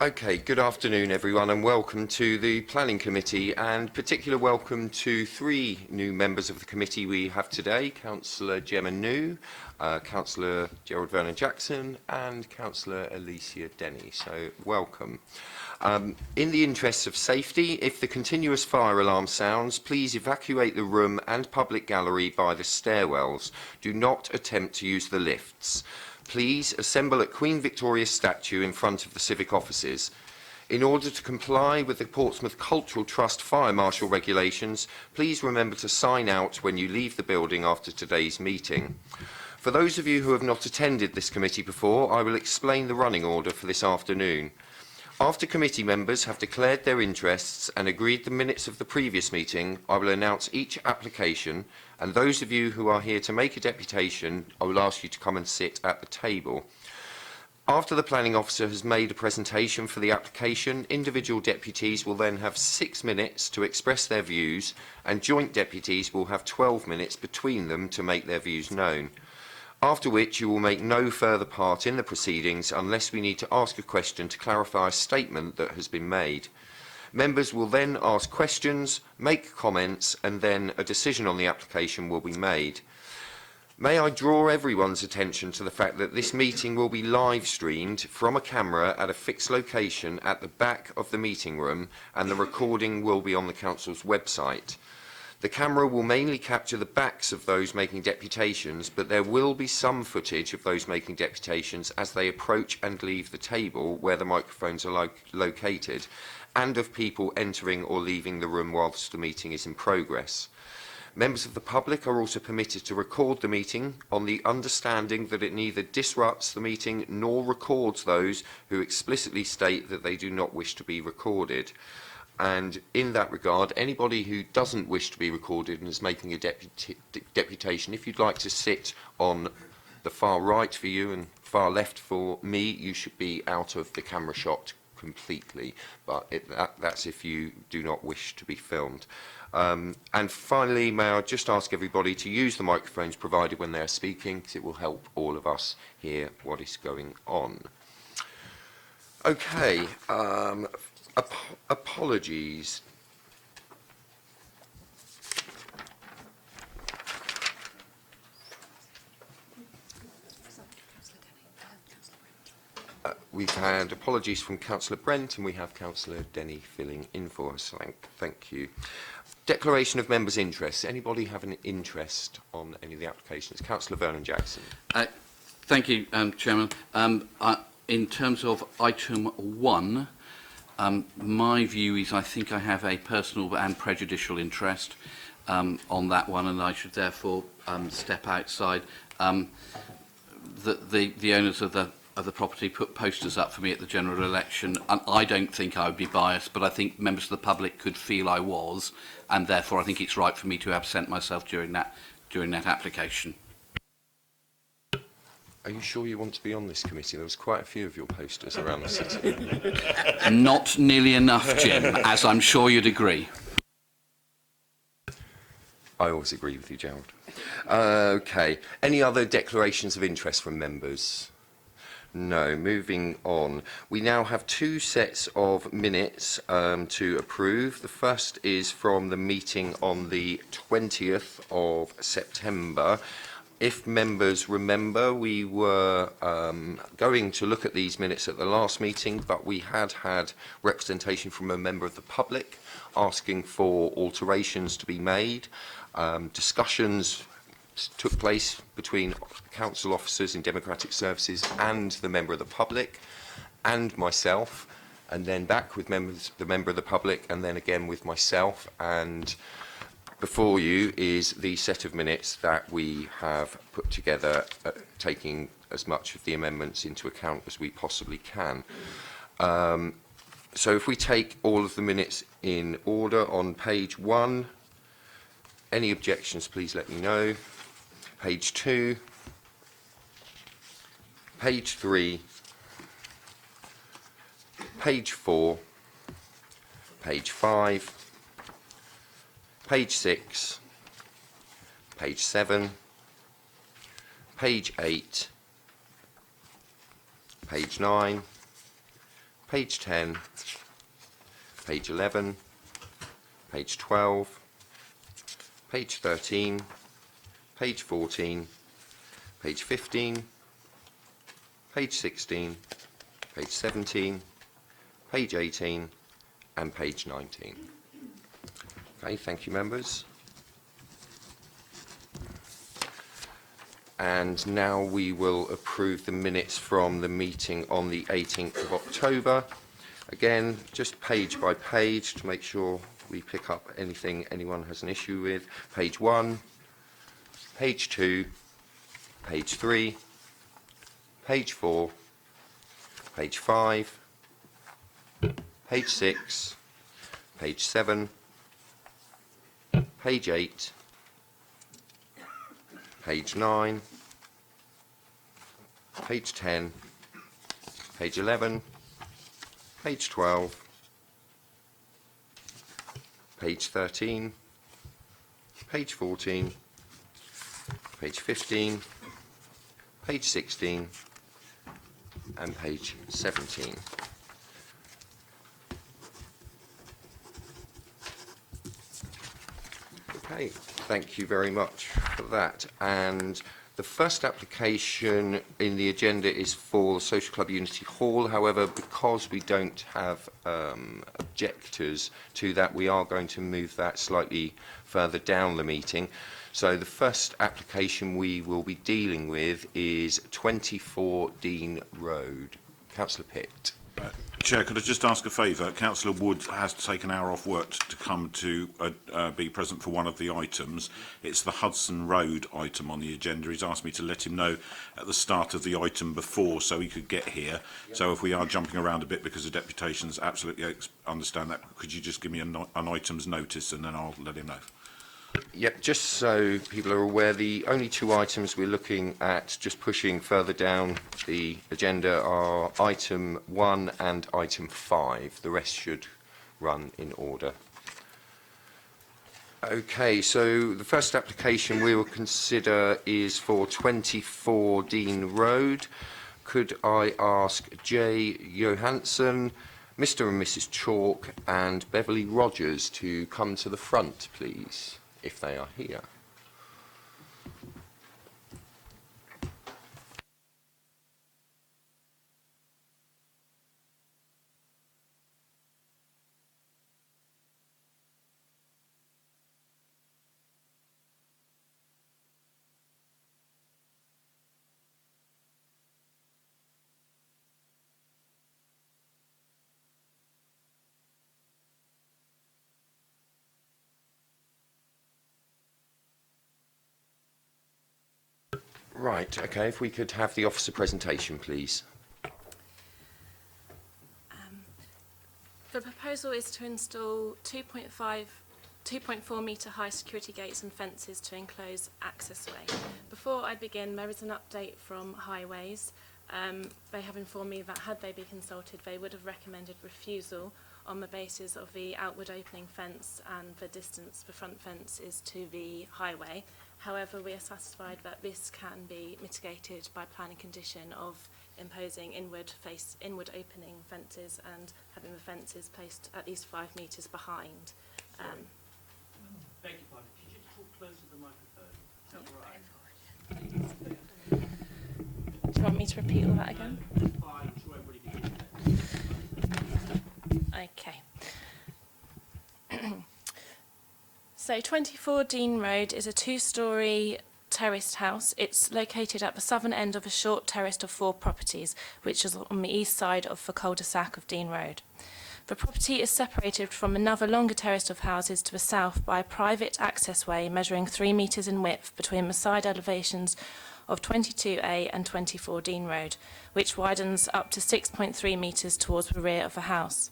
Okay, good afternoon everyone and welcome to the Planning Committee, and particular welcome to three new members of the committee we have today: Councillor Gemma New, Councillor Gerald Vernon-Jackson and Councillor Alicia Denny. So welcome. In the interests of safety, if the continuous fire alarm sounds, please evacuate the room and public gallery by the stairwells. Do not attempt to use the lifts. Please assemble at Queen Victoria's statue in front of the civic offices. In order to comply with the Portsmouth Cultural Trust fire marshal regulations, please remember to sign out when you leave the building after today's meeting. For those of you who have not attended this committee before, I will explain the running order for this afternoon. After committee members have declared their interests and agreed the minutes of the previous meeting, I will announce each application, and those of you who are here to make a deputation, I will ask you to come and sit at the table. After the planning officer has made a presentation for the application, individual deputies will then have 6 minutes to express their views, and joint deputies will have 12 minutes between them to make their views known. After which you will make no further part in the proceedings unless we need to ask a question to clarify a statement that has been made. Members will then ask questions, make comments, and then a decision on the application will be made. May I draw everyone's attention to the fact that this meeting will be live streamed from a camera at a fixed location at the back of the meeting room, and the recording will be on the Council's website. The camera will mainly capture the backs of those making deputations, but there will be some footage of those making deputations as they approach and leave the table where the microphones are located, and of people entering or leaving the room whilst the meeting is in progress. Members of the public are also permitted to record the meeting on the understanding that it neither disrupts the meeting nor records those who explicitly state that they do not wish to be recorded. And in that regard, anybody who doesn't wish to be recorded and is making a deputation, if you'd like to sit on the far right for you and far left for me, you should be out of the camera shot completely. But that's if you do not wish to be filmed. And finally, may I just ask everybody to use the microphones provided when they're speaking, because it will help all of us hear what is going on. Okay. Apologies. We've had apologies from Councillor Brent, and we have Councillor Denny filling in for us. Thank you. Declaration of members' interests. Anybody have an interest on any of the applications? Councillor Vernon-Jackson. Thank you, Chairman. In terms of item 1, my view is I think I have a personal and prejudicial interest on that one, and I should therefore step outside. The owners of the property put posters up for me at the general election, and I don't think I would be biased, but I think members of the public could feel I was, and therefore I think it's right for me to absent myself during that application. Are you sure you want to be on this committee? There was quite a few of your posters around the city. Not nearly enough, Jim, as I'm sure you'd agree. I always agree with you, Gerald. Okay. Any other declarations of interest from members? No. Moving on. We now have 2 sets of minutes to approve. The first is from the meeting on the 20th of September. If members remember, we were going to look at these minutes at the last meeting, but we had representation from a member of the public asking for alterations to be made. Discussions took place between council officers in democratic services and the member of the public and myself, and then back with the member of the public, and then again with myself. And before you is the set of minutes that we have put together, taking as much of the amendments into account as we possibly can. So if we take all of the minutes in order on page 1, any objections, please let me know. Page 2, page 3, page 4, page 5, page 6, page 7, page 8, page 9, page 10, page 11, page 12, page 13, page 14, page 15, page 16, page 17, page 18 and page 19. Okay, thank you, members. And now we will approve the minutes from the meeting on the 18th of October. Again, just page by page to make sure we pick up anything anyone has an issue with. Page 1, page 2, page 3, page 4, page 5, page 6, page 7, page 8, page 9, page 10, page 11, page 12, page 13, page 14, page 15, page 16 and page 17. Okay, thank you very much for that. And the first application in the agenda is for Social Club Unity Hall. However, because we don't have objectors to that, we are going to move that slightly further down the meeting. So the first application we will be dealing with is 24 Dean Road. Councillor Pitt. Chair, could I just ask a favour? Councillor Wood has to take an hour off work to come to be present for one of the items. It's the Hudson Road item on the agenda. He's asked me to let him know at the start of the item before so he could get here. Yep. So if we are jumping around a bit because of deputations, absolutely understand that. Could you just give me an item's notice and then I'll let him know? Yep, just so people are aware, the only two items we're looking at just pushing further down the agenda are item 1 and item 5. The rest should run in order. Okay, so the first application we will consider is for 24 Dean Road. Could I ask Jay Johansson, Mr. and Mrs. Chalk and Beverly Rogers to come to the front, please, if they are here. Right, okay, if we could have the officer presentation, please. The proposal is to install 2.4 metre high security gates and fences to enclose accessway. Before I begin, there is an update from Highways. They have informed me that had they been consulted, they would have recommended refusal on the basis of the outward opening fence and the distance the front fence is to the highway. However, we are satisfied that this can be mitigated by planning condition of imposing inward opening fences and having the fences placed at least 5 metres behind. Beg your pardon, could you talk closer to the microphone? Is that right? Do you want me to repeat all that again? Fine, sure everybody can hear. Okay. So 24 Dean Road is a 2-storey terraced house. It's located at the southern end of a short terrace of 4 properties, which is on the east side of the cul-de-sac of Dean Road. The property is separated from another longer terrace of houses to the south by a private accessway measuring 3 metres in width between the side elevations of 22A and 24 Dean Road, which widens up to 6.3 metres towards the rear of the house.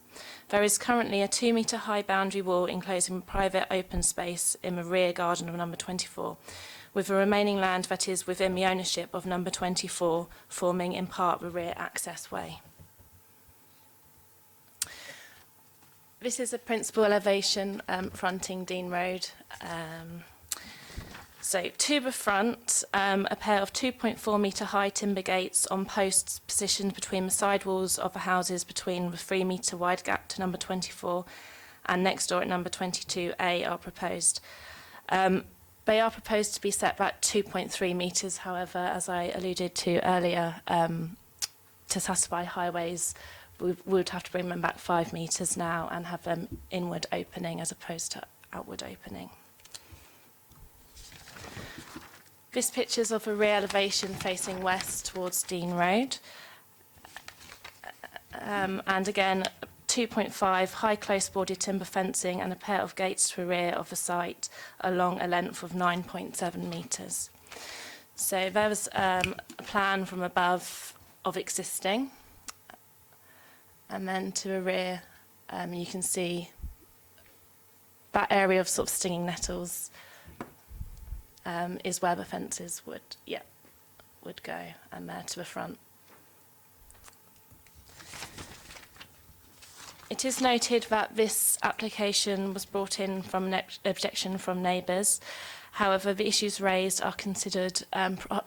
There is currently a 2 metre high boundary wall enclosing private open space in the rear garden of number 24, with the remaining land that is within the ownership of number 24 forming in part the rear accessway. This is a principal elevation fronting Dean Road. So to the front, a pair of 2.4 metre high timber gates on posts positioned between the sidewalls of the houses between the 3 metre wide gap to number 24 and next door at number 22A are proposed. They are proposed to be set back 2.3 metres, however, as I alluded to earlier, to satisfy highways, we would have to bring them back 5 metres now and have them inward opening as opposed to outward opening. This picture's of a rear elevation facing west towards Dean Road. And again, 2.5 high close boarded timber fencing and a pair of gates to the rear of the site along a length of 9.7 metres. So there was a plan from above of existing. And then to the rear, you can see that area of sort of stinging nettles is where the fences would go, and there to the front. It is noted that this application was brought in from an objection from neighbours. However, the issues raised are considered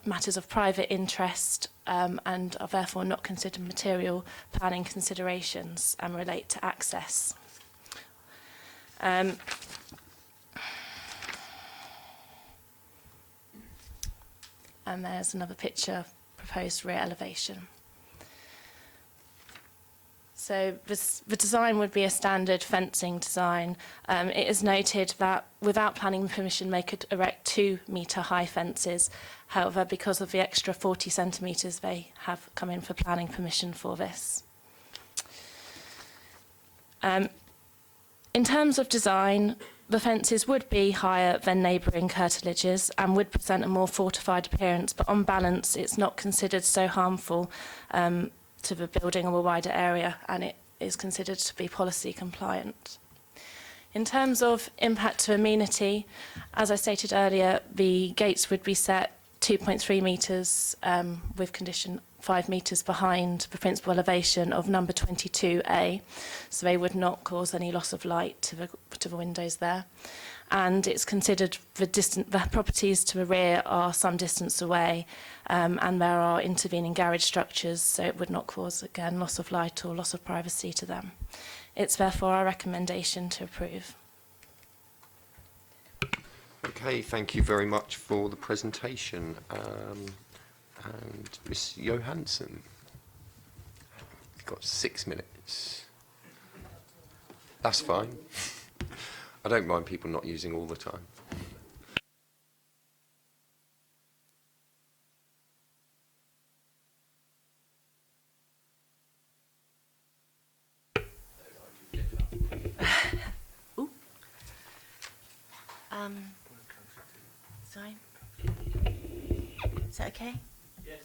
matters of private interest and are therefore not considered material planning considerations and relate to access. And there's another picture of proposed rear elevation. So the design would be a standard fencing design. It is noted that without planning permission they could erect 2 metre high fences. However, because of the extra 40 centimetres, they have come in for planning permission for this. In terms of design, the fences would be higher than neighbouring curtilages and would present a more fortified appearance, but on balance it's not considered so harmful to the building or a wider area, and it is considered to be policy compliant. In terms of impact to amenity, as I stated earlier, the gates would be set 2.3 metres with condition 5 metres behind the principal elevation of number 22A, so they would not cause any loss of light to the windows there. And it's considered the properties to the rear are some distance away, and there are intervening garage structures, so it would not cause, again, loss of light or loss of privacy to them. It's therefore our recommendation to approve. Okay, thank you very much for the presentation. And Ms. Johansson, you've got 6 minutes. That's fine. I don't mind people not using all the time. Sorry. Is that okay? Yes.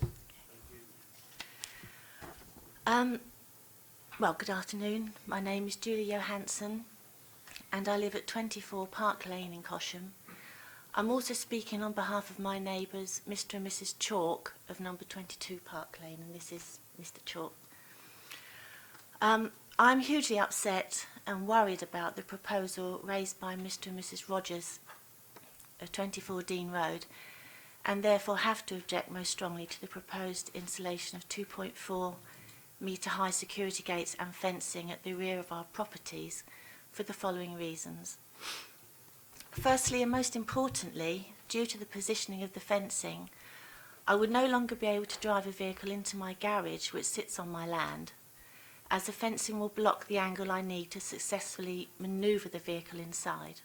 Well, good afternoon. My name is Julie Johansson and I live at 24 Park Lane in Cosham. I'm also speaking on behalf of my neighbours, Mr and Mrs Chalk of number 22 Park Lane, and this is Mr Chalk. I'm hugely upset and worried about the proposal raised by Mr and Mrs Rogers of 24 Dean Road, and therefore have to object most strongly to the proposed installation of 2.4 metre high security gates and fencing at the rear of our properties for the following reasons. Firstly, and most importantly, due to the positioning of the fencing, I would no longer be able to drive a vehicle into my garage, which sits on my land, as the fencing will block the angle I need to successfully manoeuvre the vehicle inside.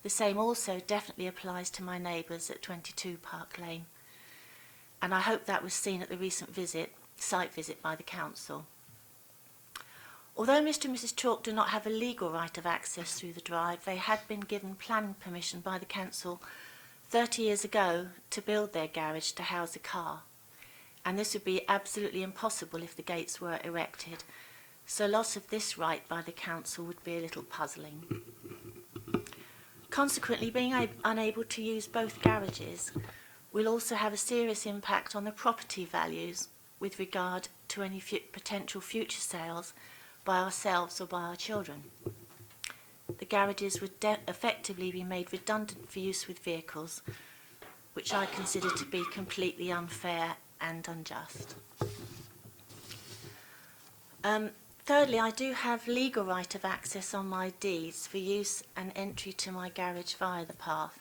The same also definitely applies to my neighbours at 22 Park Lane, and I hope that was seen at the recent site visit by the council. Although Mr and Mrs Chalk do not have a legal right of access through the drive, they had been given planning permission by the council 30 years ago to build their garage to house a car, and this would be absolutely impossible if the gates were erected, so loss of this right by the council would be a little puzzling. Consequently, being unable to use both garages will also have a serious impact on the property values with regard to any potential future sales by ourselves or by our children. the garages would effectively be made redundant for use with vehicles, which I consider to be completely unfair and unjust. Thirdly, I do have legal right of access on my deeds for use and entry to my garage via the path.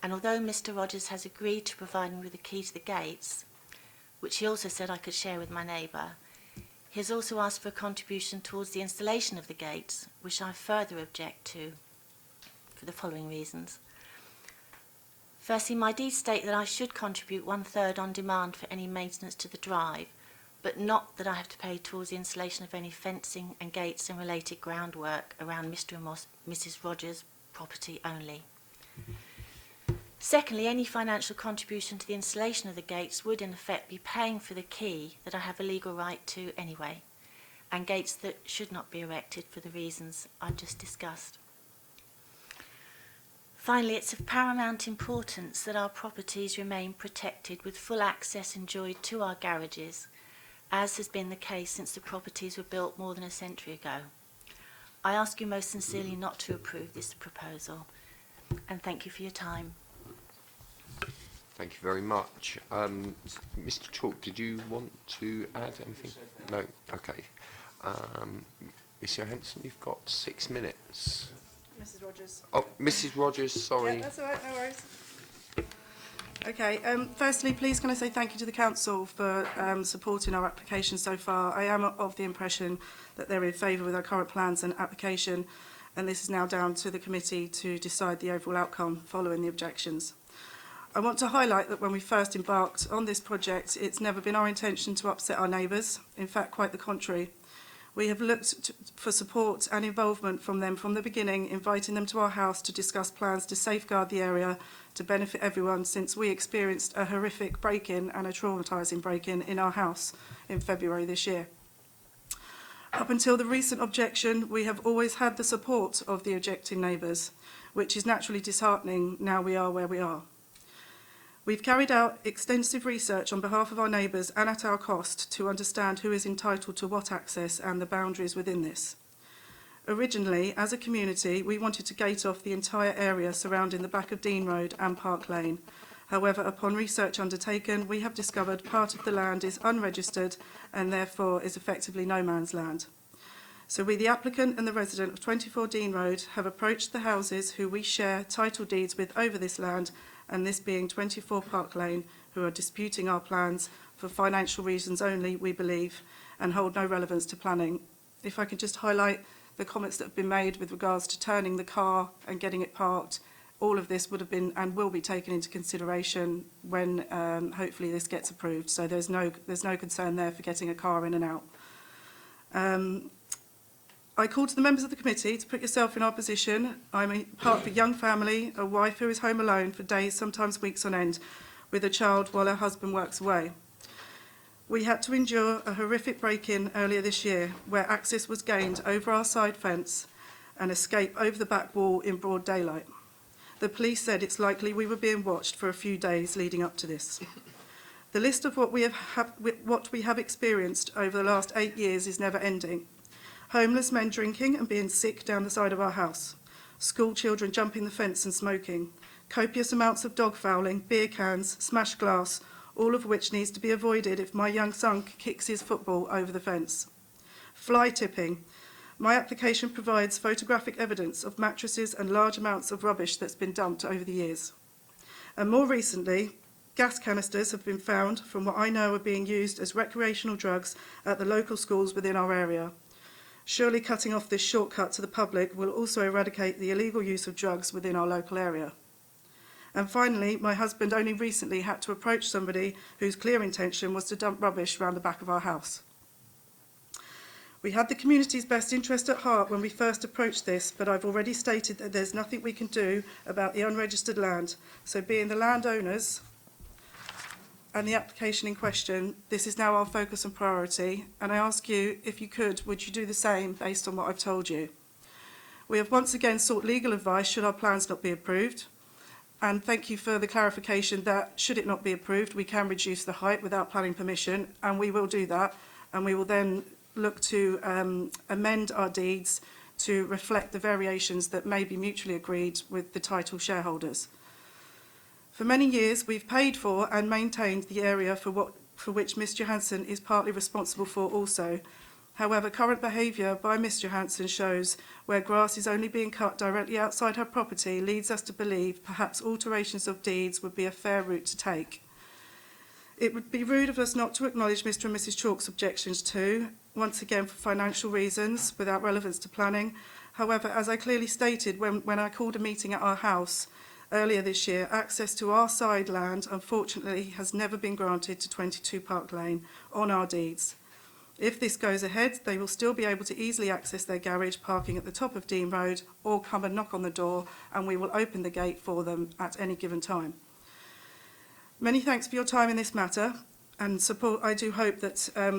And although Mr. Rogers has agreed to provide me with the key to the gates, which he also said I could share with my neighbour, he has also asked for a contribution towards the installation of the gates, which I further object to for the following reasons. Firstly, my deeds state that I should contribute 1/3 on demand for any maintenance to the drive, but not that I have to pay towards the installation of any fencing and gates and related groundwork around Mr. and Mrs. Rogers' property only. Secondly, any financial contribution to the installation of the gates would in effect be paying for the key that I have a legal right to anyway, and gates that should not be erected for the reasons I've just discussed. Finally, it's of paramount importance that our properties remain protected with full access enjoyed to our garages, as has been the case since the properties were built more than a century ago. I ask you most sincerely not to approve this proposal, and thank you for your time. Thank you very much. Mr. Chalk, did you want to add anything? No? Okay. Ms. Johansson, you've got 6 minutes. Mrs. Rogers. Oh, Mrs. Rogers, sorry. Yeah, that's all right, no worries. Okay, firstly, please can I say thank you to the Council for supporting our application so far. I am of the impression that they're in favour with our current plans and application, and this is now down to the committee to decide the overall outcome following the objections. I want to highlight that when we first embarked on this project, it's never been our intention to upset our neighbours. In fact, quite the contrary. We have looked for support and involvement from them from the beginning, inviting them to our house to discuss plans to safeguard the area to benefit everyone, since we experienced a horrific break-in and a traumatising break-in in our house in February this year. Up until the recent objection, we have always had the support of the objecting neighbours, which is naturally disheartening now we are where we are. We've carried out extensive research on behalf of our neighbours and at our cost to understand who is entitled to what access and the boundaries within this. Originally, as a community, we wanted to gate off the entire area surrounding the back of Dean Road and Park Lane. However, upon research undertaken, we have discovered part of the land is unregistered and therefore is effectively no man's land. So we, the applicant and the resident of 24 Dean Road, have approached the houses who we share title deeds with over this land, and this being 24 Park Lane, who are disputing our plans for financial reasons only, we believe, and hold no relevance to planning. If I could just highlight the comments that have been made with regards to turning the car and getting it parked, all of this would have been and will be taken into consideration when hopefully this gets approved. So there's no concern there for getting a car in and out. I call to the members of the committee to put yourself in our position. I'm part of a young family, a wife who is home alone for days, sometimes weeks on end, with a child while her husband works away. We had to endure a horrific break-in earlier this year where access was gained over our side fence and escape over the back wall in broad daylight. The police said it's likely we were being watched for a few days leading up to this. The list of what we have experienced over the last 8 years is never ending. Homeless men drinking and being sick down the side of our house. School children jumping the fence and smoking. Copious amounts of dog fouling, beer cans, smashed glass, all of which needs to be avoided if my young son kicks his football over the fence. Fly tipping. My application provides photographic evidence of mattresses and large amounts of rubbish that's been dumped over the years. And more recently, gas canisters have been found from what I know are being used as recreational drugs at the local schools within our area. Surely cutting off this shortcut to the public will also eradicate the illegal use of drugs within our local area. And finally, my husband only recently had to approach somebody whose clear intention was to dump rubbish around the back of our house. We had the community's best interest at heart when we first approached this, but I've already stated that there's nothing we can do about the unregistered land. So being the landowners and the application in question, this is now our focus and priority, and I ask you, if you could, would you do the same based on what I've told you? We have once again sought legal advice should our plans not be approved, and thank you for the clarification that should it not be approved, we can reduce the height without planning permission, and we will do that, and we will then look to amend our deeds to reflect the variations that may be mutually agreed with the title shareholders. For many years, we've paid for and maintained the area for which Ms Johansson is partly responsible for also. However, current behaviour by Ms Johansson shows where grass is only being cut directly outside her property leads us to believe perhaps alterations of deeds would be a fair route to take. It would be rude of us not to acknowledge Mr and Mrs Chalk's objections too, once again for financial reasons, without relevance to planning. However, as I clearly stated when I called a meeting at our house earlier this year, access to our side land, unfortunately, has never been granted to 22 Park Lane on our deeds. If this goes ahead, they will still be able to easily access their garage parking at the top of Dean Road or come and knock on the door and we will open the gate for them at any given time. Many thanks for your time in this matter, and I do hope that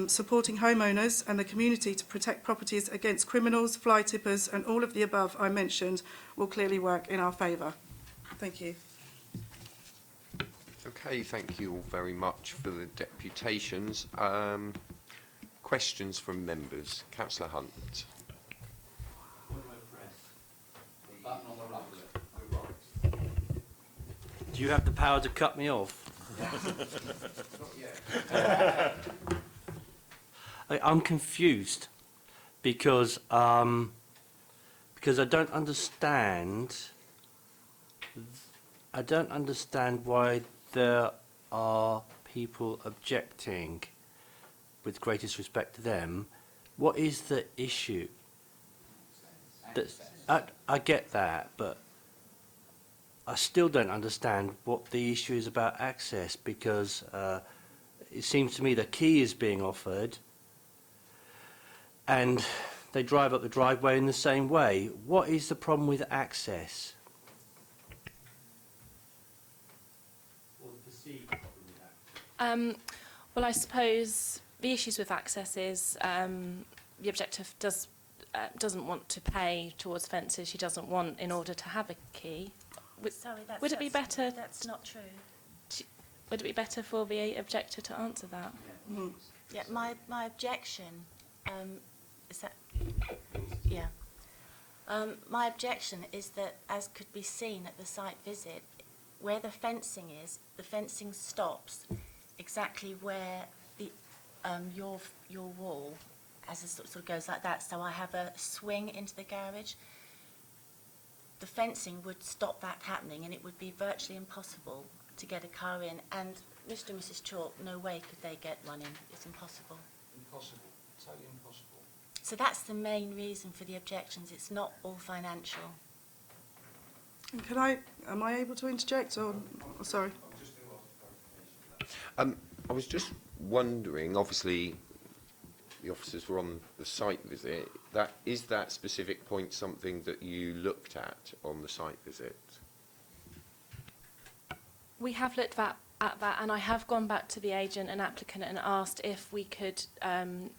supporting homeowners and the community to protect properties against criminals, fly tippers and all of the above I mentioned will clearly work in our favour. Thank you. Okay, thank you all very much for the deputations. Questions from members. Councillor Hunt. Do you have the power to cut me off? I'm confused because I don't understand. I don't understand why there are people objecting. With greatest respect to them, what is the issue? I get that, but I still don't understand what the issue is about access, because it seems to me the key is being offered and they drive up the driveway in the same way. What is the problem with access? Or the perceived problem with access? Well, I suppose the issues with access is the objector doesn't want to pay towards fences. She doesn't want, in order to have a key. Sorry, Would it be better? That's not true. Would it be better for the objector to answer that? Yeah, my objection is that. Yeah. My objection is that, as could be seen at the site visit, where the fencing is, the fencing stops exactly where the your wall, as it sort of goes like that. So I have a swing into the garage. The fencing would stop that happening, and it would be virtually impossible to get a car in. And Mr. and Mrs. Chalk, no way could they get one in. It's impossible. Impossible. Totally impossible. So that's the main reason for the objections. It's not all financial. And am I able to interject or sorry? I was just wondering, obviously the officers were on the site visit, is that specific point something that you looked at on the site visit? We have looked at that, and I have gone back to the agent and applicant and asked if we could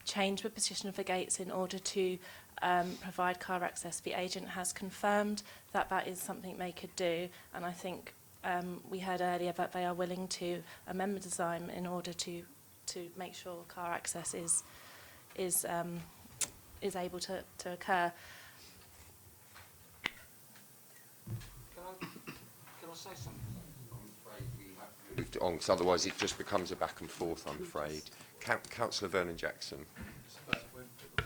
change the position of the gates in order to provide car access. The agent has confirmed that that is something they could do, and I think we heard earlier that they are willing to amend the design in order to make sure car access is able to occur. Can I say something? I'm afraid we have moved on, because otherwise it just becomes a back and forth, I'm afraid. Councillor Vernon-Jackson.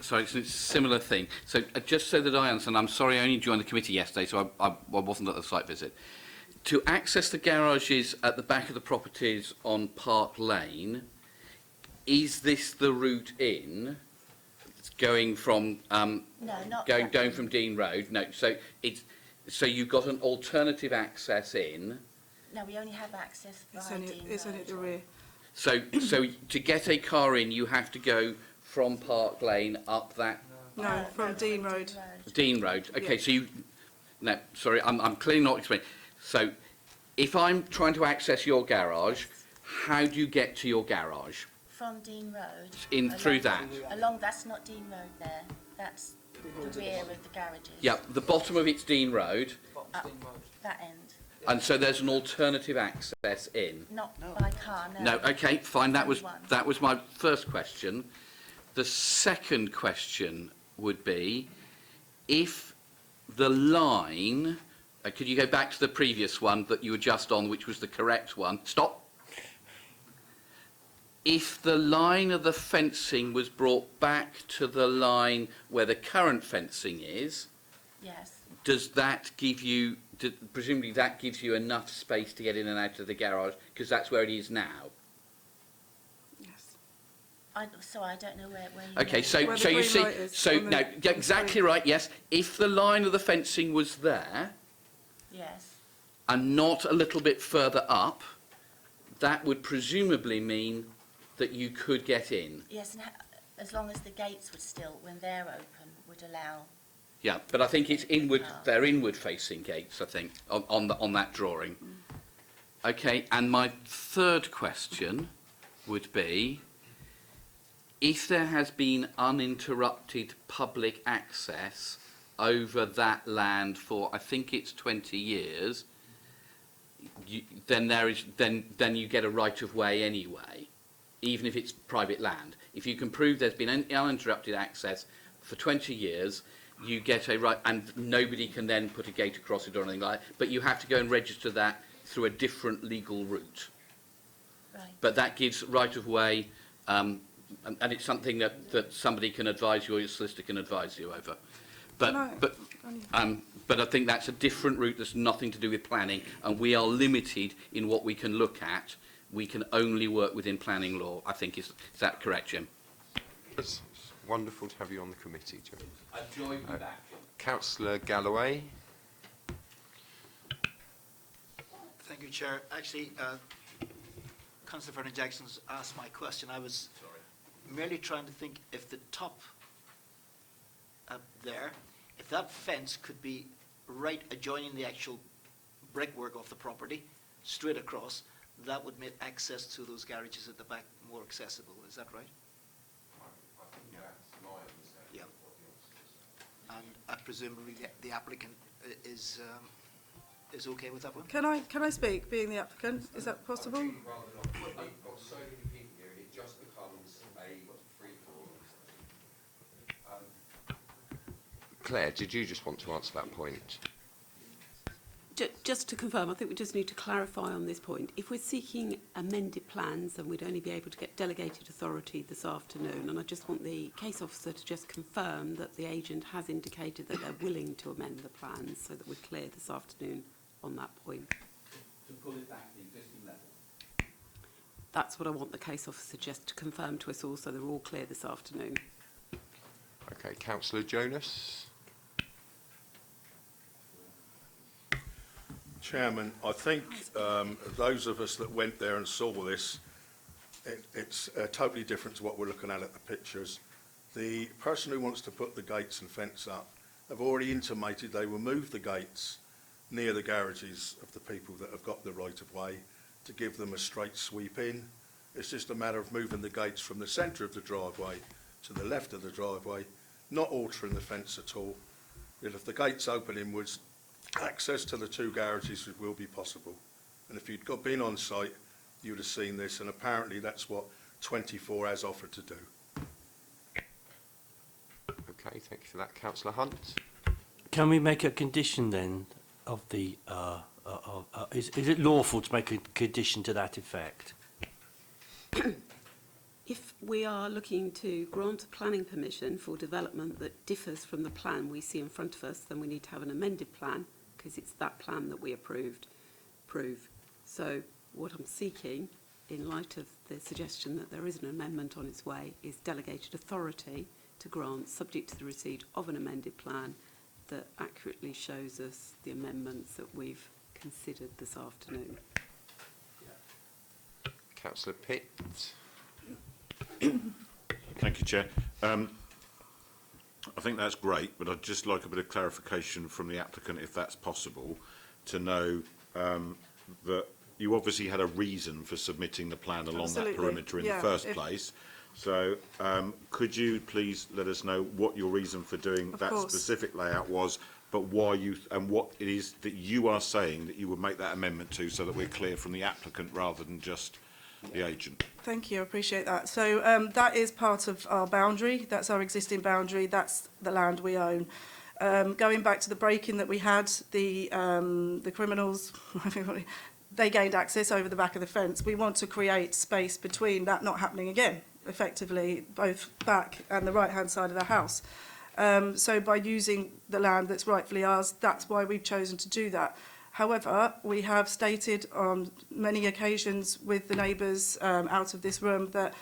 Sorry, it's a similar thing. So just so that I understand, I'm sorry I only joined the committee yesterday, so I wasn't at the site visit. To access the garages at the back of the properties on Park Lane, is this the route in? Going from No, not going that down one. from Dean Road? No. So you've got an alternative access in. No, we only have access via Dean It's only Road. at the rear. So to get a car in, you have to go from Park Lane up that No, from Dean Road. Dean Road. Okay, Yeah. so you. No, sorry, I'm clearly not explaining. So, if I'm trying to access your garage, how do you get to your garage? From Dean Road. In through that. That's not Dean Road there. That's the rear of the garages. Yeah, the bottom of it's Dean Road, That end. and so there's an alternative access in. Not by car, no. No, okay, fine. That was Only one. my first question. The second question would be, if the line, could you go back to the previous one that you were just on, which was the correct one? Stop. If the line of the fencing was brought back to the line where the current fencing is, Yes. does that give you, presumably that gives you enough space to get in and out of the garage, because that's where it is now? Yes. So I don't know where you Okay, know. so Where the so you green see, light is so on the- no, on the exactly screen. right. Yes, if the line of the fencing was there Yes. and not a little bit further up, that would presumably mean that you could get in. Yes, and as long as the gates would still, when they're open, would allow. Yeah, but I think it's inward. They're inward-facing gates. I think on that drawing. Okay, and my third question would be, if there has been uninterrupted public access over that land for, I think it's 20 years, then you get a right of way anyway, even if it's private land. If you can prove there's been uninterrupted access for 20 years, you get a right, and nobody can then put a gate across it or anything like that, but you have to go and register that through a different legal route. Right. But that gives right of way, and it's something that somebody can advise you or your solicitor can advise you over. But I think that's a different route that's nothing to do with planning, and we are limited in what we can look at. We can only work within planning law, I think. Is that correct, Jim? It's wonderful to have you on the committee, Jim. I've joined you back, Jim. Councillor Galloway. Thank you, Chair. Actually, Councillor Vernon-Jackson's asked my question. I was merely trying to think if the top up there, if that fence could be right adjoining the actual brickwork of the property, straight across, that would make access to those garages at the back more accessible. Is that right? Yeah. And presumably the applicant is okay with that one? Can I speak, being the applicant? Is that possible? We've got so many people here, it just becomes a free-for-all. Claire, did you just want to answer that point? Just to confirm, I think we just need to clarify on this point. If we're seeking amended plans, then we'd only be able to get delegated authority this afternoon. And I just want the case officer to just confirm that the agent has indicated that they're willing to amend the plans so that we're clear this afternoon on that point. To pull it back to the existing level. That's what I want the case officer just to confirm to us all so they're all clear this afternoon. Okay, Councillor Jonas. Chairman, I think those of us that went there and saw this, it's totally different to what we're looking at the pictures. The person who wants to put the gates and fence up have already intimated they will move the gates near the garages of the people that have got the right of way to give them a straight sweep in. It's just a matter of moving the gates from the centre of the driveway to the left of the driveway, not altering the fence at all. Yet if the gates open inwards, access to the two garages will be possible. And if you'd been on site, you'd have seen this, and apparently that's what 24 has offered to do. Okay, thank you for that. Councillor Hunt. Can we make a condition then of the, is it lawful to make a condition to that effect? If we are looking to grant a planning permission for development that differs from the plan we see in front of us, then we need to have an amended plan, because it's that plan that we approve. So what I'm seeking, in light of the suggestion that there is an amendment on its way, is delegated authority to grant, subject to the receipt of an amended plan that accurately shows us the amendments that we've considered this afternoon. Councillor Pitt. Thank you, Chair. I think that's great, but I'd just like a bit of clarification from the applicant, if that's possible, to know that you obviously had a reason for submitting the plan along Absolutely. that perimeter in the first place. So could you please let us know what your reason for doing that specific layout was, but why you, and what it is that you are saying that you would make that amendment to, so that we're clear from the applicant rather than just the agent? Thank you, I appreciate that. So that is part of our boundary. That's our existing boundary. That's the land we own. Going back to the break-in that we had, the criminals, they gained access over the back of the fence. We want to create space between that not happening again, effectively, both back and the right-hand side of the house. So by using the land that's rightfully ours, that's why we've chosen to do that. However, we have stated on many occasions with the neighbours out of this room that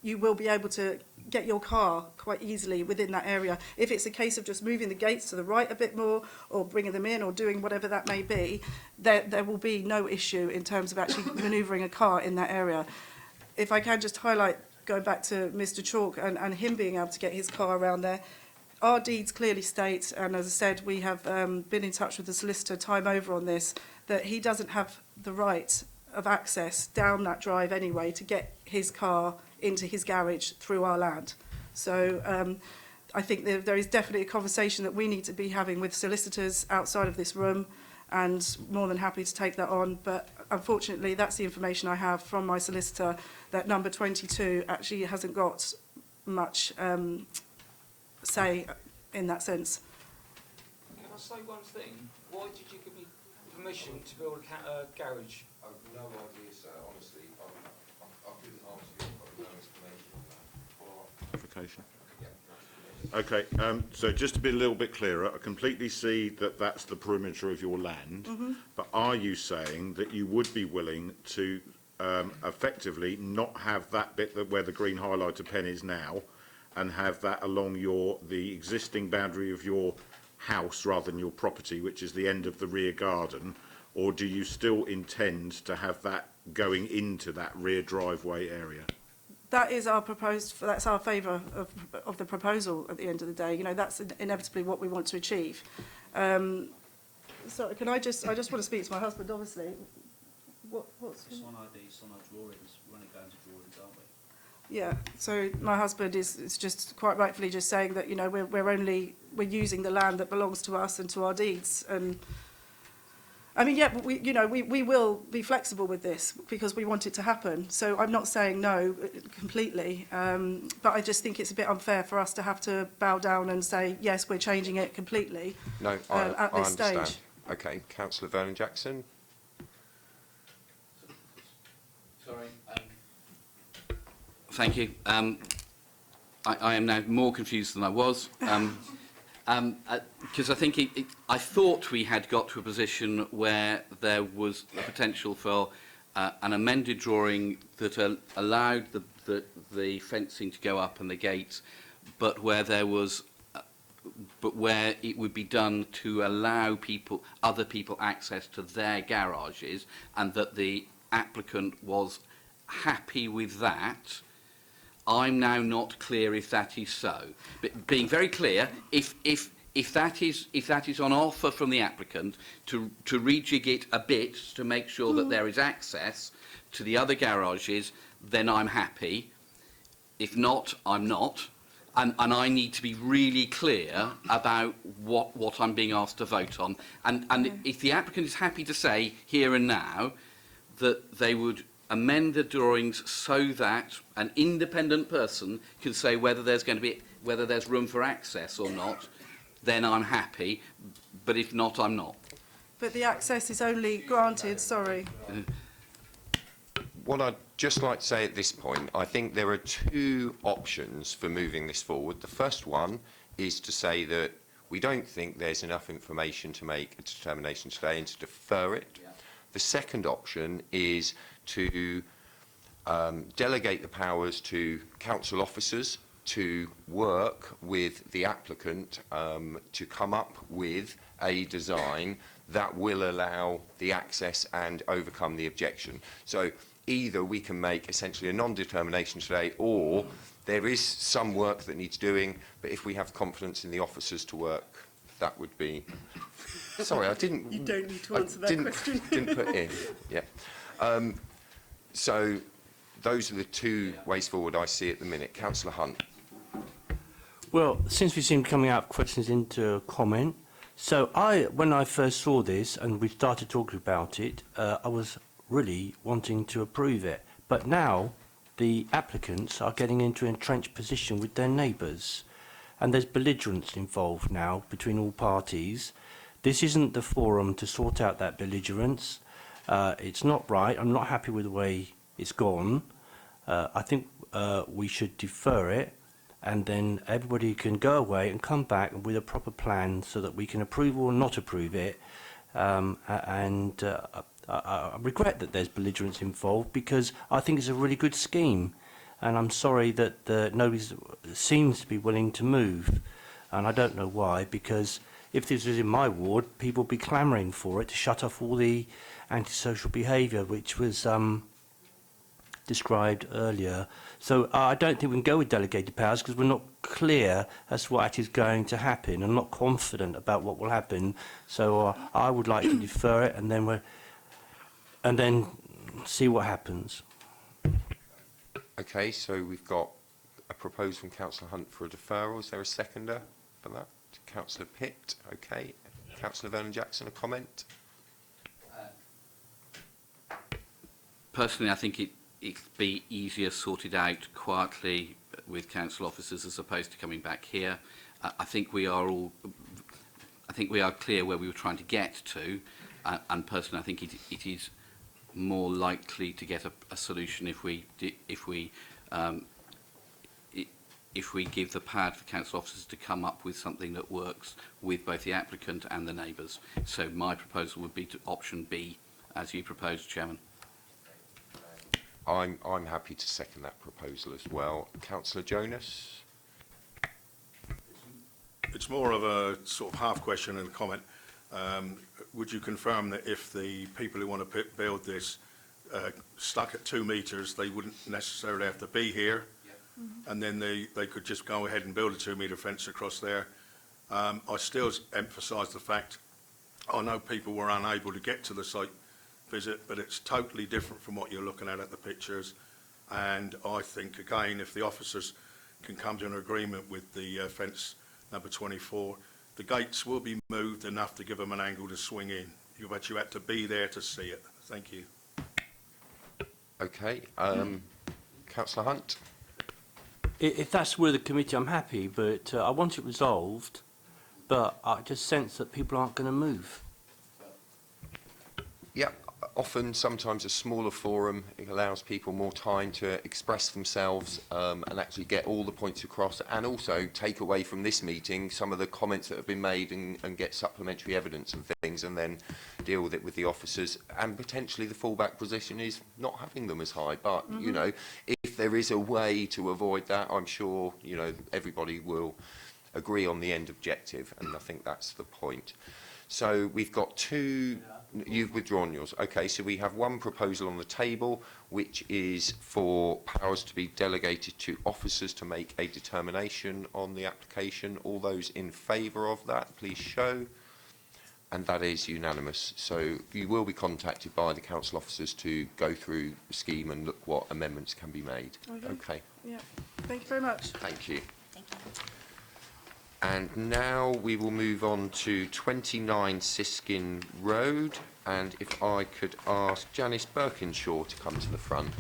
you will be able to get your car quite easily within that area. If it's a case of just moving the gates to the right a bit more or bringing them in or doing whatever that may be, there will be no issue in terms of actually manoeuvring a car in that area. If I can just highlight, going back to Mr Chalk and him being able to get his car around there, our deeds clearly state, and as I said, we have been in touch with the solicitor time over on this, that he doesn't have the right of access down that drive anyway to get his car into his garage through our land. So I think there is definitely a conversation that we need to be having with solicitors outside of this room, and more than happy to take that on. But unfortunately, that's the information I have from my solicitor, that number 22 actually hasn't got much say in that sense. Can I say one thing? Why did you give me permission to build a garage? I've no idea, sir, honestly. I couldn't answer you. I've got no explanation on that. Clarification. Yeah. Okay, so just to be a little bit clearer, I completely see that that's the perimeter of your land, but are you saying that you would be willing to effectively not have that bit where the green highlighter pen is now, and have that along the existing boundary of your house rather than your property, which is the end of the rear garden, or do you still intend to have that going into that rear driveway area? That is our proposed. That's our favour of the proposal. At the end of the day, you know, that's inevitably what we want to achieve. So, can I just want to speak to my husband, obviously. What's it's on ID, it's on our drawings. We're only going to drawings, aren't we? Yeah. So my husband is just quite rightfully just saying that, you know, we're using the land that belongs to us and to our deeds. And I mean, yeah, but we will be flexible with this because we want it to happen. So I'm not saying no completely, but I just think it's a bit unfair for us to have to bow down and say, yes, we're changing it completely. No, at this understand. stage. Okay, Councillor Vernon-Jackson. Sorry. Thank you. I am now more confused than I was. Because I think I thought we had got to a position where there was the potential for an amended drawing that allowed the fencing to go up and the gates, but where there was, but where it would be done to allow other people access to their garages, and that the applicant was happy with that. I'm now not clear if that is so. But being very clear, if that is on offer from the applicant to rejig it a bit to make sure that there is access to the other garages, then I'm happy. If not, I'm not. And I need to be really clear about what I'm being asked to vote on. And if the applicant is happy to say here and now that they would amend the drawings so that an independent person can say whether there's room for access or not, then I'm happy. But if not, I'm not. But the access is only granted. Sorry. What I'd just like to say at this point, I think there are two options for moving this forward. The first one is to say that we don't think there's enough information to make a determination today and to defer it. Yeah. The second option is to delegate the powers to council officers to work with the applicant to come up with a design that will allow the access and overcome the objection. So either we can make essentially a non-determination today, or there is some work that needs doing, but if we have confidence in the officers to work, that would be... Sorry, I didn't... You don't need to answer that question. Didn't put in, yeah. So those are the two ways forward I see at the minute. Councillor Hunt. Well, since we seem coming out of questions into a comment, so when I first saw this and we started talking about it, I was really wanting to approve it. But now the applicants are getting into an entrenched position with their neighbours. and there's belligerence involved now between all parties. This isn't the forum to sort out that belligerence. It's not right. I'm not happy with the way it's gone. I think we should defer it, and then everybody can go away and come back with a proper plan so that we can approve or not approve it. I regret that there's belligerence involved, because I think it's a really good scheme, and I'm sorry that nobody seems to be willing to move, and I don't know why, because if this was in my ward, people would be clamouring for it to shut off all the antisocial behaviour which was described earlier. So I don't think we can go with delegated powers, because we're not clear as to what actually is going to happen and not confident about what will happen. So I would like to defer it, and then see what happens. Okay, so we've got a proposal from Councillor Hunt for a deferral. Is there a seconder for that? Councillor Pitt. Okay. Councillor Vernon-Jackson, a comment? Personally, I think it'd be easier sorted out quietly with council officers as opposed to coming back here. I think we are clear where we were trying to get to, and personally, I think it is more likely to get a solution if we give the power to the council officers to come up with something that works with both the applicant and the neighbours. So my proposal would be to option B, as you proposed, Chairman. I'm happy to second that proposal as well. Councillor Jonas? It's more of a sort of half question and a comment. Would you confirm that if the people who want to build this stuck at 2 metres, they wouldn't necessarily have to be here, and then they could just go ahead and build a 2 metre fence across there? I still emphasise the fact, I know people were unable to get to the site visit, but it's totally different from what you're looking at the pictures, and I think, again, if the officers can come to an agreement with the fence number 24, the gates will be moved enough to give them an angle to swing in, but you had to be there to see it. Thank you. Okay. Councillor Hunt? If that's where the committee, I'm happy, but I want it resolved, but I just sense that people aren't going to move. Yeah, often, sometimes a smaller forum, it allows people more time to express themselves and actually get all the points across, and also take away from this meeting some of the comments that have been made and get supplementary evidence and things, and then deal with it with the officers. And potentially the fallback position is not having them as high, but, you know, if there is a way to avoid that, I'm sure, you know, everybody will agree on the end objective, and I think that's the point. So we've got two. You've withdrawn yours. Okay, so we have one proposal on the table, which is for powers to be delegated to officers to make a determination on the application. All those in favour of that, please show. And that is unanimous. So you will be contacted by the council officers to go through the scheme and look what amendments can be made. Okay. Yeah. Thank you very much. Thank you. Thank you. And now we will move on to 29 Siskin Road, and if I could ask Janice Birkinshaw to come to the front.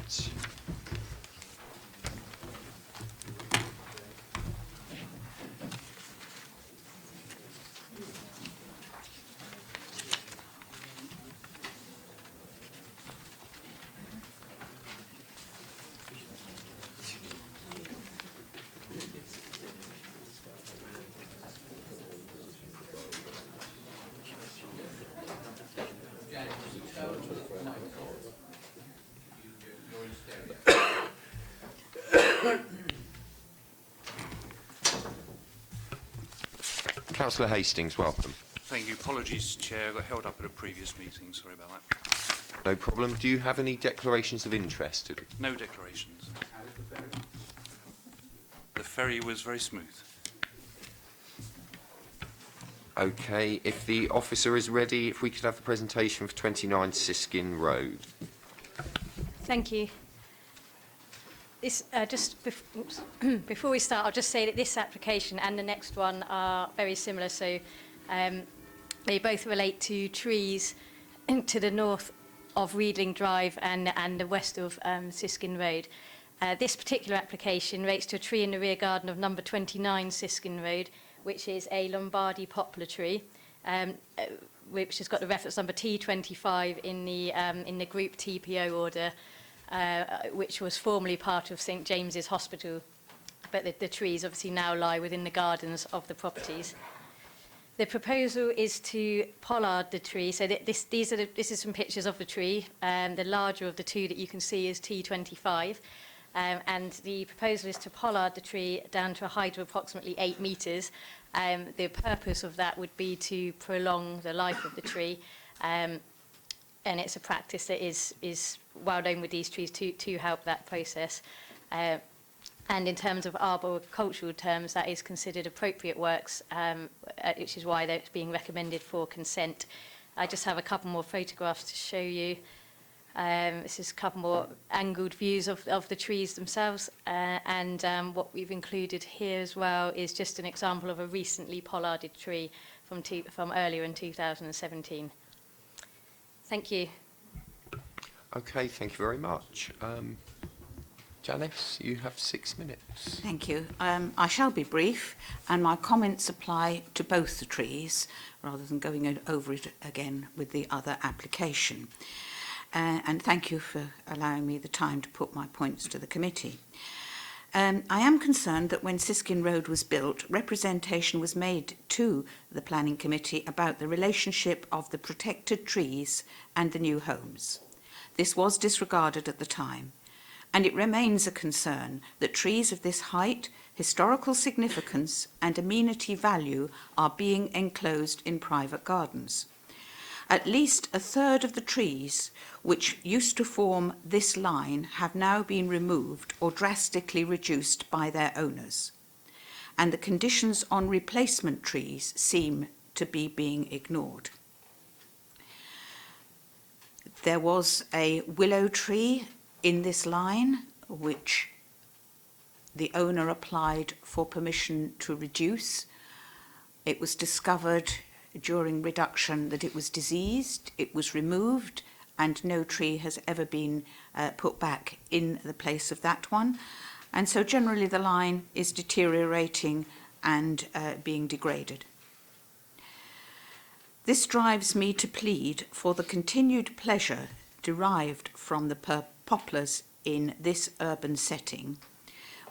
Councillor Hastings, welcome. Thank you. Apologies, Chair. I got held up at a previous meeting. Sorry about that. No problem. Do you have any declarations of interest? No declarations. The ferry was very smooth. Okay. If the officer is ready, if we could have the presentation for 29 Siskin Road. Thank you. This, before we start, I'll just say that this application and the next one are very similar. So they both relate to trees to the north of Reedling Drive and the west of Siskin Road. This particular application relates to a tree in the rear garden of number 29 Siskin Road, which is a Lombardy poplar tree, which has got the reference number T25 in the group TPO order, which was formerly part of St James's Hospital, but the trees obviously now lie within the gardens of the properties. The proposal is to pollard the tree. So this is some pictures of the tree. The larger of the two that you can see is T25. And the proposal is to pollard the tree down to a height of approximately 8 metres. The purpose of that would be to prolong the life of the tree. And it's a practice that is well known with these trees to help that process. And in terms of arboricultural terms, that is considered appropriate works, which is why they're being recommended for consent. I just have a couple more photographs to show you. This is a couple more angled views of the trees themselves. And what we've included here as well is just an example of a recently pollarded tree from earlier in 2017. Thank you. Okay, thank you very much. Janice, you have 6 minutes. Thank you. I shall be brief, and my comments apply to both the trees, rather than going over it again with the other application. And thank you for allowing me the time to put my points to the committee. I am concerned that when Siskin Road was built, representation was made to the Planning Committee about the relationship of the protected trees and the new homes. This was disregarded at the time, and it remains a concern that trees of this height, historical significance and amenity value are being enclosed in private gardens. At least a third of the trees which used to form this line have now been removed or drastically reduced by their owners, and the conditions on replacement trees seem to be being ignored. There was a willow tree in this line, which the owner applied for permission to reduce. It was discovered during reduction that it was diseased, it was removed, and no tree has ever been put back in the place of that one. And so generally the line is deteriorating and being degraded. This drives me to plead for the continued pleasure derived from the poplars in this urban setting,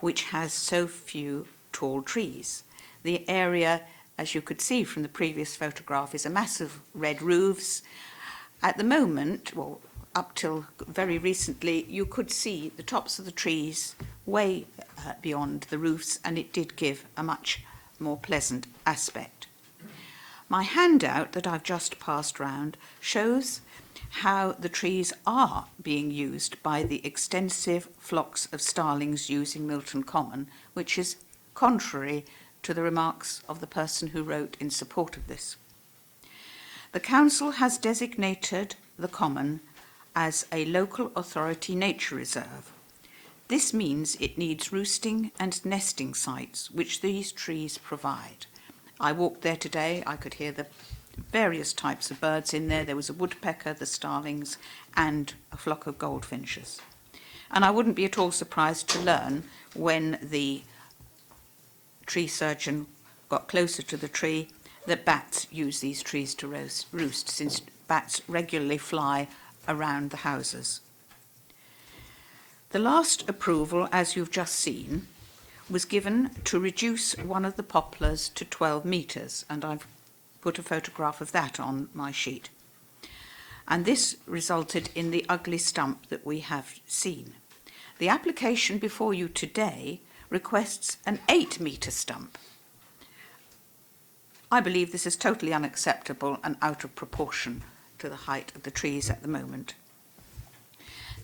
which has so few tall trees. The area, as you could see from the previous photograph, is a mass of red roofs. At the moment, well, up till very recently, you could see the tops of the trees way beyond the roofs, and it did give a much more pleasant aspect. My handout that I've just passed round shows how the trees are being used by the extensive flocks of starlings using Milton Common, which is contrary to the remarks of the person who wrote in support of this. The Council has designated the Common as a local authority nature reserve. This means it needs roosting and nesting sites, which these trees provide. I walked there today, I could hear the various types of birds in there. There was a woodpecker, the starlings, and a flock of goldfinches. And I wouldn't be at all surprised to learn when the tree surgeon got closer to the tree that bats use these trees to roost, since bats regularly fly around the houses. The last approval, as you've just seen, was given to reduce one of the poplars to 12 metres, and I've put a photograph of that on my sheet. And this resulted in the ugly stump that we have seen. The application before you today requests an 8-metre stump. I believe this is totally unacceptable and out of proportion to the height of the trees at the moment.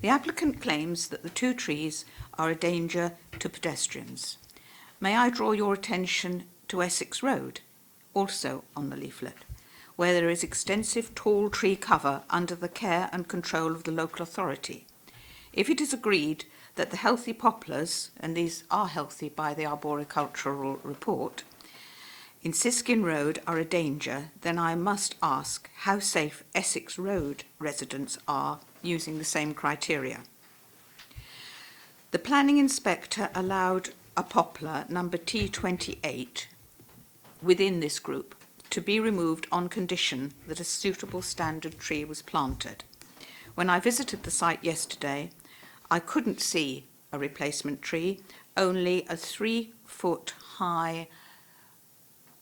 The applicant claims that the two trees are a danger to pedestrians. May I draw your attention to Essex Road, also on the leaflet, where there is extensive tall tree cover under the care and control of the local authority. If it is agreed that the healthy poplars, and these are healthy by the arboricultural report, in Siskin Road are a danger, then I must ask how safe Essex Road residents are using the same criteria. The planning inspector allowed a poplar number T28 within this group to be removed on condition that a suitable standard tree was planted. When I visited the site yesterday, I couldn't see a replacement tree, only a 3-foot high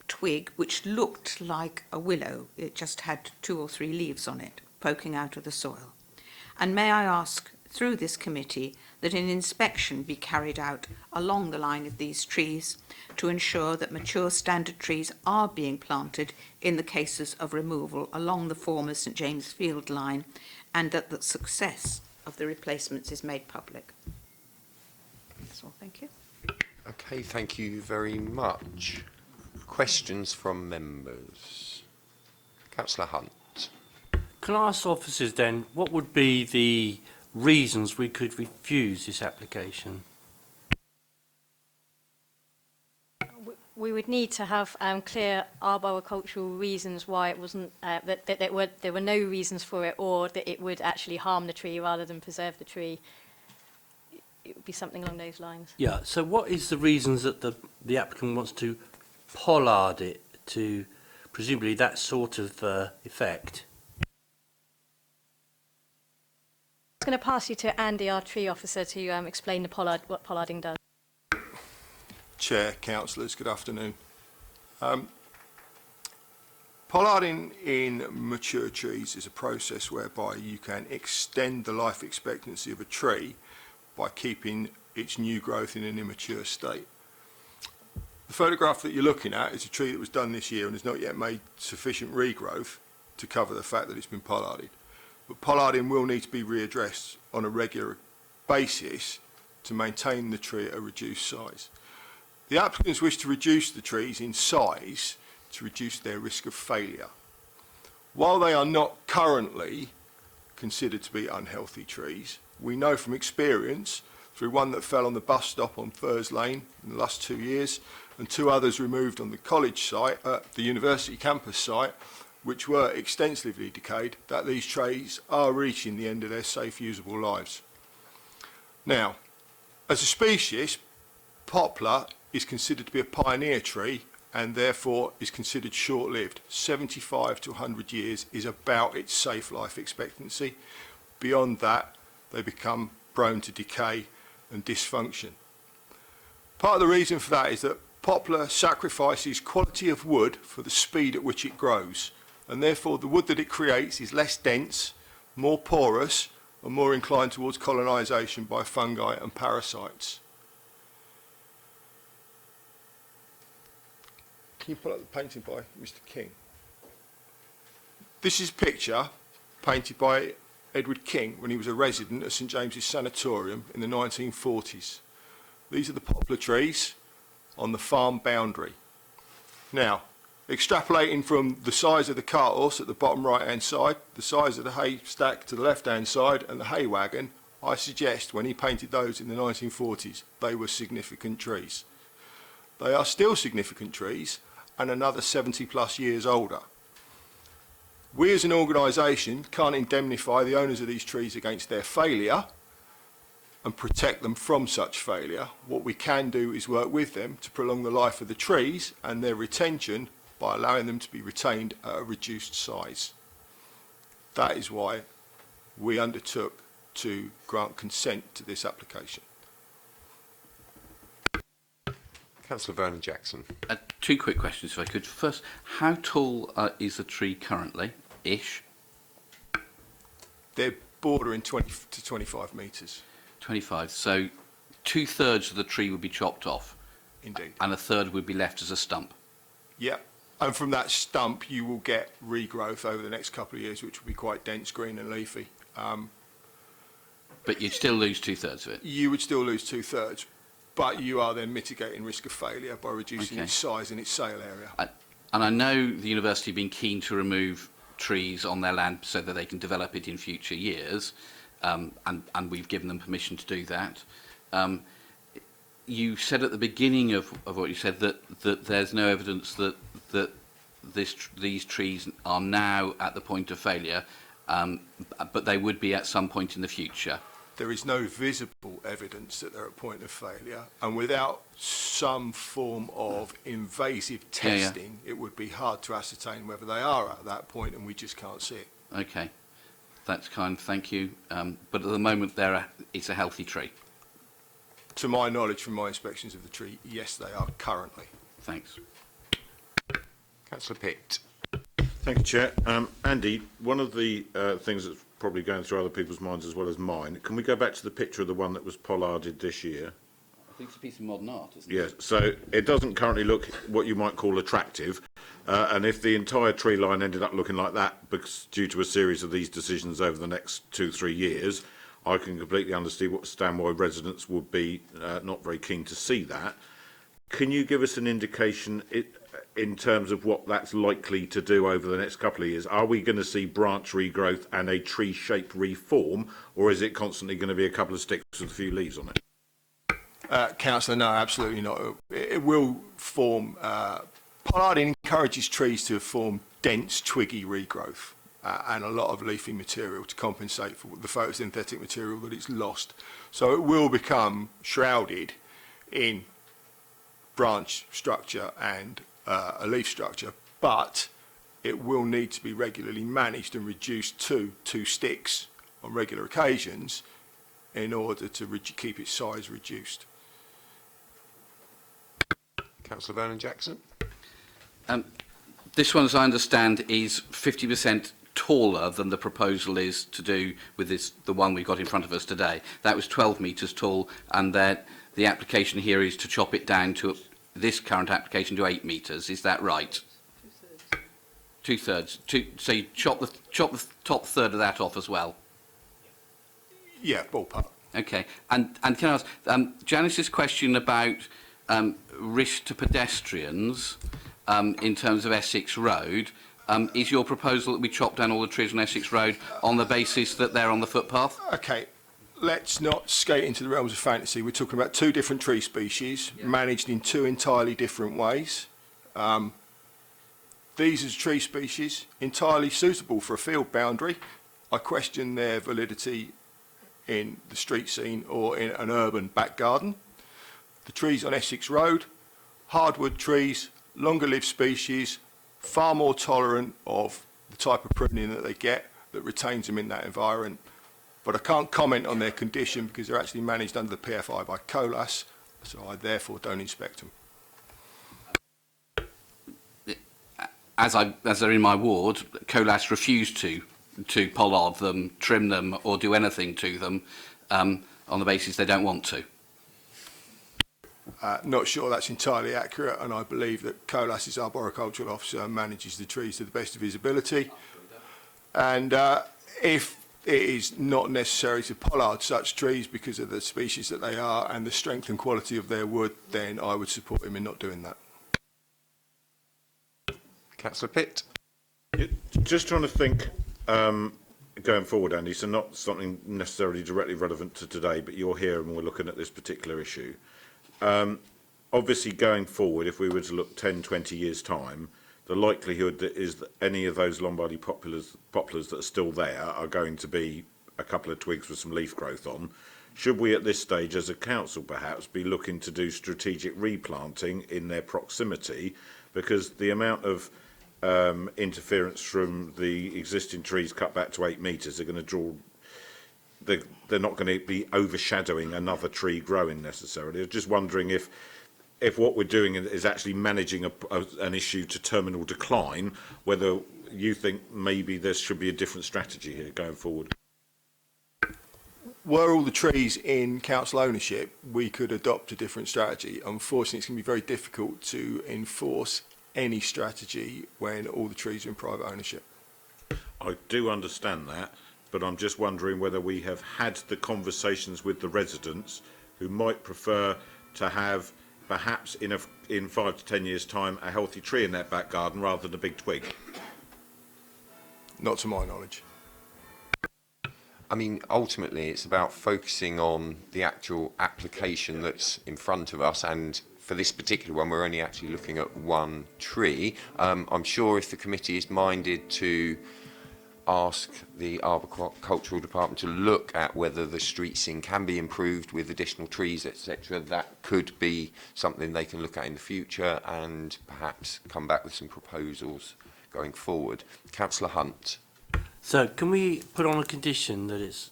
twig which looked like a willow. It just had 2 or 3 leaves on it poking out of the soil. And may I ask, through this committee, that an inspection be carried out along the line of these trees to ensure that mature standard trees are being planted in the cases of removal along the former St James Field line, and that the success of the replacements is made public. That's all, thank you. Okay, thank you very much. Questions from members? Councillor Hunt. Can I ask officers then, what would be the reasons we could refuse this application? We would need to have clear arboricultural reasons why it wasn't, that there were no reasons for it, or that it would actually harm the tree rather than preserve the tree. It would be something along those lines. Yeah, so what is the reasons that the applicant wants to pollard it to presumably that sort of effect? I'm going to pass you to Andy, our tree officer, to explain what pollarding does. Chair, councillors, good afternoon. Pollarding in mature trees is a process whereby you can extend the life expectancy of a tree by keeping its new growth in an immature state. The photograph that you're looking at is a tree that was done this year and has not yet made sufficient regrowth to cover the fact that it's been pollarded. But pollarding will need to be readdressed on a regular basis to maintain the tree at a reduced size. The applicants wish to reduce the trees in size to reduce their risk of failure. While they are not currently considered to be unhealthy trees, we know from experience, through one that fell on the bus stop on Furs Lane in the last 2 years, and 2 others removed on the college site, the university campus site, which were extensively decayed, that these trees are reaching the end of their safe usable lives. Now, as a species, poplar is considered to be a pioneer tree and therefore is considered short-lived. 75 to 100 years is about its safe life expectancy. Beyond that, they become prone to decay and dysfunction. Part of the reason for that is that poplar sacrifices quality of wood for the speed at which it grows, and therefore the wood that it creates is less dense, more porous, and more inclined towards colonisation by fungi and parasites. Can you pull up the painting by Mr. King? This is a picture painted by Edward King when he was a resident at St James's Sanatorium in the 1940s. These are the poplar trees on the farm boundary. Now, extrapolating from the size of the cart horse at the bottom right hand side, the size of the haystack to the left hand side, and the hay wagon, I suggest when he painted those in the 1940s, they were significant trees. They are still significant trees and another 70 plus years older. We as an organisation can't indemnify the owners of these trees against their failure and protect them from such failure. What we can do is work with them to prolong the life of the trees and their retention by allowing them to be retained at a reduced size. That is why we undertook to grant consent to this application. Councillor Vernon Jackson. 2 quick questions if I could. First, how tall is the tree currently, ish? They're bordering 20 to 25 metres. 25, so 2/3 of the tree would be chopped off? Indeed. And a third would be left as a stump? Yeah, and from that stump you will get regrowth over the next couple of years, which will be quite dense, green and leafy. But you'd still lose 2/3 of it? You would still lose 2/3, but you are then mitigating risk of failure by reducing its size and its sale area. And I know the university have been keen to remove trees on their land so that they can develop it in future years, and we've given them permission to do that. You said at the beginning of what you said that there's no evidence that these trees are now at the point of failure, but they would be at some point in the future. there is no visible evidence that they're at point of failure, and without some form of invasive testing, it would be hard to ascertain whether they are at that point, and we just can't see it. Okay, that's kind, thank you. But at the moment, it's a healthy tree. To my knowledge from my inspections of the tree, yes, they are currently. Thanks. Councillor Pitt. Thank you, Chair. Andy, one of the things that's probably going through other people's minds as well as mine, can we go back to the picture of the one that was pollarded this year? I think it's a piece of modern art, isn't it? Yes, so it doesn't currently look what you might call attractive, and if the entire tree line ended up looking like that because due to a series of these decisions over the next 2-3 years, I can completely understand why residents would be not very keen to see that. Can you give us an indication in terms of what that's likely to do over the next couple of years? Are we going to see branch regrowth and a tree shape reform, or is it constantly going to be a couple of sticks with a few leaves on it? Councillor, no, absolutely not. It will form, pollarding encourages trees to form dense, twiggy regrowth and a lot of leafy material to compensate for the photosynthetic material that it's lost. So it will become shrouded in branch structure and a leaf structure, but it will need to be regularly managed and reduced to 2 sticks on regular occasions in order to keep its size reduced. Councillor Vernon-Jackson. This one, as I understand, is 50% taller than the proposal is to do with the one we've got in front of us today. That was 12 metres tall, and that the application here is to chop it down to this current application to 8 metres. Is that right? 2/3. So you chop the top third of that off as well. Yeah, ballpark. Okay. And can I ask Janice's question about risk to pedestrians in terms of Essex Road? Is your proposal that we chop down all the trees on Essex Road on the basis that they're on the footpath? Okay, let's not skate into the realms of fantasy. We're talking about 2 different tree species managed in 2 entirely different ways. These are tree species entirely suitable for a field boundary. I question their validity in the street scene or in an urban back garden. The trees on Essex Road, hardwood trees, longer lived species, far more tolerant of the type of pruning that they get that retains them in that environment. But I can't comment on their condition because they're actually managed under the PFI by COLAS, so I therefore don't inspect them. As they're in my ward, COLAS refused to pollard them, trim them, or do anything to them on the basis they don't want to. Not sure that's entirely accurate, and I believe that COLAS's arboricultural officer manages the trees to the best of his ability. And if it is not necessary to pollard such trees because of the species that they are and the strength and quality of their wood, then I would support him in not doing that. Councillor Pitt. Just trying to think going forward, Andy, so not something necessarily directly relevant to today, but you're here and we're looking at this particular issue. Obviously, going forward, if we were to look 10, 20 years' time, the likelihood is that any of those Lombardy poplars that are still there are going to be a couple of twigs with some leaf growth on. Should we, at this stage, as a council, perhaps, be looking to do strategic replanting in their proximity? Because the amount of interference from the existing trees cut back to 8 metres are going to draw... They're not going to be overshadowing another tree growing necessarily. I was just wondering if what we're doing is actually managing an issue to terminal decline, whether you think maybe there should be a different strategy here going forward. Were all the trees in council ownership, we could adopt a different strategy. Unfortunately, it's going to be very difficult to enforce any strategy when all the trees are in private ownership. I do understand that, but I'm just wondering whether we have had the conversations with the residents who might prefer to have, perhaps in 5 to 10 years' time, a healthy tree in their back garden rather than a big twig. Not to my knowledge. I mean, ultimately, it's about focusing on the actual application that's in front of us, and for this particular one, we're only actually looking at one tree. I'm sure if the committee is minded to ask the arboricultural department to look at whether the street scene can be improved with additional trees, etc. That could be something they can look at in the future and perhaps come back with some proposals going forward. Councillor Hunt. So can we put on a condition that it's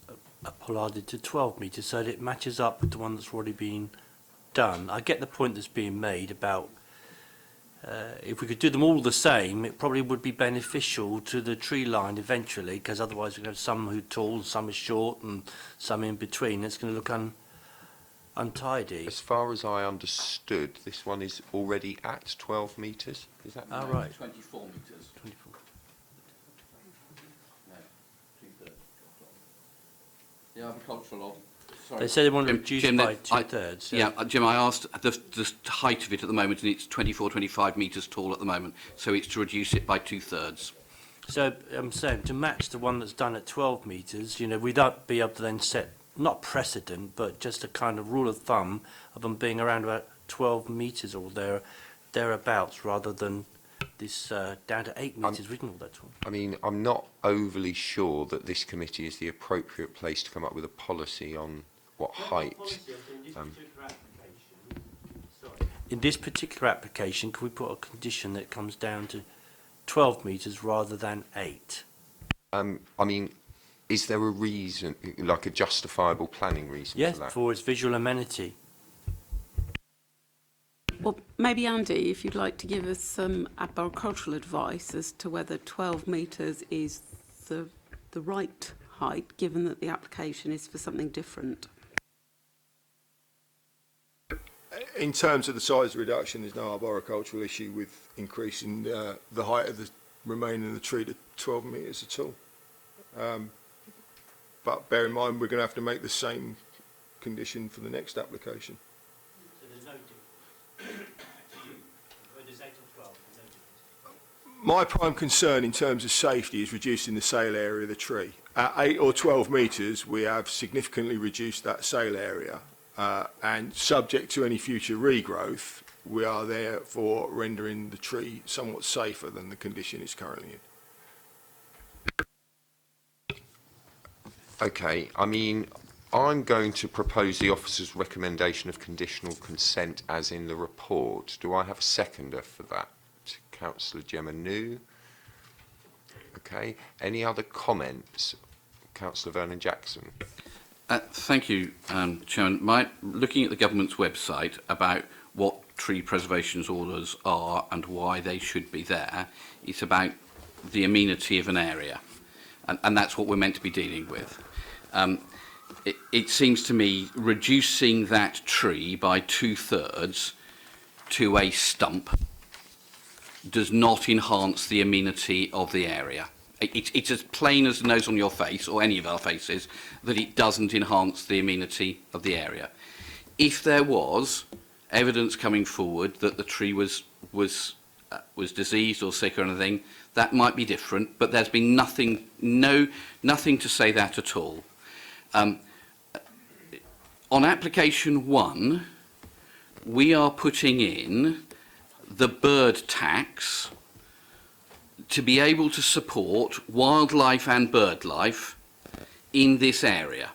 pollarded to 12 metres so that it matches up with the one that's already been done? I get the point that's being made about if we could do them all the same, it probably would be beneficial to the tree line eventually, because otherwise we're going to have some who are tall, some are short, and some in between. It's going to look untidy. As far as I understood, this one is already at 12 metres. Is that right? Right. 24 metres. 24. No, 2/3. The agricultural law. Sorry. They said they want to reduce Jim, by 2/3. Yeah, Jim, I asked the height of it at the moment, and it's 24, 25 metres tall at the moment. So it's to reduce it by 2/3. So I'm saying to match the one that's done at 12 metres, you know, we'd be able to then set, not precedent, but just a kind of rule of thumb of them being around about 12 metres or thereabouts, rather than this down to 8 metres. We can all that tall. I mean, I'm not overly sure that this committee is the appropriate place to come up with a policy on what height. In this particular application, can we put a condition that comes down to 12 metres rather than 8? I mean, is there a reason, like a justifiable planning reason Yes, for that? for its visual amenity. Well, maybe Andy, if you'd like to give us some arboricultural advice as to whether 12 metres is the right height, given that the application is for something different. In terms of the size reduction, there's no arboricultural issue with increasing the height of the remaining of the tree to 12 metres at all. But bear in mind, we're going to have to make the same condition for the next application. So there's no difference. There's 8 or 12, there's no difference. My prime concern in terms of safety is reducing the sail area of the tree. At 8 or 12 metres, we have significantly reduced that sail area. And subject to any future regrowth, we are therefore rendering the tree somewhat safer than the condition it's currently in. Okay, I mean, I'm going to propose the officer's recommendation of conditional consent as in the report. Do I have a seconder for that? Councillor Gemma New. Okay, any other comments? Councillor Vernon Jackson. Thank you, Chairman. Looking at the government's website about what tree preservation orders are and why they should be there, it's about the amenity of an area, and that's what we're meant to be dealing with. It seems to me reducing that tree by 2/3 to a stump does not enhance the amenity of the area. It's as plain as the nose on your face, or any of our faces, that it doesn't enhance the amenity of the area. If there was evidence coming forward that the tree was diseased or sick or anything, that might be different, but there's been nothing to say that at all. On application 1, we are putting in the bird tax to be able to support wildlife and bird life in this area.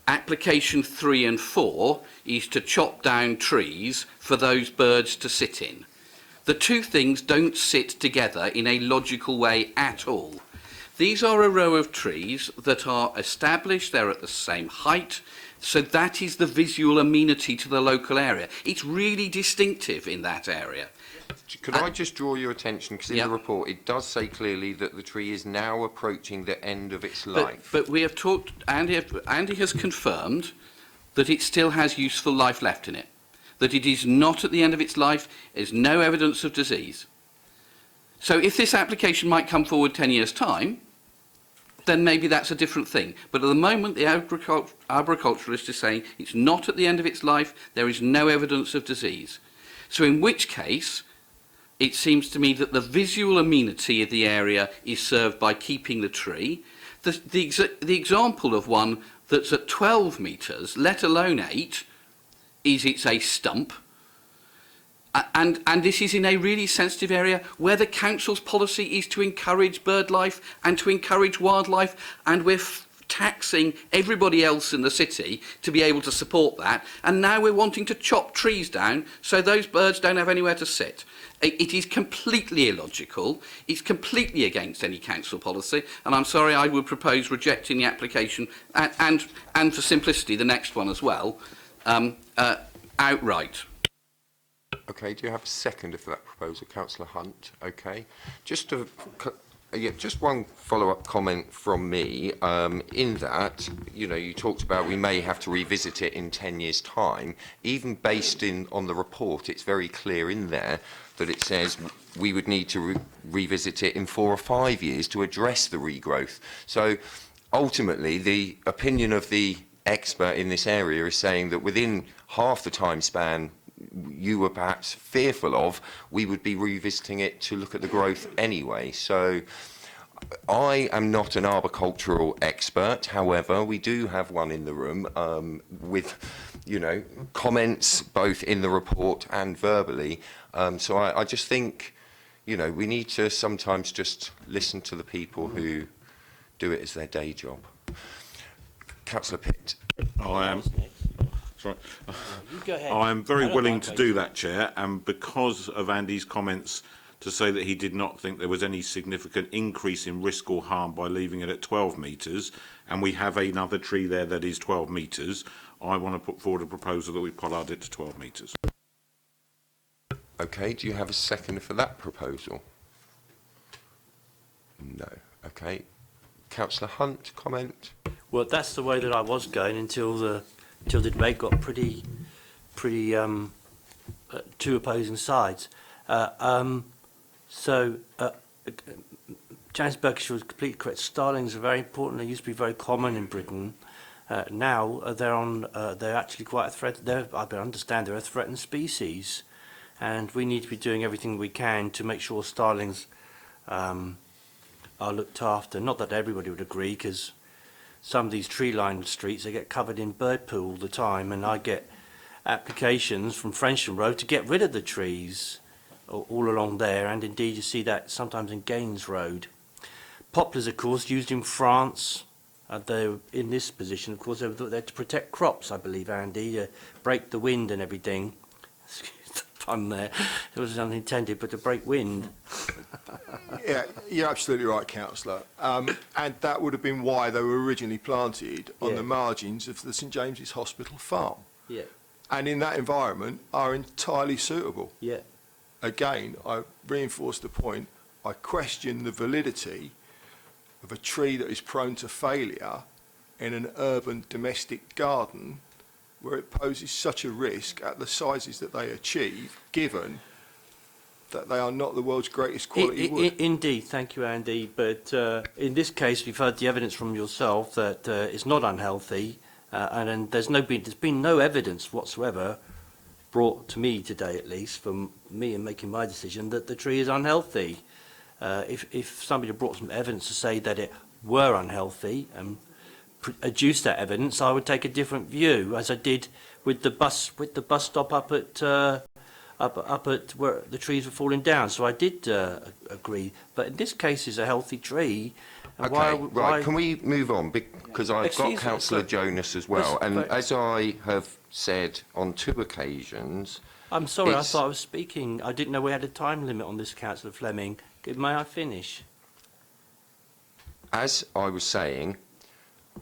Application 3 and 4 is to chop down trees for those birds to sit in. The two things don't sit together in a logical way at all. These are a row of trees that are established, they're at the same height, so that is the visual amenity to the local area. It's really distinctive in that area. Could I just draw your attention, because in the report it does say clearly that the tree is now approaching the end of its life. But we have talked, Andy has confirmed that it still has useful life left in it, that it is not at the end of its life, there's no evidence of disease. So if this application might come forward 10 years' time, then maybe that's a different thing. But at the moment, the arboriculturalist is saying it's not at the end of its life, there is no evidence of disease. So in which case, it seems to me that the visual amenity of the area is served by keeping the tree. The example of one that's at 12 metres, let alone 8, is it's a stump. And this is in a really sensitive area where the council's policy is to encourage bird life and to encourage wildlife, and we're taxing everybody else in the city to be able to support that, and now we're wanting to chop trees down so those birds don't have anywhere to sit. It is completely illogical, it's completely against any council policy, and I'm sorry, I would propose rejecting the application and for simplicity the next one as well, outright. Okay, do you have a seconder for that proposal, Councillor Hunt? Okay. Just one follow-up comment from me. In that, you talked about we may have to revisit it in 10 years' time. Even based on the report, it's very clear in there that it says we would need to revisit it in 4 or 5 years to address the regrowth. So ultimately, the opinion of the expert in this area is saying that within half the time span you were perhaps fearful of, we would be revisiting it to look at the growth anyway. So I am not an arboricultural expert. However, we do have one in the room with, comments both in the report and verbally. So I just think, we need to sometimes just listen to the people who do it as their day job. Councillor Pitt. Sorry. You go ahead. I am very I don't willing mind to waiting. do that, Chair, and because of Andy's comments to say that he did not think there was any significant increase in risk or harm by leaving it at 12 metres, and we have another tree there that is 12 metres, I want to put forward a proposal that we pollard it to 12 metres. Okay, do you have a second for that proposal? No. Okay. Councillor Hunt, comment? Well, that's the way that I was going until the debate got pretty two opposing sides. James Berkshire was completely correct. Starlings are very important. They used to be very common in Britain. Now they're actually quite a threat. I understand they're a threatened species, and we need to be doing everything we can to make sure starlings are looked after. Not that everybody would agree, because some of these tree-lined streets, they get covered in bird poo all the time, and I get applications from Frensham Road to get rid of the trees all along there, and indeed you see that sometimes in Gaines Road. Poplars, of course, used in France. They're in this position, of course, they're there to protect crops, I believe, Andy, break the wind and everything. Excuse the pun there. It wasn't unintended, but to break wind. Yeah, you're absolutely right, Councillor. And that would have been why they were originally planted on the margins of the St James's Hospital farm. Yeah. And in that environment are entirely suitable. Yeah. Again, I reinforce the point, I question the validity of a tree that is prone to failure in an urban domestic garden where it poses such a risk at the sizes that they achieve, given that they are not the world's greatest quality wood. Indeed, thank you, Andy. But in this case, we've heard the evidence from yourself that it's not unhealthy, and there's been no evidence whatsoever brought to me today, at least, from me in making my decision, that the tree is unhealthy. If somebody had brought some evidence to say that it were unhealthy and adduced that evidence, I would take a different view, as I did with the bus stop up at where the trees were falling down. So I did agree. But in this case, it's a healthy tree. Okay, right. Can we move on? Because I've got Councillor Jonas as well. And as I have said on 2 occasions... I'm sorry, I thought I was speaking. I didn't know we had a time limit on this, Councillor Fleming. May I finish? As I was saying,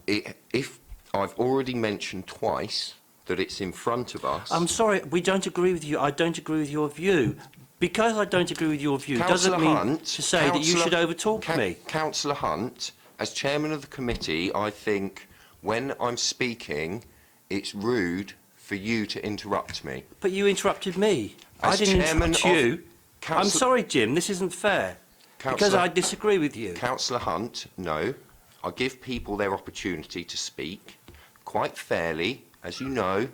if I've already mentioned twice that it's in front of us... I'm sorry, we don't agree with you. I don't agree with your view. Because I don't agree with your view doesn't mean to say that you should overtalk me. Councillor Hunt, as chairman of the committee, I think when I'm speaking, it's rude for you to interrupt me. But you interrupted me. I didn't interrupt you. I'm sorry, Jim, this isn't fair. Because I disagree with you. Councillor Hunt, no. I give people their opportunity to speak quite fairly, as you know.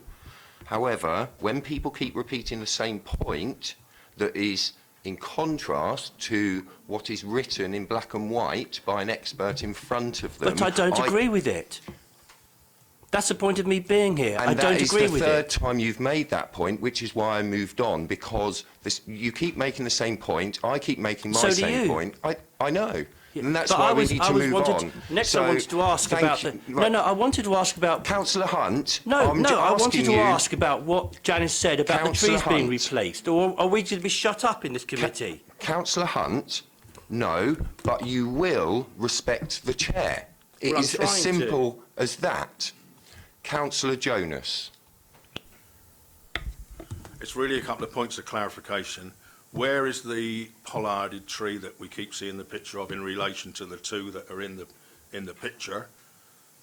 However, when people keep repeating the same point that is in contrast to what is written in black and white by an expert in front of them... But I don't agree with it. That's the point of me being here. And I don't agree with that is the it. third time you've made that point, which is why I moved on, because you keep making the same point, I keep making my So do same you. point. I know. And that's But why we need to move on. Next, So, I wanted to ask about the. right. No, I wanted to ask about. Councillor Hunt. No, I wanted to ask about what Janice said about Councillor the trees being Hunt. replaced. Or are we going to be shut up in this committee? Councillor Hunt, no, but you will respect the chair. It Well, I'm is as trying to. simple as that. Councillor Jonas. It's really a couple of points of clarification. Where is the pollarded tree that we keep seeing the picture of in relation to the two that are in the picture?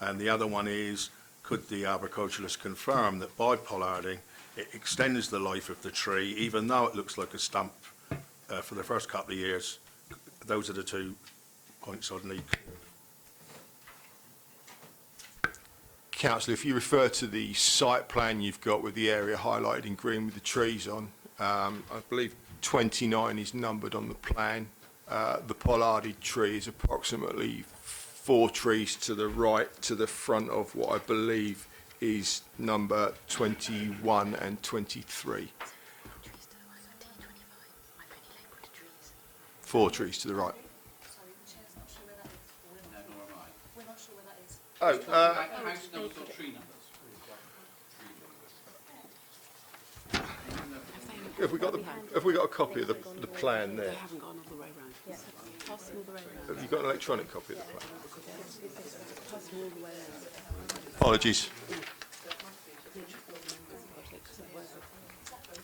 And the other one is, could the arboriculturalist confirm that by pollarding, it extends the life of the tree, even though it looks like a stump for the first couple of years? Those are the 2 points I'd need. Councillor, if you refer to the site plan you've got with the area highlighted in green with the trees on, I believe 29 is numbered on the plan. The pollarded tree is approximately 4 trees to the right, to the front of what I believe is number 21 and 23. 4 trees to the right. Oh, have we got a copy of the plan there? They haven't gone all the way round. Yeah. Pass them all the way round. Have you got an electronic copy of the plan? Pass them all the way round. Apologies.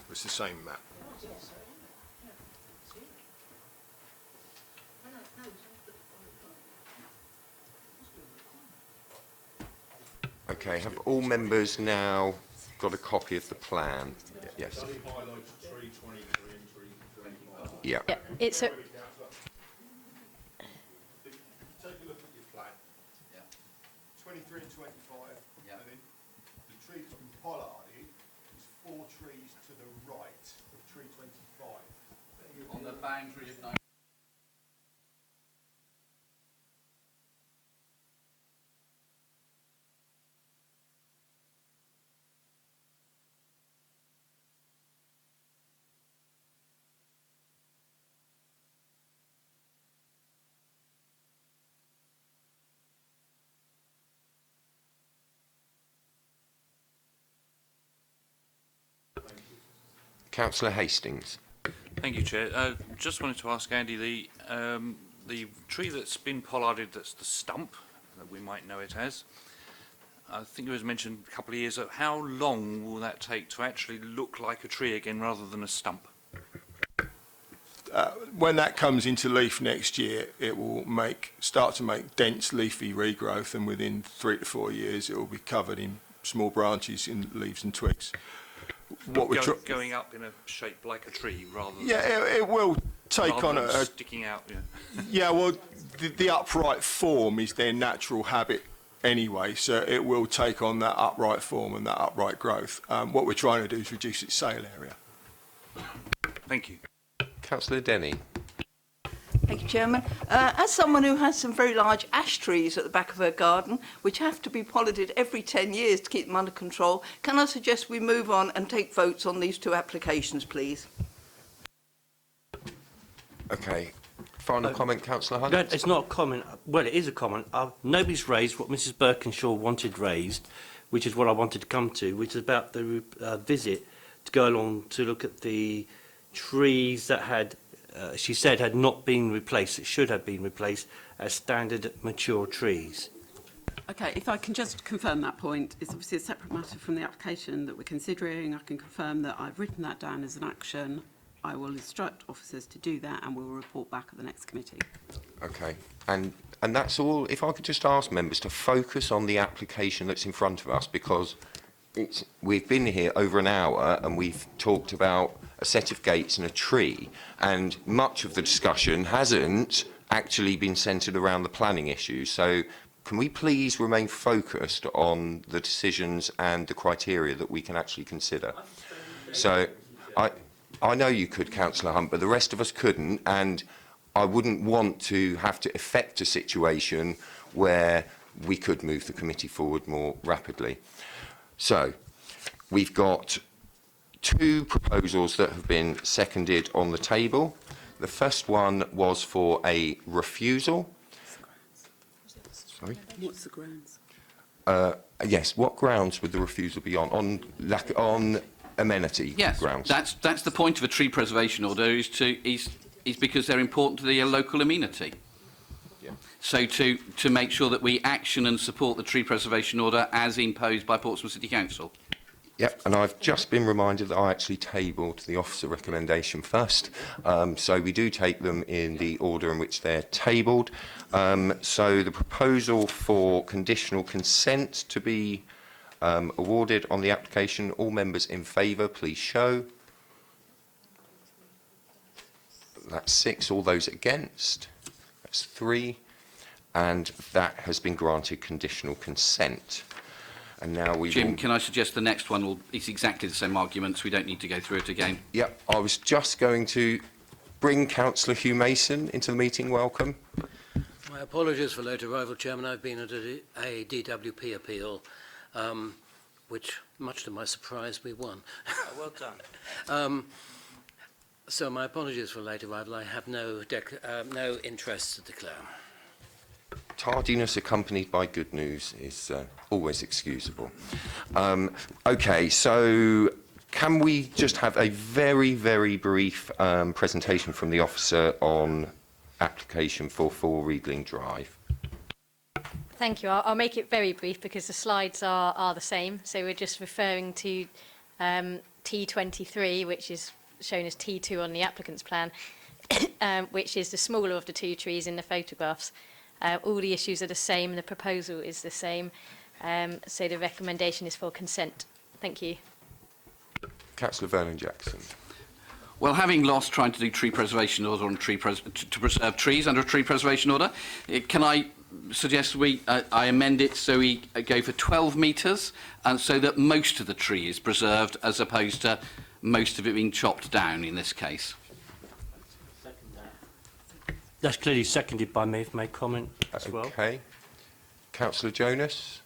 It's the same map. Okay, have all members now got a copy of the plan? Yes. Yeah. Yeah, it's a. Take a look at your plan. 23 and 25, and then the tree that's been pollarded is 4 trees to the right of tree 25. On the boundary of 9. Councillor Hastings. Thank you, Chair. Just wanted to ask Andy, the tree that's been pollarded, that's the stump, that we might know it as, I think it was mentioned a couple of years ago. How long will that take to actually look like a tree again rather than a stump? When that comes into leaf next year, it will start to make dense leafy regrowth, and within 3 to 4 years, it will be covered in small branches in leaves and twigs. What we're going up in a shape like a tree rather than... Yeah, it will take on a... sticking out, yeah. Yeah, well, the upright form is their natural habit anyway, so it will take on that upright form and that upright growth. What we're trying to do is reduce its sale area. Thank you. Councillor Denny. Thank you, Chairman. As someone who has some very large ash trees at the back of her garden, which have to be pollarded every 10 years to keep them under control, can I suggest we move on and take votes on these 2 applications, please? Okay. Final comment, Councillor Hunt? No, it's not a comment. Well, it is a comment. Nobody's raised what Mrs Birkinshaw wanted raised, which is what I wanted to come to, which is about the visit to go along to look at the trees that had, she said, had not been replaced, that should have been replaced as standard mature trees. Okay, if I can just confirm that point, it's obviously a separate matter from the application that we're considering. I can confirm that I've written that down as an action. I will instruct officers to do that and we'll report back at the next committee. Okay. And that's all. If I could just ask members to focus on the application that's in front of us, because we've been here over an hour and we've talked about a set of gates and a tree, and much of the discussion hasn't actually been centred around the planning issues. So can we please remain focused on the decisions and the criteria that we can actually consider? So I know you could, Councillor Hunt, but the rest of us couldn't, and I wouldn't want to have to effect a situation where we could move the committee forward more rapidly. So, we've got 2 proposals that have been seconded on the table. The first one was for a refusal. Sorry? What's the grounds? Yes, what grounds would the refusal be on? On amenity grounds? That's the point of a tree preservation order, is because they're important to the local amenity. Yeah. So to make sure that we action and support the tree preservation order as imposed by Portsmouth City Council. Yep, and I've just been reminded that I actually tabled the officer recommendation first. So we do take them in the order in which they're tabled. So the proposal for conditional consent to be awarded on the application, all members in favour, please show. That's 6. All those against? That's 3. And that has been granted conditional consent. And now we Jim, can I suggest the next one is exactly the same arguments, we don't need to go through it again. Yep, I was just going to bring Councillor Hugh Mason into the meeting. Welcome. My apologies for late arrival, Chairman. I've been at a DWP appeal, which, much to my surprise, we won. Well done. So my apologies for late arrival. I have no interest to declare. Tardiness accompanied by good news is always excusable. Okay, so can we just have a very, very brief presentation from the officer on application for 4 Riedling Drive? Thank you. I'll make it very brief because the slides are the same. So we're just referring to T23, which is shown as T2 on the applicant's plan, which is the smaller of the 2 trees in the photographs. All the issues are the same, the proposal is the same, so the recommendation is for consent. Thank you. Councillor Vernon Jackson. Well, having lost trying to do tree preservation order on to preserve trees under a tree preservation order, can I suggest I amend it so we go for 12 metres, and so that most of the tree is preserved as opposed to most of it being chopped down in this case? That's clearly seconded by me, if I may comment as well. Okay. Councillor Jonas?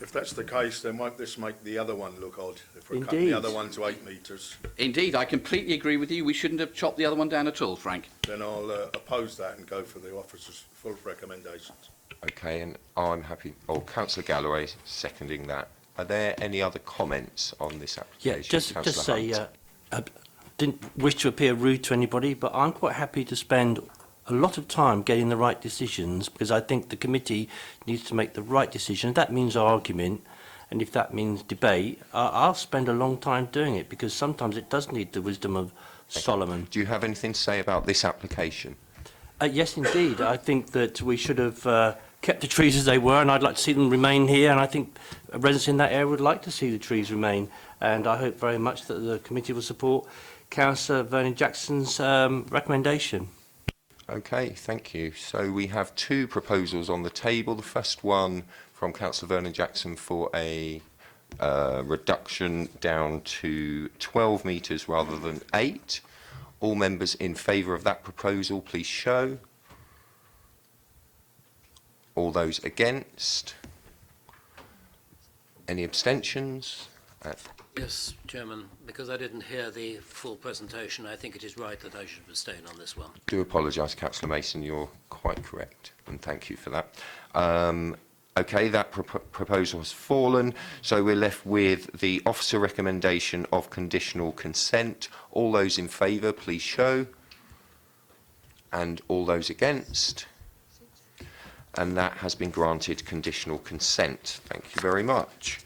If that's the case, then won't this make the other one look odd? If we cut Indeed. the other one to 8 metres, Indeed, I completely agree with you. We shouldn't have chopped the other one down at all, Frank. then I'll oppose that and go for the officer's full recommendations. Okay, and I'm happy. Oh, Councillor Galloway seconding that. Are there any other comments on this application? Yeah, just Councillor say, Hunt? didn't wish to appear rude to anybody, but I'm quite happy to spend a lot of time getting the right decisions, because I think the committee needs to make the right decision. If that means argument, and if that means debate, I'll spend a long time doing it, because sometimes it does need the wisdom of Solomon. Do you have anything to say about this application? Yes, indeed. I think that we should have kept the trees as they were, and I'd like to see them remain here, and I think residents in that area would like to see the trees remain, and I hope very much that the committee will support Councillor Vernon Jackson's recommendation. Okay, thank you. So we have 2 proposals on the table. The first one from Councillor Vernon Jackson for a reduction down to 12 metres rather than 8. All members in favour of that proposal, please show. All those against? Any abstentions? Yes, Chairman, because I didn't hear the full presentation, I think it is right that I should abstain on this one. Do apologise, Councillor Mason, you're quite correct, and thank you for that. Okay, that proposal has fallen, so we're left with the officer recommendation of conditional consent. All those in favour, please show. And all those against? And that has been granted conditional consent. Thank you very much.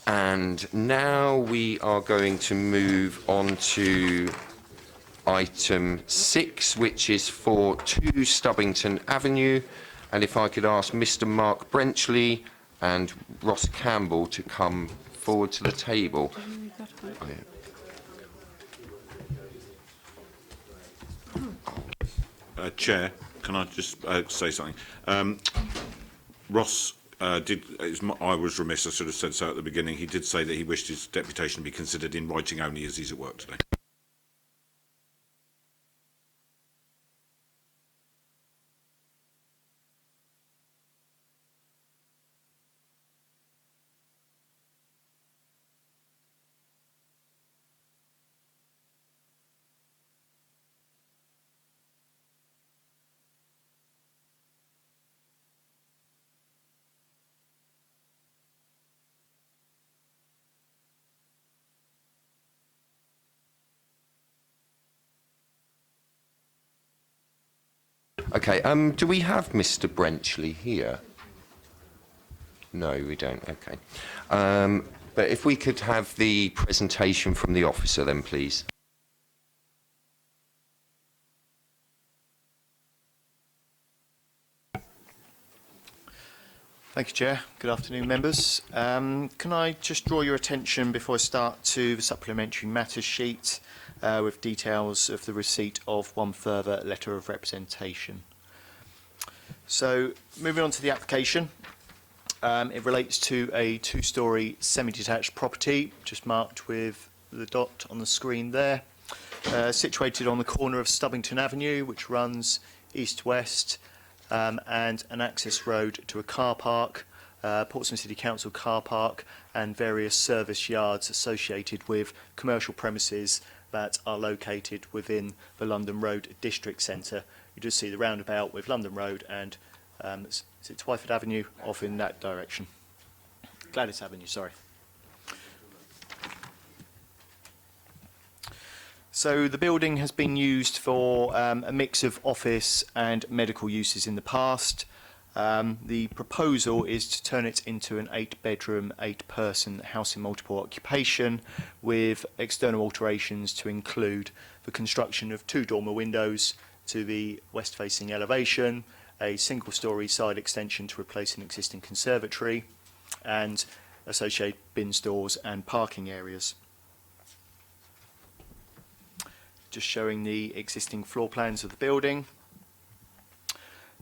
And now we are going to move on to item 6, which is for 2 Stubbington Avenue. And if I could ask Mr. Mark Brenchley and Ross Campbell to come forward to the table. Oh, yeah. Chair, can I just say something? Ross I was remiss, I should have said so at the beginning. He did say that he wished his deputation to be considered in writing only as he's at work today. Okay, do we have Mr. Brenchley here? No, we don't. Okay. But if we could have the presentation from the officer then, please. Thank you, Chair. Good afternoon, members. Can I just draw your attention before I start to the supplementary matters sheet with details of the receipt of one further letter of representation. So, moving on to the application. It relates to a two-storey semi-detached property, just marked with the dot on the screen there, situated on the corner of Stubbington Avenue, which runs east-west, and an access road to a car park, Portsmouth City Council car park, and various service yards associated with commercial premises that are located within the London Road District Centre. You just see the roundabout with London Road and is it Twyford Avenue off in that direction. Gladys Avenue, sorry. So the building has been used for a mix of office and medical uses in the past. The proposal is to turn it into an 8-bedroom, 8-person house in multiple occupation with external alterations to include the construction of 2 dormer windows to the west-facing elevation, a single-storey side extension to replace an existing conservatory, and associated bin stores and parking areas. Just showing the existing floor plans of the building.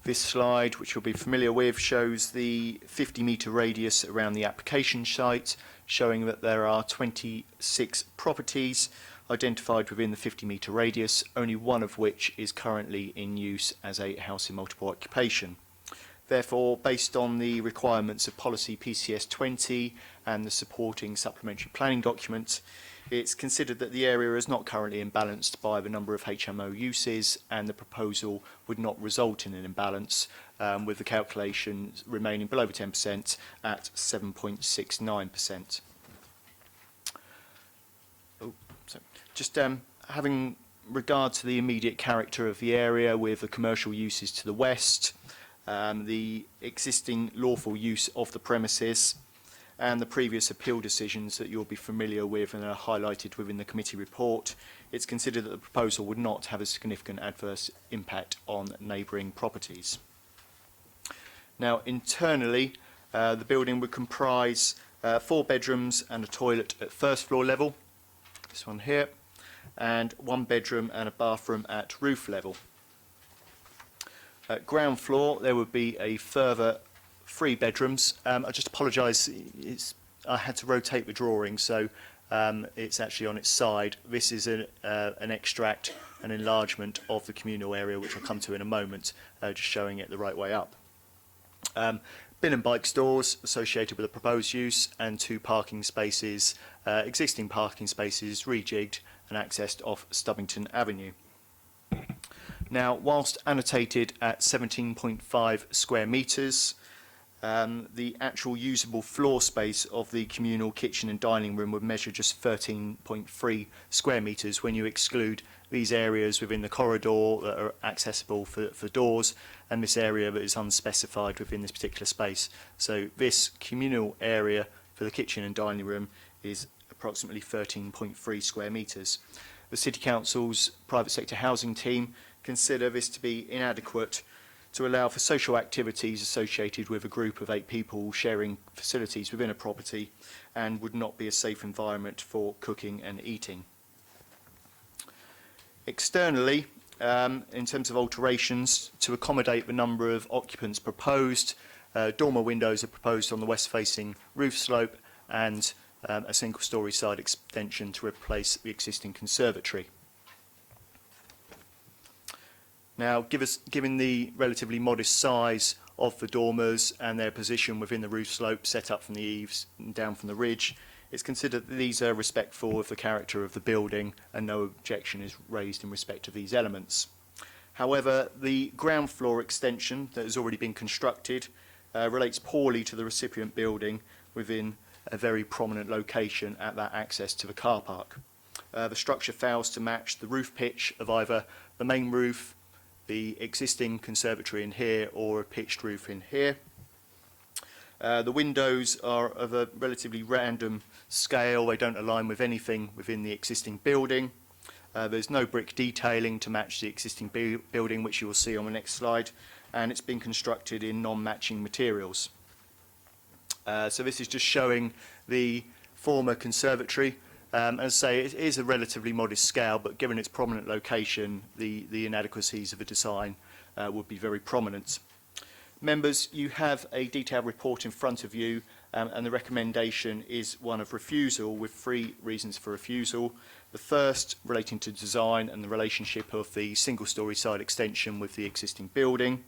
This slide, which you'll be familiar with, shows the 50-metre radius around the application site, showing that there are 26 properties identified within the 50-metre radius, only one of which is currently in use as a house in multiple occupation. Therefore, based on the requirements of policy PCS 20 and the supporting supplementary planning documents, it's considered that the area is not currently imbalanced by the number of HMO uses, and the proposal would not result in an imbalance, with the calculations remaining below the 10% at 7.69%. Just having regard to the immediate character of the area with the commercial uses to the west, the existing lawful use of the premises, and the previous appeal decisions that you'll be familiar with and are highlighted within the committee report, it's considered that the proposal would not have a significant adverse impact on neighbouring properties. Now, internally, the building would comprise 4 bedrooms and a toilet at first floor level, this one here, and 1 bedroom and a bathroom at roof level. At ground floor, there would be a further 3 bedrooms. I just apologise, I had to rotate the drawing, so it's actually on its side. This is an extract, an enlargement of the communal area, which I'll come to in a moment, just showing it the right way up. Bin and bike stores associated with the proposed use, and 2 parking spaces, existing parking spaces rejigged and accessed off Stubbington Avenue. Now, whilst annotated at 17.5 square metres, the actual usable floor space of the communal kitchen and dining room would measure just 13.3 square metres when you exclude these areas within the corridor that are accessible for doors, and this area that is unspecified within this particular space. So this communal area for the kitchen and dining room is approximately 13.3 square metres. The City Council's private sector housing team consider this to be inadequate to allow for social activities associated with a group of 8 people sharing facilities within a property, and would not be a safe environment for cooking and eating. Externally, in terms of alterations, to accommodate the number of occupants proposed, dormer windows are proposed on the west-facing roof slope, and a single-storey side extension to replace the existing conservatory. Now, given the relatively modest size of the dormers and their position within the roof slope set up from the eaves and down from the ridge, it's considered that these are respectful of the character of the building, and no objection is raised in respect of these elements. However, the ground floor extension that has already been constructed relates poorly to the recipient building within a very prominent location at that access to the car park. The structure fails to match the roof pitch of either the main roof, the existing conservatory in here or a pitched roof in here. The windows are of a relatively random scale. They don't align with anything within the existing building. There's no brick detailing to match the existing building, which you will see on the next slide, and it's been constructed in non-matching materials. So this is just showing the former conservatory. As I say, it is a relatively modest scale, but given its prominent location, the inadequacies of the design would be very prominent. Members, you have a detailed report in front of you, and the recommendation is one of refusal with 3 reasons for refusal. The first relating to design and the relationship of the single-storey side extension with the existing building.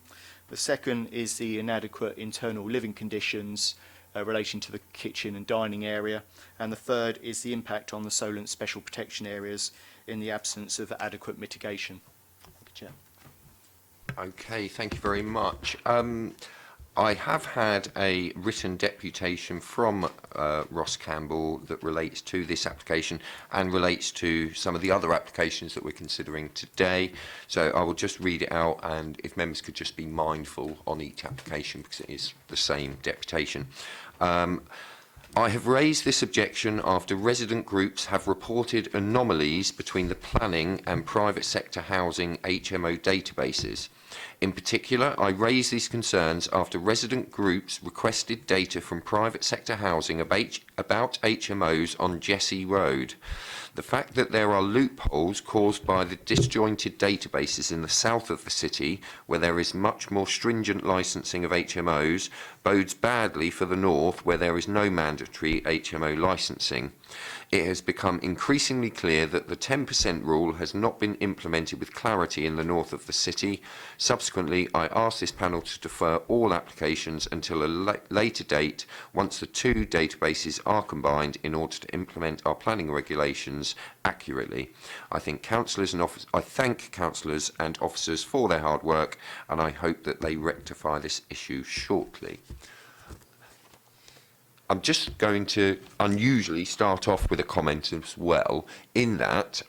The second is the inadequate internal living conditions relating to the kitchen and dining area. And the third is the impact on the Solent special protection areas in the absence of adequate mitigation. Thank you, Chair. Okay, thank you very much. I have had a written deputation from Ross Campbell that relates to this application and relates to some of the other applications that we're considering today. So I will just read it out, and if members could just be mindful on each application because it is the same deputation. I have raised this objection after resident groups have reported anomalies between the planning and private sector housing HMO databases. In particular, I raise these concerns after resident groups requested data from private sector housing about HMOs on Jesse Road. The fact that there are loopholes caused by the disjointed databases in the south of the city, where there is much more stringent licensing of HMOs, bodes badly for the north, where there is no mandatory HMO licensing. It has become increasingly clear that the 10% rule has not been implemented with clarity in the north of the city. Subsequently, I ask this panel to defer all applications until a later date, once the 2 databases are combined, in order to implement our planning regulations accurately. I thank councillors and officers for their hard work, and I hope that they rectify this issue shortly. I'm just going to unusually start off with a comment as well, in that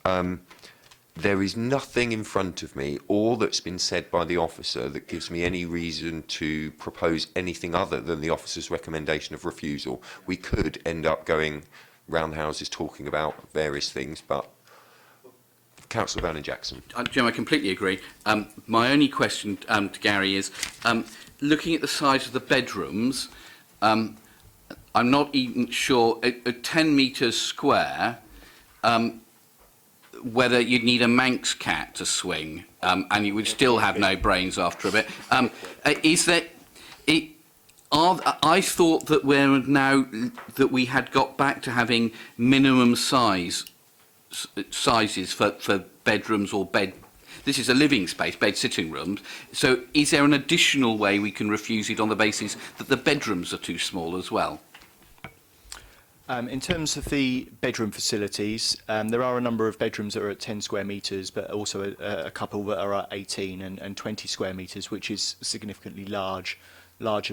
there is nothing in front of me or that's been said by the officer that gives me any reason to propose anything other than the officer's recommendation of refusal. We could end up going round the houses talking about various things, but Councillor Vernon-Jackson. Jim, I completely agree. My only question to Gary is, looking at the size of the bedrooms, I'm not even sure, at 10 metres square, whether you'd need a Manx cat to swing, and you would still have no brains after a bit. I thought that we're now that we had got back to having minimum sizes for bedrooms or bed. This is a living space, bed sitting rooms. So is there an additional way we can refuse it on the basis that the bedrooms are too small as well? In terms of the bedroom facilities, there are a number of bedrooms that are at 10 square metres, but also a couple that are at 18 and 20 square metres, which is significantly larger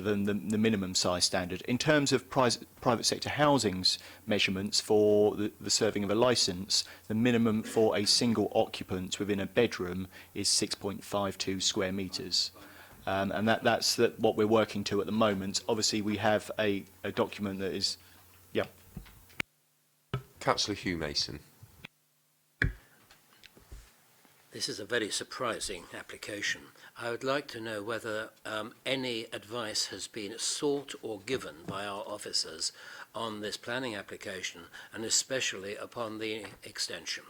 than the minimum size standard. In terms of private sector housing's measurements for the serving of a licence, the minimum for a single occupant within a bedroom is 6.52 square metres. And that's what we're working to at the moment. Obviously, we have a document that is, yeah. Councillor Hugh Mason. This is a very surprising application. I would like to know whether any advice has been sought or given by our officers on this planning application, and especially upon the extension.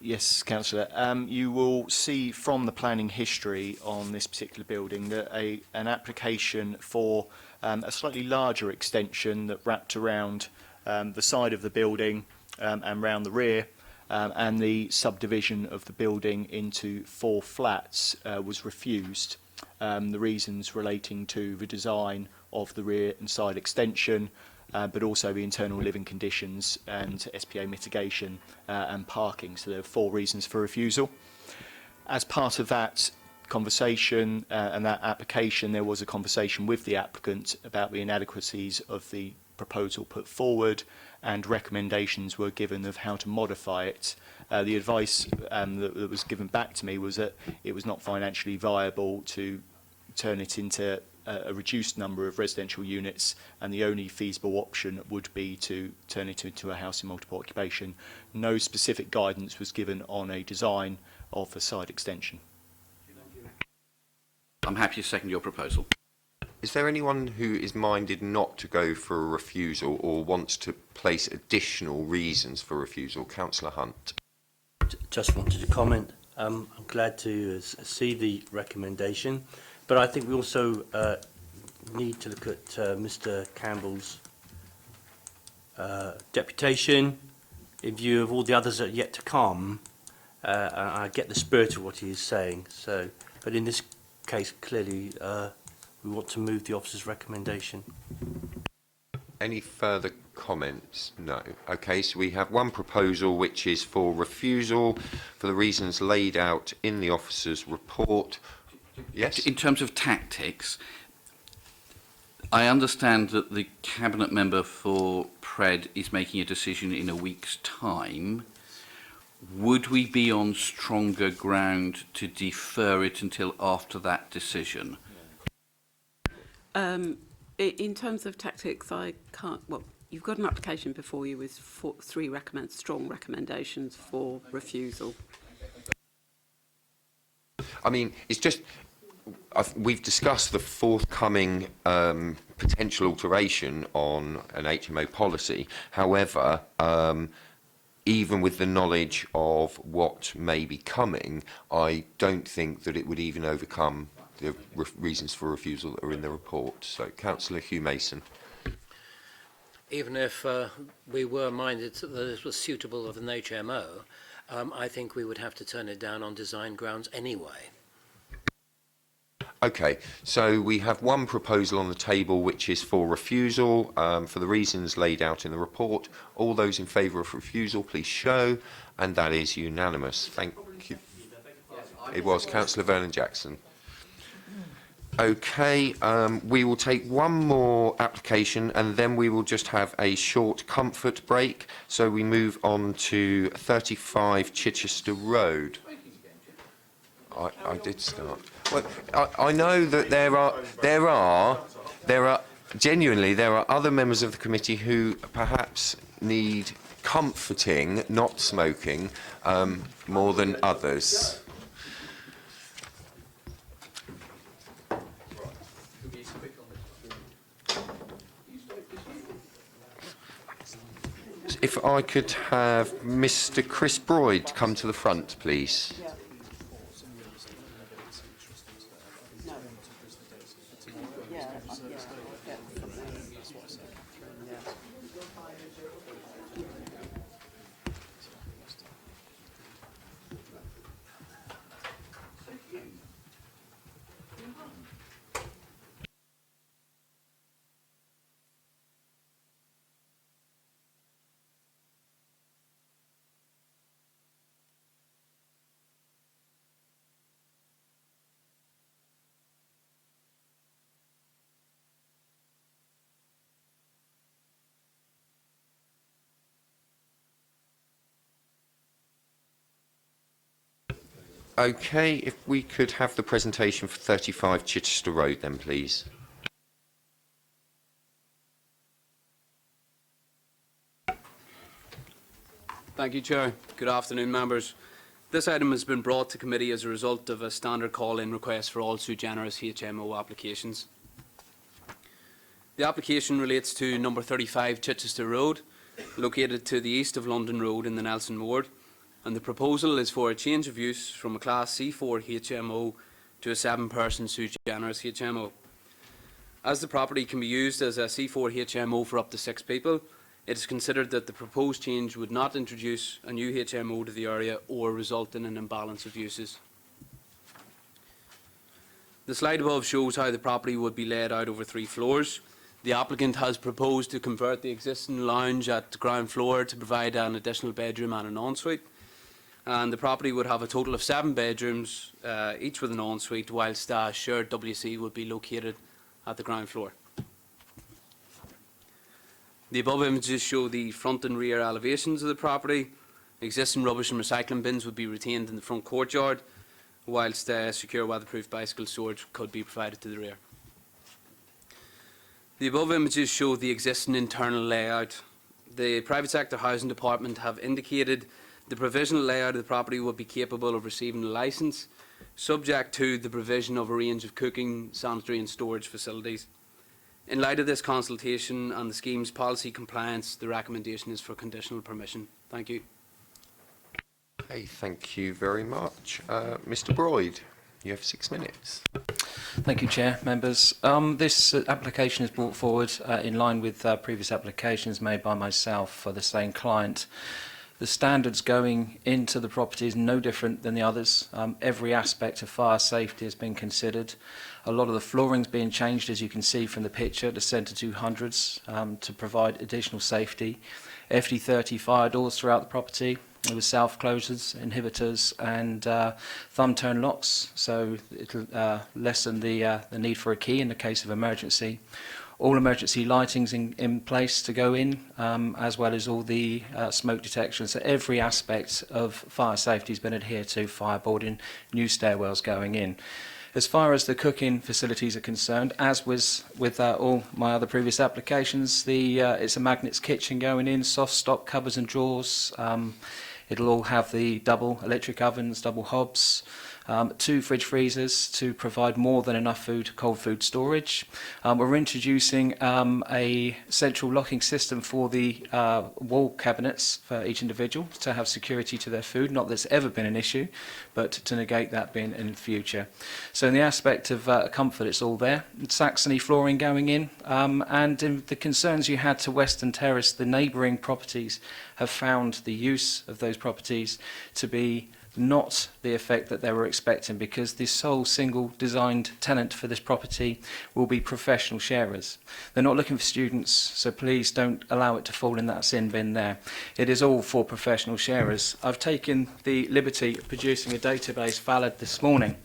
Yes, Councillor. You will see from the planning history on this particular building that an application for a slightly larger extension that wrapped around the side of the building and round the rear, and the subdivision of the building into 4 flats was refused. The reasons relating to the design of the rear and side extension, but also the internal living conditions and SPA mitigation and parking. So there are 4 reasons for refusal. As part of that conversation and that application, there was a conversation with the applicant about the inadequacies of the proposal put forward, and recommendations were given of how to modify it. The advice that was given back to me was that it was not financially viable to turn it into a reduced number of residential units, and the only feasible option would be to turn it into a house in multiple occupation. No specific guidance was given on a design of a side extension. I'm happy to second your proposal. Is there anyone who is minded not to go for a refusal or wants to place additional reasons for refusal? Councillor Hunt. Just wanted to comment. I'm glad to see the recommendation, but I think we also need to look at Mr. Campbell's deputation in view of all the others that are yet to come. I get the spirit of what he is saying. So, but in this case, clearly, we want to move the officer's recommendation. Any further comments? No. Okay, so we have one proposal which is for refusal for the reasons laid out in the officer's report. Yes? In terms of tactics, I understand that the Cabinet member for Pred is making a decision in a week's time. Would we be on stronger ground to defer it until after that decision? In terms of tactics, I can't. Well, you've got an application before you with three strong recommendations for refusal. I mean, it's just we've discussed the forthcoming potential alteration on an HMO policy. However, even with the knowledge of what may be coming, I don't think that it would even overcome the reasons for refusal that are in the report. So, Councillor Hugh Mason. Even if we were minded that this was suitable of an HMO, I think we would have to turn it down on design grounds anyway. Okay, so we have one proposal on the table which is for refusal for the reasons laid out in the report. All those in favour of refusal, please show, and that is unanimous. Thank you. It was Councillor Vernon-Jackson. Okay, we will take one more application and then we will just have a short comfort break. So we move on to 35 Chichester Road. I did start. Well, I know that there are genuinely other members of the committee who perhaps need comforting, not smoking, more than others. If I could have Mr. Chris Broyd come to the front, please. Okay, if we could have the presentation for 35 Chichester Road then, please. Thank you, Chair. Good afternoon, members. This item has been brought to committee as a result of a standard call-in request for all sui generis HMO applications. The application relates to number 35 Chichester Road, located to the east of London Road in the Nelson Ward, and the proposal is for a change of use from a Class C4 HMO to a 7-person sui generis HMO. As the property can be used as a C4 HMO for up to 6 people, it is considered that the proposed change would not introduce a new HMO to the area or result in an imbalance of uses. The slide above shows how the property would be laid out over 3 floors. The applicant has proposed to convert the existing lounge at the ground floor to provide an additional bedroom and an ensuite. And the property would have a total of 7 bedrooms, each with an ensuite, whilst a shared WC would be located at the ground floor. The above images show the front and rear elevations of the property. Existing rubbish and recycling bins would be retained in the front courtyard, whilst secure weatherproof bicycle storage could be provided to the rear. The above images show the existing internal layout. The private sector housing department have indicated the provisional layout of the property would be capable of receiving a licence, subject to the provision of a range of cooking, sanitary and storage facilities. In light of this consultation and the scheme's policy compliance, the recommendation is for conditional permission. Thank you. Okay, thank you very much. Mr. Broyd, you have 6 minutes. Thank you, Chair, members. This application is brought forward in line with previous applications made by myself for the same client. The standards going into the property is no different than the others. Every aspect of fire safety has been considered. A lot of the flooring's being changed, as you can see from the picture, to Centre 200s to provide additional safety. FD30 fire doors throughout the property with self-closers, inhibitors and thumb turn locks, so it'll lessen the need for a key in the case of emergency. All emergency lighting's in place to go in, as well as all the smoke detection. So every aspect of fire safety has been adhered to, fireboarding, new stairwells going in. As far as the cooking facilities are concerned, as was with all my other previous applications, it's a Magnets kitchen going in, soft stop cupboards and drawers. It'll all have the double electric ovens, double hobs, 2 fridge freezers to provide more than enough food, cold food storage. We're introducing a central locking system for the wall cabinets for each individual to have security to their food. Not that it's ever been an issue, but to negate that being in the future. So in the aspect of comfort, it's all there. Saxony flooring going in, and in the concerns you had to Western Terrace, the neighbouring properties have found the use of those properties to be not the effect that they were expecting, because the sole single designed tenant for this property will be professional sharers. They're not looking for students, so please don't allow it to fall in that sin bin there. It is all for professional sharers. I've taken the liberty of producing a database valid this morning.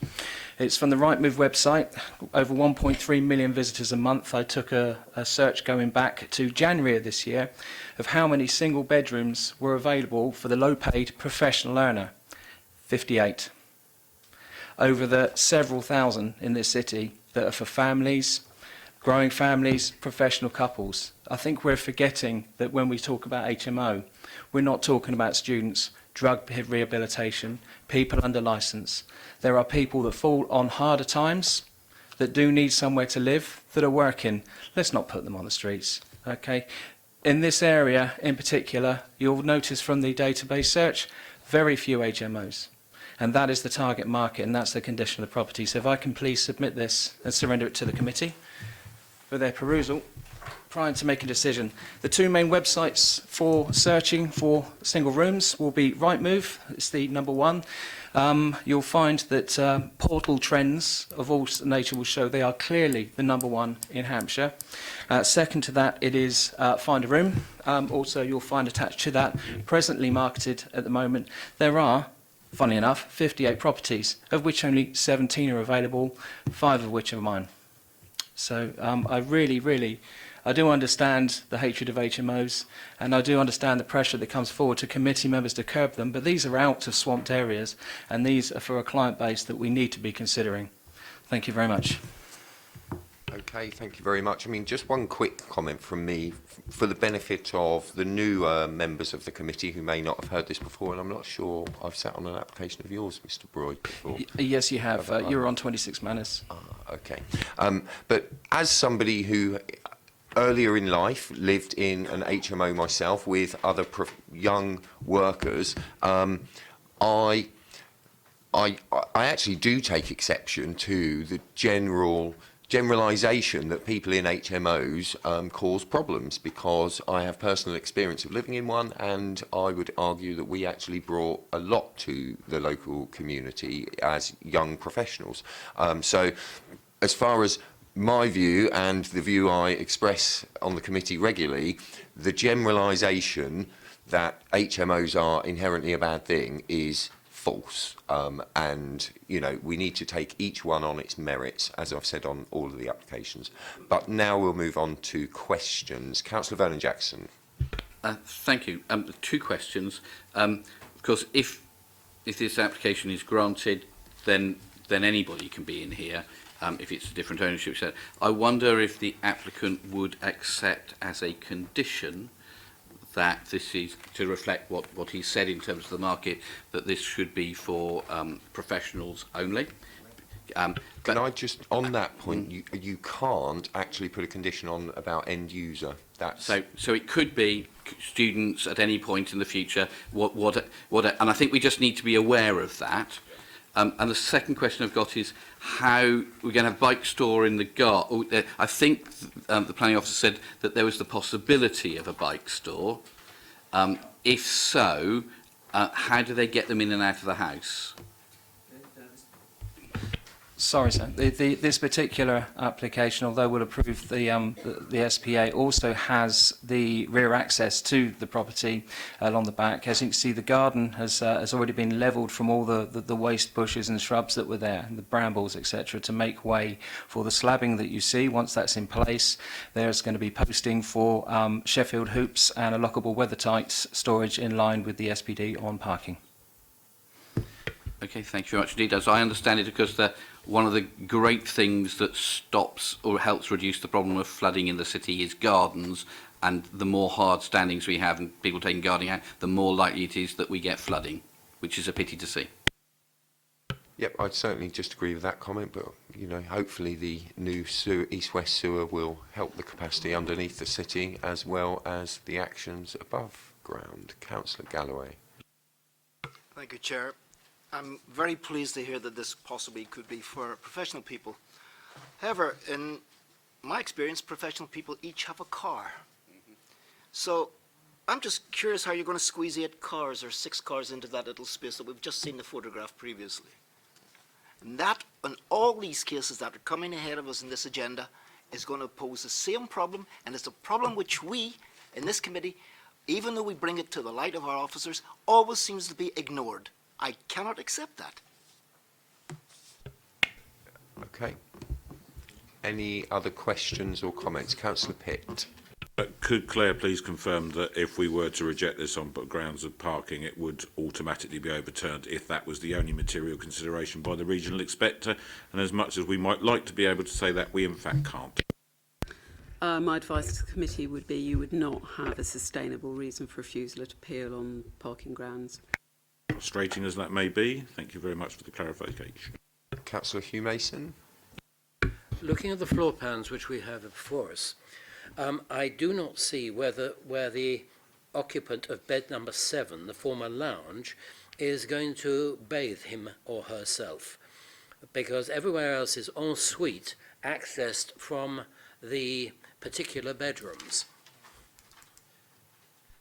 It's from the Rightmove website, over 1.3 million visitors a month. I took a search going back to January of this year of how many single bedrooms were available for the low-paid professional earner. 58. Over the several thousand in this city that are for families, growing families, professional couples. I think we're forgetting that when we talk about HMO, we're not talking about students, drug rehabilitation, people under licence. There are people that fall on harder times, that do need somewhere to live, that are working. Let's not put them on the streets, okay? In this area in particular, you'll notice from the database search, very few HMOs. And that is the target market, and that's the condition of the property. So if I can please submit this and surrender it to the committee for their perusal prior to making a decision. The 2 main websites for searching for single rooms will be Rightmove, it's the number 1. You'll find that portal trends of all nature will show they are clearly the number 1 in Hampshire. Second to that, it is Find a Room. Also, you'll find attached to that, presently marketed at the moment, there are, funnily enough, 58 properties, of which only 17 are available, 5 of which are mine. So I do understand the hatred of HMOs, and I do understand the pressure that comes forward to committee members to curb them, but these are out of swamped areas, and these are for a client base that we need to be considering. Thank you very much. Okay, thank you very much. I mean, just one quick comment from me for the benefit of the new members of the committee who may not have heard this before, and I'm not sure I've sat on an application of yours, Mr. Broyd, before. Yes, you have. You were on 26 Manners. Okay. But as somebody who earlier in life lived in an HMO myself with other young workers, I actually do take exception to the generalisation that people in HMOs cause problems, because I have personal experience of living in one, and I would argue that we actually brought a lot to the local community as young professionals. So as far as my view and the view I express on the committee regularly, the generalisation that HMOs are inherently a bad thing is false. And, you know, we need to take each one on its merits, as I've said on all of the applications. But now we'll move on to questions. Councillor Vernon-Jackson. Thank you. Two questions. Of course, if this application is granted, then anybody can be in here. If it's a different ownership set. I wonder if the applicant would accept as a condition that this is to reflect what he said in terms of the market, that this should be for professionals only. Can I just, on that point, you can't actually put a condition on about end user. That's so it could be students at any point in the future. And I think we just need to be aware of that. And the second question I've got is how we're going to have bike store in the garden. I think the planning officer said that there was the possibility of a bike store. If so, how do they get them in and out of the house? Sorry, sir. This particular application, although we'll approve the SPA, also has the rear access to the property along the back. As you can see, the garden has already been levelled from all the waste bushes and shrubs that were there, the brambles, etc., to make way for the slabbing that you see. Once that's in place, there's going to be posting for Sheffield hoops and a lockable weathertight storage in line with the SPD on parking. Okay, thank you very much indeed. As I understand it, because one of the great things that stops or helps reduce the problem of flooding in the city is gardens, and the more hard standings we have and people taking gardening out, the more likely it is that we get flooding, which is a pity to see. Yep, I'd certainly just agree with that comment, but, you know, hopefully the new east-west sewer will help the capacity underneath the city as well as the actions above ground. Councillor Galloway. Thank you, Chair. I'm very pleased to hear that this possibly could be for professional people. However, in my experience, professional people each have a car. So I'm just curious how you're going to squeeze 8 cars or 6 cars into that little space that we've just seen the photograph previously. And that, in all these cases that are coming ahead of us in this agenda, is going to pose the same problem, and it's a problem which we, in this committee, even though we bring it to the light of our officers, always seems to be ignored. I cannot accept that. Okay. Any other questions or comments? Councillor Pitt. Could Claire please confirm that if we were to reject this on grounds of parking, it would automatically be overturned if that was the only material consideration by the regional inspector? And as much as we might like to be able to say that, we in fact can't. My advice to the committee would be you would not have a sustainable reason for refusal at appeal on parking grounds. Frustrating as that may be, thank you very much for the clarification. Councillor Hugh Mason. Looking at the floor plans which we have before us, I do not see where the occupant of bed number 7, the former lounge, is going to bathe him or herself, because everywhere else is en suite accessed from the particular bedrooms.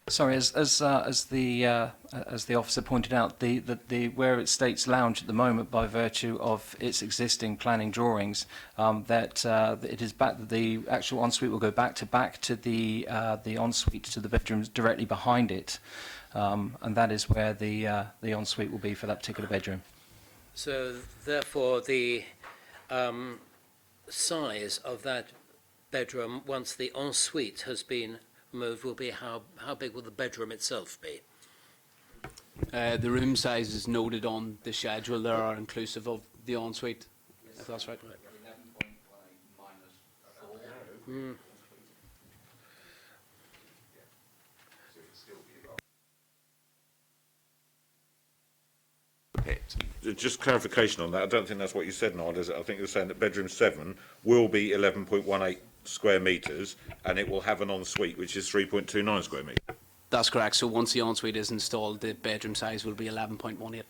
Sorry, as the officer pointed out, the where it states lounge at the moment, by virtue of its existing planning drawings, that it is back. The actual ensuite will go back to the ensuite to the bedrooms directly behind it, and that is where the ensuite will be for that particular bedroom. So therefore, the size of that bedroom, once the ensuite has been moved, will be how big will the bedroom itself be? The room size is noted on the schedule. There are inclusive of the ensuite, if that's right. Mm. Just clarification on that. I don't think that's what you said, Nod, is it? I think you're saying that bedroom 7 will be 11.18 square metres, and it will have an ensuite which is 3.29 square metres. That's correct. So once the ensuite is installed, the bedroom size will be 11.18.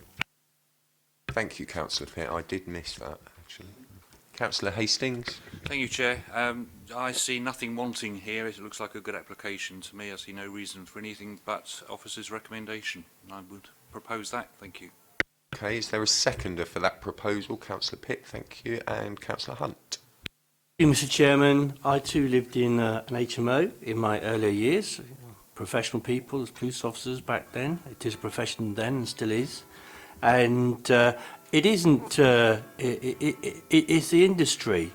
Thank you, Councillor Pitt. I did miss that, actually. Councillor Hastings. Thank you, Chair. I see nothing wanting here. It looks like a good application to me. I see no reason for anything but officer's recommendation. I would propose that. Thank you. Okay, is there a seconder for that proposal? Councillor Pitt, thank you, and Councillor Hunt. Mr. Chairman, I too lived in an HMO in my earlier years. Professional people as police officers back then. It is a profession then and still is. And it isn't, it's the industry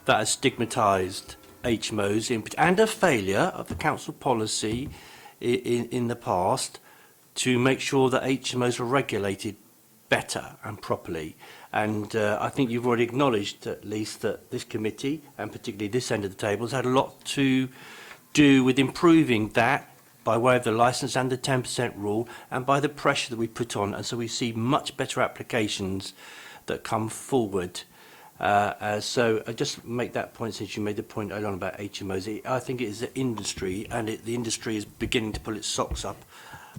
that has stigmatised HMOs and a failure of the council policy in the past to make sure that HMOs are regulated better and properly. And I think you've already acknowledged, at least, that this committee, and particularly this end of the table, has had a lot to do with improving that by way of the licence and the 10% rule, and by the pressure that we put on. And so we see much better applications that come forward. So I just make that point, since you made the point earlier on about HMOs. I think it is the industry, and the industry is beginning to pull its socks up.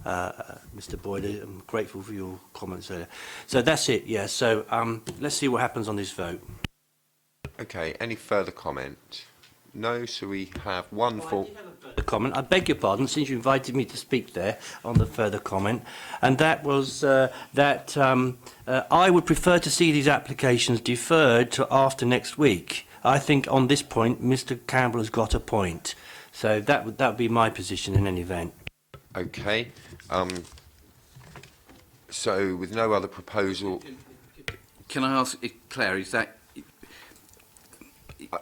Mr. Boyd, I'm grateful for your comments earlier. So that's it, yeah. So let's see what happens on this vote. Okay, any further comment? No, so we have one for... The comment. I beg your pardon, since you invited me to speak there on the further comment, and that was that I would prefer to see these applications deferred to after next week. I think on this point, Mr. Campbell has got a point. So that would be my position in any event. Okay. So with no other proposal... Can I ask, Claire, is that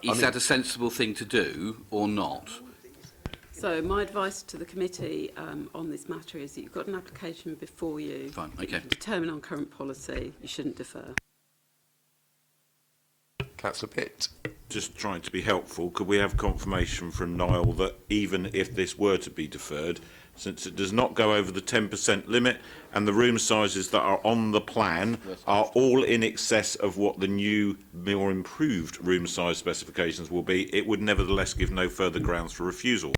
a sensible thing to do or not? So my advice to the committee on this matter is that you've got an application before you. Fine, okay. Determine on current policy, you shouldn't defer. Councillor Pitt. Just trying to be helpful, could we have confirmation from Niall that even if this were to be deferred, since it does not go over the 10% limit and the room sizes that are on the plan are all in excess of what the new, more improved room size specifications will be, it would nevertheless give no further grounds for refusal?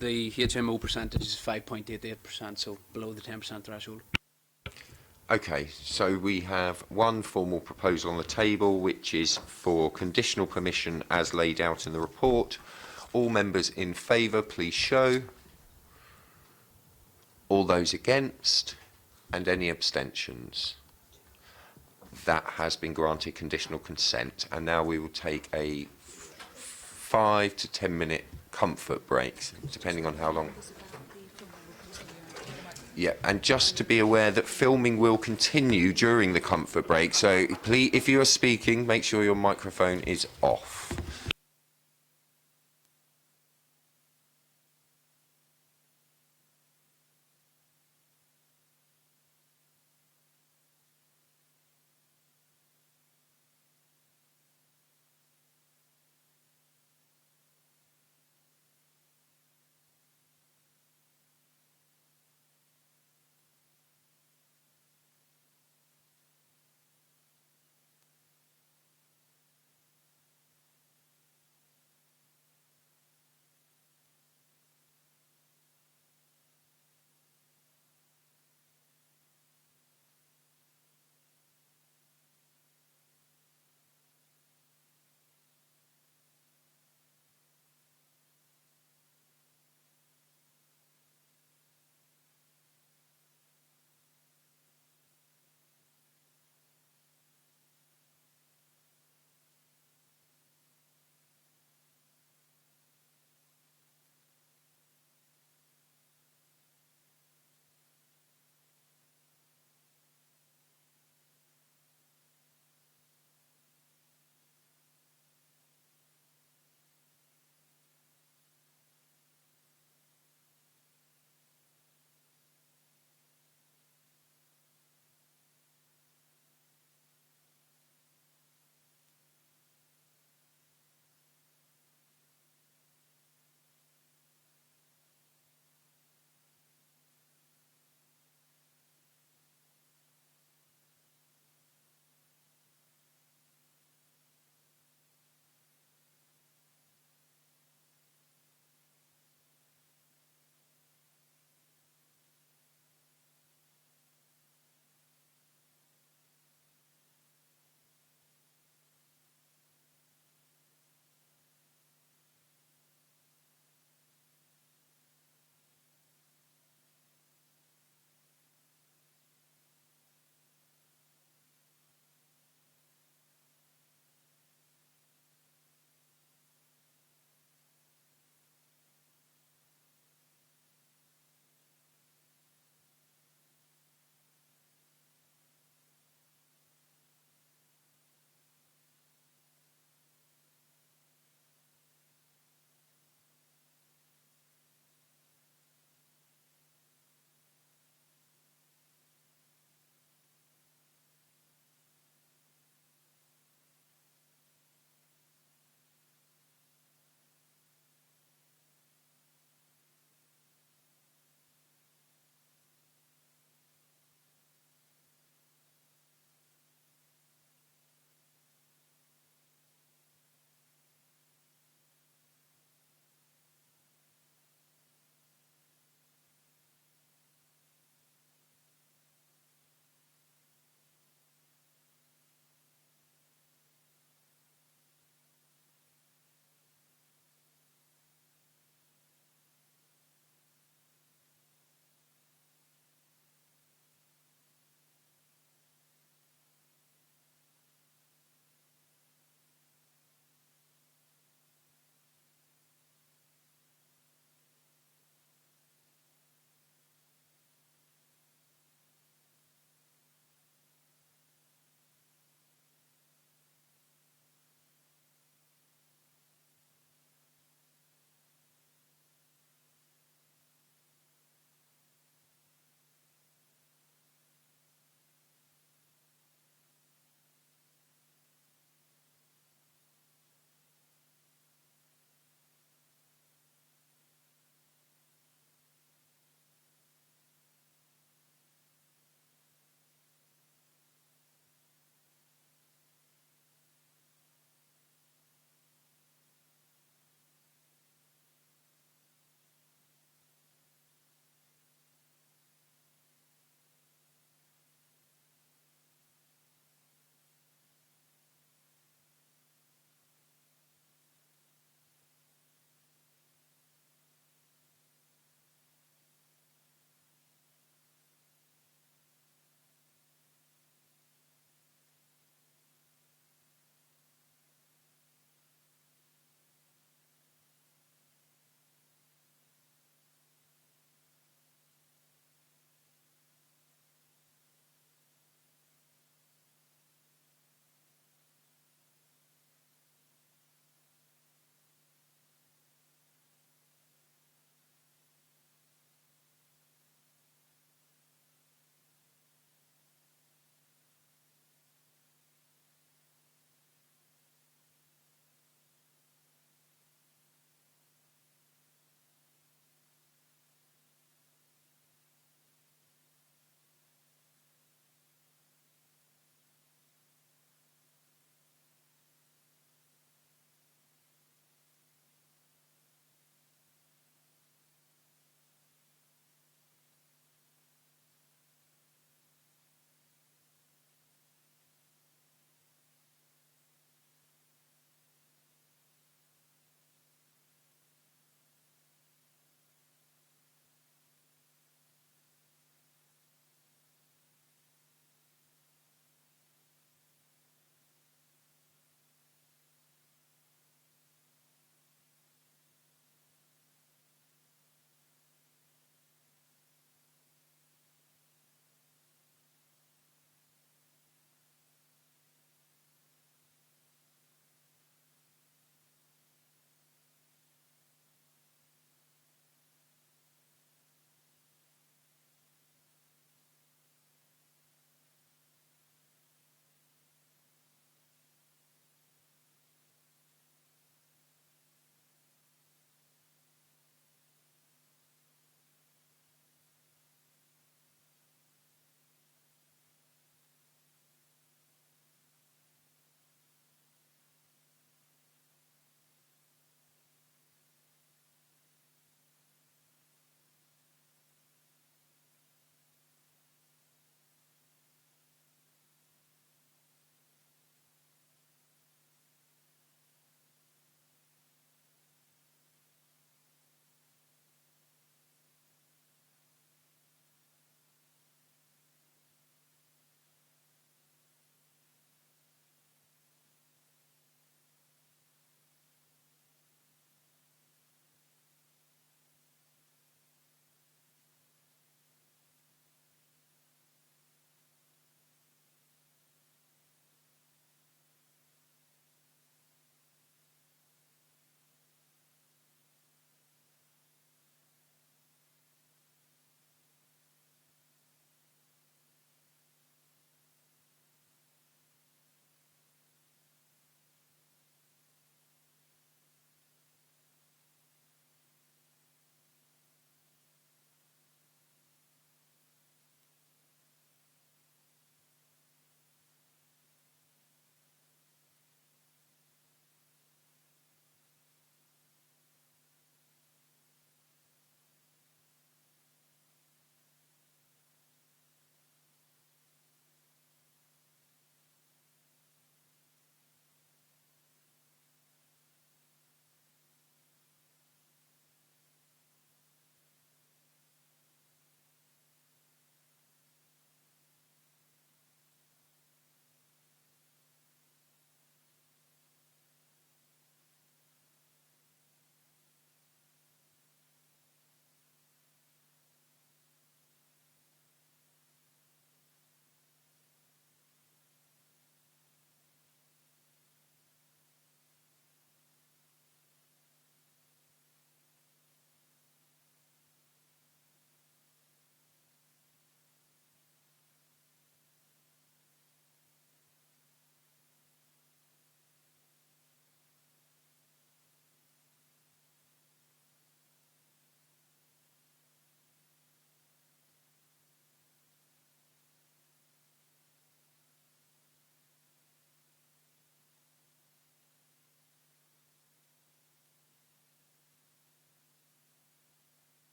The HMO percentage is 5.88%, so below the 10% threshold. Okay, so we have one formal proposal on the table, which is for conditional permission as laid out in the report. All members in favour, please show. All those against, and any abstentions. That has been granted conditional consent, and now we will take a 5 to 10 minute comfort break, depending on how long. Yeah, and just to be aware that filming will continue during the comfort break, so please, if you are speaking, make sure your microphone is off.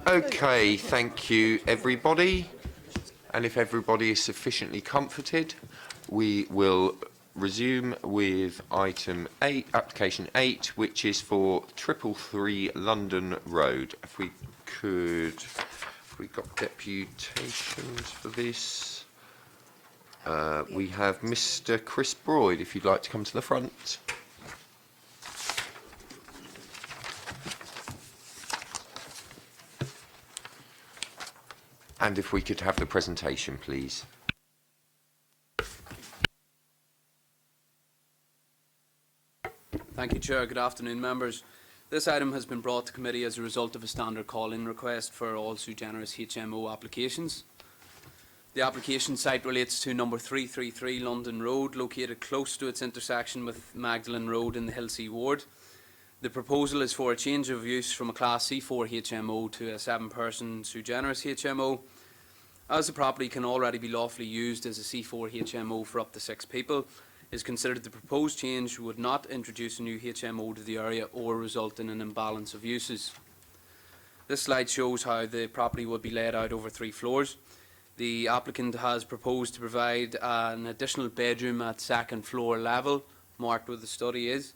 Okay, thank you, everybody. And if everybody is sufficiently comforted, we will resume with item 8, application 8, which is for 333 London Road. If we could, have we got deputations for this? We have Mr. Chris Broyd, if you'd like to come to the front. And if we could have the presentation, please. Thank you, Chair. Good afternoon, members. This item has been brought to committee as a result of a standard call-in request for all sui generis HMO applications. The application site relates to number 333 London Road, located close to its intersection with Magdalen Road in the Hillsea Ward. The proposal is for a change of use from a Class C4 HMO to a 7-person sui generis HMO. As the property can already be lawfully used as a C4 HMO for up to 6 people, it is considered the proposed change would not introduce a new HMO to the area or result in an imbalance of uses. This slide shows how the property would be laid out over 3 floors. The applicant has proposed to provide an additional bedroom at 2nd floor level, marked where the study is.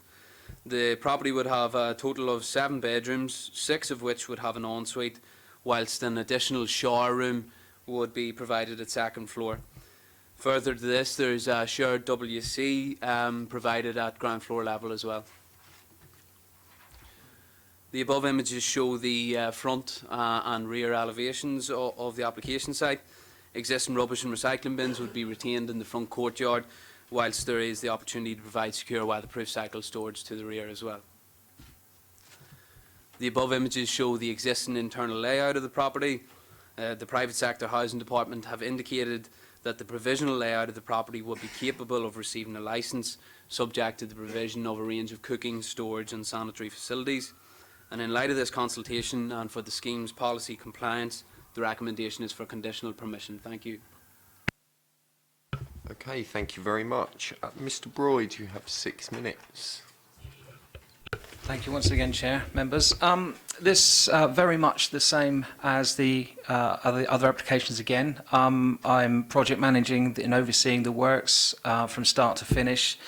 The property would have a total of 7 bedrooms, 6 of which would have an ensuite, whilst an additional shower room would be provided at 2nd floor. Further to this, there is a shared WC provided at ground floor level as well. The above images show the front and rear elevations of the application site. Existing rubbish and recycling bins would be retained in the front courtyard, whilst there is the opportunity to provide secure weatherproof cycle storage to the rear as well. The above images show the existing internal layout of the property. The private sector housing department have indicated that the provisional layout of the property would be capable of receiving a licence, subject to the provision of a range of cooking, storage and sanitary facilities. And in light of this consultation and for the scheme's policy compliance, the recommendation is for conditional permission. Thank you. Okay, thank you very much. Mr. Broyd, you have 6 minutes. Thank you once again, Chair, members. This very much the same as the other applications again. I'm project managing and overseeing the works from start to finish.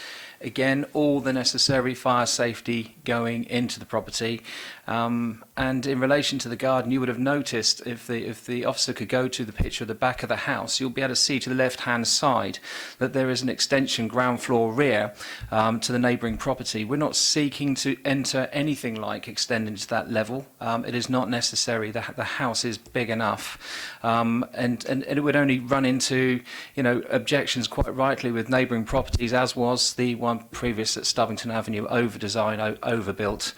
Again, all the necessary fire safety going into the property. And in relation to the garden, you would have noticed, if the officer could go to the picture of the back of the house, you'll be able to see to the left-hand side that there is an extension ground floor rear to the neighbouring property. We're not seeking to enter anything like extending to that level. It is not necessary. The house is big enough. And it would only run into, objections quite rightly with neighbouring properties, as was the one previous at Stubbington Avenue, over-design, overbuilt.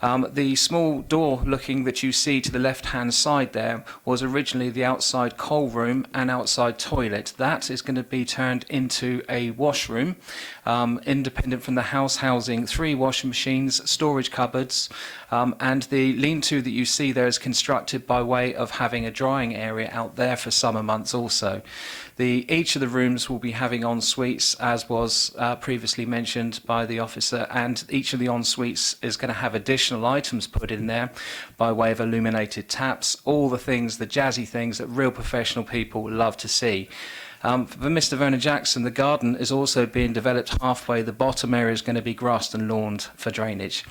The small door looking that you see to the left-hand side there was originally the outside coal room and outside toilet. That is going to be turned into a washroom, independent from the house, housing 3 washing machines, storage cupboards, and the lean-to that you see there is constructed by way of having a drying area out there for summer months also. Each of the rooms will be having en suites, as was previously mentioned by the officer, and each of the en suites is going to have additional items put in there by way of illuminated taps, all the things, the jazzy things that real professional people love to see. For Mr. Vernon Jackson, the garden is also being developed halfway. The bottom area is going to be grassed and lawned for drainage.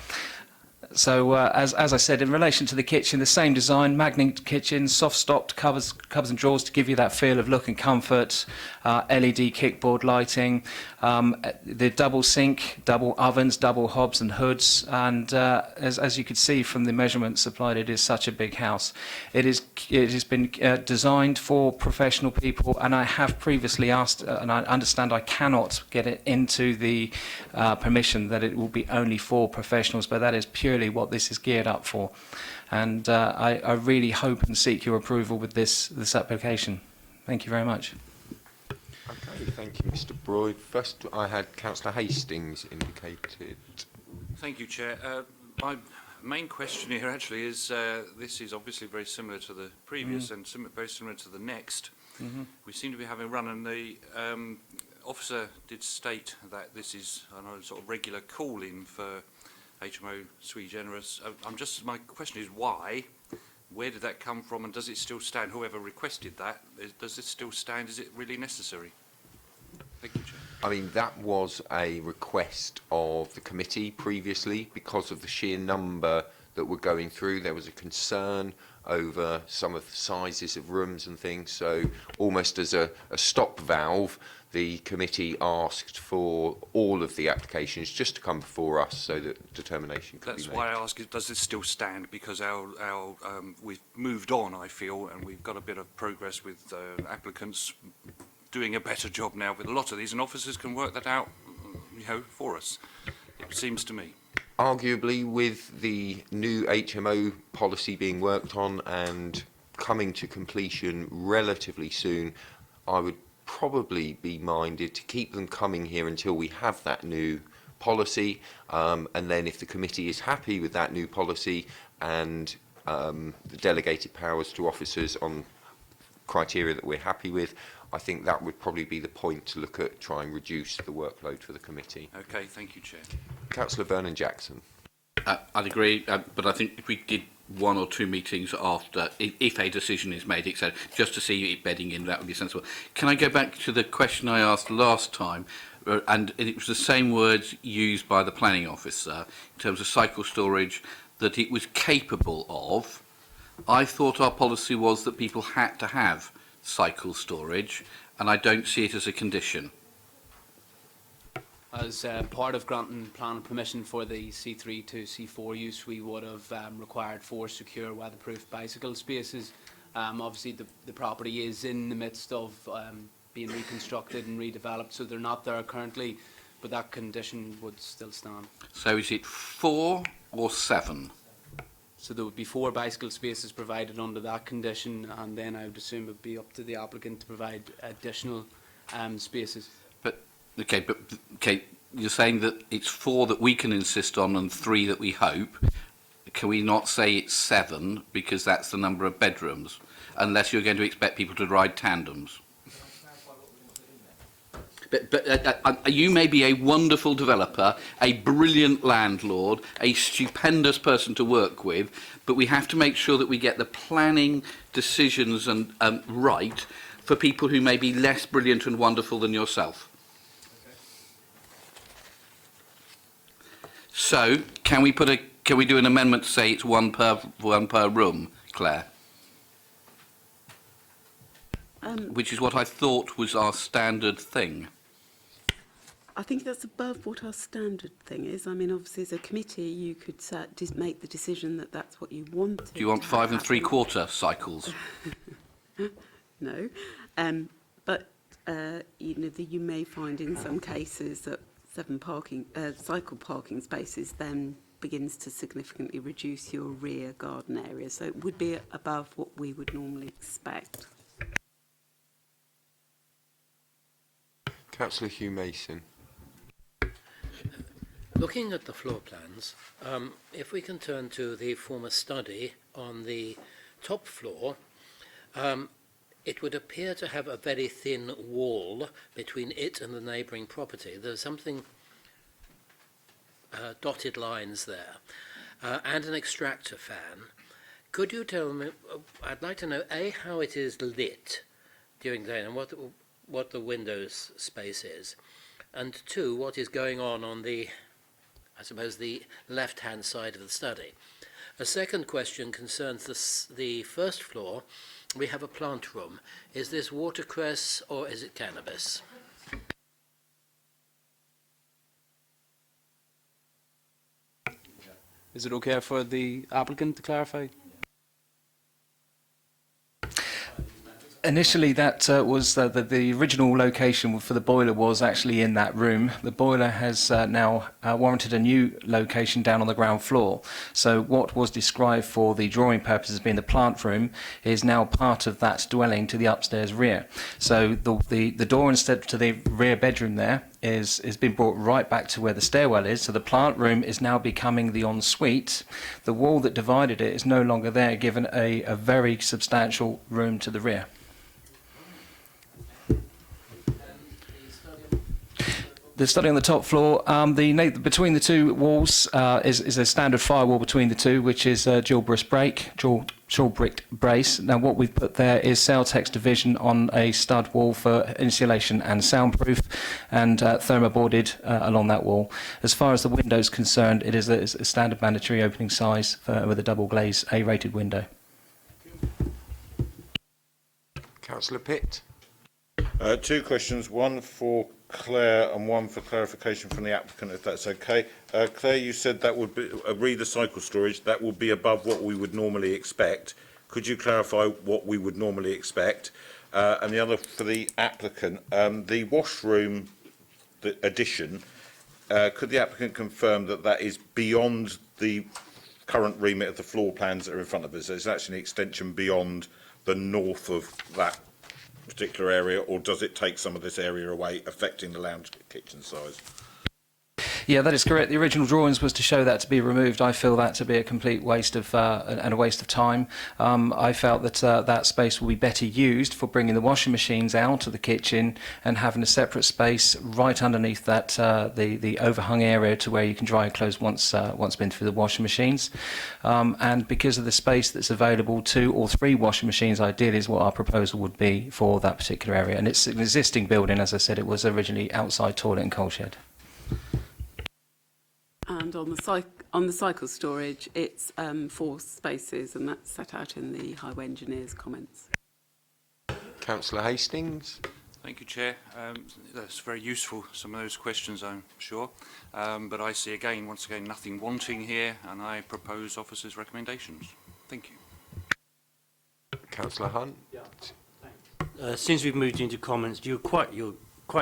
So, as I said, in relation to the kitchen, the same design, magnet kitchen, soft-stopped cupboards and drawers to give you that feel of look and comfort, LED kickboard lighting, the double sink, double ovens, double hobs and hoods, and as you could see from the measurements supplied, it is such a big house. It has been designed for professional people, and I have previously asked, and I understand I cannot get it into the permission that it will be only for professionals, but that is purely what this is geared up for, and I really hope and seek your approval with this application. Thank you very much. Okay, thank you, Mr. Broyd. First, I had Councillor Hastings indicated. Thank you, Chair. My main question here actually is, this is obviously very similar to the previous and very similar to the next. We seem to be having a run, and the officer did state that this is a sort of regular call-in for HMO sui generis. My question is why Where did that come from, and does it still stand? Whoever requested that, does it still stand? Is it really necessary? Thank you, Chair. I mean, that was a request of the committee previously because of the sheer number that were going through. There was a concern over some of the sizes of rooms and things. So almost as a stop valve, the committee asked for all of the applications just to come before us so that determination could be made. That's why I ask, does this still stand? Because we've moved on, I feel, and we've got a bit of progress with applicants doing a better job now with a lot of these, and officers can work that out, for us, it seems to me. Arguably, with the new HMO policy being worked on and coming to completion relatively soon, I would probably be minded to keep them coming here until we have that new policy, and then if the committee is happy with that new policy and the delegated powers to officers on criteria that we're happy with, I think that would probably be the point to look at trying to reduce the workload for the committee. Okay, thank you, Chair. Councillor Vernon-Jackson. I'd agree, but I think if we did one or two meetings after, if a decision is made, etc., just to see it bedding in, that would be sensible. Can I go back to the question I asked last time? And it was the same words used by the planning officer in terms of cycle storage, that it was capable of. I thought our policy was that people had to have cycle storage, and I don't see it as a condition. As part of granting planning permission for the C3 to C4 use, we would have required 4 secure weatherproof bicycle spaces. Obviously, the property is in the midst of being reconstructed and redeveloped, so they're not there currently, but that condition would still stand. So is it 4 or 7? So there would be 4 bicycle spaces provided under that condition, and then I would assume it would be up to the applicant to provide additional spaces. Okay, you're saying that it's 4 that we can insist on and 3 that we hope. Can we not say it's 7 because that's the number of bedrooms, unless you're going to expect people to ride tandems? But you may be a wonderful developer, a brilliant landlord, a stupendous person to work with, but we have to make sure that we get the planning decisions and right for people who may be less brilliant and wonderful than yourself. So, can we do an amendment to say it's one per room, Claire? Which is what I thought was our standard thing. I think that's above what our standard thing is. I mean, obviously, as a committee, you could just make the decision that that's what you want. Do you want 5 3/4 cycles? No, but you may find in some cases that 7 cycle parking spaces then begins to significantly reduce your rear garden area. So it would be above what we would normally expect. Councillor Hugh Mason. Looking at the floor plans, if we can turn to the former study on the top floor, it would appear to have a very thin wall between it and the neighbouring property. There's something dotted lines there, and an extractor fan. Could you tell me, I'd like to know, A, how it is lit during the day and what the windows space is, and 2, what is going on the, I suppose, the left-hand side of the study. A second question concerns the first floor. We have a plant room. Is this watercress or is it cannabis? Is it okay for the applicant to clarify? Initially, that was the original location for the boiler was actually in that room. The boiler has now warranted a new location down on the ground floor. So what was described for the drawing purposes being the plant room is now part of that dwelling to the upstairs rear. So the door instead to the rear bedroom there is been brought right back to where the stairwell is. So the plant room is now becoming the ensuite. The wall that divided it is no longer there, given a very substantial room to the rear. the study on the top floor, between the two walls is a standard firewall between the two, which is dual bricked brace. Now, what we've put there is Celtex division on a stud wall for insulation and soundproof, and thermoboarded along that wall. As far as the window is concerned, it is a standard mandatory opening size with a double glaze A-rated window. Councillor Pitt. Two questions, one for Claire and one for clarification from the applicant, if that's okay. Claire, you said that would be, read the cycle storage, that would be above what we would normally expect. Could you clarify what we would normally expect? And the other for the applicant, the washroom addition, could the applicant confirm that that is beyond the current remit of the floor plans that are in front of us? It's actually an extension beyond the north of that particular area, or does it take some of this area away, affecting the lounge kitchen size? Yeah, that is correct. The original drawings was to show that to be removed. I feel that to be a complete waste of and a waste of time. I felt that that space will be better used for bringing the washing machines out of the kitchen and having a separate space right underneath that the overhung area to where you can dry your clothes once been through the washing machines. And because of the space that's available, 2 or 3 washing machines ideally is what our proposal would be for that particular area. And it's an existing building, as I said. It was originally outside toilet and coal shed. And on the cycle storage, it's 4 spaces, and that's set out in the highway engineer's comments. Councillor Hastings. Thank you, Chair. That's very useful, some of those questions, I'm sure. But I see once again, nothing wanting here, and I propose officers' recommendations. Thank you. Councillor Hunt. Yeah, thanks. Since we've moved into comments, you're quite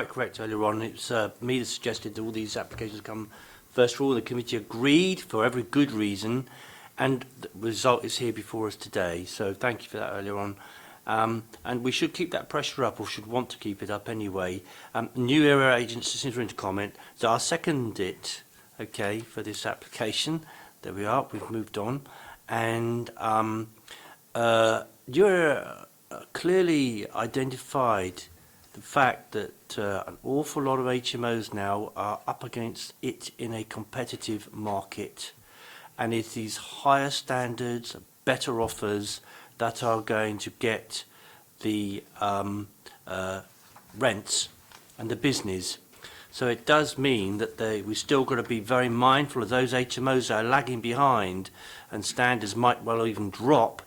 correct earlier on. It's me that suggested that all these applications come first of all. The committee agreed for every good reason, and the result is here before us today. So thank you for that earlier on. And we should keep that pressure up, or should want to keep it up anyway. New area agents, since we're into comment, so I'll second it, okay, for this application. There we are, we've moved on. And you're clearly identified the fact that an awful lot of HMOs now are up against it in a competitive market, and it's these higher standards, better offers that are going to get the rents and the business. So it does mean that we've still got to be very mindful of those HMOs that are lagging behind, and standards might well even drop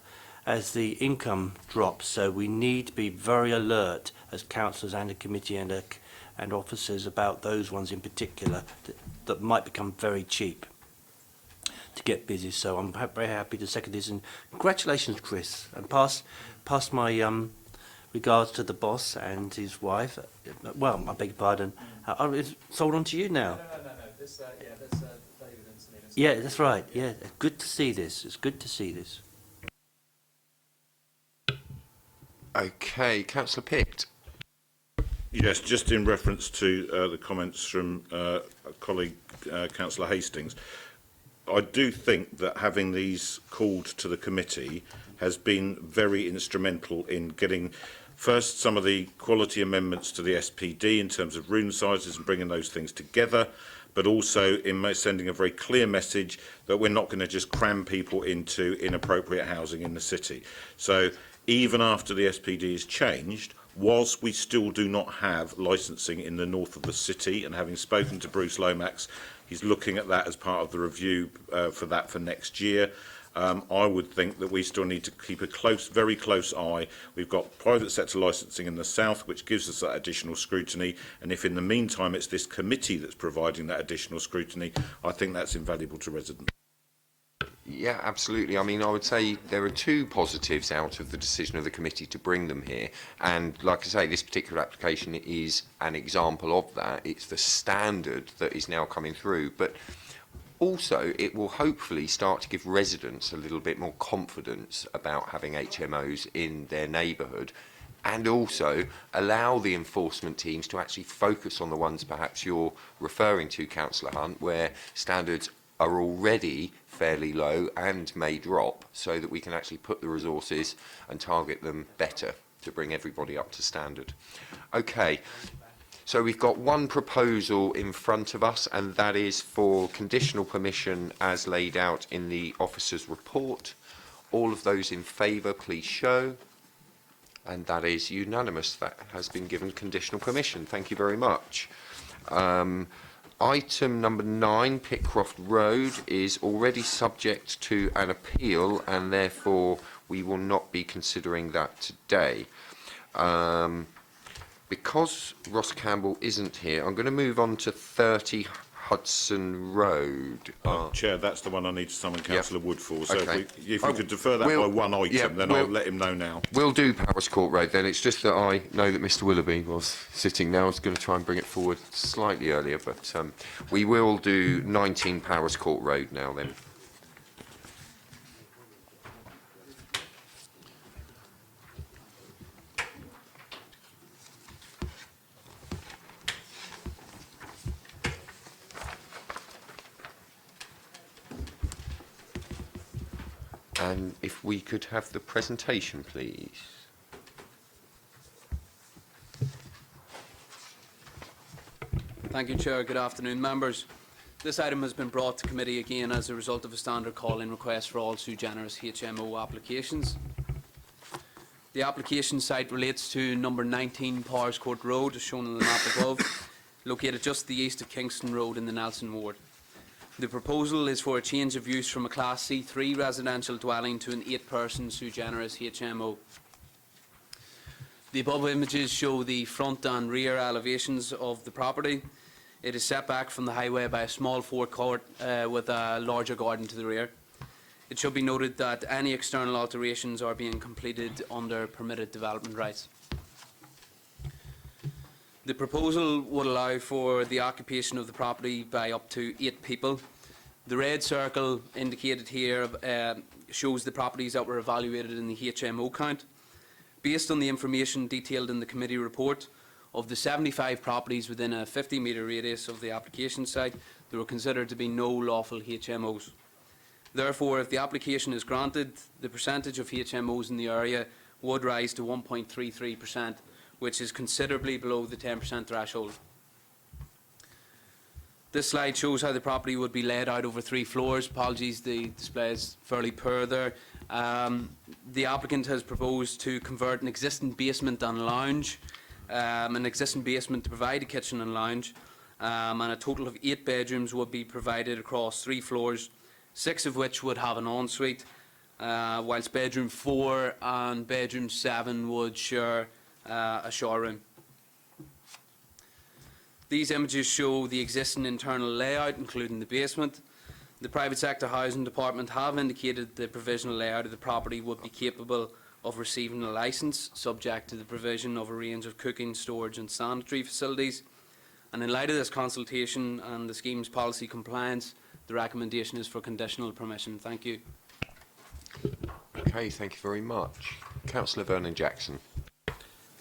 as the income drops. So we need to be very alert as councillors and a committee and officers about those ones in particular that might become very cheap to get busy. So I'm very happy to second this, and congratulations, Chris, and pass my regards to the boss and his wife. Well, I beg your pardon. It's sold on to you now. No. That's David and Selena. Yeah, that's right. Yeah, good to see this. It's good to see this. Okay, Councillor Pitt. Yes, just in reference to the comments from a colleague, Councillor Hastings, I do think that having these called to the committee has been very instrumental in getting first some of the quality amendments to the SPD in terms of room sizes and bringing those things together, but also in sending a very clear message that we're not going to just cram people into inappropriate housing in the city. So even after the SPD is changed, whilst we still do not have licensing in the north of the city, and having spoken to Bruce Lomax, he's looking at that as part of the review for next year. I would think that we still need to keep a very close eye. We've got private sector licensing in the south, which gives us that additional scrutiny, and if in the meantime it's this committee that's providing that additional scrutiny, I think that's invaluable to residents. Yeah, absolutely. I mean, I would say there are 2 positives out of the decision of the committee to bring them here. And like I say, this particular application is an example of that. It's the standard that is now coming through. But also, it will hopefully start to give residents a little bit more confidence about having HMOs in their neighbourhood, and also allow the enforcement teams to actually focus on the ones perhaps you're referring to, Councillor Hunt, where standards are already fairly low and may drop, so that we can actually put the resources and target them better to bring everybody up to standard. Okay, So we've got one proposal in front of us, and that is for conditional permission as laid out in the officer's report. All of those in favour, please show. And that is unanimous. That has been given conditional permission. Thank you very much. Item number 9, Pitcroft Road, is already subject to an appeal, and therefore we will not be considering that today. Because Ross Campbell isn't here, I'm going to move on to 30 Hudson Road. Chair, that's the one I need to summon Councillor Wood for. So Okay. if we could defer that by one item, then I'll let him know now. We'll do Powers Court Road then. It's just that I know that Mr Willoughby was sitting now. I was going to try and bring it forward slightly earlier, but we will do 19 Powers Court Road now then. And if we could have the presentation, please. Thank you, Chair. Good afternoon, members. This item has been brought to committee again as a result of a standard call-in request for all sui generis HMO applications. The application site relates to number 19 Powers Court Road, as shown on the map above, located just to the east of Kingston Road in the Nelson Ward. The proposal is for a change of use from a Class C3 residential dwelling to an 8-person sui generis HMO. The above images show the front and rear elevations of the property. It is set back from the highway by a small forecourt with a larger garden to the rear. It should be noted that any external alterations are being completed under permitted development rights. The proposal would allow for the occupation of the property by up to 8 people. The red circle indicated here shows the properties that were evaluated in the HMO count. Based on the information detailed in the committee report, of the 75 properties within a 50-metre radius of the application site, there were considered to be no lawful HMOs. Therefore, if the application is granted, the percentage of HMOs in the area would rise to 1.33%, which is considerably below the 10% threshold. This slide shows how the property would be laid out over 3 floors. Apologies, the display is fairly poor there. The applicant has proposed to convert an existing basement and lounge, an existing basement to provide a kitchen and lounge, and a total of 8 bedrooms would be provided across 3 floors, 6 of which would have an ensuite, whilst bedroom 4 and bedroom 7 would share a shower room. These images show the existing internal layout, including the basement. The private sector housing department have indicated the provisional layout of the property would be capable of receiving a licence, subject to the provision of a range of cooking, storage and sanitary facilities. And in light of this consultation and the scheme's policy compliance, the recommendation is for conditional permission. Thank you. Okay, thank you very much. Councillor Vernon Jackson.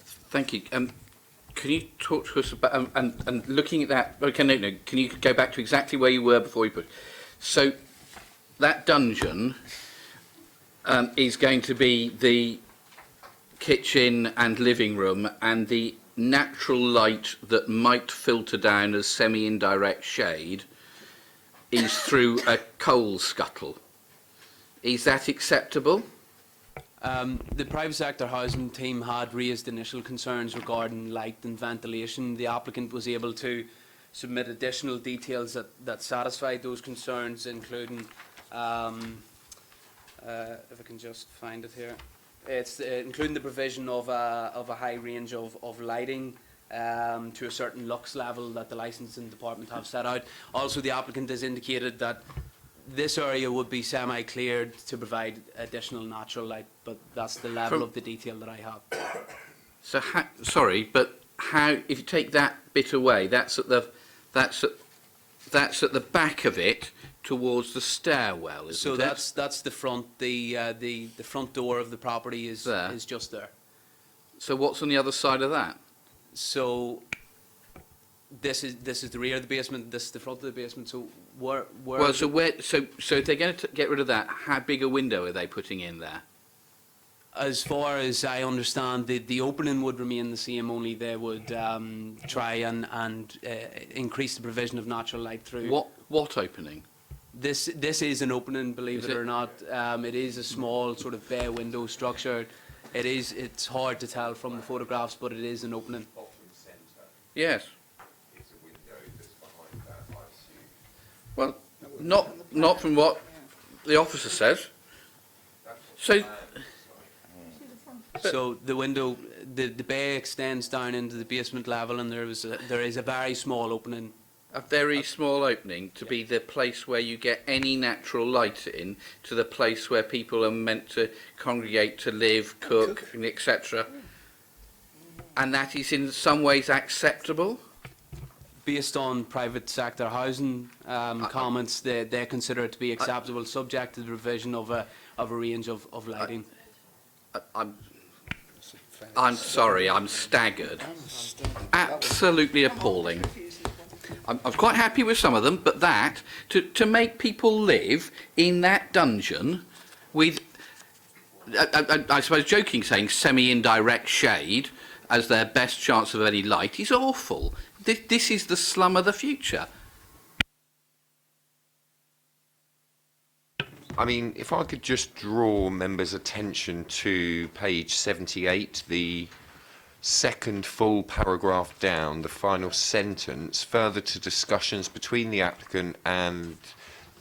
Thank you. Can you talk to us about, and looking at that, okay, no, can you go back to exactly where you were before you put, so that dungeon is going to be the kitchen and living room, and the natural light that might filter down as semi-indirect shade is through a coal scuttle. Is that acceptable? The private sector housing team had raised initial concerns regarding light and ventilation. The applicant was able to submit additional details that satisfied those concerns, including, if I can just find it here, it's including the provision of a high range of lighting to a certain lux level that the licensing department have set out. Also, the applicant has indicated that this area would be semi-cleared to provide additional natural light, but that's the level of the detail that I have. So, sorry, but how? If you take that bit away, that's at the back of it towards the stairwell, isn't it? So that's the front. The front door of the property is just there. So what's on the other side of that? So this is the rear of the basement. This is the front of the basement. So where? Well, so if they're going to get rid of that, how big a window are they putting in there? as far as I understand, the opening would remain the same, only they would try and increase the provision of natural light through. What opening? This is an opening, believe it or not. It is a small sort of bay window structure. It's hard to tell from the photographs, but it is an opening. Yes. Well, not from what the officer says. So the window, the bay extends down into the basement level, and there is a very small opening. A very small opening to be the place where you get any natural light in, to the place where people are meant to congregate, to live, cook, etc. And that is in some ways acceptable? Based on private sector housing comments, they consider it to be acceptable, subject to the provision of a range of lighting. I'm sorry, I'm staggered. Absolutely appalling. I was quite happy with some of them, but that, to make people live in that dungeon with, I suppose joking saying semi-indirect shade as their best chance of any light is awful. This is the slum of the future. I mean, if I could just draw members' attention to page 78, the second full paragraph down, the final sentence, further to discussions between the applicant and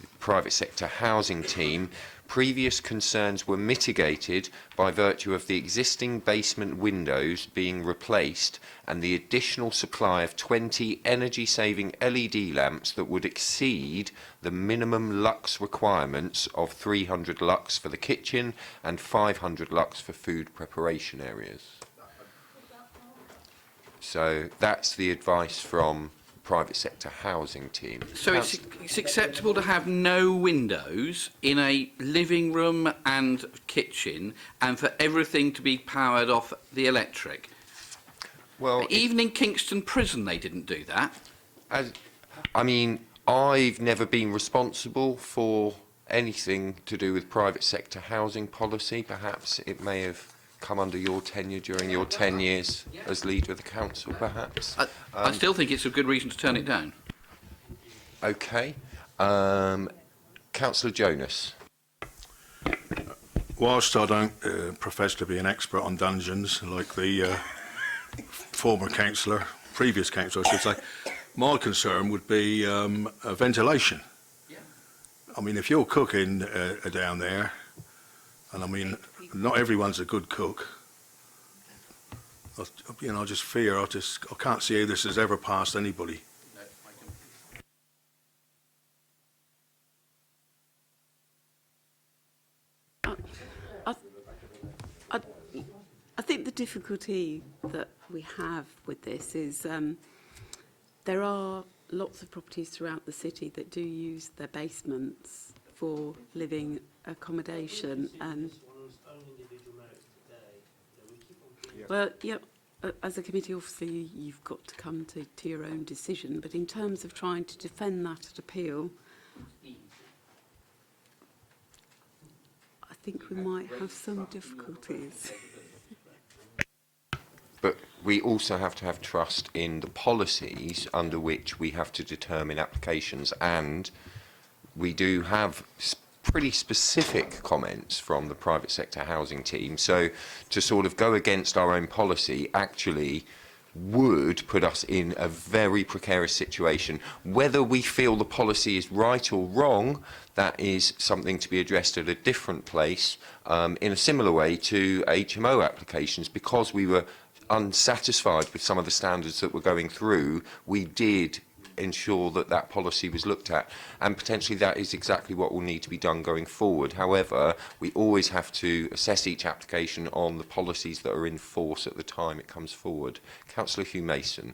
the private sector housing team, previous concerns were mitigated by virtue of the existing basement windows being replaced and the additional supply of 20 energy-saving LED lamps that would exceed the minimum lux requirements of 300 lux for the kitchen and 500 lux for food preparation areas. So that's the advice from private sector housing team. So it's acceptable to have no windows in a living room and kitchen and for everything to be powered off the electric? Well, even in Kingston Prison they didn't do that. I mean, I've never been responsible for anything to do with private sector housing policy. Perhaps it may have come under your tenure during your 10 years as leader of the council, perhaps. I still think it's a good reason to turn it down. Okay. Councillor Jonas. Whilst I don't profess to be an expert on dungeons, like the former councillor, previous councillor I should say, my concern would be ventilation. I mean, if you're cooking down there, and I mean, not everyone's a good cook. I just fear, I can't see how this has ever passed anybody. I think the difficulty that we have with this is there are lots of properties throughout the city that do use their basements for living accommodation, and well, yeah, as a committee, obviously you've got to come to your own decision, but in terms of trying to defend that at appeal, I think we might have some difficulties. But we also have to have trust in the policies under which we have to determine applications, and we do have pretty specific comments from the private sector housing team. So to sort of go against our own policy actually would put us in a very precarious situation. Whether we feel the policy is right or wrong, that is something to be addressed at a different place, in a similar way to HMO applications. Because we were unsatisfied with some of the standards that were going through, we did ensure that that policy was looked at, and potentially that is exactly what will need to be done going forward. However, we always have to assess each application on the policies that are in force at the time it comes forward. Councillor Hugh Mason.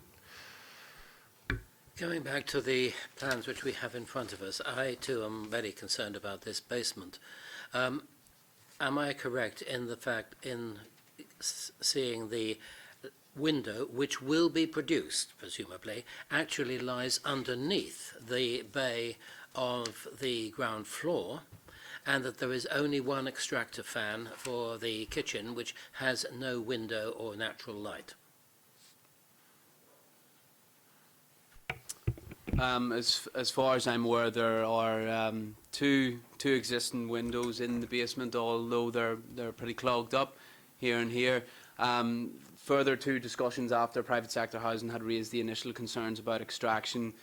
Going back to the plans which we have in front of us, I too am very concerned about this basement. Am I correct in the fact, in seeing the window, which will be produced, presumably, actually lies underneath the bay of the ground floor, and that there is only one extractor fan for the kitchen which has no window or natural light. As far as I'm aware, there are two existing windows in the basement, although they're pretty clogged up here and here. Further to discussions after private sector housing had raised the initial concerns about extraction,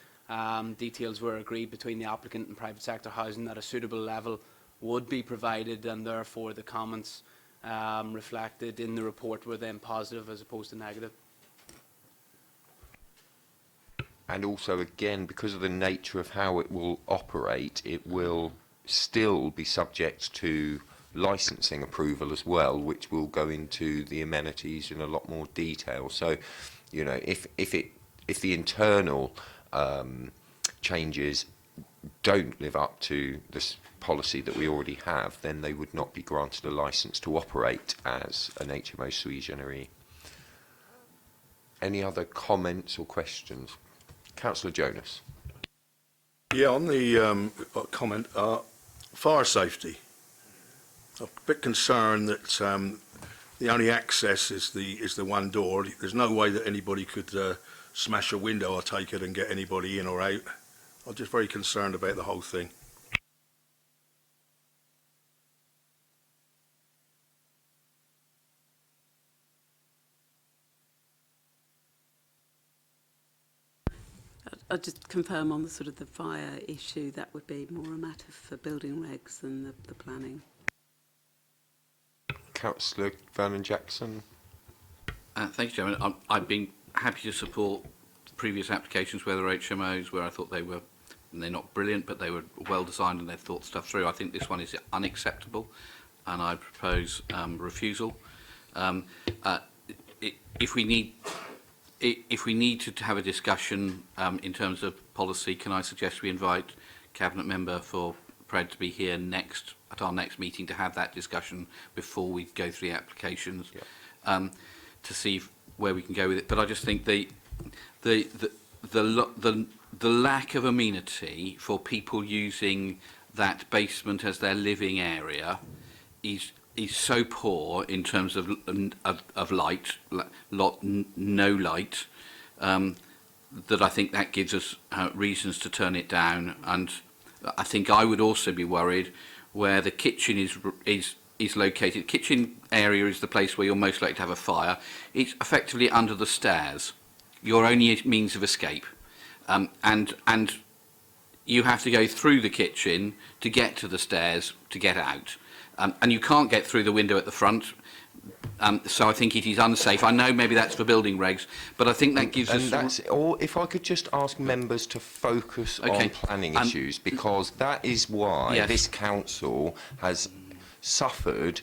details were agreed between the applicant and private sector housing that a suitable level would be provided, and therefore the comments reflected in the report were then positive as opposed to negative. And also, again, because of the nature of how it will operate, it will still be subject to licensing approval as well, which will go into the amenities in a lot more detail. So, you know, if the internal changes don't live up to this policy that we already have, then they would not be granted a licence to operate as an HMO sui generis. Any other comments or questions? Councillor Jonas. Yeah, on the comment, fire safety. I'm a bit concerned that the only access is the one door. There's no way that anybody could smash a window, I take it, and get anybody in or out. I'm just very concerned about the whole thing. I'll just confirm on the sort of the fire issue, that would be more a matter for building regs than the planning. Councillor Vernon Jackson. Thank you, Chairman. I've been happy to support previous applications where there were HMOs where I thought they were, and they're not brilliant, but they were well designed and they've thought stuff through. I think this one is unacceptable, and I propose refusal. If we need to have a discussion in terms of policy, can I suggest we invite Cabinet Member for Pred to be here at our next meeting to have that discussion before we go through the applications, to see where we can go with it. But I just think the lack of amenity for people using that basement as their living area is so poor in terms of light, no light, that I think that gives us reasons to turn it down. And I think I would also be worried where the kitchen is located. Kitchen area is the place where you're most likely to have a fire. It's effectively under the stairs, your only means of escape, and you have to go through the kitchen to get to the stairs to get out. And you can't get through the window at the front, so I think it is unsafe. I know maybe that's for building regs, but I think that gives us... Or if I could just ask members to focus on planning issues, because that is why this council has suffered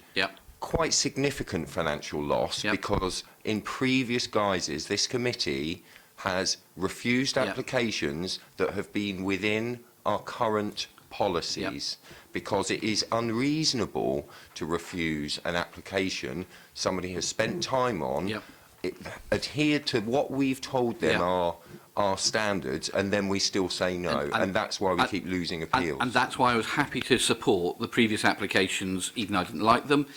quite significant financial loss, because in previous guises this committee has refused applications that have been within our current policies. Because it is unreasonable to refuse an application somebody has spent time on, adhered to what we've told them are our standards, and then we still say no, and that's why we keep losing appeals. And that's why I was happy to support the previous applications, even though I didn't like them.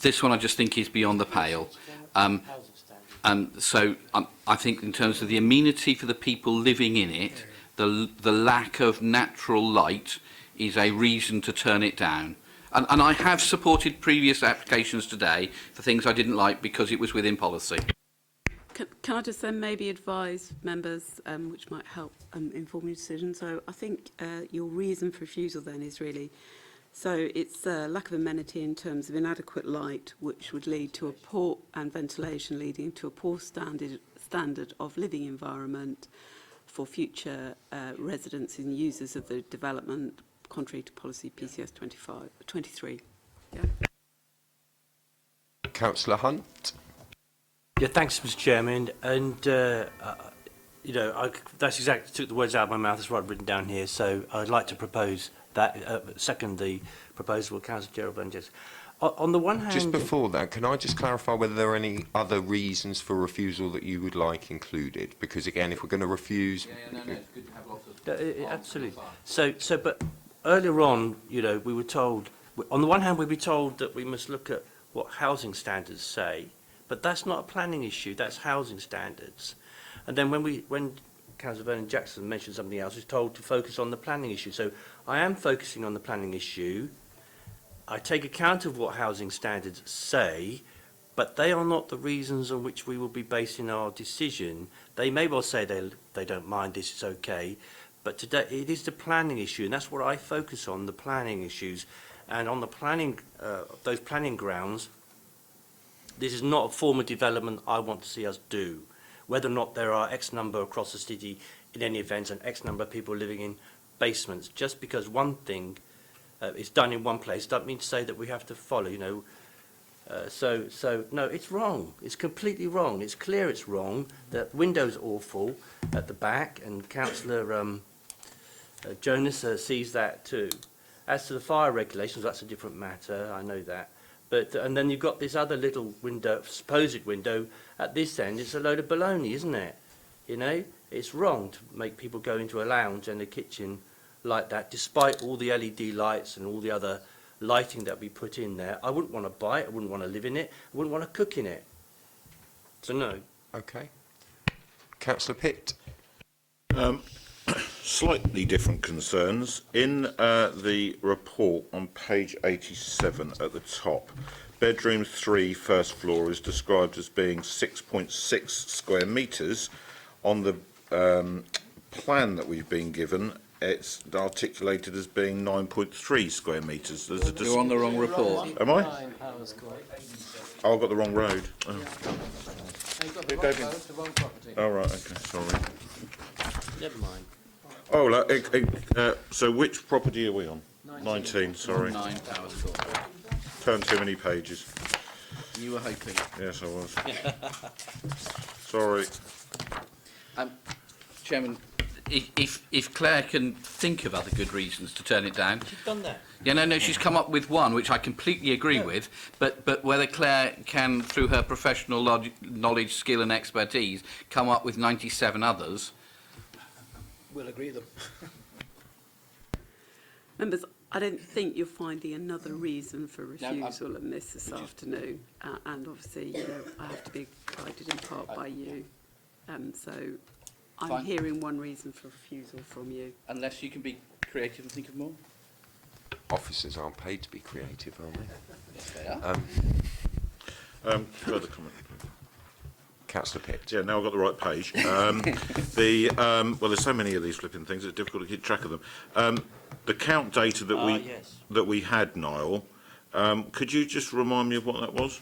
This one I just think is beyond the pale. So I think in terms of the amenity for the people living in it, the lack of natural light is a reason to turn it down. And I have supported previous applications today for things I didn't like because it was within policy. Can I just then maybe advise members, which might help inform your decision? So I think your reason for refusal then is really, so it's lack of amenity in terms of inadequate light, which would lead to a poor, and ventilation leading to a poor standard of living environment for future residents and users of the development, contrary to policy PCS 23. Councillor Hunt. Yeah, thanks, Mr. Chairman. And you know, that's exactly, took the words out of my mouth. That's what I've written down here. So I'd like to propose that, second the proposal of Councillor Gerald Venges. On the one hand... Just before that, can I just clarify whether there are any other reasons for refusal that you would like included? Because again, if we're going to refuse... No, it's good to have lots of... absolutely. So, but earlier on, you know, we were told, on the one hand, we were told that we must look at what housing standards say, but that's not a planning issue, that's housing standards. And then when Councillor Vernon Jackson mentioned something else, we were told to focus on the planning issue. So I am focusing on the planning issue. I take account of what housing standards say, but they are not the reasons on which we will be basing our decision. They may well say they don't mind, this is okay, but today it is the planning issue, and that's what I focus on, the planning issues. And on the planning, those planning grounds, this is not a form of development I want to see us do. Whether or not there are X number across the city in any event and X number of people living in basements, just because one thing is done in one place doesn't mean to say that we have to follow, you know. So no, it's wrong. It's completely wrong. It's clear it's wrong. The window's awful at the back, and Councillor Jonas sees that too. As to the fire regulations, that's a different matter. I know that. But and then you've got this other little window, supposed window at this end. It's a load of baloney, isn't it? You know, it's wrong to make people go into a lounge and a kitchen like that, despite all the LED lights and all the other lighting that we put in there. I wouldn't want to buy it. I wouldn't want to live in it. I wouldn't want to cook in it. So no. Okay. Councillor Pitt. Slightly different concerns. In the report on page 87 at the top, bedroom 3 first floor is described as being 6.6 square metres. On the plan that we've been given, it's articulated as being 9.3 square metres. You're on the wrong report. Am I? Oh, I've got the wrong road. Oh. Oh, right, okay, sorry. Never mind. Oh, so which property are we on? 19, sorry. 9 Powers Court. Turned too many pages. You were hoping. Yes, I was. Sorry. Chairman, if Claire can think of other good reasons to turn it down. She's done that. Yeah, no, she's come up with one, which I completely agree with, but whether Claire can, through her professional knowledge, skill and expertise, come up with 97 others. We'll agree them. Members, I don't think you're finding another reason for refusal on this afternoon. And obviously, you know, I have to be guided in part by you. So I'm Fine. hearing one reason for refusal from you. Unless you can be creative and think of more. Officers aren't paid to be creative, are they? Yes, they are. Further comment. Councillor Pitt. Yeah, now I've got the right page. Well, there's so many of these flipping things; it's difficult to keep track of them. The count data that we had, Niall. Could you just remind me of what that was?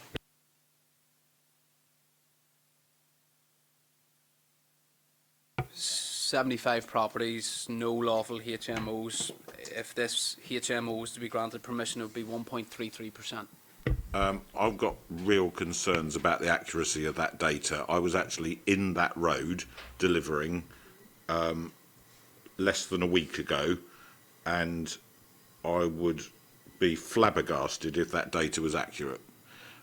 $75 properties, no lawful HMOs. If this HMO was to be granted permission, it would be 1.33%. I've got real concerns about the accuracy of that data. I was actually in that road delivering less than a week ago, and I would be flabbergasted if that data was accurate.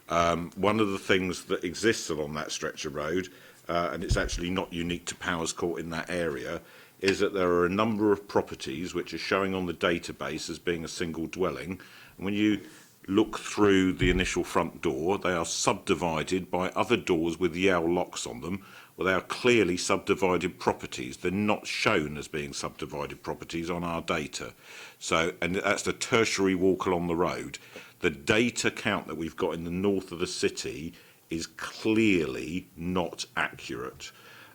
One of the things that exists along that stretch of road, and it's actually not unique to Powers Court in that area, is that there are a number of properties which are showing on the database as being a single dwelling. And when you look through the initial front door, they are subdivided by other doors with Yale locks on them. Well, they are clearly subdivided properties. They're not shown as being subdivided properties on our data. So, and that's the tertiary walk along the road. The data count that we've got in the north of the city is clearly not accurate.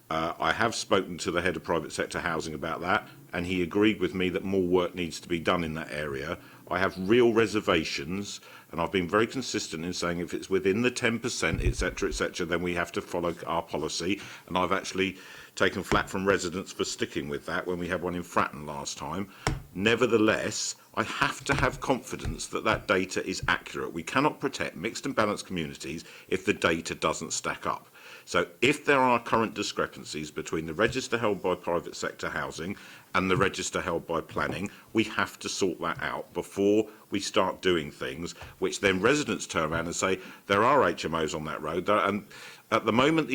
I have spoken to the head of private sector housing about that, and he agreed with me that more work needs to be done in that area. I have real reservations, and I've been very consistent in saying if it's within the 10%, etc., then we have to follow our policy. And I've actually taken flack from residents for sticking with that when we had one in Fratton last time. Nevertheless, I have to have confidence that that data is accurate. We cannot protect mixed and balanced communities if the data doesn't stack up. So if there are current discrepancies between the register held by private sector housing and the register held by planning, we have to sort that out before we start doing things, which then residents turn around and say, there are HMOs on that road. And at the moment,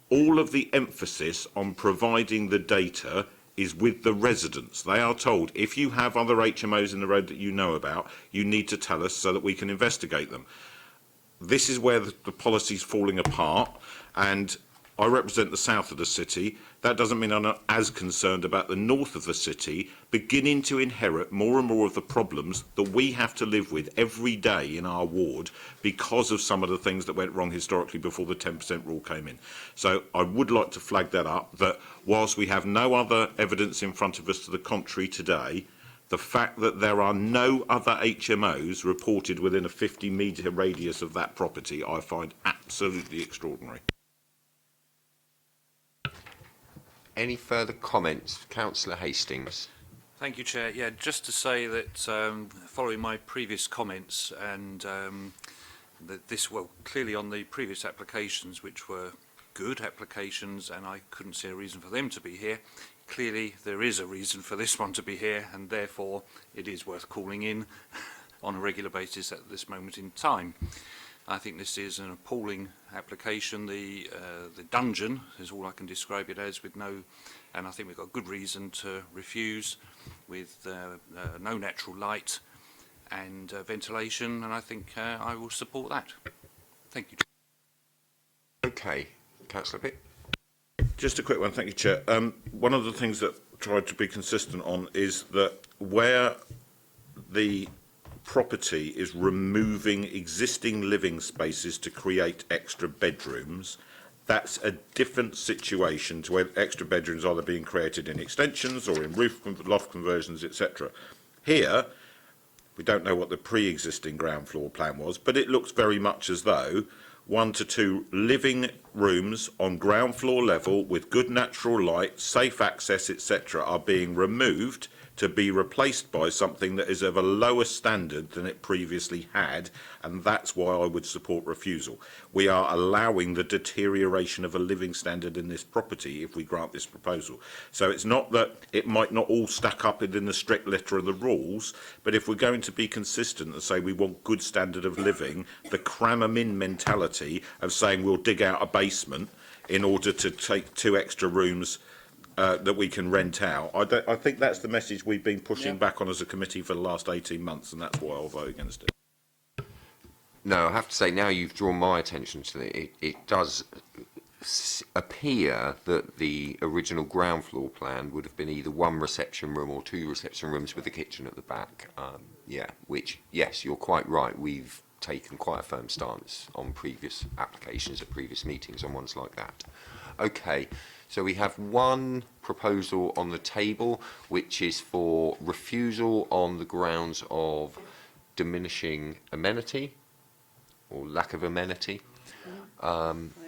all of the emphasis on providing the data is with the residents. They are told, if you have other HMOs in the road that you know about, you need to tell us so that we can investigate them. This is where the policy's falling apart, and I represent the south of the city. That doesn't mean I'm not as concerned about the north of the city beginning to inherit more and more of the problems that we have to live with every day in our ward because of some of the things that went wrong historically before the 10% rule came in. So I would like to flag that up, that whilst we have no other evidence in front of us to the contrary today, the fact that there are no other HMOs reported within a 50-metre radius of that property, I find absolutely extraordinary. Any further comments? Councillor Hastings. Thank you, Chair. Yeah, just to say that following my previous comments and that this, well, clearly on the previous applications, which were good applications, and I couldn't see a reason for them to be here, clearly there is a reason for this one to be here, and therefore it is worth calling in on a regular basis at this moment in time. I think this is an appalling application. The dungeon is all I can describe it as, with no, and I think we've got good reason to refuse, with no natural light and ventilation, and I think I will support that. Thank you. Okay, Councillor Pitt. Just a quick one, thank you, Chair. One of the things that I tried to be consistent on is that where the property is removing existing living spaces to create extra bedrooms, that's a different situation to where extra bedrooms are either being created in extensions or in roof loft conversions, etc. Here, we don't know what the pre-existing ground floor plan was, but it looks very much as though 1 to 2 living rooms on ground floor level with good natural light, safe access, etc. are being removed to be replaced by something that is of a lower standard than it previously had, and that's why I would support refusal. We are allowing the deterioration of a living standard in this property if we grant this proposal. So it's not that it might not all stack up within the strict letter of the rules, but if we're going to be consistent and say we want good standard of living, the cram 'em in mentality of saying we'll dig out a basement in order to take 2 extra rooms that we can rent out. I think that's the message we've been pushing back on as a committee for the last 18 months, and that's why I'll vote against it. No, I have to say, now you've drawn my attention to it, it does appear that the original ground floor plan would have been either 1 reception room or 2 reception rooms with a kitchen at the back. Yeah, which, yes, you're quite right, we've taken quite a firm stance on previous applications at previous meetings on ones like that. Okay. So we have one proposal on the table, which is for refusal on the grounds of diminishing amenity or lack of amenity.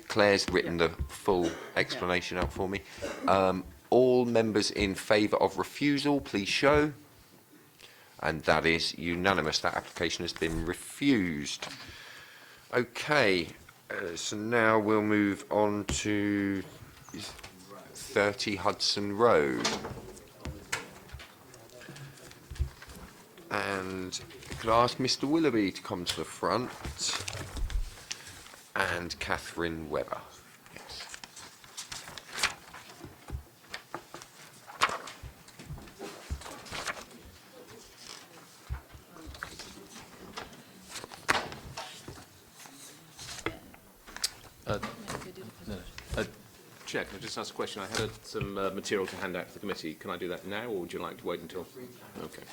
Claire's written the full explanation out for me. All members in favour of refusal, please show. And that is unanimous. That application has been refused. Okay, so now we'll move on to 30 Hudson Road. And could I ask Mr. Willoughby to come to the front, and Catherine Webber. Yes. Chair, can I just ask a question? I had some material to hand out to the committee. Can I do that now, or would you like to wait until? Okay.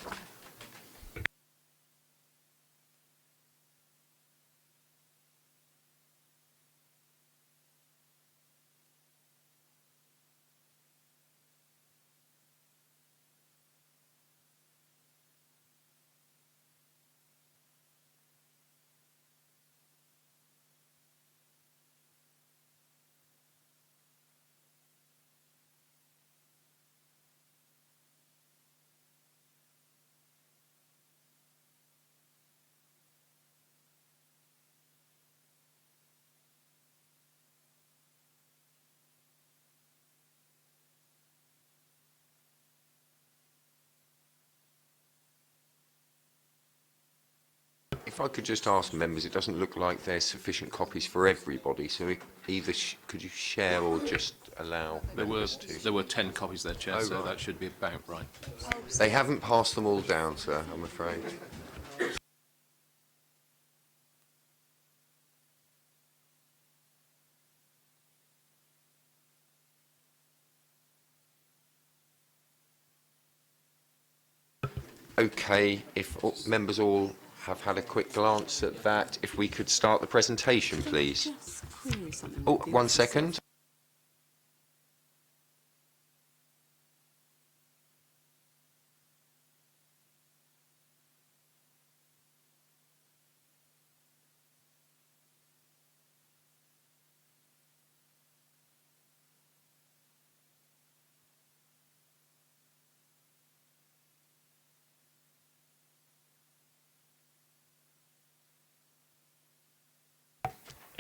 If I could just ask members, it doesn't look like there's sufficient copies for everybody, so either could you share or just allow members to... There were 10 copies there, Chair, Oh, so right. that should be about right. They haven't passed them all down, sir, I'm afraid. Okay, if members all have had a quick glance at that, if we could start the presentation, please. Oh, 1 second.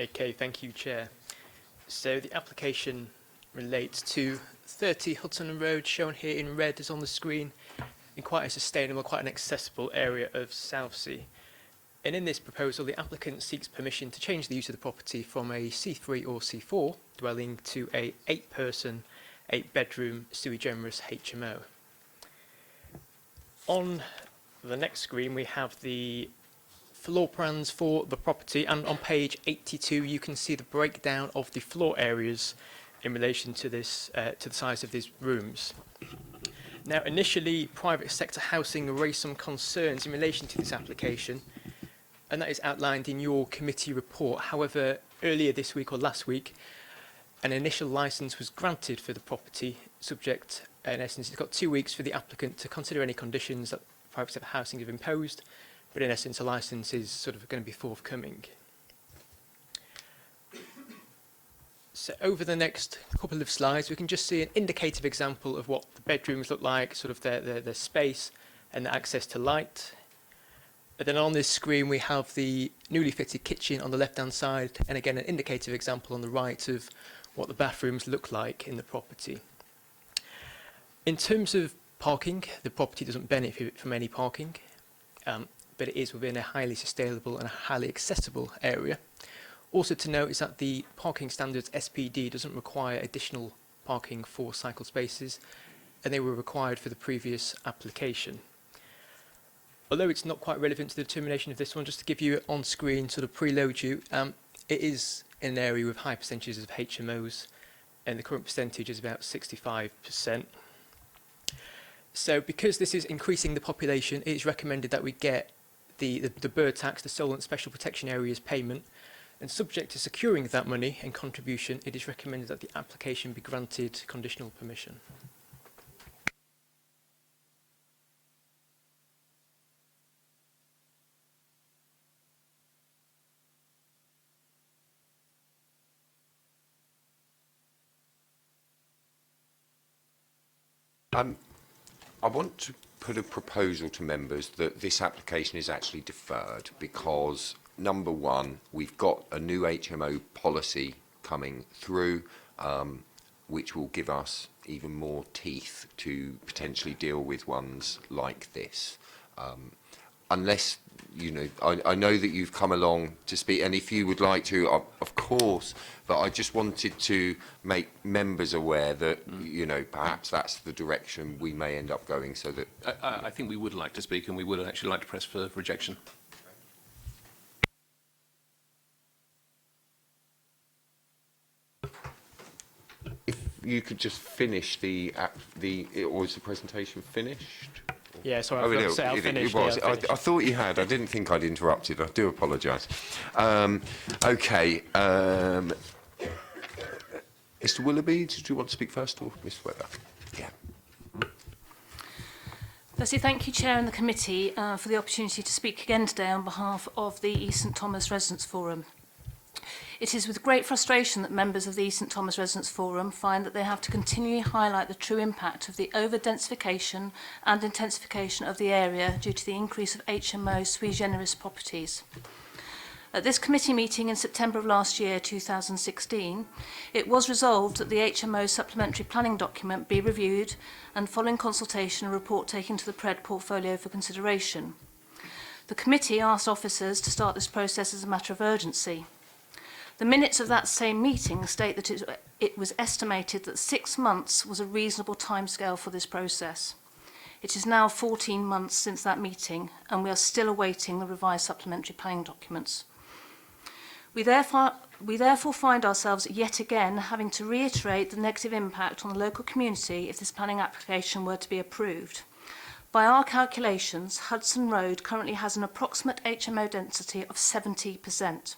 Okay, thank you, Chair. So the application relates to 30 Hudson Road, shown here in red as on the screen, in quite a sustainable, quite an accessible area of Southsea. And in this proposal, the applicant seeks permission to change the use of the property from a C3 or C4 dwelling to a 8-person, 8-bedroom sui generis HMO. On the next screen, we have the floor plans for the property, and on page 82 you can see the breakdown of the floor areas in relation to this to the size of these rooms. Now, initially, private sector housing raised some concerns in relation to this application, and that is outlined in your committee report. However, earlier this week or last week, an initial licence was granted for the property, subject, in essence, it's got 2 weeks for the applicant to consider any conditions that private sector housing have imposed, but in essence a licence is sort of going to be forthcoming. So over the next couple of slides we can just see an indicative example of what the bedrooms look like, sort of their space and the access to light. And then on this screen we have the newly fitted kitchen on the left hand side, and again an indicative example on the right of what the bathrooms look like in the property. In terms of parking, the property doesn't benefit from any parking. But it is within a highly sustainable and a highly accessible area. Also to note is that the parking standards SPD doesn't require additional parking for cycle spaces, and they were required for the previous application. Although it's not quite relevant to the determination of this one, just to give you on screen, sort of preload you, it is in an area with high percentages of HMOs, and the current percentage is about 65%. So because this is increasing the population, it is recommended that we get the bird tax, the Solent Special Protection Areas payment, and subject to securing that money and contribution, it is recommended that the application be granted conditional permission. I want to put a proposal to members that this application is actually deferred because, number one, we've got a new HMO policy coming through, which will give us even more teeth to potentially deal with ones like this. Unless, you know, I know that you've come along to speak, and if you would like to, of course, but I just wanted to make members aware that, you know, perhaps that's the direction we may end up going, so that... I think we would like to speak, and we would actually like to press for rejection. If you could just finish or is the presentation finished? Yeah, sorry, I forgot to say I'll finish. I thought you had. I didn't think I'd interrupted. I do apologise. Okay. Mr. Willoughby, did you want to speak first, or Ms. Weber? Yeah. Firstly, thank you, Chair and the committee, for the opportunity to speak again today on behalf of the East St Thomas Residents Forum. It is with great frustration that members of the East St Thomas Residents Forum find that they have to continually highlight the true impact of the over-densification and intensification of the area due to the increase of HMO sui generis properties. At this committee meeting in September of last year, 2016, it was resolved that the HMO supplementary planning document be reviewed and, following consultation, a report taken to the PRED portfolio for consideration. The committee asked officers to start this process as a matter of urgency. The minutes of that same meeting state that it was estimated that 6 months was a reasonable timescale for this process. It is now 14 months since that meeting, and we are still awaiting the revised supplementary planning documents. We therefore find ourselves yet again having to reiterate the negative impact on the local community if this planning application were to be approved. By our calculations, Hudson Road currently has an approximate HMO density of 70%.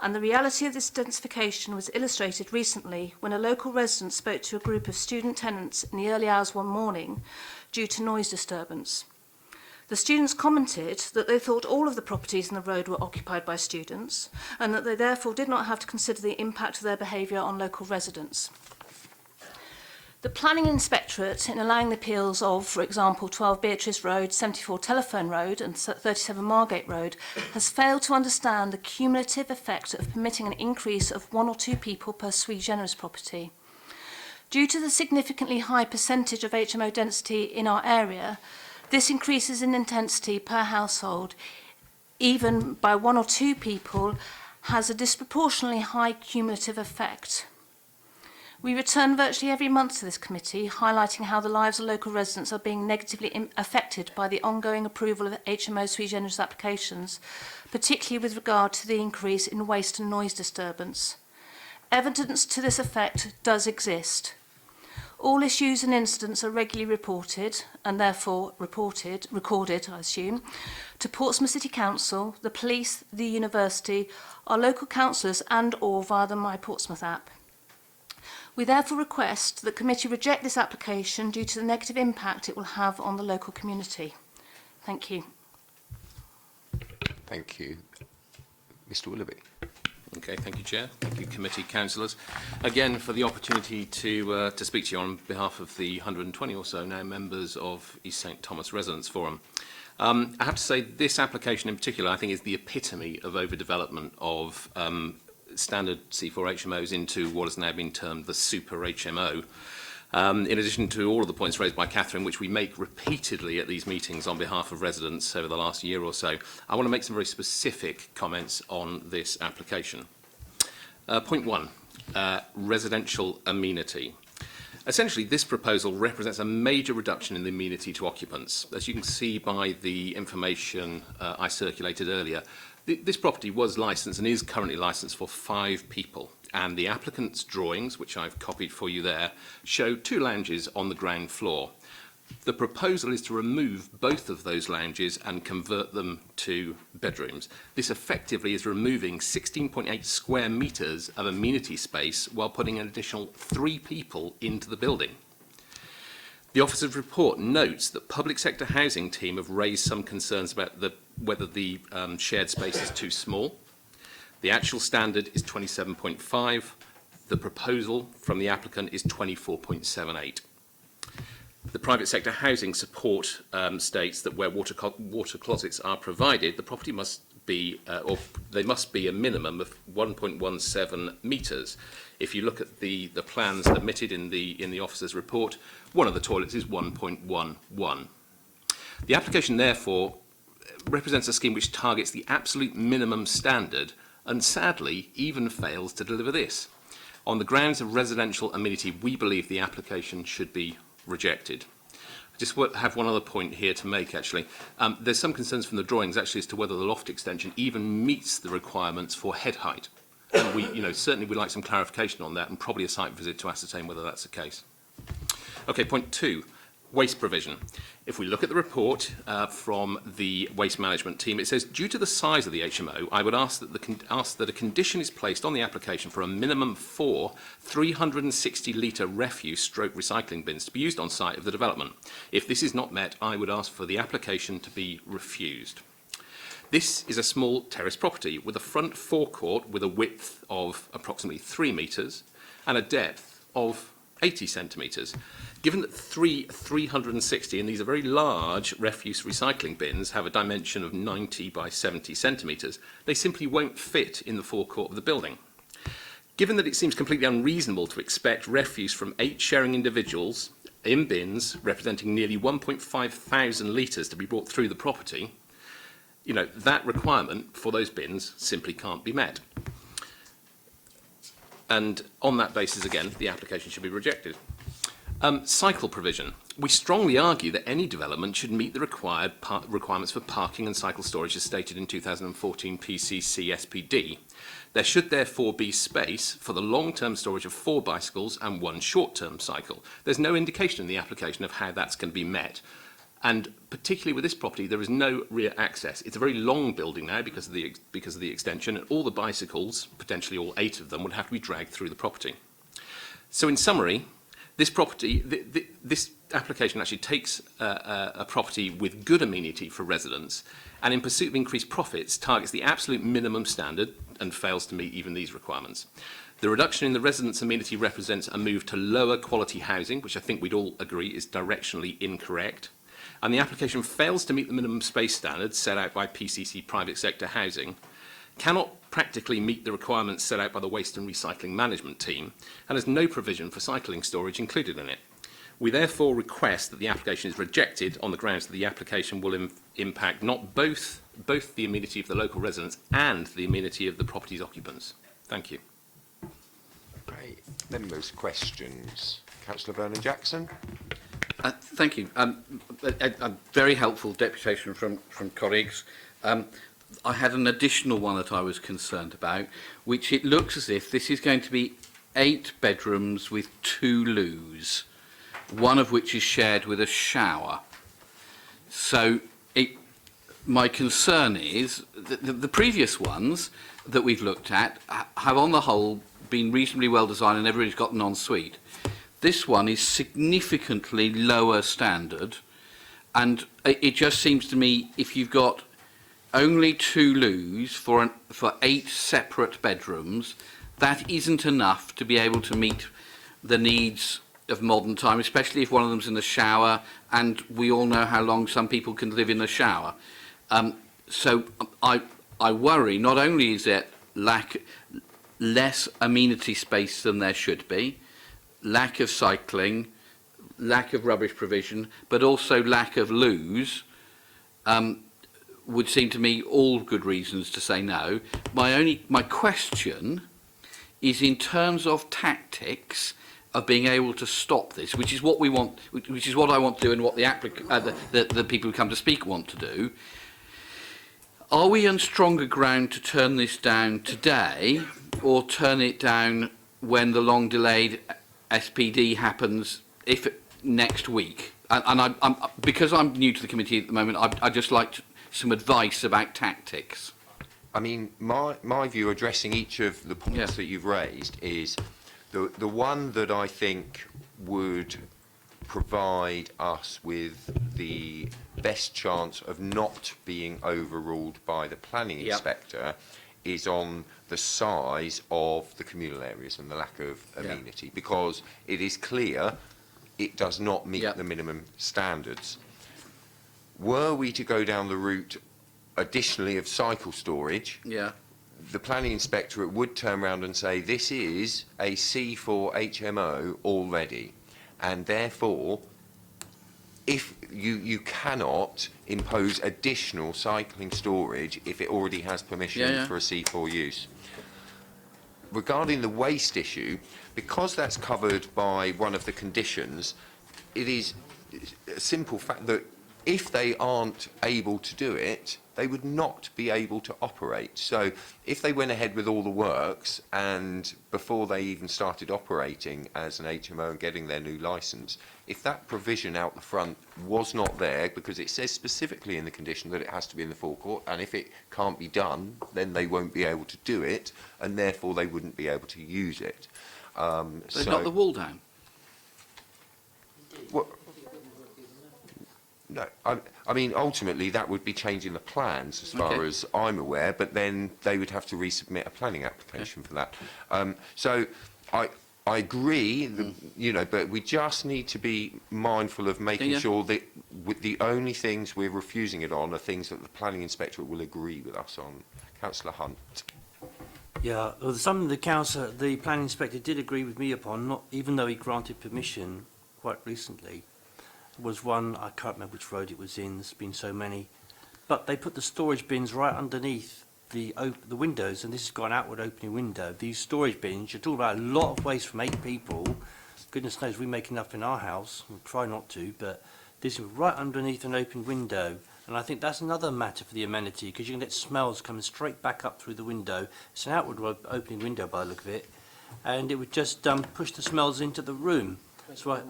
And the reality of this densification was illustrated recently when a local resident spoke to a group of student tenants in the early hours one morning due to noise disturbance. The students commented that they thought all of the properties in the road were occupied by students and that they therefore did not have to consider the impact of their behaviour on local residents. The Planning Inspectorate, in allowing the appeals of, for example, 12 Beatrice Road, 74 Telephone Road and 37 Margate Road, has failed to understand the cumulative effect of permitting an increase of 1 or 2 people per sui generis property. Due to the significantly high percentage of HMO density in our area, this increases in intensity per household, even by 1 or 2 people, has a disproportionately high cumulative effect. We return virtually every month to this committee, highlighting how the lives of local residents are being negatively affected by the ongoing approval of HMO sui generis applications, particularly with regard to the increase in waste and noise disturbance. Evidence to this effect does exist. All issues and incidents are regularly reported, and therefore recorded, I assume, to Portsmouth City Council, the police, the university, our local councillors and/or via the My Portsmouth app. We therefore request that the committee reject this application due to the negative impact it will have on the local community. Thank you. Thank you. Mr. Willoughby. Okay, thank you, Chair. Thank you, committee councillors. Again, for the opportunity to speak to you on behalf of the 120 or so now members of East St Thomas Residents Forum. I have to say this application in particular, I think, is the epitome of overdevelopment of standard C4 HMOs into what has now been termed the super HMO. In addition to all of the points raised by Catherine, which we make repeatedly at these meetings on behalf of residents over the last year or so, I want to make some very specific comments on this application. Point 1, residential amenity. Essentially, this proposal represents a major reduction in the amenity to occupants. As you can see by the information I circulated earlier, this property was licensed and is currently licensed for 5 people. And the applicant's drawings, which I've copied for you there, show 2 lounges on the ground floor. The proposal is to remove both of those lounges and convert them to bedrooms. This effectively is removing 16.8 square metres of amenity space while putting an additional 3 people into the building. The officer's report notes that public sector housing team have raised some concerns about whether the shared space is too small. The actual standard is 27.5. The proposal from the applicant is 24.78. The private sector housing support states that where water closets are provided, the property must be, or they must be a minimum of 1.17 metres. If you look at the plans submitted in the officer's report, one of the toilets is 1.11. The application, therefore, represents a scheme which targets the absolute minimum standard and sadly even fails to deliver this. On the grounds of residential amenity, we believe the application should be rejected. I just have one other point here to make, actually. There's some concerns from the drawings, actually, as to whether the loft extension even meets the requirements for head height. And we, certainly we'd like some clarification on that and probably a site visit to ascertain whether that's the case. Okay, point 2. Waste provision. If we look at the report from the waste management team, it says, due to the size of the HMO, I would ask that a condition is placed on the application for a minimum 4 360-litre refuse/stroke recycling bins to be used on site of the development. If this is not met, I would ask for the application to be refused. This is a small terrace property with a front forecourt with a width of approximately 3 metres and a depth of 80 centimetres. Given that 360, and these are very large refuse recycling bins, have a dimension of 90 by 70 centimetres, they simply won't fit in the forecourt of the building. Given that it seems completely unreasonable to expect refuse from 8 sharing individuals in bins representing nearly 1,500 litres to be brought through the property, you know, that requirement for those bins simply can't be met. And on that basis, again, the application should be rejected. Cycle provision. We strongly argue that any development should meet the required requirements for parking and cycle storage as stated in 2014 PCC SPD. There should therefore be space for the long-term storage of 4 bicycles and 1 short-term cycle. There's no indication in the application of how that's going to be met. And particularly with this property, there is no rear access. It's a very long building now because of the extension, and all the bicycles, potentially all 8 of them, would have to be dragged through the property. So in summary, this property, this application actually takes a property with good amenity for residents, and in pursuit of increased profits, targets the absolute minimum standard and fails to meet even these requirements. The reduction in the residents' amenity represents a move to lower quality housing, which I think we'd all agree is directionally incorrect. And the application fails to meet the minimum space standards set out by PCC private sector housing, cannot practically meet the requirements set out by the Waste and Recycling Management team, and has no provision for cycling storage included in it. We therefore request that the application is rejected on the grounds that the application will impact not both the amenity of the local residents and the amenity of the property's occupants. Thank you. Great. Members' questions. Councillor Vernon-Jackson. Thank you. A very helpful deputation from colleagues. I had an additional one that I was concerned about, which it looks as if this is going to be 8 bedrooms with 2 loos, one of which is shared with a shower. So my concern is that the previous ones that we've looked at have on the whole been reasonably well designed and everybody's got an ensuite. This one is significantly lower standard, and it just seems to me if you've got only 2 loos for 8 separate bedrooms, that isn't enough to be able to meet the needs of modern time, especially if one of them's in the shower, and we all know how long some people can live in the shower. So I worry not only is there less amenity space than there should be, lack of cycling, lack of rubbish provision, but also lack of loos, would seem to me all good reasons to say no. My question is in terms of tactics of being able to stop this, which is what we want, which is what I want to do and what the people who come to speak want to do. Are we on stronger ground to turn this down today, or turn it down when the long delayed SPD happens, if next week? And I'm because I'm new to the committee at the moment, I'd just like some advice about tactics. I mean, my view, addressing each of the points that you've raised, is the one that I think would provide us with the best chance of not being overruled by the planning inspector is on the size of the communal areas and the lack of amenity, because it is clear it does not meet the minimum standards. Were we to go down the route additionally of cycle storage, the planning inspectorate would turn around and say this is a C4 HMO already, and therefore if you cannot impose additional cycling storage if it already has permission for a C4 use. Regarding the waste issue, because that's covered by one of the conditions, it is a simple fact that if they aren't able to do it, they would not be able to operate. So if they went ahead with all the works and before they even started operating as an HMO and getting their new licence, if that provision out the front was not there, because it says specifically in the condition that it has to be in the forecourt, and if it can't be done, then they won't be able to do it, and therefore they wouldn't be able to use it. They've got the wall down. Well, no, I mean, ultimately that would be changing the plans as far as I'm aware, but then they would have to resubmit a planning application for that. So I agree, you know, but we just need to be mindful of making sure that the only things we're refusing it on are things that the planning inspectorate will agree with us on. Councillor Hunt. Yeah, well, something the planning inspector did agree with me upon, not even though he granted permission quite recently, was one, I can't remember which road it was in, there's been so many, but they put the storage bins right underneath the windows, and this has got an outward opening window. These storage bins, you're talking about a lot of waste from 8 people. Goodness knows we make enough in our house. We'll try not to, but this is right underneath an open window. And I think that's another matter for the amenity, because you can get smells coming straight back up through the window. It's an outward opening window by the look of it, and it would just push the smells into the room. So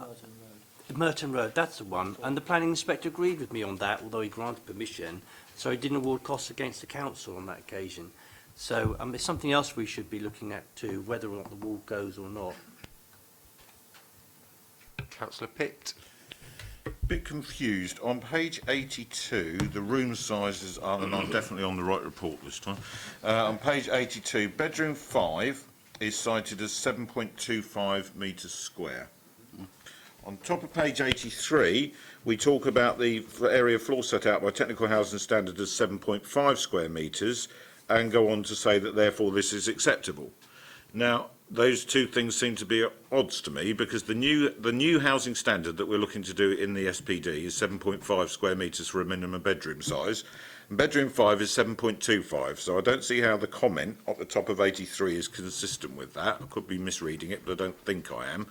Merton Road, that's the one. And the planning inspector agreed with me on that, although he granted permission. So he didn't award costs against the council on that occasion. So it's something else we should be looking at too, whether or not the wall goes or not. Councillor Pitt. Bit confused. On page 82, the room sizes are, and I'm definitely on the right report this time. On page 82, bedroom 5 is cited as 7.25 metres square. On top of page 83, we talk about the area floor set out by technical housing standard as 7.5 square metres, and go on to say that therefore this is acceptable. Now, those two things seem to be at odds to me, because the new housing standard that we're looking to do in the SPD is 7.5 square metres for a minimum bedroom size, and bedroom 5 is 7.25. So I don't see how the comment at the top of 83 is consistent with that. I could be misreading it, but I don't think I am.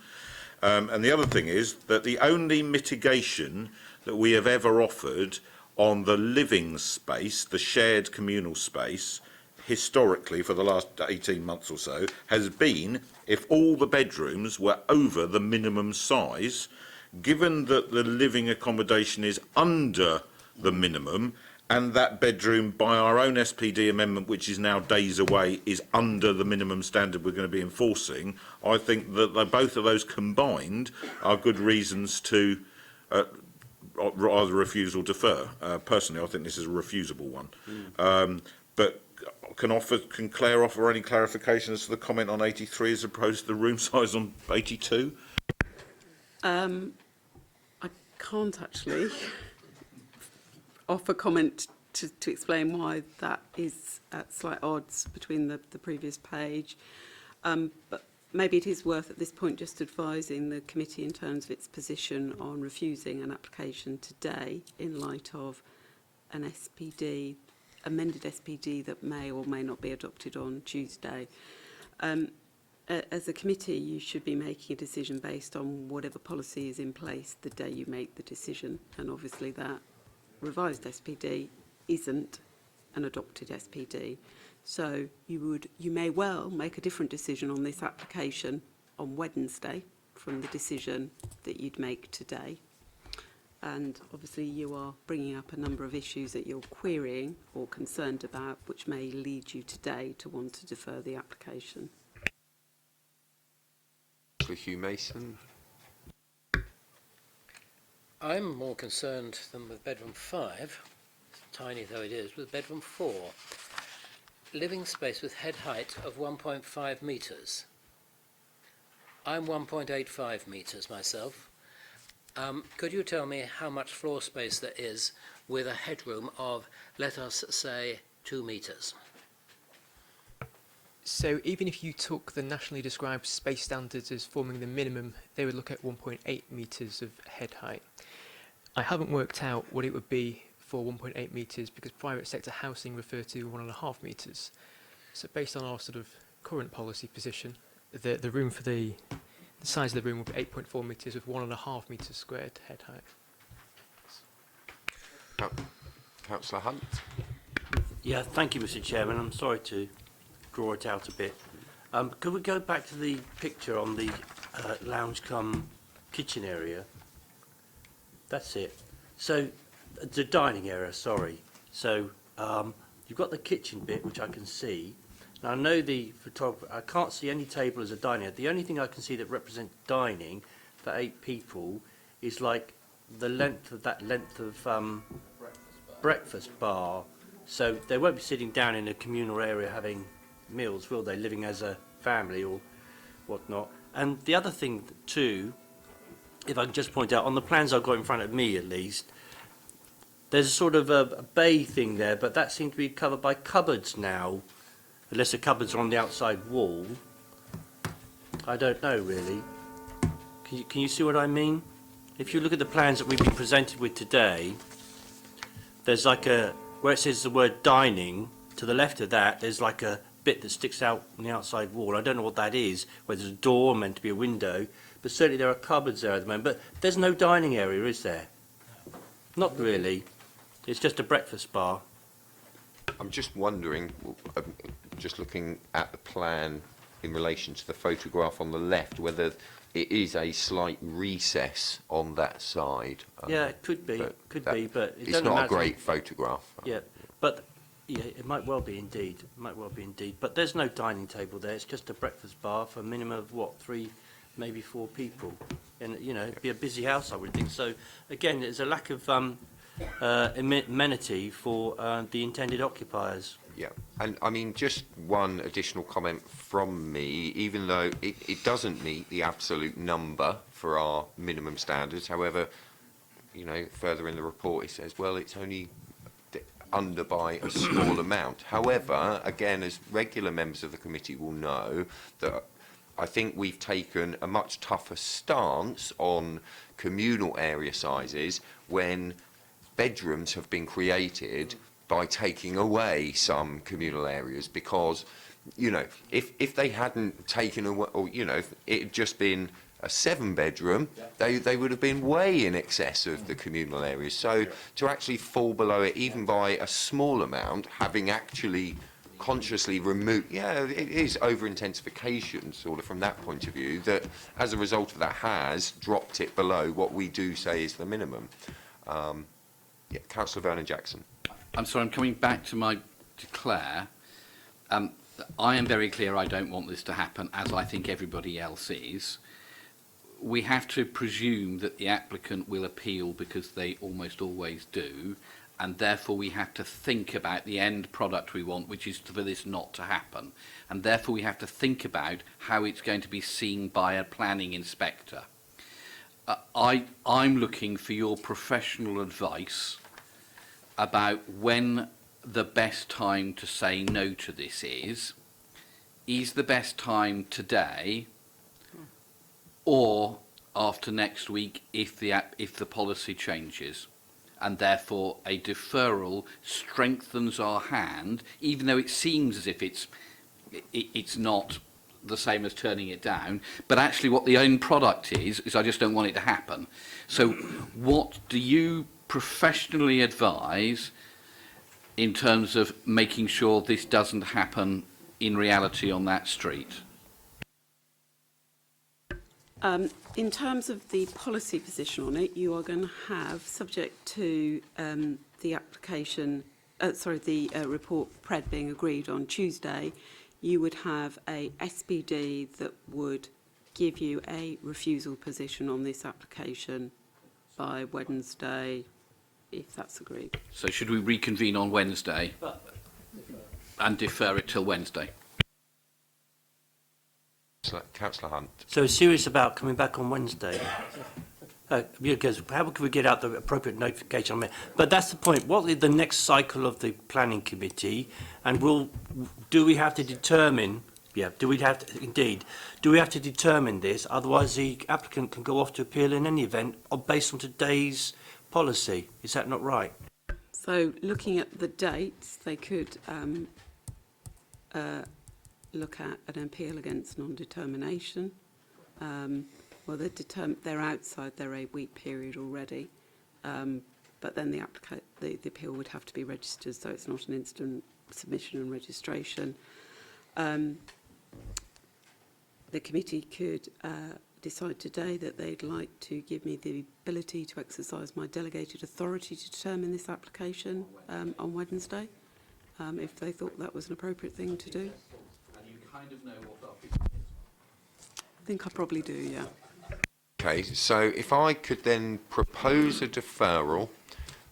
And the other thing is that the only mitigation that we have ever offered on the living space, the shared communal space, historically for the last 18 months or so, has been if all the bedrooms were over the minimum size. Given that the living accommodation is under the minimum, and that bedroom, by our own SPD amendment, which is now days away, is under the minimum standard we're going to be enforcing, I think that both of those combined are good reasons to either refuse or defer. Personally, I think this is a refusable one. But can Claire offer any clarification as to the comment on 83 as opposed to the room size on 82? I can't actually offer comment to explain why that is at slight odds between the previous page. But maybe it is worth at this point just advising the committee in terms of its position on refusing an application today in light of an SPD, amended SPD that may or may not be adopted on Tuesday. As a committee, you should be making a decision based on whatever policy is in place the day you make the decision, and obviously that revised SPD isn't an adopted SPD. So you may well make a different decision on this application on Wednesday from the decision that you'd make today. And obviously you are bringing up a number of issues that you're querying or concerned about, which may lead you today to want to defer the application. Hugh Mason. I'm more concerned than with bedroom 5, tiny though it is, with bedroom 4. Living space with head height of 1.5 metres. I'm 1.85 metres myself. Could you tell me how much floor space there is with a headroom of, let us say, 2 metres? So even if you took the nationally described space standards as forming the minimum, they would look at 1.8 metres of head height. I haven't worked out what it would be for 1.8 metres because private sector housing refer to 1.5 metres. So based on our sort of current policy position, the room for the size of the room would be 8.4 metres with 1.5 metres squared head height. Councillor Hunt. Yeah, thank you, Mr. Chairman. I'm sorry to draw it out a bit. Could we go back to the picture on the lounge cum kitchen area? That's it. So, the dining area, sorry. So, you've got the kitchen bit, which I can see. Now, I know the photographer, I can't see any table as a dining area. The only thing I can see that represents dining for 8 people is like the length of breakfast bar. So, they won't be sitting down in a communal area having meals, will they, living as a family or whatnot. And the other thing too, if I can just point out, on the plans I've got in front of me at least, there's a sort of a bay thing there, but that seems to be covered by cupboards now, unless the cupboards are on the outside wall. I don't know really. Can you see what I mean? If you look at the plans that we've been presented with today, there's like a where it says the word dining, to the left of that, there's like a bit that sticks out on the outside wall. I don't know what that is, whether it's a door meant to be a window, but certainly there are cupboards there at the moment. But there's no dining area, is there? Not really. It's just a breakfast bar. I'm just wondering, just looking at the plan in relation to the photograph on the left, whether it is a slight recess on that side. Yeah, it could be, but it it's doesn't not matter. a great photograph. Yeah, but yeah, it might well be indeed. It might well be indeed. But there's no dining table there. It's just a breakfast bar for a minimum of what, 3, maybe 4 people. And you know, it'd be a busy house, I would think. So again, there's a lack of amenity for the intended occupiers. Yeah, and I mean, just one additional comment from me, even though it doesn't meet the absolute number for our minimum standards. However, you know, further in the report it says, well, it's only under by a small amount. However, again, as regular members of the committee will know, that I think we've taken a much tougher stance on communal area sizes when bedrooms have been created by taking away some communal areas, because, you know, if they hadn't taken away, or, you know, if it had just been a 7-bedroom, they would have been way in excess of the communal areas. So to actually fall below it, even by a small amount, having actually consciously removed, yeah, it is over-intensification, sort of, from that point of view, that as a result of that has dropped it below what we do say is the minimum. Yeah, Councillor Vernon-Jackson. I'm sorry, I'm coming back to Claire. I am very clear I don't want this to happen, as I think everybody else is. We have to presume that the applicant will appeal, because they almost always do, and therefore we have to think about the end product we want, which is for this not to happen. And therefore we have to think about how it's going to be seen by a planning inspector. I'm looking for your professional advice about when the best time to say no to this is. Is the best time today, or after next week if the policy changes? And therefore a deferral strengthens our hand, even though it seems as if it's not the same as turning it down, but actually what the end product is I just don't want it to happen. So what do you professionally advise in terms of making sure this doesn't happen in reality on that street? In terms of the policy position on it, you are going to have, subject to the application, the report PRED being agreed on Tuesday, you would have a SPD that would give you a refusal position on this application by Wednesday, if that's agreed. So should we reconvene on Wednesday and defer it till Wednesday? Councillor Hunt. So serious about coming back on Wednesday? Because how can we get out the appropriate notification on it? But that's the point. What is the next cycle of the planning committee? And do we have to determine? Yeah. Do we have to determine this? Otherwise, the applicant can go off to appeal in any event, based on today's policy. Is that not right? So, looking at the dates, they could look at an appeal against non-determination. Well, they're outside their 8-week period already, but then the appeal would have to be registered, so it's not an instant submission and registration. The committee could decide today that they'd like to give me the ability to exercise my delegated authority to determine this application on Wednesday, if they thought that was an appropriate thing to do. And you kind of know what our position is. I think I probably do, yeah. Okay, so if I could then propose a deferral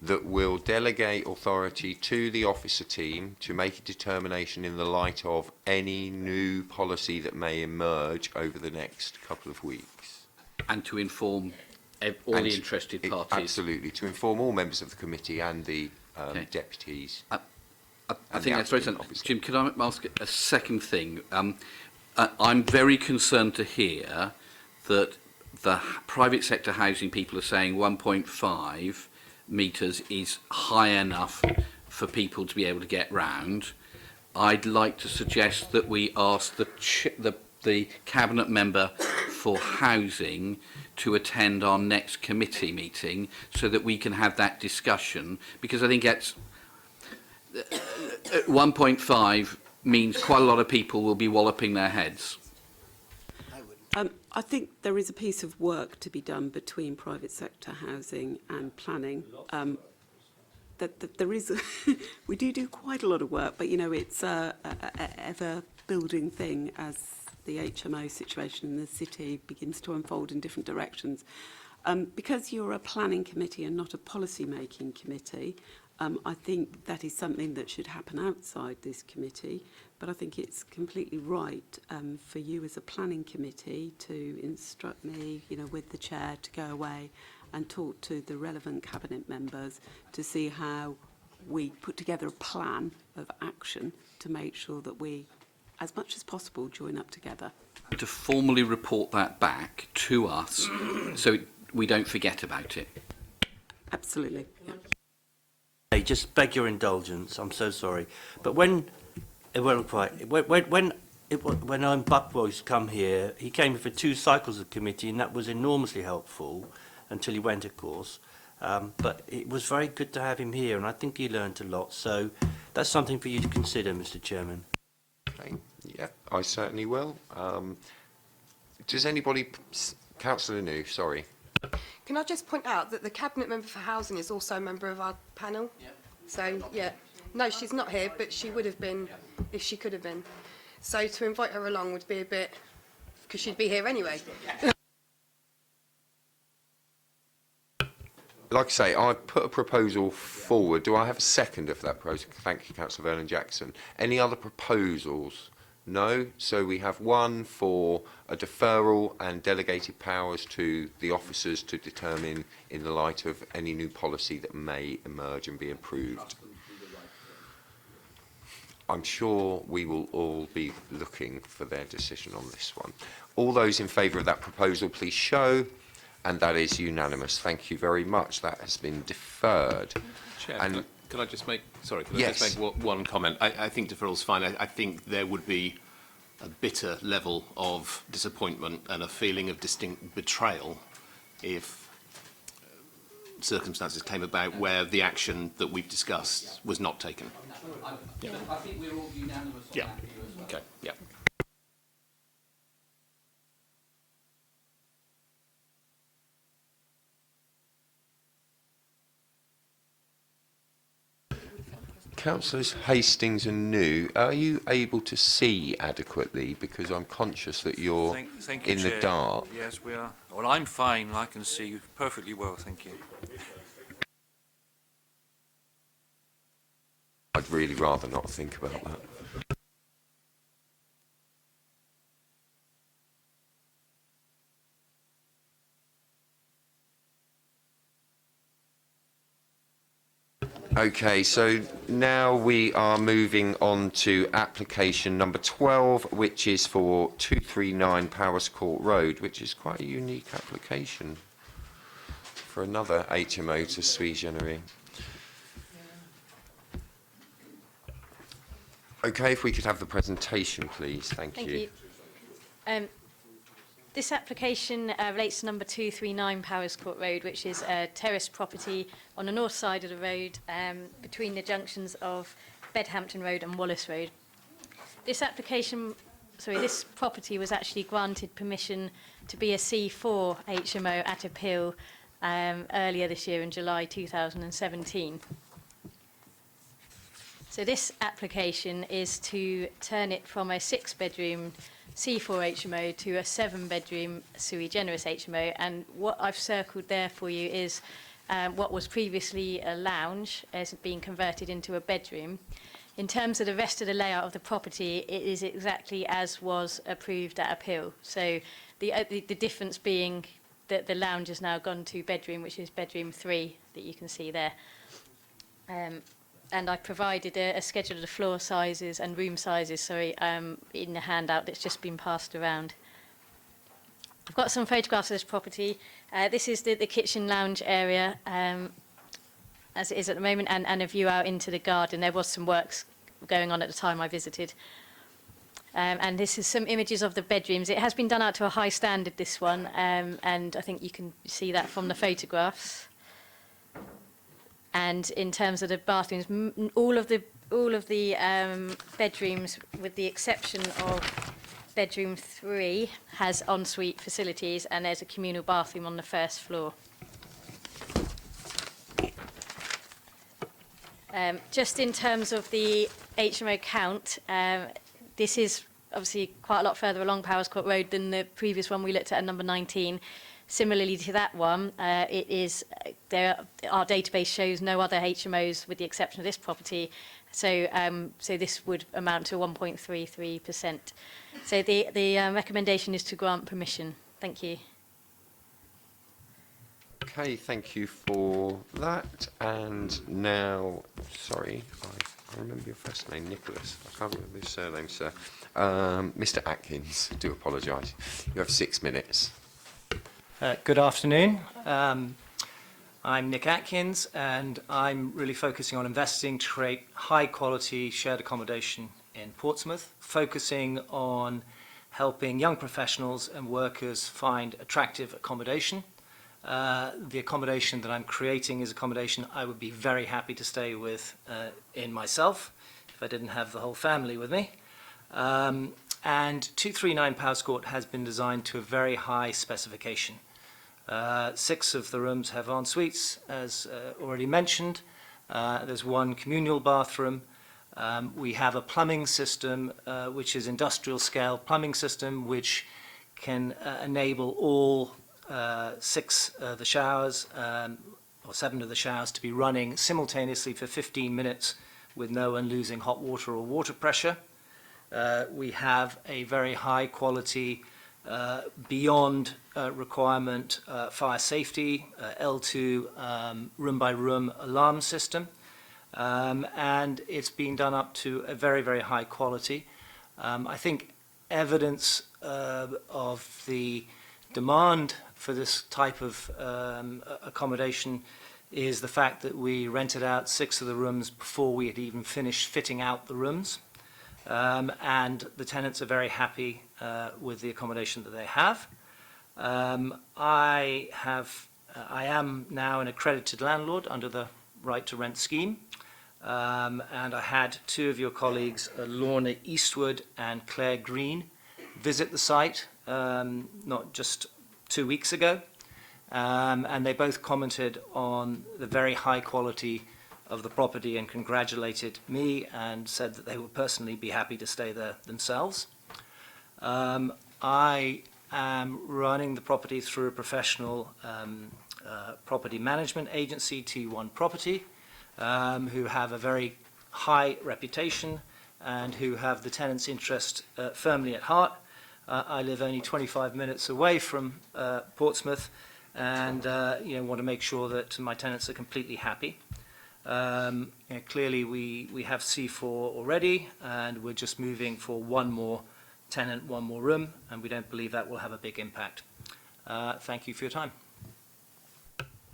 that will delegate authority to the officer team to make a determination in the light of any new policy that may emerge over the next couple of weeks. And to inform all the interested parties. Absolutely, to inform all members of the committee and the deputies. I think that's very sensible. Jim, could I ask a second thing? I'm very concerned to hear that the private sector housing people are saying 1.5 metres is high enough for people to be able to get round, I'd like to suggest that we ask the Cabinet Member for Housing to attend our next committee meeting so that we can have that discussion, because I think at 1.5 means quite a lot of people will be walloping their heads. I think there is a piece of work to be done between private sector housing and planning. That there is, we do quite a lot of work, but you know it's a ever building thing as the HMO situation in the city begins to unfold in different directions. Because you're a planning committee and not a policy making committee, I think that is something that should happen outside this committee, but I think it's completely right for you as a planning committee to instruct me, you know, with the chair to go away and talk to the relevant cabinet members to see how we put together a plan of action to make sure that we, as much as possible, join up together. To formally report that back to us so we don't forget about it. Absolutely. Yeah. Hey, just beg your indulgence. I'm so sorry, but when Buckroy's come here, he came for 2 cycles of committee, and that was enormously helpful until he went, of course. But it was very good to have him here, and I think he learned a lot. So that's something for you to consider, Mr. Chairman. Okay. Yeah, I certainly will. Does anybody, Councillor New, sorry. Can I just point out that the Cabinet Member for Housing is also a member of our panel? Yeah. So, yeah. No, she's not here, but she would have been if she could have been. So to invite her along would be a bit, because she'd be here anyway. Like I say, I put a proposal forward. Do I have a second of that proposal? Thank you, Councillor Vernon Jackson. Any other proposals? No. So we have one for a deferral and delegated powers to the officers to determine in the light of any new policy that may emerge and be approved. I'm sure we will all be looking for their decision on this one. All those in favour of that proposal, please show. And that is unanimous. Thank you very much. That has been deferred. Chair, and can I just make, sorry, can yes. I just make one comment? I think deferral's fine. I think there would be a bitter level of disappointment and a feeling of distinct betrayal if circumstances came about where the action that we've discussed was not taken. Yeah. I think we're all unanimous on that view as well. Okay, yeah. Councillors Hastings and New, are you able to see adequately? Because I'm conscious that you're Thank you, in Chair. the dark. Yes, we are. Well, I'm fine. I can see perfectly well, thank you. I'd really rather not think about that. Okay, so now we are moving on to application number 12, which is for 239 Powers Court Road, which is quite a unique application for another HMO to sui generis. Okay, if we could have the presentation, please. Thank you. This application relates to number 239 Powers Court Road, which is a terraced property on the north side of the road between the junctions of Bedhampton Road and Wallace Road. This property was actually granted permission to be a C4 HMO at appeal earlier this year in July 2017. So this application is to turn it from a 6-bedroom C4 HMO to a 7-bedroom sui generis HMO, and what I've circled there for you is what was previously a lounge has been converted into a bedroom. In terms of the rest of the layout of the property, it is exactly as was approved at appeal. So the difference being that the lounge has now gone to bedroom, which is bedroom 3 that you can see there. And I provided a schedule of the floor sizes and room sizes, in the handout that's just been passed around. I've got some photographs of this property. This is the kitchen lounge area, and as it is at the moment, and a view out into the garden. There was some works going on at the time I visited. And this is some images of the bedrooms. It has been done out to a high standard, this one, and I think you can see that from the photographs. And in terms of the bathrooms, all of the bedrooms, with the exception of bedroom 3, has ensuite facilities, and there's a communal bathroom on the first floor. Just in terms of the HMO count, this is obviously quite a lot further along Powers Court Road than the previous one we looked at number 19. Similarly to that one, our database shows no other HMOs with the exception of this property. So this would amount to 1.33%. So the recommendation is to grant permission. Thank you. Okay, thank you for that. And now, sorry, I remember your first name, Nicholas. I can't remember your surname, sir. Mr. Atkins, do apologise. You have 6 minutes. Good afternoon. I'm Nick Atkins, and I'm really focusing on investing to create high-quality shared accommodation in Portsmouth, focusing on helping young professionals and workers find attractive accommodation. The accommodation that I'm creating is accommodation I would be very happy to stay with in myself if I didn't have the whole family with me. And 239 Powers Court has been designed to a very high specification. 6 of the rooms have en suites, as already mentioned. There's 1 communal bathroom. We have a plumbing system, which is industrial scale plumbing system, which can enable all 6 of the showers, or 7 of the showers, to be running simultaneously for 15 minutes with no one losing hot water or water pressure. We have a very high quality, beyond requirement fire safety, L2 room by room alarm system, and it's been done up to a very, very high quality. I think evidence of the demand for this type of accommodation is the fact that we rented out 6 of the rooms before we had even finished fitting out the rooms. And the tenants are very happy with the accommodation that they have. I am now an accredited landlord under the right to rent scheme, and I had 2 of your colleagues, Lorna Eastwood and Claire Green, visit the site not just 2 weeks ago, and they both commented on the very high quality of the property and congratulated me and said that they would personally be happy to stay there themselves. I am running the property through a professional property management agency, T1 Property, who have a very high reputation and who have the tenants' interest firmly at heart. I live only 25 minutes away from Portsmouth, and want to make sure that my tenants are completely happy. Clearly we have C4 already, and we're just moving for 1 more tenant, 1 more room, and we don't believe that will have a big impact. Thank you for your time.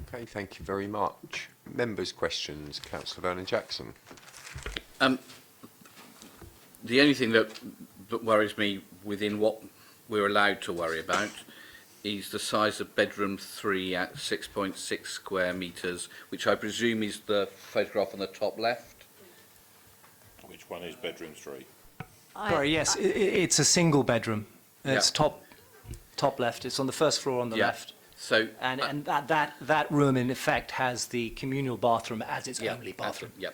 Okay, thank you very much. Members' questions. Councillor Vernon-Jackson. The only thing that worries me within what we're allowed to worry about is the size of bedroom 3 at 6.6 square metres, which I presume is the photograph on the top left. Which one is bedroom 3? Sorry, yes, it's a single bedroom. It's Yeah. top left. It's on the first floor on the Yeah. left. So And that room, in effect, has the communal bathroom as its only bathroom. Yeah.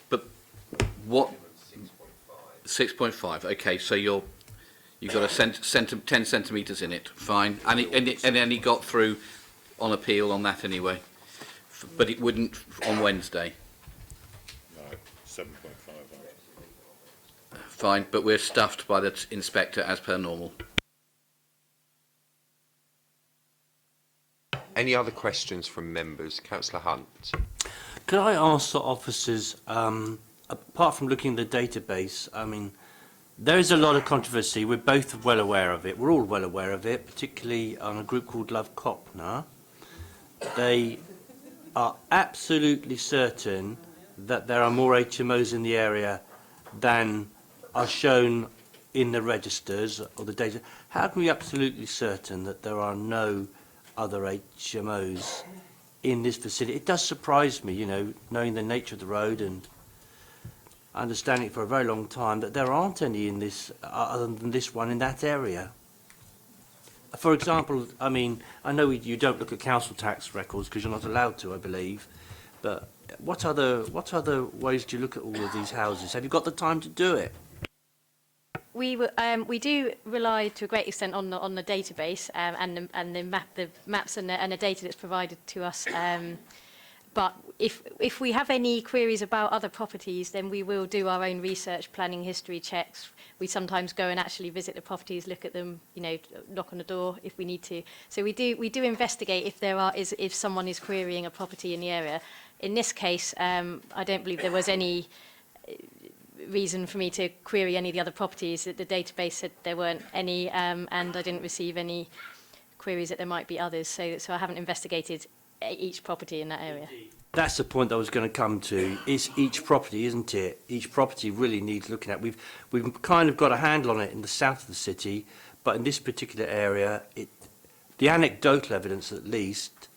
But what? 6.5. Okay, so you've got a 10 centimetres in it. Fine, and then he got through on appeal on that anyway, but it wouldn't on Wednesday. No, 7.5. Fine, but we're stuffed by the inspector as per normal. Any other questions from members? Councillor Hunt. Could I ask the officers, apart from looking at the database, I mean, there is a lot of controversy. We're both well aware of it. We're all well aware of it, particularly on a group called Love Copner. They are absolutely certain that there are more HMOs in the area than are shown in the registers or the data, how can we be absolutely certain that there are no other HMOs in this vicinity? It does surprise me, you know, knowing the nature of the road and understanding it for a very long time, that there aren't any in this, other than this one in that area. For example, I mean, I know you don't look at council tax records because you're not allowed to, I believe, but what other ways do you look at all of these houses? Have you got the time to do it? We do rely to a great extent on the database and the maps and the data that's provided to us. But if we have any queries about other properties, then we will do our own research, planning history checks. We sometimes go and actually visit the properties, look at them, you know, knock on the door if we need to. So we do investigate if someone is querying a property in the area. In this case, I don't believe there was any reason for me to query any of the other properties. The database said there weren't any, and I didn't receive any queries that there might be others. So I haven't investigated each property in that area. That's the point I was going to come to. It's each property, isn't it? Each property really needs looking at. We've kind of got a handle on it in the south of the city, but in this particular area, the anecdotal evidence at least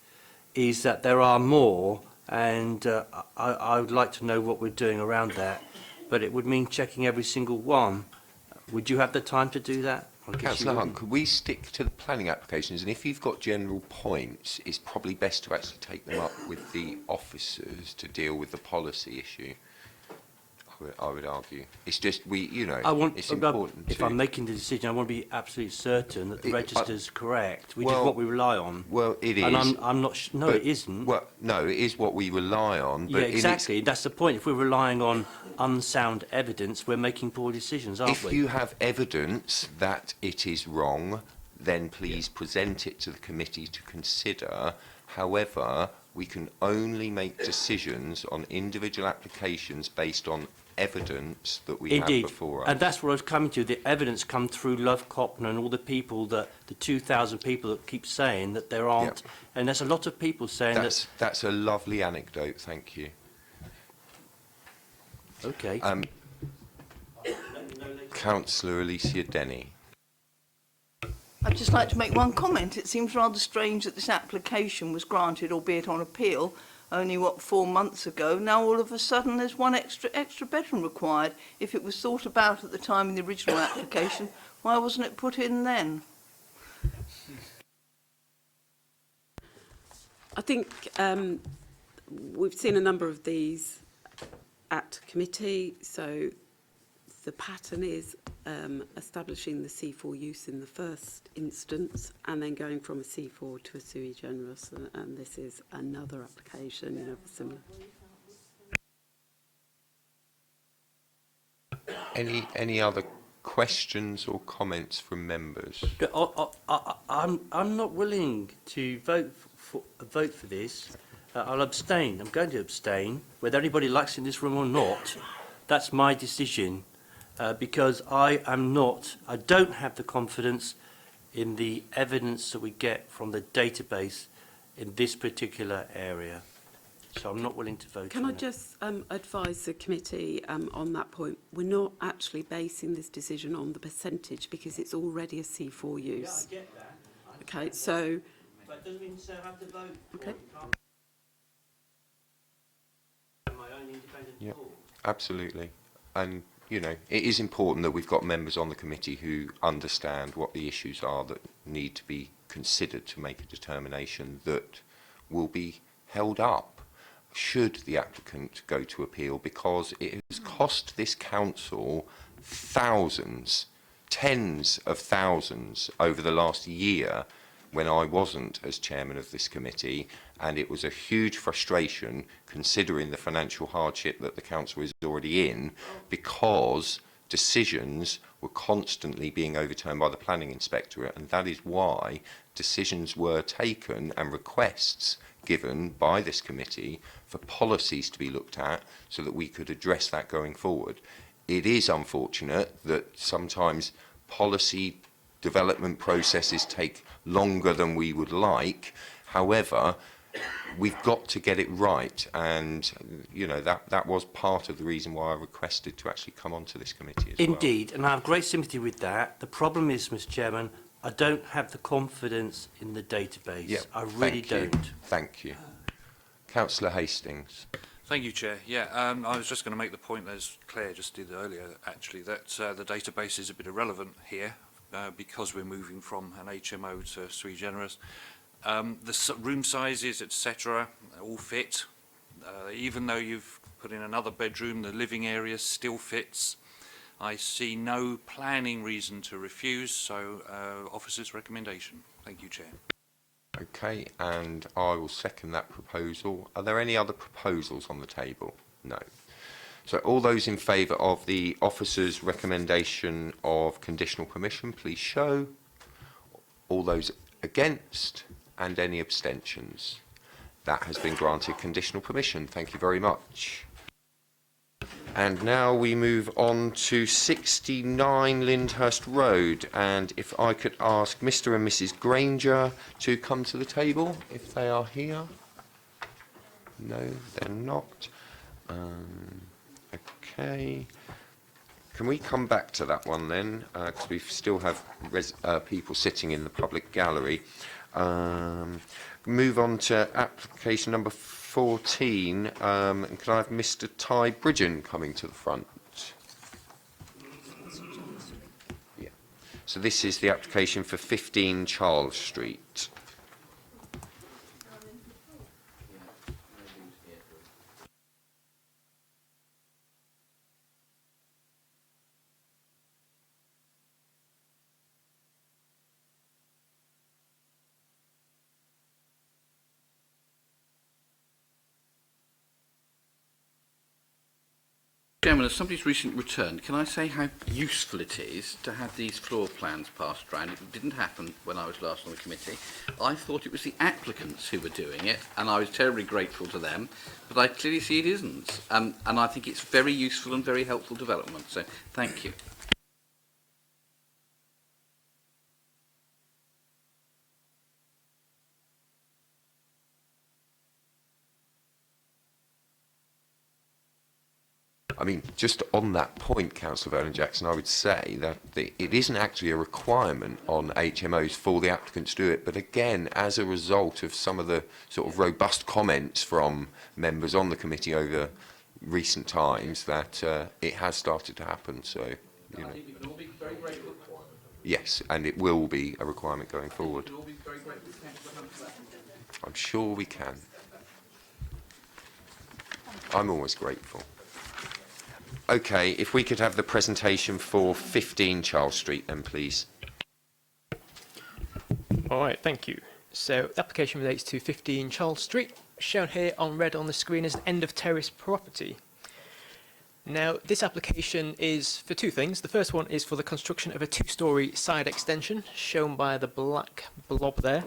is that there are more, and I would like to know what we're doing around that. But it would mean checking every single one. Would you have the time to do that? Councillor Hunt, could we stick to the planning applications? And if you've got general points, it's probably best to actually take them up with the officers to deal with the policy issue. I would argue. It's just it's important. If I'm making the decision, I want to be absolutely certain that the register's correct, which is what we rely on. Well, it is. And I'm not. No, it isn't. Well, no, it is what we rely on. But yeah, exactly. That's the point. If we're relying on unsound evidence, we're making poor decisions, aren't we? If you have evidence that it is wrong, then please present it to the committee to consider. However, we can only make decisions on individual applications based on evidence that we have before us. And that's what I was coming to. The evidence come through Love Copner and all the people, the 2,000 people that keep saying that there aren't. Yep. And there's a lot of people saying That's a lovely anecdote, thank you. Okay. Councillor Alicia Denny. I'd just like to make one comment. It seems rather strange that this application was granted, albeit on appeal, only, 4 months ago. Now, all of a sudden, there's one extra bedroom required. If it was thought about at the time in the original application, why wasn't it put in then? I think we've seen a number of these at committee, so the pattern is establishing the C4 use in the first instance and then going from a C4 to a sui generis, and this is another application, you know, similar. Any other questions or comments from members? I'm not willing to vote for this. I'll abstain. I'm going to abstain, whether anybody likes it in this room or not. That's my decision. Because I don't have the confidence in the evidence that we get from the database in this particular area. So I'm not willing to vote. Can I just advise the committee on that point? We're not actually basing this decision on the percentage because it's already a C4 use. Yeah, I get that. Okay, so... But it doesn't mean to say I have to vote. Okay. My own independent Yeah, thought. absolutely. And you know, it is important that we've got members on the committee who understand what the issues are that need to be considered to make a determination that will be held up should the applicant go to appeal, because it has cost this council thousands, tens of thousands over the last year when I wasn't as chairman of this committee, and it was a huge frustration considering the financial hardship that the council is already in, because decisions were constantly being overturned by the planning inspectorate, and that is why decisions were taken and requests given by this committee for policies to be looked at so that we could address that going forward. It is unfortunate that sometimes policy development processes take longer than we would like. However, we've got to get it right, and you know that was part of the reason why I requested to actually come onto this committee as well. Indeed, and I have great sympathy with that. The problem is, Mr. Chairman, I don't have the confidence in the database. Yeah, I really don't. Thank you. Councillor Hastings. Thank you, Chair. Yeah, I was just going to make the point, as Claire just did earlier, actually, that the database is a bit irrelevant here because we're moving from an HMO to sui generis. The room sizes, etc., all fit. Even though you've put in another bedroom, the living area still fits. I see no planning reason to refuse, so officer's recommendation. Thank you, Chair. Okay, and I will second that proposal. Are there any other proposals on the table? No. So all those in favour of the officer's recommendation of conditional permission, please show. All those against, and any abstentions? That has been granted conditional permission. Thank you very much. And now we move on to 69 Lyndhurst Road, and if I could ask Mr. and Mrs. Granger to come to the table, if they are here. No, they're not. Okay. Can we come back to that one then, because we still have people sitting in the public gallery. Move on to application number 14, and can I have Mr. Ty Bridgen coming to the front? Yeah. So this is the application for 15 Charles Street. Chairman, as somebody's recently returned, can I say how useful it is to have these floor plans passed around? It didn't happen when I was last on the committee. I thought it was the applicants who were doing it, and I was terribly grateful to them, but I clearly see it isn't. And I think it's very useful and very helpful development, so thank you. I mean, just on that point, Councillor Vernon-Jackson, I would say that it isn't actually a requirement on HMOs for the applicants to do it, but again, as a result of some of the sort of robust comments from members on the committee over recent times, that it has started to happen. So, you know, yes, and it will be a requirement going forward. I'm sure we can. I'm always grateful. Okay, if we could have the presentation for 15 Charles Street then, please. All right, thank you. So the application relates to 15 Charles Street, shown here on red on the screen as an end of terrace property. Now, this application is for two things. The first one is for the construction of a two-storey side extension, shown by the black blob there.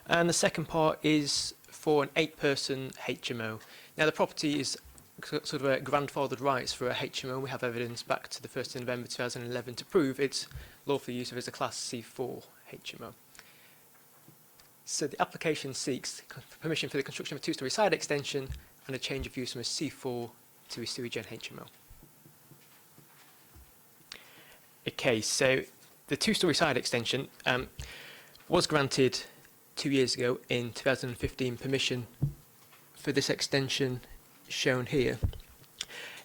And the second part is for an 8-person HMO. Now, the property is sort of a grandfathered rights for a HMO. We have evidence back to the 1st of November 2011 to prove its lawful use of as a Class C4 HMO. So the application seeks permission for the construction of a two-storey side extension and a change of use from a C4 to a sui gen HMO. Okay, so the two-storey side extension was granted 2 years ago in 2015 permission for this extension shown here.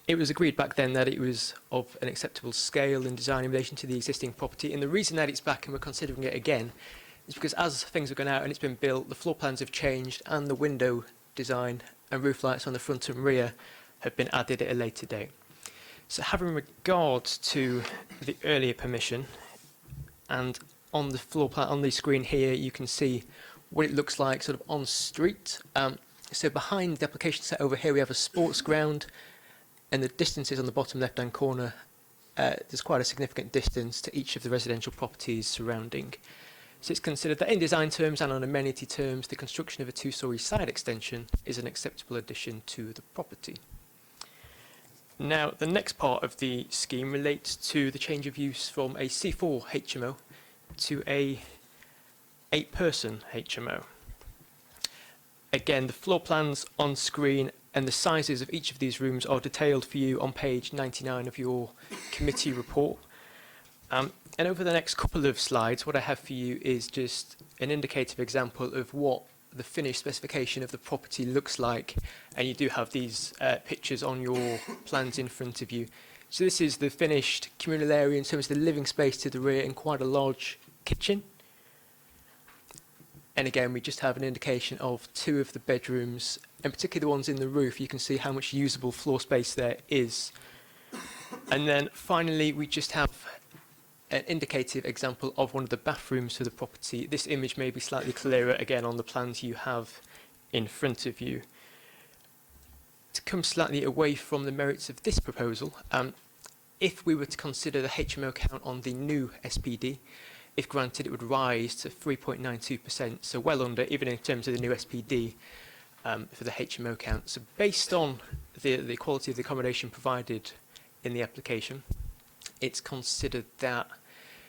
It was agreed back then that it was of an acceptable scale and design in relation to the existing property, and the reason that it's back and we're considering it again is because as things have gone out and it's been built, the floor plans have changed and the window design and roof lights on the front and rear have been added at a later date. So having regard to the earlier permission, and on the floor plan on the screen here you can see what it looks like sort of on street. So behind the application set over here we have a sports ground, and the distances on the bottom left hand corner, there's quite a significant distance to each of the residential properties surrounding. So it's considered that in design terms and on amenity terms the construction of a two-storey side extension is an acceptable addition to the property. Now the next part of the scheme relates to the change of use from a C4 HMO to a 8-person HMO. Again, the floor plans on screen and the sizes of each of these rooms are detailed for you on page 99 of your committee report. And over the next couple of slides, what I have for you is just an indicative example of what the finished specification of the property looks like. And you do have these pictures on your plans in front of you. So this is the finished communal area in terms of the living space to the rear and quite a large kitchen. And again, we just have an indication of 2 of the bedrooms, and particularly the ones in the roof. You can see how much usable floor space there is. And then finally, we just have an indicative example of one of the bathrooms for the property. This image may be slightly clearer again on the plans you have in front of you. To come slightly away from the merits of this proposal, if we were to consider the HMO count on the new SPD, if granted, it would rise to 3.92%, so well under, even in terms of the new SPD, for the HMO count. So based on the quality of the accommodation provided in the application, it's considered that,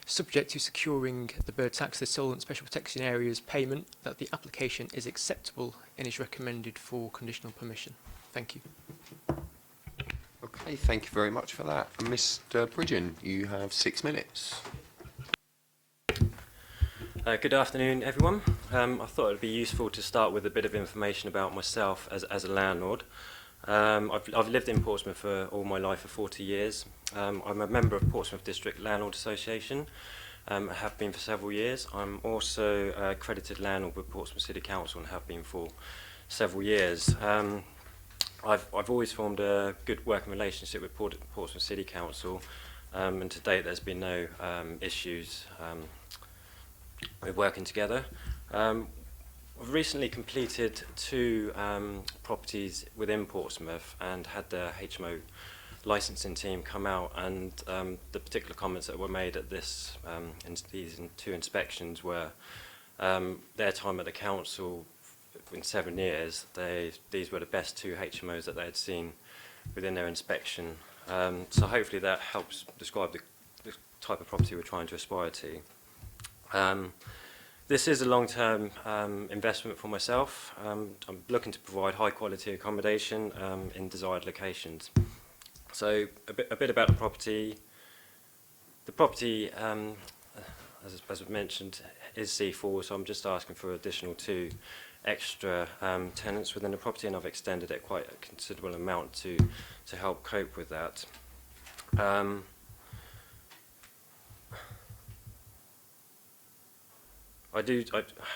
subject to securing the bird tax, the soil and special protection areas payment, that the application is acceptable and is recommended for conditional permission. Thank you. Okay, thank you very much for that. And Mr. Bridgen, you have 6 minutes. Good afternoon, everyone. I thought it would be useful to start with a bit of information about myself as a landlord. I've lived in Portsmouth for all my life, for 40 years. I'm a member of Portsmouth District Landlord Association. I have been for several years. I'm also a accredited landlord with Portsmouth City Council and have been for several years. I've always formed a good working relationship with Portsmouth City Council, and to date there's been no issues with working together. I've recently completed 2 properties within Portsmouth and had the HMO licensing team come out, and the particular comments that were made at these 2 inspections were their time at the council in 7 years. These were the best 2 HMOs that they had seen within their inspection. So hopefully that helps describe the type of property we're trying to aspire to. This is a long-term investment for myself. I'm looking to provide high-quality accommodation in desired locations. So a bit about the property. The property, as I've mentioned, is C4, so I'm just asking for additional 2 extra tenants within the property, and I've extended it quite a considerable amount to help cope with that. I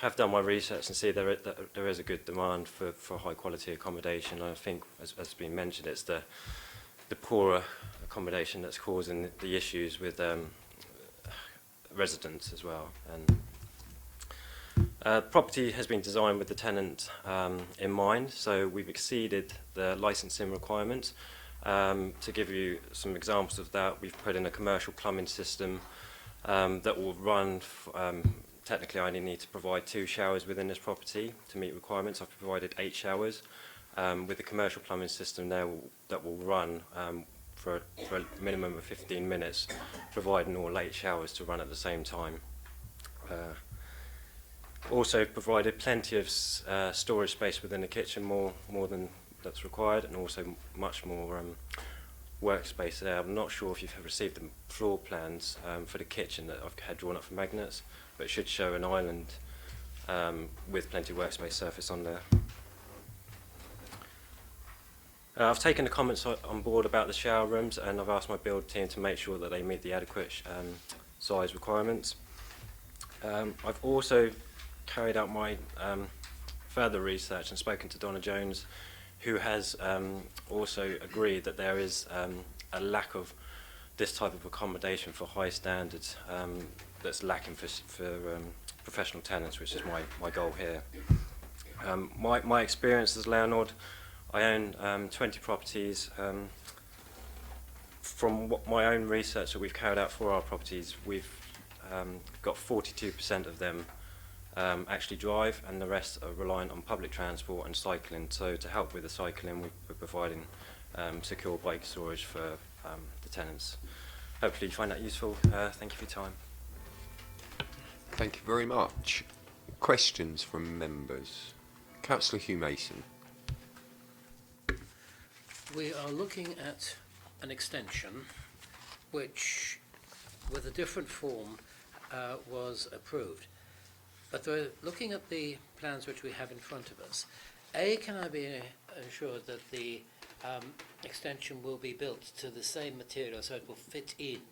have done my research and see there is a good demand for high quality accommodation. I think, as has been mentioned, it's the poorer accommodation that's causing the issues with residents as well. And property has been designed with the tenant in mind, so we've exceeded the licensing requirements. To give you some examples of that, we've put in a commercial plumbing system that will run. Technically, I only need to provide 2 showers within this property to meet requirements. I've provided 8 showers with the commercial plumbing system there that will run for a minimum of 15 minutes, providing all 8 showers to run at the same time. Also provided plenty of storage space within the kitchen, more than that's required, and also much more workspace there. I'm not sure if you've received the floor plans for the kitchen that I've had drawn up for magnets, but it should show an island with plenty of workspace surface on there. I've taken the comments on board about the shower rooms, and I've asked my build team to make sure that they meet the adequate size requirements. I've also carried out my further research and spoken to Donna Jones, who has also agreed that there is a lack of this type of accommodation for high standards that's lacking for professional tenants, which is my goal here. My experience as a landlord, I own 20 properties. From my own research that we've carried out for our properties, we've got 42% of them actually drive, and the rest are reliant on public transport and cycling. So to help with the cycling, we're providing secure bike storage for the tenants. Hopefully you find that useful. Thank you for your time. Thank you very much. Questions from members? Councillor Hugh Mason. We are looking at an extension which, with a different form, was approved. But we're looking at the plans which we have in front of us. A, can I be assured that the extension will be built to the same material so it will fit in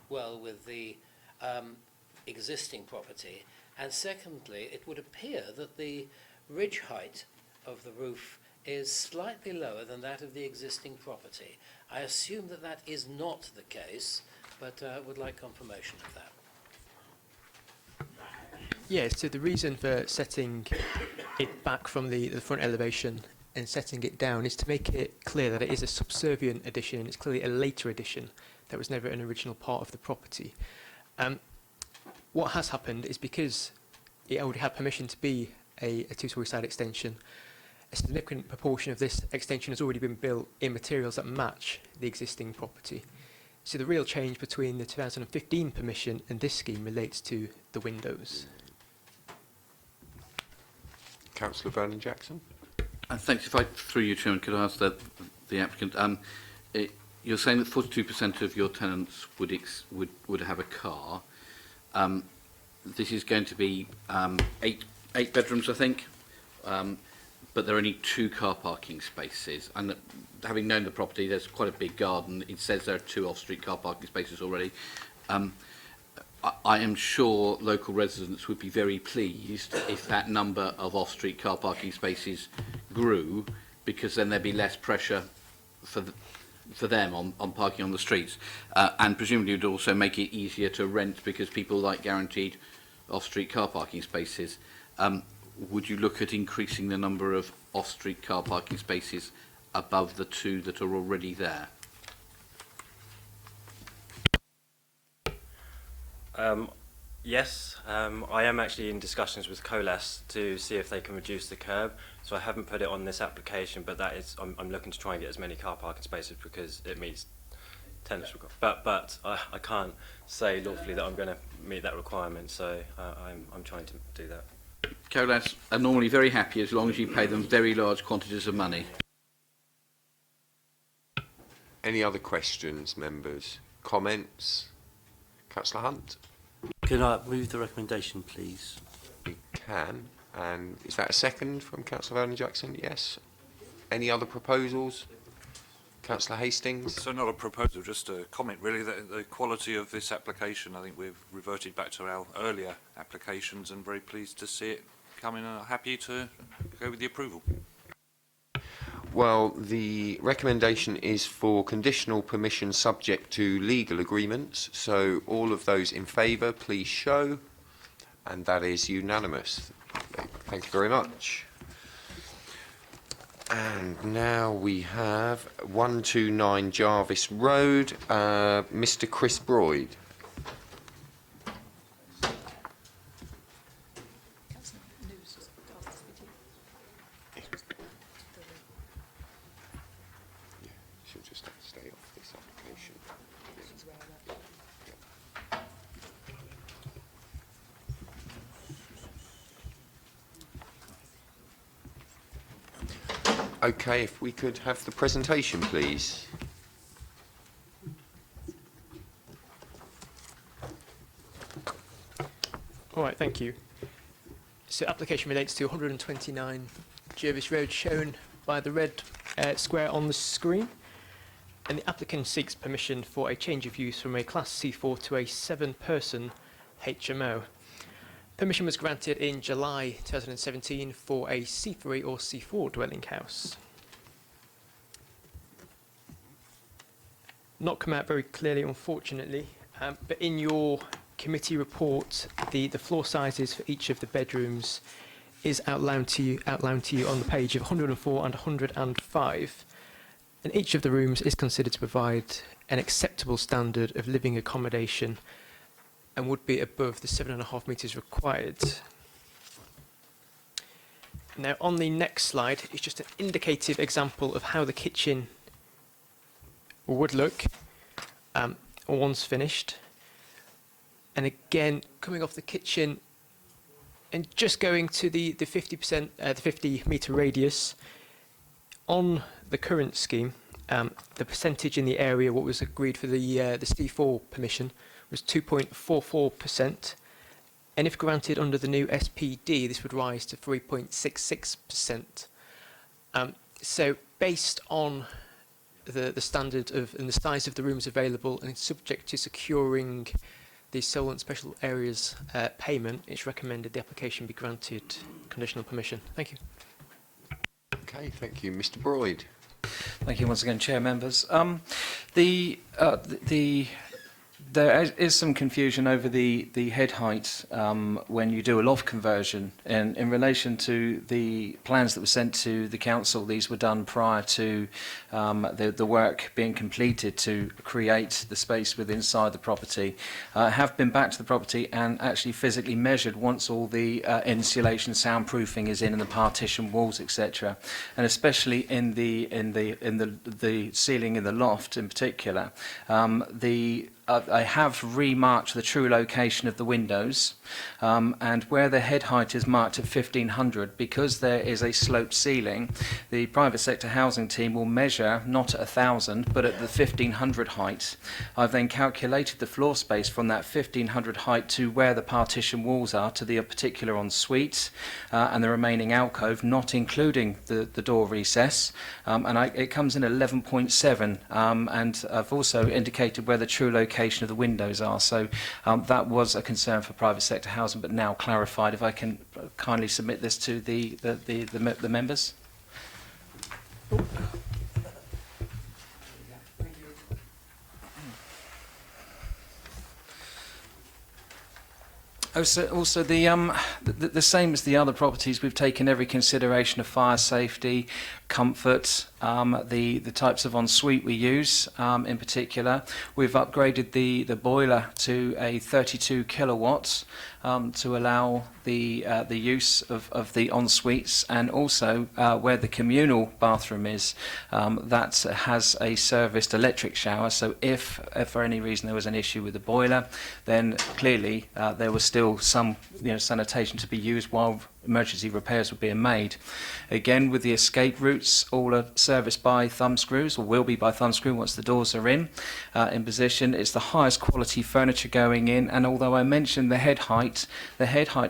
well with the existing property? And secondly, it would appear that the ridge height of the roof is slightly lower than that of the existing property. I assume that that is not the case, but would like confirmation of that. Yeah, so the reason for setting it back from the front elevation and setting it down is to make it clear that it is a subservient addition, and it's clearly a later addition that was never an original part of the property. What has happened is, because it already had permission to be a two-storey side extension, a significant proportion of this extension has already been built in materials that match the existing property. So the real change between the 2015 permission and this scheme relates to the windows. Councillor Vernon-Jackson. Thanks. If I, through you, Chairman, could I ask the applicant, you're saying that 42% of your tenants would have a car. This is going to be eight bedrooms, I think, but there are only 2 car parking spaces. And having known the property, there's quite a big garden. It says there are 2 off-street car parking spaces already. I am sure local residents would be very pleased if that number of off-street car parking spaces grew, because then there'd be less pressure for them on parking on the streets, and presumably it would also make it easier to rent, because people like guaranteed off-street car parking spaces. Would you look at increasing the number of off-street car parking spaces above the 2 that are already there? Yes, I am actually in discussions with Colas to see if they can reduce the curb. So I haven't put it on this application, but that is, I'm looking to try and get as many car parking spaces because it meets tenants' requirements. But I can't say lawfully that I'm going to meet that requirement. So I'm trying to do that. Colas are normally very happy as long as you pay them very large quantities of money. Any other questions, members? Comments? Councillor Hunt? Can I move the recommendation, please? You can. And is that a second from Councillor Vernon-Jackson? Yes. Any other proposals? Councillor Hastings? So not a proposal, just a comment really, that the quality of this application, I think we've reverted back to our earlier applications and very pleased to see it come in and happy to go with the approval. Well, the recommendation is for conditional permission subject to legal agreements. So all of those in favour, please show. And that is unanimous. Thank you very much. And now we have 129 Jarvis Road, Mr. Chris Broyd. She'll just have to stay off this application. Okay, if we could have the presentation, please. All right, thank you. So application relates to 129 Jervis Road, shown by the red square on the screen. And the applicant seeks permission for a change of use from a Class C4 to a 7-person HMO. Permission was granted in July 2017 for a C3 or C4 dwelling house. Not come out very clearly, unfortunately, but in your committee report, the floor sizes for each of the bedrooms is outlined to you on the page of 104 and 105. And each of the rooms is considered to provide an acceptable standard of living accommodation and would be above the 7.5 metres required. Now, on the next slide, it's just an indicative example of how the kitchen would look once finished. And again, coming off the kitchen, And just going to the 50%, the 50-metre radius, on the current scheme, the percentage in the area, what was agreed for the C4 permission, was 2.44%. And if granted under the new SPD, this would rise to 3.66%. So based on the standard of and the size of the rooms available and subject to securing the sole and special areas payment, it's recommended the application be granted conditional permission. Thank you. Okay, thank you. Mr. Broyd. Thank you once again, Chair, members. There is some confusion over the head height when you do a loft conversion. And in relation to the plans that were sent to the council, these were done prior to the work being completed to create the space within inside the property. I have been back to the property and actually physically measured once all the insulation, soundproofing is in and the partition walls, etc. And especially in the ceiling in the loft in particular, I have remarked the true location of the windows, and where the head height is marked at 1500, because there is a sloped ceiling, the private sector housing team will measure not at 1000 but at the 1500 height. I've then calculated the floor space from that 1500 height to where the partition walls are to the particular ensuite and the remaining alcove, not including the door recess, and it comes in at 11.7, and I've also indicated where the true location of the windows are. So that was a concern for private sector housing, but now clarified. If I can kindly submit this to the members. Also, the same as the other properties, we've taken every consideration of fire safety, comfort, the types of ensuite we use in particular. We've upgraded the boiler to a 32 kilowatts to allow the use of the en-suites, and also where the communal bathroom is, that has a serviced electric shower. So if for any reason there was an issue with the boiler, then clearly there was still some sanitation to be used while emergency repairs were being made. Again, with the escape routes, all are serviced by thumb screws, or will be by thumb screw once the doors are in position. It's the highest quality furniture going in, and although I mentioned the head height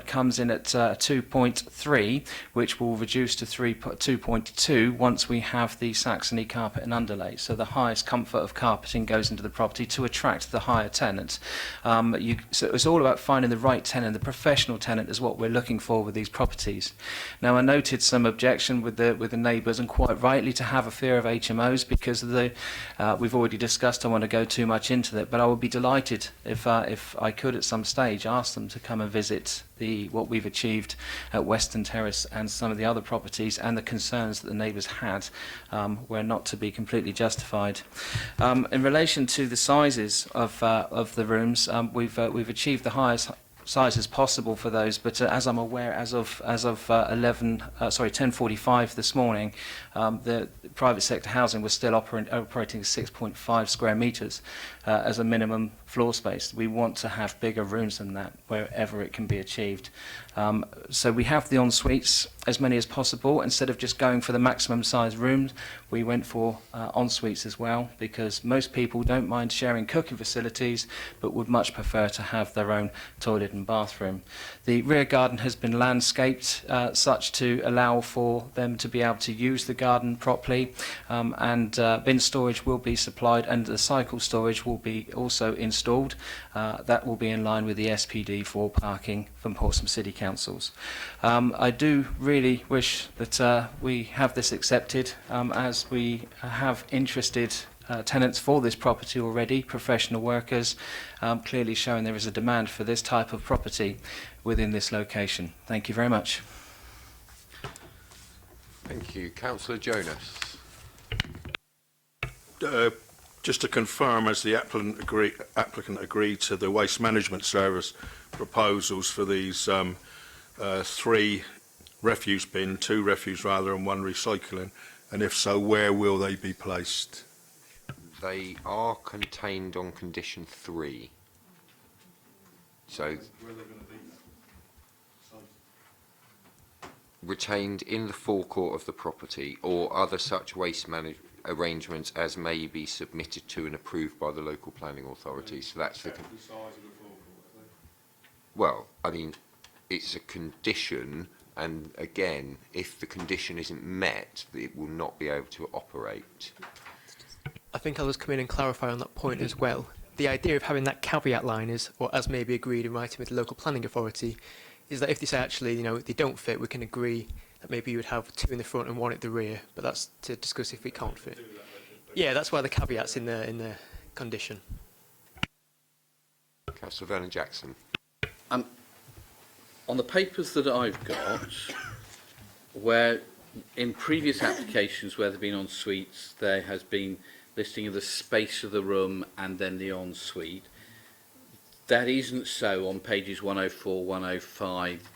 comes in at 2.3, which will reduce to 2.2 once we have the Saxony carpet and underlay. So the highest comfort of carpeting goes into the property to attract the higher tenant. So it's all about finding the right tenant. The professional tenant is what we're looking for with these properties. Now, I noted some objection with the neighbours, and quite rightly, to have a fear of HMOs because of we've already discussed. I want to go too much into that, but I would be delighted if I could at some stage ask them to come and visit what we've achieved at Western Terrace and some of the other properties, and the concerns that the neighbours had were not to be completely justified. In relation to the sizes of the rooms, we've achieved the highest sizes possible for those, but as I'm aware, as of 10:45 this morning, the private sector housing was still operating 6.5 square metres as a minimum floor space. We want to have bigger rooms than that wherever it can be achieved. So we have the en-suites, as many as possible. Instead of just going for the maximum size rooms, we went for en-suites as well, because most people don't mind sharing cooking facilities, but would much prefer to have their own toilet and bathroom. The rear garden has been landscaped such to allow for them to be able to use the garden properly, and bin storage will be supplied, and the cycle storage will be also installed. That will be in line with the SPD for parking from Portsmouth City Councils. I do really wish that we have this accepted, as we have interested tenants for this property already, professional workers, clearly showing there is a demand for this type of property within this location. Thank you very much. Thank you. Councillor Jonas. Just to confirm, as the applicant agreed to the waste management service proposals for these 3 refuse bin, 2 refuse rather, and 1 recycling, and if so, where will they be placed? They are contained on condition 3. So retained in the forecourt of the property or other such waste arrangements as may be submitted to and approved by the local planning authority. So that's the... Well, I mean, it's a condition, and again, if the condition isn't met, it will not be able to operate. I think I'll just come in and clarify on that point as well. The idea of having that caveat line is, or as may be agreed in writing with the local planning authority, is that if they say actually, you know, they don't fit, we can agree that maybe you would have 2 in the front and 1 at the rear, but that's to discuss if we can't fit. Yeah, that's why the caveat's in the condition. Councillor Vernon Jackson. On the papers that I've got, where in previous applications where they've been en suites, there has been listing of the space of the room and then the ensuite. That isn't so on pages 104, 105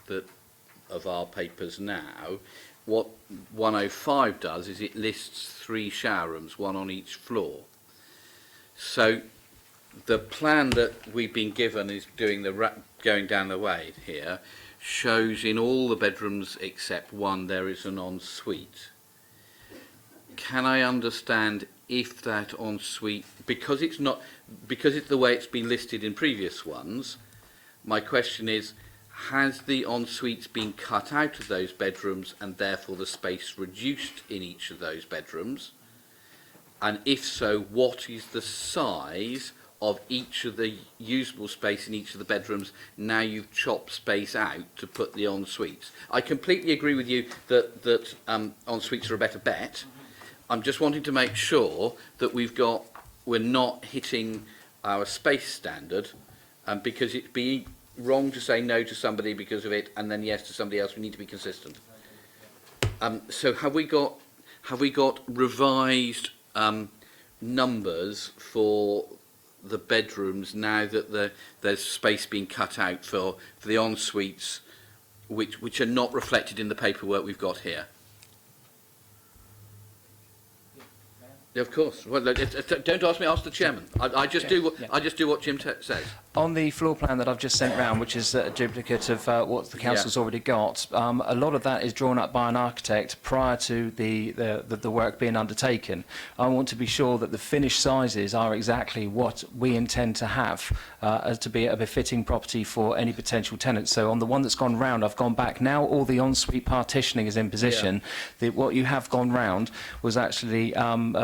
of our papers now. What 105 does is it lists 3 shower rooms, 1 on each floor. So the plan that we've been given is doing going down the way here, shows in all the bedrooms except 1 there is an ensuite. Can I understand if that ensuite, because it's the way it's been listed in previous ones, my question is, has the ensuites been cut out of those bedrooms and therefore the space reduced in each of those bedrooms? And if so, what is the size of each of the usable space in each of the bedrooms now you've chopped space out to put the ensuites? I completely agree with you that ensuites are a better bet. I'm just wanting to make sure that we're not hitting our space standard, because it'd be wrong to say no to somebody because of it and then yes to somebody else. We need to be consistent. So have we got revised numbers for the bedrooms now that there's space being cut out for the ensuites, which are not reflected in the paperwork we've got here? Yeah, of course. Well, don't ask me. Ask the chairman. I just do what Jim says. On the floor plan that I've just sent round, which is a duplicate of what the council's already got, a lot of that is drawn up by an architect prior to the work being undertaken. I want to be sure that the finished sizes are exactly what we intend to have as to be a befitting property for any potential tenants. So on the one that's gone round, I've gone back. Now all the ensuite partitioning is in position. Yeah. What you have gone round was actually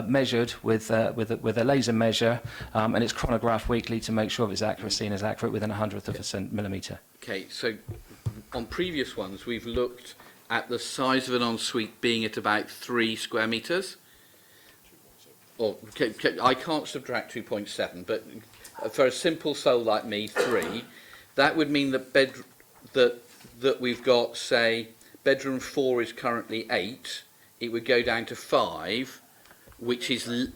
measured with a laser measure, and it's chronographed weekly to make sure of its accuracy and is accurate within 100th of a millimetre. Okay, so on previous ones we've looked at the size of an ensuite being at about 3 square metres. Or I can't subtract 2.7, but for a simple soul like me, 3. That would mean that that we've got, say, bedroom 4 is currently 8. It would go down to 5. Which is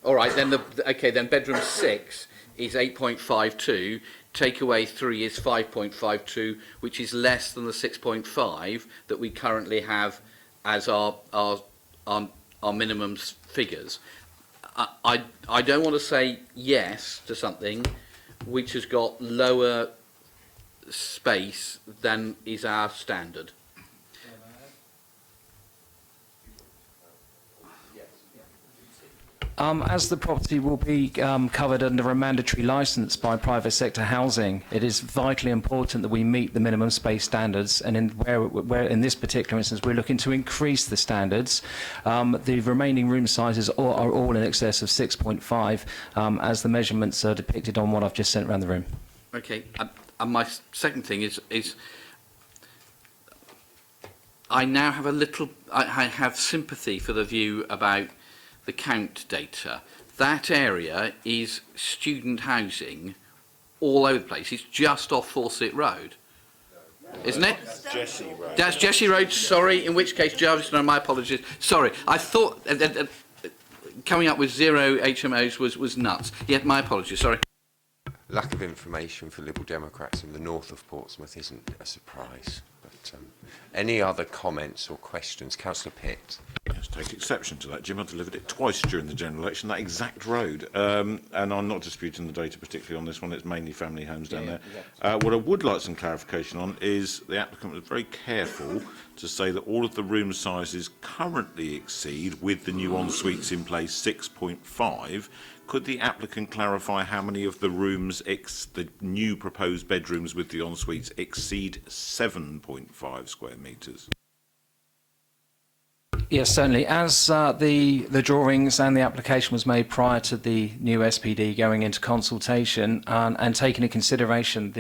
all right. Then then bedroom 6 is 8.52. Take away 3 is 5.52, which is less than the 6.5 that we currently have as our minimum figures. I don't want to say yes to something which has got lower space than is our standard. As the property will be covered under a mandatory licence by private sector housing, it is vitally important that we meet the minimum space standards, and where in this particular instance we're looking to increase the standards. The remaining room sizes are all in excess of 6.5 as the measurements are depicted on what I've just sent around the room. Okay, and my second thing is I now have I have sympathy for the view about the count data. That area is student housing all over the place. It's just off Fawcett Road, isn't it? That's Jessie Road. That's Jessie Road, sorry, in which case, Jarvis, no, my apologies. Sorry, I thought coming up with 0 HMOs was nuts. Yeah, my apologies, sorry. Lack of information for Liberal Democrats in the north of Portsmouth isn't a surprise. But Any other comments or questions? Councillor Pitt. Yes, take exception to that, Jim. I delivered it twice during the general election, that exact road. And I'm not disputing the data particularly on this one. It's mainly family homes down there. What I would like some clarification on is the applicant was very careful to say that all of the room sizes currently exceed, with the new en-suites in place, 6.5. Could the applicant clarify how many of the rooms, the new proposed bedrooms with the en-suites, exceed 7.5 square metres? Yes, certainly. As the drawings and the application was made prior to the new SPD going into consultation, and taking into consideration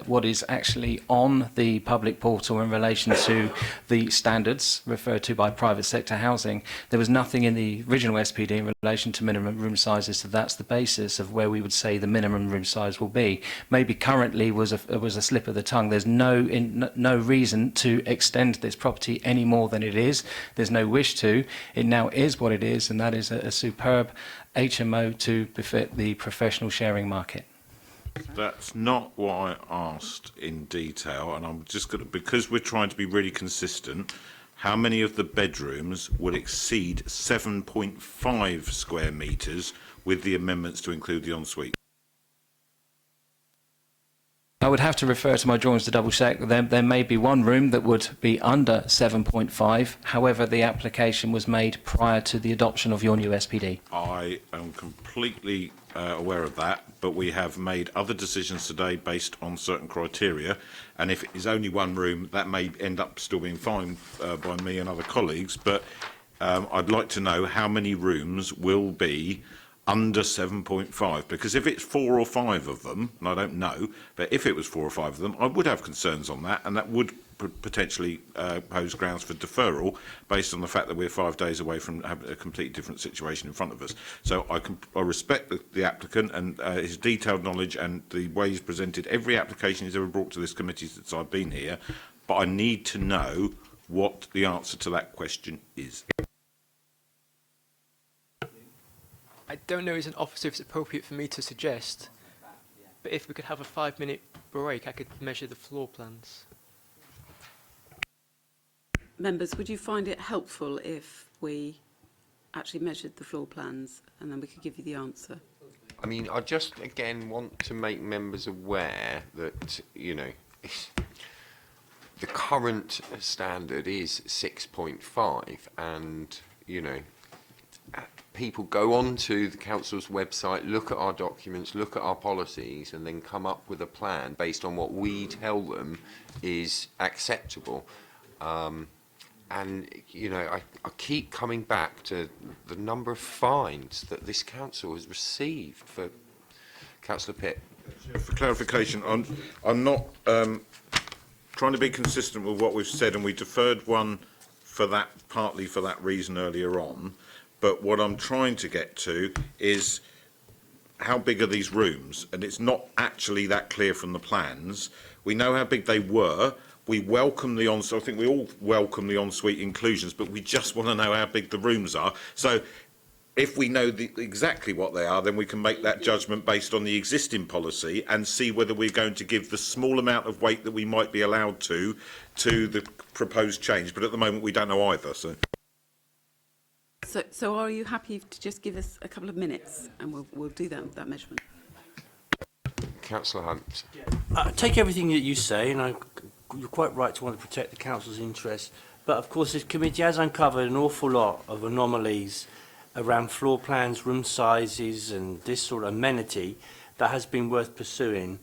what is actually on the public portal in relation to the standards referred to by private sector housing, there was nothing in the original SPD in relation to minimum room sizes. So that's the basis of where we would say the minimum room size will be. Maybe currently was a slip of the tongue. There's no reason to extend this property any more than it is. There's no wish to. It now is what it is, and that is a superb HMO to befit the professional sharing market. That's not what I asked in detail, and I'm just going to, because we're trying to be really consistent, how many of the bedrooms will exceed 7.5 square metres with the amendments to include the ensuite? I would have to refer to my drawings to double check. There may be one room that would be under 7.5. However, the application was made prior to the adoption of your new SPD. I am completely aware of that, but we have made other decisions today based on certain criteria, and if it is only one room, that may end up still being fine by me and other colleagues, but I'd like to know how many rooms will be under 7.5, because if it's 4 or 5 of them, and I don't know, but if it was 4 or 5 of them, I would have concerns on that, and that would potentially pose grounds for deferral based on the fact that we're 5 days away from having a completely different situation in front of us. So I respect the applicant and his detailed knowledge and the way he's presented every application he's ever brought to this committee since I've been here, but I need to know what the answer to that question is. I don't know as an officer if it's appropriate for me to suggest, but if we could have a 5-minute break, I could measure the floor plans. Members, would you find it helpful if we actually measured the floor plans and then we could give you the answer? I mean, I just, again, want to make members aware that, you know, the current standard is 6.5, and, you know, people go onto the council's website, look at our documents, look at our policies, and then come up with a plan based on what we tell them is acceptable. And, you know, I keep coming back to the number of fines that this council has received for... Councillor Pitt. For clarification, I'm not trying to be consistent with what we've said, and we deferred one for that, partly for that reason earlier on. But what I'm trying to get to is how big are these rooms? And it's not actually that clear from the plans. We know how big they were. We welcome the ensuite. I think we all welcome the ensuite inclusions, but we just want to know how big the rooms are. So if we know exactly what they are, then we can make that judgment based on the existing policy and see whether we're going to give the small amount of weight that we might be allowed to the proposed change. But at the moment, we don't know either. So are you happy to just give us a couple of minutes and we'll do that measurement? Councillor Hunt. I take everything that you say, and you're quite right to want to protect the council's interests. But of course, this committee has uncovered an awful lot of anomalies around floor plans, room sizes, and this sort of amenity that has been worth pursuing.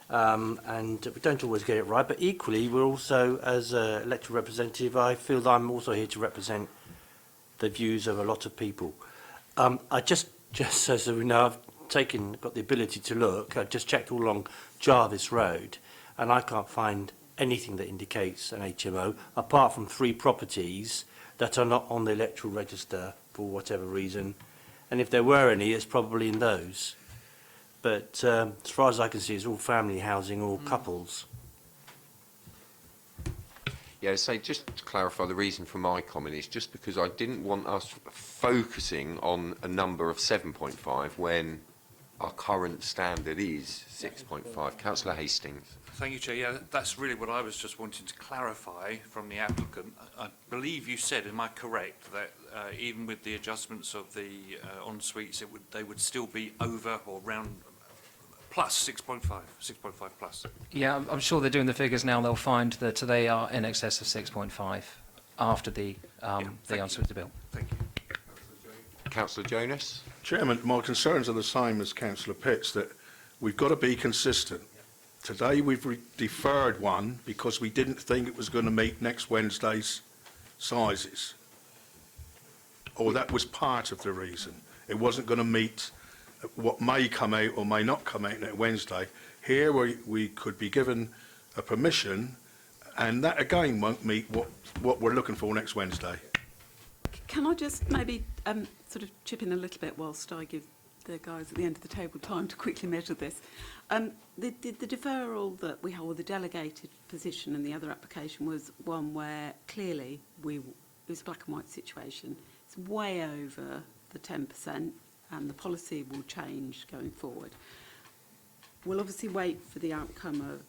And we don't always get it right, but equally, we're also, as an elected representative, I feel that I'm also here to represent the views of a lot of people. I just so we know, I've got the ability to look. I just checked all along Jarvis Road, and I can't find anything that indicates an HMO, apart from 3 properties that are not on the electoral register for whatever reason. And if there were any, it's probably in those. But as far as I can see, it's all family housing, all couples. Yeah, so just to clarify, the reason for my comment is just because I didn't want us focusing on a number of 7.5 when our current standard is 6.5. Councillor Hastings. Thank you, Chair. Yeah, that's really what I was just wanting to clarify from the applicant. I believe you said, am I correct, that even with the adjustments of the en-suites, they would still be over or round plus 6.5 plus? Yeah, I'm sure they're doing the figures now. They'll find that they are in excess of 6.5 after the en-suites are built. Thank you. Councillor Jonas. Chairman, my concerns are the same as Councillor Pitts, that we've got to be consistent. Today we've deferred one because we didn't think it was going to meet next Wednesday's sizes. Or that was part of the reason. It wasn't going to meet what may come out or may not come out next Wednesday. Here we could be given a permission, and that again won't meet what we're looking for next Wednesday. Can I just maybe sort of chip in a little bit whilst I give the guys at the end of the table time to quickly measure this? The deferral that we hold, the delegated position and the other application was one where clearly it was a black and white situation. It's way over the 10% and the policy will change going forward. We'll obviously wait for the outcome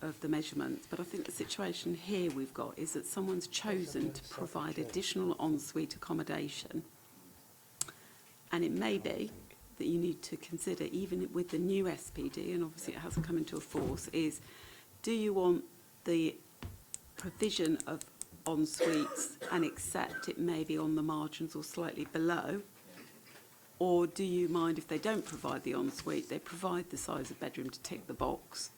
of the measurements, but I think the situation here we've got is that someone's chosen to provide additional en-suite accommodation, and it may be that you need to consider, even with the new SPD, and obviously it hasn't come into force, is do you want the provision of en-suites and accept it may be on the margins or slightly below? Or do you mind if they don't provide the en-suite, they provide the size of bedroom to tick the box?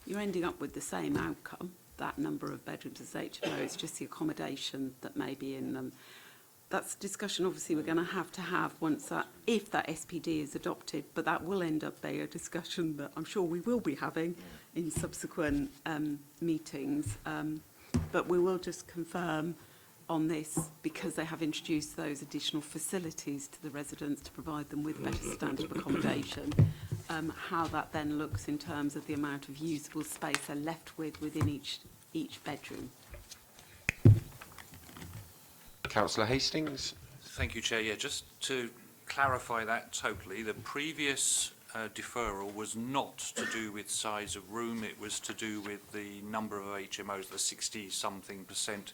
You're ending up with the same outcome, that number of bedrooms as HMO, it's just the accommodation that may be in them. That's a discussion obviously we're going to have once if that SPD is adopted, but that will end up being a discussion that I'm sure we will be having in subsequent meetings. But we will just confirm on this, because they have introduced those additional facilities to the residents to provide them with better standard of accommodation, how that then looks in terms of the amount of usable space they're left with within each bedroom. Councillor Hastings. Thank you, Chair. Yeah, just to clarify that totally, the previous deferral was not to do with size of room, it was to do with the number of HMOs, the 60-something%.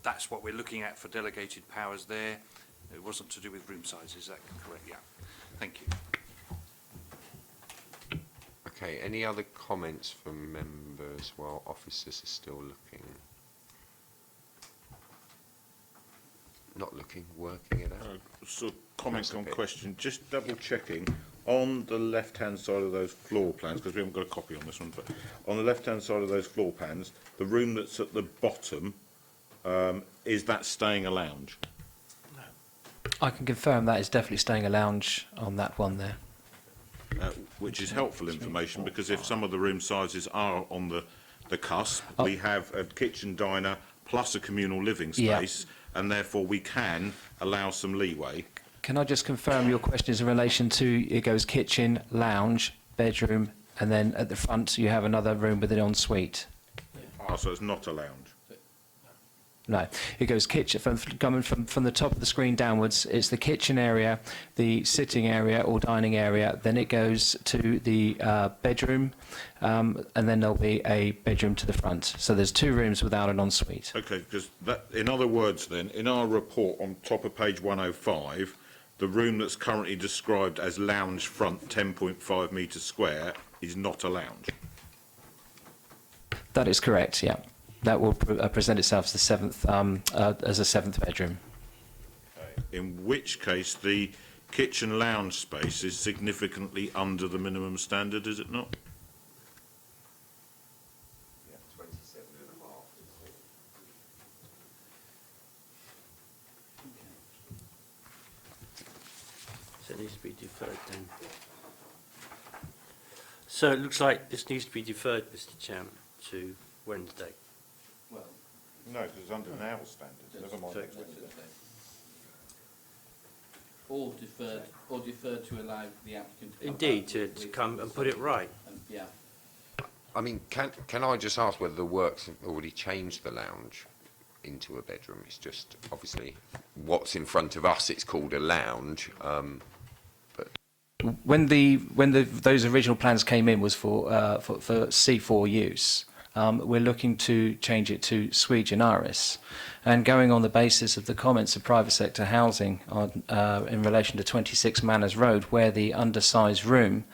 That's what we're looking at for delegated powers there. It wasn't to do with room size, is that correct? Yeah. Thank you. Okay, any other comments from members while officers are still looking? Not looking, working it out. So comments on question, just double checking, on the left-hand side of those floor plans, because we haven't got a copy on this one, but on the left-hand side of those floor plans, the room that's at the bottom, is that staying a lounge? I can confirm that is definitely staying a lounge on that one there. Which is helpful information, because if some of the room sizes are on the cusp, we have a kitchen diner plus a communal living space, and therefore we can allow some leeway. Can I just confirm your question is in relation to, it goes kitchen, lounge, bedroom, and then at the front you have another room with an ensuite? So it's not a lounge? No, it goes kitchen, coming from the top of the screen downwards, it's the kitchen area, the sitting area or dining area, then it goes to the bedroom, and then there'll be a bedroom to the front. So there's two rooms without an ensuite. Okay, because that, in other words then, in our report on top of page 105, the room that's currently described as lounge front 10.5 metres square is not a lounge? That is correct, yeah. That will present itself as a seventh bedroom. In which case, the kitchen lounge space is significantly under the minimum standard, is it not? So it needs to be deferred then. So it looks like this needs to be deferred, Mr. Chairman, to Wednesday. Well, no, because it's under now standards. Never mind next Wednesday. Or deferred to allow the applicant to Indeed, to come and put it right. Yeah. I mean, can I just ask whether the works have already changed the lounge into a bedroom? It's just obviously what's in front of us. It's called a lounge, but when those original plans came in was for C4 use. We're looking to change it to sui generis, and going on the basis of the comments of private sector housing on, in relation to 26 Manners Road, where the undersized room,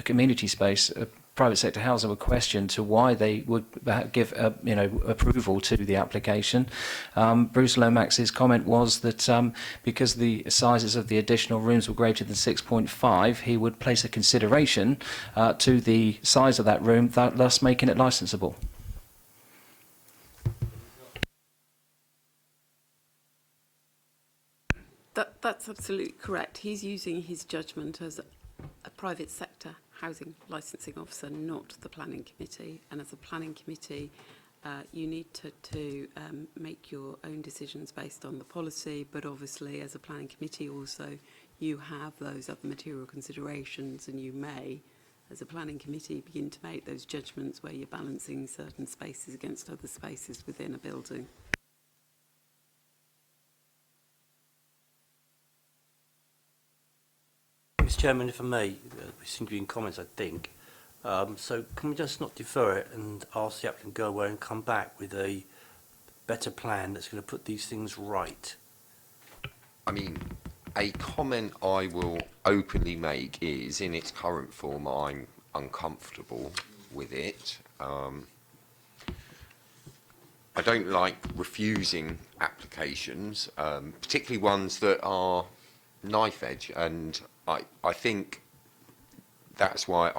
community space, private sector housing were questioned to why they would give approval to the application. Bruce Lomax's comment was that because the sizes of the additional rooms were greater than 6.5, he would place a consideration to the size of that room, thus making it licensable. That's absolutely correct. He's using his judgment as a private sector housing licensing officer, not the planning committee. And as a planning committee, you need to make your own decisions based on the policy, but obviously as a planning committee also you have those other material considerations, and you may, as a planning committee, begin to make those judgments where you're balancing certain spaces against other spaces within a building. Mr. Chairman, if I may, we seem to be in comments, I think. So can we just not defer it and ask the applicant to go away and come back with a better plan that's going to put these things right? I mean, a comment I will openly make is, in its current form, I'm uncomfortable with it. I don't like refusing applications, particularly ones that are knife edge, and I think that's why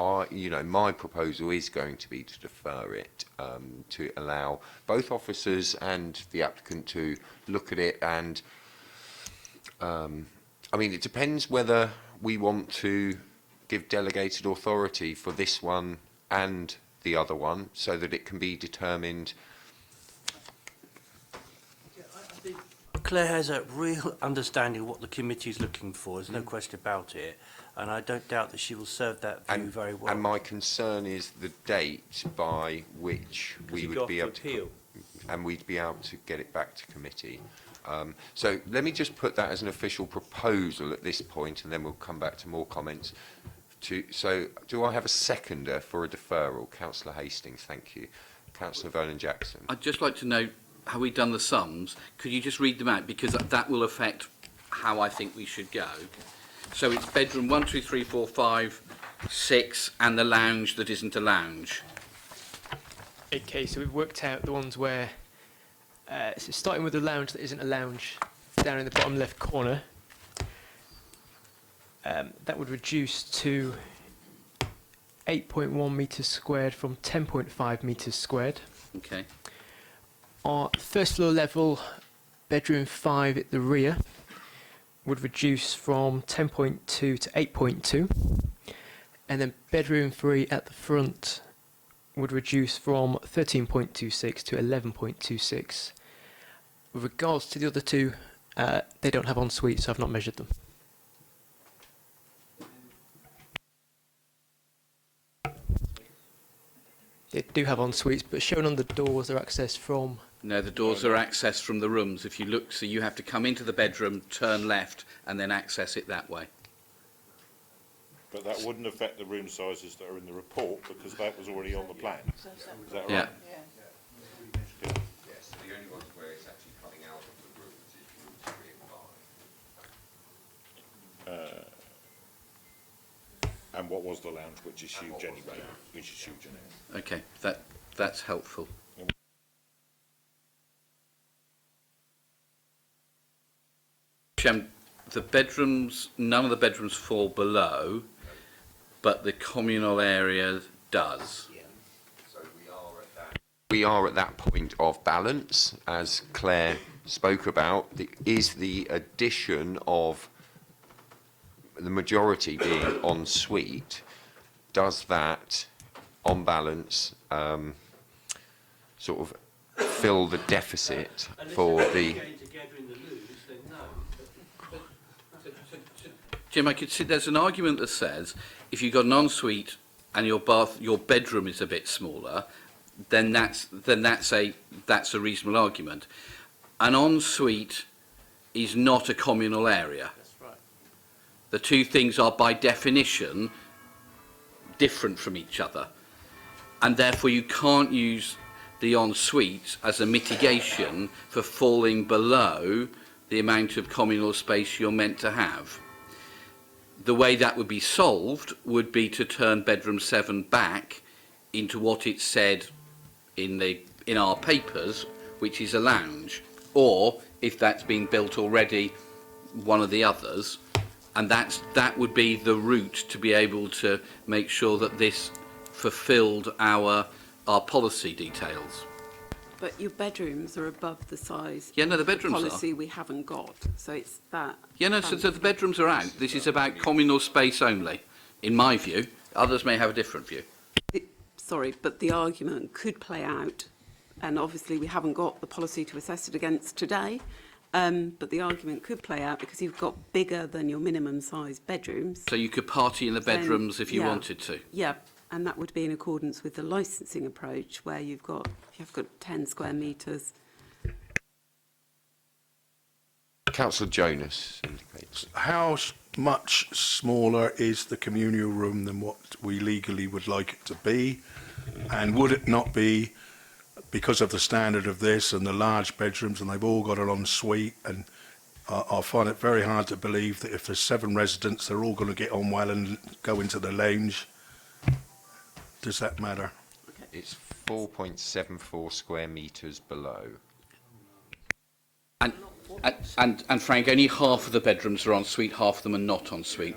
my proposal is going to be to defer it, to allow both officers and the applicant to look at it. And I mean, it depends whether we want to give delegated authority for this one and the other one, so that it can be determined. Claire has a real understanding of what the committee is looking for. There's no question about it. And I don't doubt that she will serve that view very well. And my concern is the date by which we would be able to appeal, and we'd be able to get it back to committee. So let me just put that as an official proposal at this point, and then we'll come back to more comments. So do I have a seconder for a deferral? Councillor Hastings, thank you. Councillor Vernon-Jackson. I'd just like to know, have we done the sums? Could you just read them out? Because that will affect how I think we should go. So it's bedroom 1, 2, 3, 4, 5, 6, and the lounge that isn't a lounge. Okay, so we've worked out the ones where, so starting with the lounge that isn't a lounge, down in the bottom left corner, that would reduce to 8.1 metres squared from 10.5 metres squared. Okay. Our first floor level, bedroom 5 at the rear, would reduce from 10.2 to 8.2, and then bedroom 3 at the front would reduce from 13.26 to 11.26. With regards to the other two, they don't have en-suite, so I've not measured them. They do have en-suites, but shown on the doors are accessed from... No, the doors are accessed from the rooms. If you look, so you have to come into the bedroom, turn left, and then access it that way. But that wouldn't affect the room sizes that are in the report, because that was already on the plan. Is that right? Yeah. Yes, the only ones where it's actually coming out of the rooms is rooms 3 and 5. And what was the lounge, which is huge anyway? Which is huge anyway. Okay, that's helpful. The bedrooms, none of the bedrooms fall below, but the communal area does. Yeah. So we are at that point of balance, as Claire spoke about. Is the addition of the majority being en suite, does that, on balance, sort of fill the deficit for the... Jim, I could see there's an argument that says if you've got an ensuite and your bedroom is a bit smaller, then that's a reasonable argument. An ensuite is not a communal area. That's right. The two things are by definition different from each other, and therefore you can't use the ensuite as a mitigation for falling below the amount of communal space you're meant to have. The way that would be solved would be to turn bedroom 7 back into what it said in our papers, which is a lounge, or if that's being built already, one of the others, and that would be the route to be able to make sure that this fulfilled our policy details. But your bedrooms are above the size. Yeah, no, the bedrooms policy we haven't got, so it's that. Yeah, no, so the bedrooms are out. This is about communal space only, in my view. Others may have a different view. Sorry, but the argument could play out, and obviously we haven't got the policy to assess it against today, but the argument could play out because you've got bigger than your minimum size bedrooms. So you could party in the bedrooms if you wanted to? Yeah, and that would be in accordance with the licensing approach where you've got 10 square metres. Councillor Jonas indicates. How much smaller is the communal room than what we legally would like it to be? And would it not be, because of the standard of this and the large bedrooms, and they've all got an ensuite, and I find it very hard to believe that if there's 7 residents, they're all going to get on well and go into the lounge. Does that matter? It's 4.74 square metres below. And Frank, only half of the bedrooms are en suite, half of them are not en suite.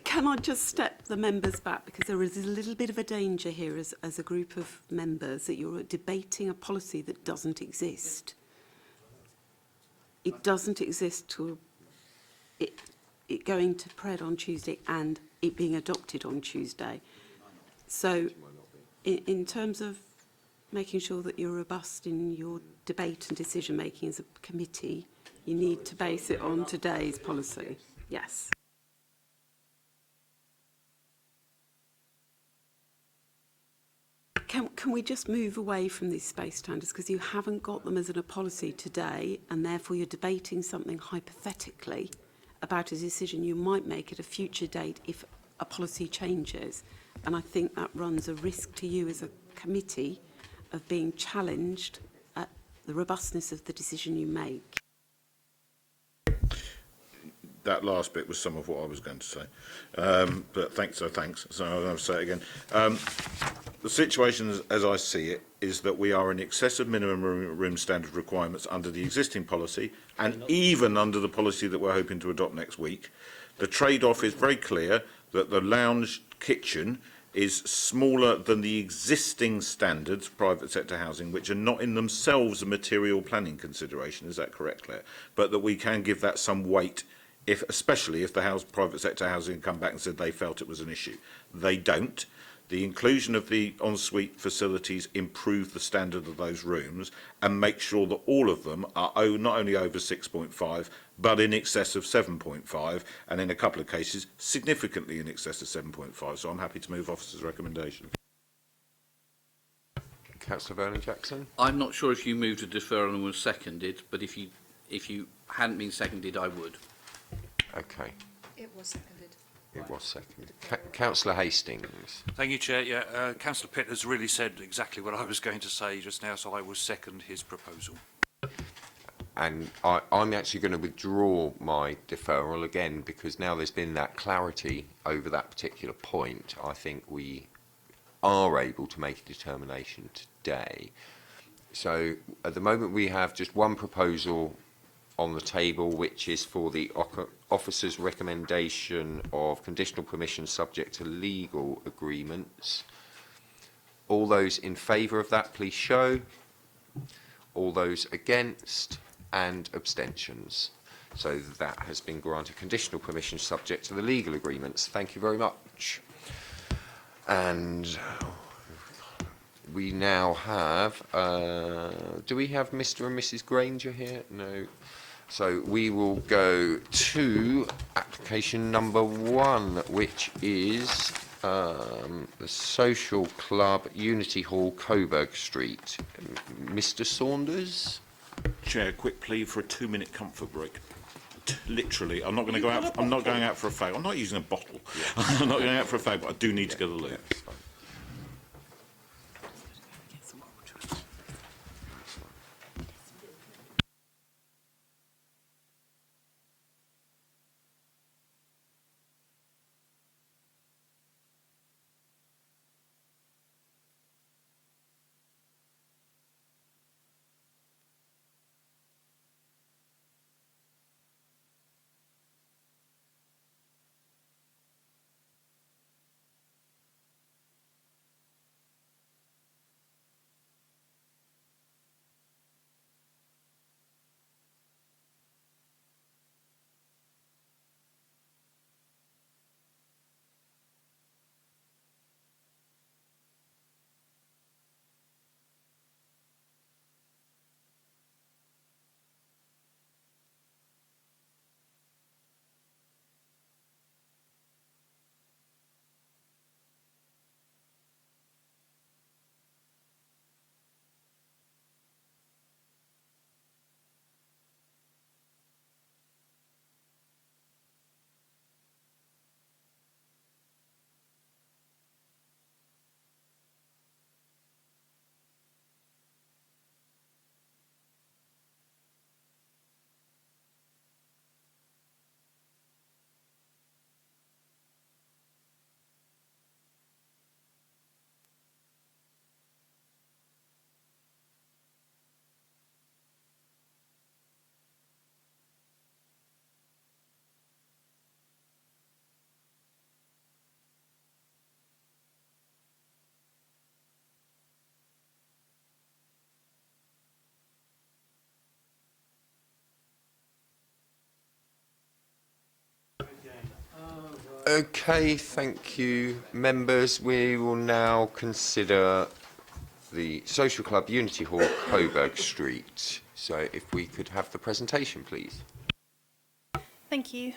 Can I just step the members back, because there is a little bit of a danger here as a group of members that you're debating a policy that doesn't exist. It doesn't exist to it going to Pred on Tuesday and it being adopted on Tuesday. So in terms of making sure that you're robust in your debate and decision making as a committee, you need to base it on today's policy. Yes. Can we just move away from these space standards, because you haven't got them as in a policy today, and therefore you're debating something hypothetically about a decision you might make at a future date if a policy changes. And I think that runs a risk to you as a committee of being challenged at the robustness of the decision you make. That last bit was some of what I was going to say, but thanks. So I'll say it again. The situation, as I see it, is that we are in excess of minimum room standard requirements under the existing policy, and even under the policy that we're hoping to adopt next week. The trade-off is very clear that the lounge kitchen is smaller than the existing standards for private sector housing, which are not in themselves a material planning consideration. Is that correct, Claire? But that we can give that some weight, especially if the private sector housing come back and said they felt it was an issue. They don't. The inclusion of the ensuite facilities improve the standard of those rooms and make sure that all of them are not only over 6.5, but in excess of 7.5, and in a couple of cases, significantly in excess of 7.5. So I'm happy to move officer's recommendation. Councillor Vernon-Jackson? I'm not sure if you moved a deferral and was seconded, but if you hadn't been seconded, I would. Okay. It was seconded. It was seconded. Councillor Hastings. Thank you, Chair. Yeah, Councillor Pitt has really said exactly what I was going to say just now, so I will second his proposal. And I'm actually going to withdraw my deferral again, because now there's been that clarity over that particular point. I think we are able to make a determination today. So at the moment we have just one proposal on the table, which is for the officer's recommendation of conditional permission subject to legal agreements. All those in favour of that, please show. All those against, and abstentions. So that has been granted conditional permission subject to the legal agreements. Thank you very much. And we now have, do we have Mr. and Mrs. Granger here? No. So we will go to application number 1, which is the Social Club, Unity Hall, Coburg Street. Mr. Saunders? Chair, quick plea for a 2-minute comfort break. literally, I'm not going to go out. I'm not going out for a fag. I'm not using a bottle. I'm not going out for a fag, but I do need to go to the loo. Okay, thank you, members. We will now consider the Social Club Unity Hall, Coburg Street. So if we could have the presentation, please. Thank you.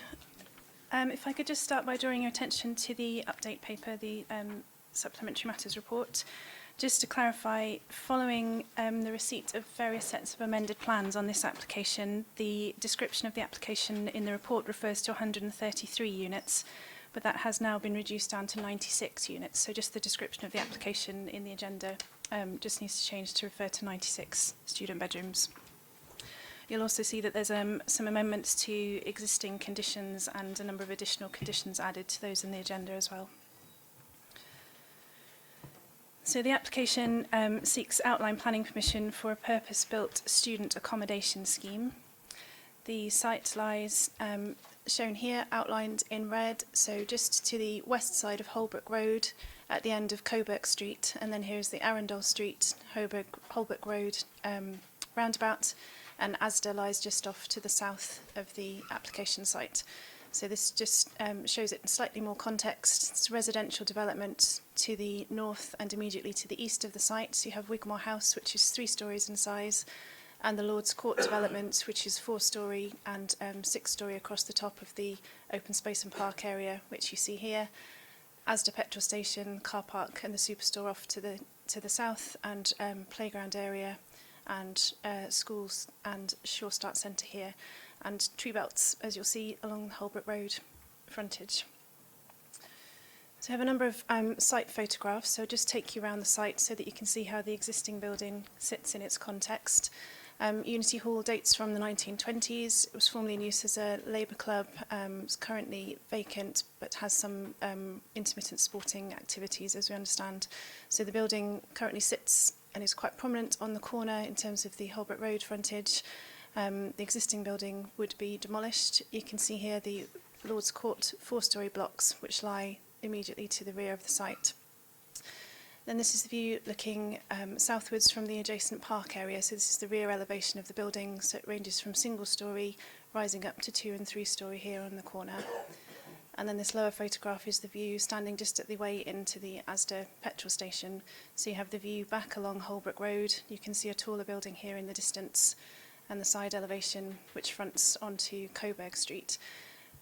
If I could just start by drawing your attention to the update paper, the Supplementary Matters Report. Just to clarify, following the receipt of various sets of amended plans on this application, the description of the application in the report refers to 133 units, but that has now been reduced down to 96 units. So just the description of the application in the agenda just needs to change to refer to 96 student bedrooms. You'll also see that there's some amendments to existing conditions and a number of additional conditions added to those in the agenda as well. So the application seeks outline planning permission for a purpose-built student accommodation scheme. The site lies shown here, outlined in red, so just to the west side of Holbrook Road at the end of Coburg Street, and then here's the Arundel Street, Holbrook Road roundabout, and Asda lies just off to the south of the application site. So this just shows it in slightly more context. It's residential development to the north and immediately to the east of the site. So you have Wigmore House, which is 3 stories in size, and the Lord's Court development, which is 4-storey and 6-storey across the top of the open space and park area, which you see here. Asda petrol station, car park, and the superstore off to the south, and playground area, and schools and Shore Start Centre here, and tree belts, as you'll see, along the Holbrook Road frontage. So I have a number of site photographs, so I'll just take you around the site so that you can see how the existing building sits in its context. Unity Hall dates from the 1920s. It was formerly in use as a labour club. It's currently vacant, but has some intermittent sporting activities, as we understand. So the building currently sits and is quite prominent on the corner in terms of the Holbrook Road frontage. The existing building would be demolished. You can see here the Lord's Court 4-storey blocks, which lie immediately to the rear of the site. Then this is the view looking southwards from the adjacent park area. So this is the rear elevation of the building. So it ranges from single-storey rising up to 2- and 3-storey here on the corner. And then this lower photograph is the view standing just at the way into the Asda petrol station. So you have the view back along Holbrook Road. You can see a taller building here in the distance, and the side elevation which fronts onto Coburg Street.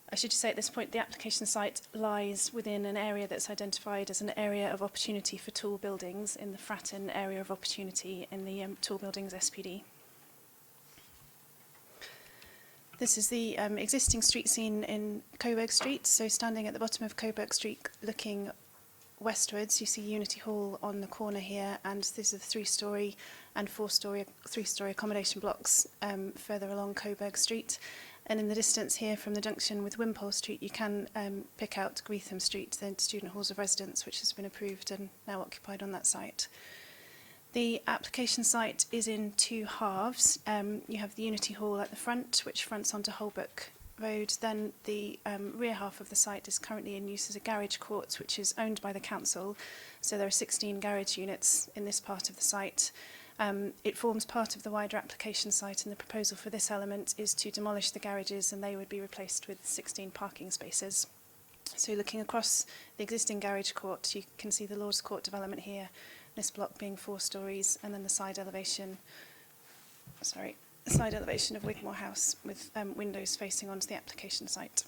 I should just say at this point the application site lies within an area that's identified as an area of opportunity for tall buildings in the Fratton area of opportunity in the tall buildings SPD. This is the existing street scene in Coburg Street. So standing at the bottom of Coburg Street, looking westwards, you see Unity Hall on the corner here, and these are the three-storey and three-storey accommodation blocks further along Coburg Street. And in the distance here from the junction with Wimpole Street, you can pick out Greetham Street, the student halls of residence, which has been approved and now occupied on that site. The application site is in two halves. You have the Unity Hall at the front, which fronts onto Holbrook Road. Then the rear half of the site is currently in use as a garage court, which is owned by the council. So there are 16 garage units in this part of the site. It forms part of the wider application site, and the proposal for this element is to demolish the garages, and they would be replaced with 16 parking spaces. So looking across the existing garage court, you can see the Lord's Court development here, this block being 4 stories, and then the side elevation of Wigmore House with windows facing onto the application site.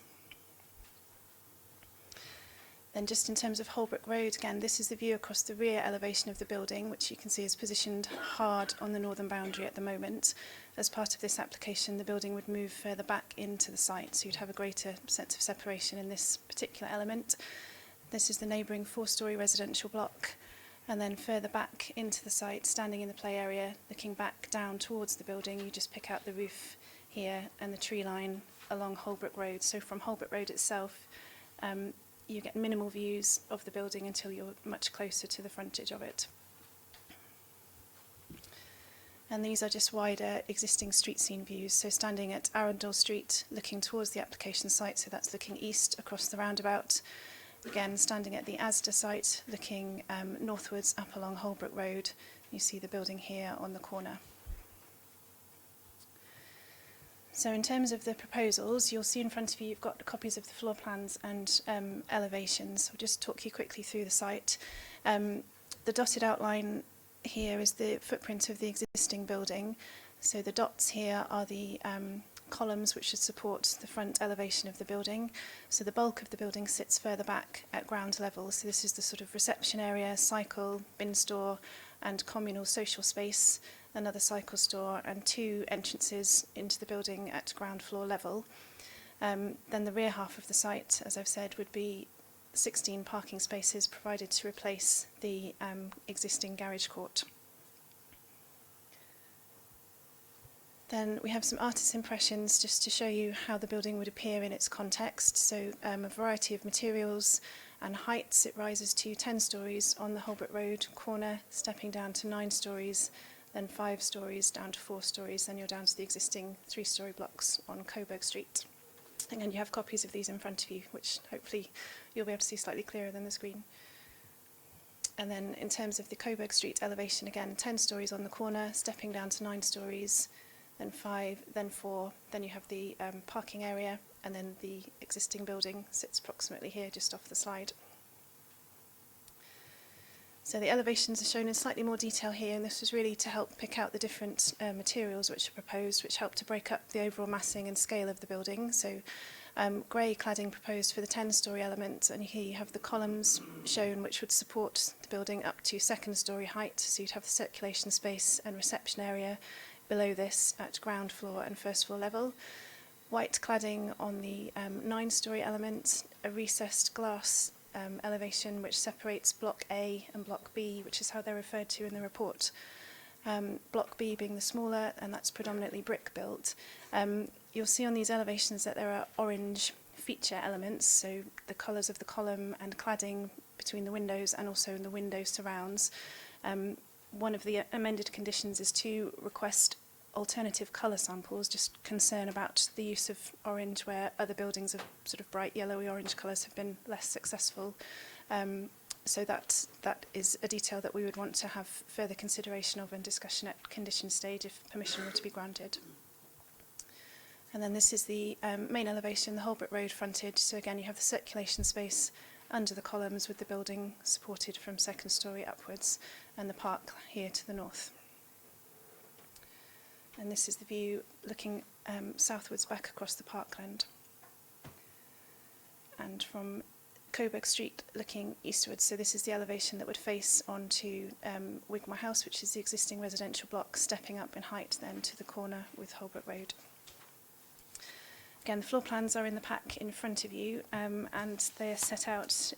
Then just in terms of Holbrook Road, again, this is the view across the rear elevation of the building, which you can see is positioned hard on the northern boundary at the moment. As part of this application, the building would move further back into the site, so you'd have a greater sense of separation in this particular element. This is the neighbouring 4-storey residential block. And then further back into the site, standing in the play area, looking back down towards the building, you just pick out the roof here and the tree line along Holbrook Road. So from Holbrook Road itself, you get minimal views of the building until you're much closer to the frontage of it. And these are just wider existing street scene views. So standing at Arundel Street, looking towards the application site, so that's looking east across the roundabout. Again, standing at the Asda site, looking northwards up along Holbrook Road, you see the building here on the corner. So in terms of the proposals, you'll see in front of you, you've got copies of the floor plans and elevations. I'll just talk you quickly through the site. The dotted outline here is the footprint of the existing building. So the dots here are the columns which should support the front elevation of the building. So the bulk of the building sits further back at ground level. So this is the sort of reception area, cycle, bin store, and communal social space, another cycle store, and 2 entrances into the building at ground floor level. Then the rear half of the site, as I've said, would be 16 parking spaces provided to replace the existing garage court. Then we have some artist's impressions just to show you how the building would appear in its context. So a variety of materials and heights. It rises to 10 stories on the Holbrook Road corner, stepping down to 9 stories, then 5 stories down to 4 stories, then you're down to the existing 3-storey blocks on Coburg Street. Again, you have copies of these in front of you, which hopefully you'll be able to see slightly clearer than the screen. And then in terms of the Coburg Street elevation, again, 10 stories on the corner, stepping down to 9 stories, then 5, then 4, then you have the parking area, and then the existing building sits approximately here, just off the slide. So the elevations are shown in slightly more detail here, and this was really to help pick out the different materials which are proposed, which help to break up the overall massing and scale of the building. So grey cladding proposed for the 10-storey element, and here you have the columns shown which would support the building up to 2nd-storey height, so you'd have the circulation space and reception area below this at ground floor and 1st floor level. White cladding on the 9-storey element, a recessed glass elevation which separates Block A and Block B, which is how they're referred to in the report. Block B being the smaller, and that's predominantly brick built. You'll see on these elevations that there are orange feature elements, so the colours of the column and cladding between the windows and also in the window surrounds. One of the amended conditions is to request alternative colour samples, just concern about the use of orange where other buildings of sort of bright yellowy orange colours have been less successful. So that is a detail that we would want to have further consideration of and discussion at condition stage if permission were to be granted. And then this is the main elevation, the Holbrook Road frontage. So again, you have the circulation space under the columns with the building supported from 2nd storey upwards, and the park here to the north. And this is the view looking southwards back across the parkland. And from Coburg Street looking eastwards, so this is the elevation that would face onto Wigmore House, which is the existing residential block, stepping up in height then to the corner with Holbrook Road. Again, the floor plans are in the pack in front of you, and they are set out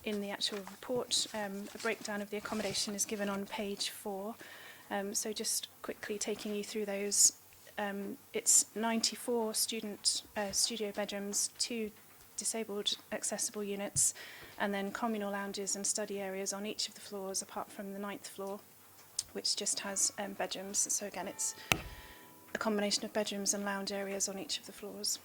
in the actual report. A breakdown of the accommodation is given on page 4. So just quickly taking you through those. It's 94 student studio bedrooms, 2 disabled accessible units, and then communal lounges and study areas on each of the floors, apart from the 9th floor, which just has bedrooms. So again, it's a combination of bedrooms and lounge areas on each of the floors.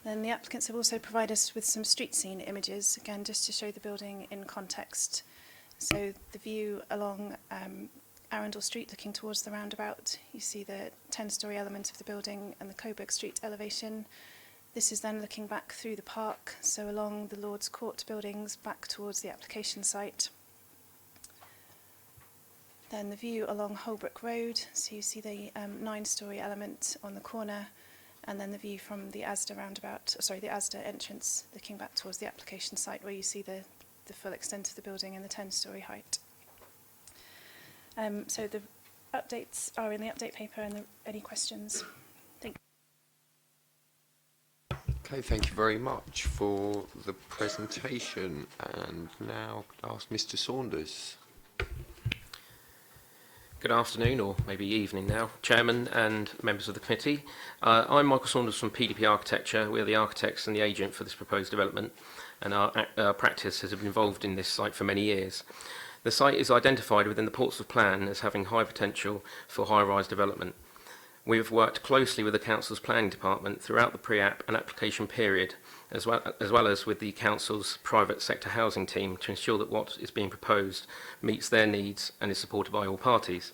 Then the applicants have also provided us with some street scene images, again, just to show the building in context. So the view along Arundel Street looking towards the roundabout, you see the 10-storey element of the building and the Coburg Street elevation. This is then looking back through the park, so along the Lord's Court buildings back towards the application site. Then the view along Holbrook Road, so you see the 9-storey element on the corner, and then the view from the Asda roundabout, the Asda entrance, looking back towards the application site where you see the full extent of the building and the 10-storey height. So the updates are in the update paper, and any questions? Thank you. Okay, thank you very much for the presentation. And now I'll ask Mr. Saunders. Good afternoon, or maybe evening now, Chairman and members of the committee. I'm Michael Saunders from PDP Architecture. We're the architects and the agent for this proposed development, and our practice has been involved in this site for many years. The site is identified within the Portsmouth Plan as having high potential for high-rise development. We have worked closely with the Council's planning department throughout the pre-app and application period, as well as with the Council's private sector housing team, to ensure that what is being proposed meets their needs and is supported by all parties.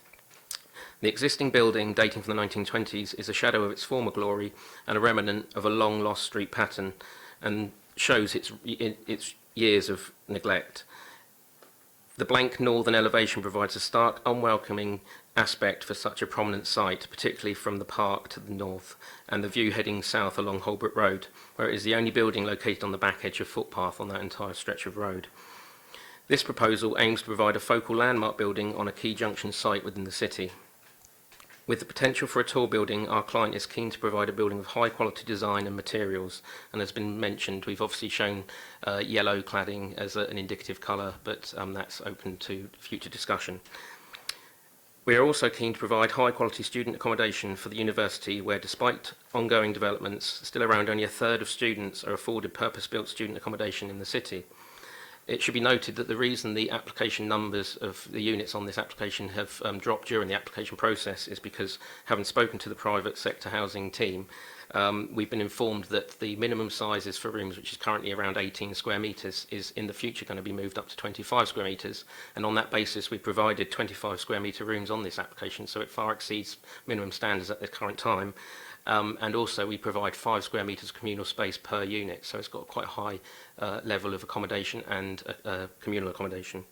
The existing building, dating from the 1920s, is a shadow of its former glory and a remnant of a long-lost street pattern, and shows its years of neglect. The blank northern elevation provides a stark, unwelcoming aspect for such a prominent site, particularly from the park to the north, and the view heading south along Holbrook Road, where it is the only building located on the back edge of footpath on that entire stretch of road. This proposal aims to provide a focal landmark building on a key junction site within the city. With the potential for a tall building, our client is keen to provide a building of high quality design and materials, and as been mentioned, we've obviously shown yellow cladding as an indicative colour, but that's open to future discussion. We are also keen to provide high quality student accommodation for the university, where despite ongoing developments, still around only a third of students are afforded purpose-built student accommodation in the city. It should be noted that the reason the application numbers of the units on this application have dropped during the application process is because, having spoken to the private sector housing team, we've been informed that the minimum sizes for rooms, which is currently around 18 square metres, is in the future going to be moved up to 25 square metres. And on that basis, we provided 25 square metre rooms on this application, so it far exceeds minimum standards at the current time. And also we provide 5 square metres communal space per unit, so it's got quite a high level of accommodation and communal accommodation.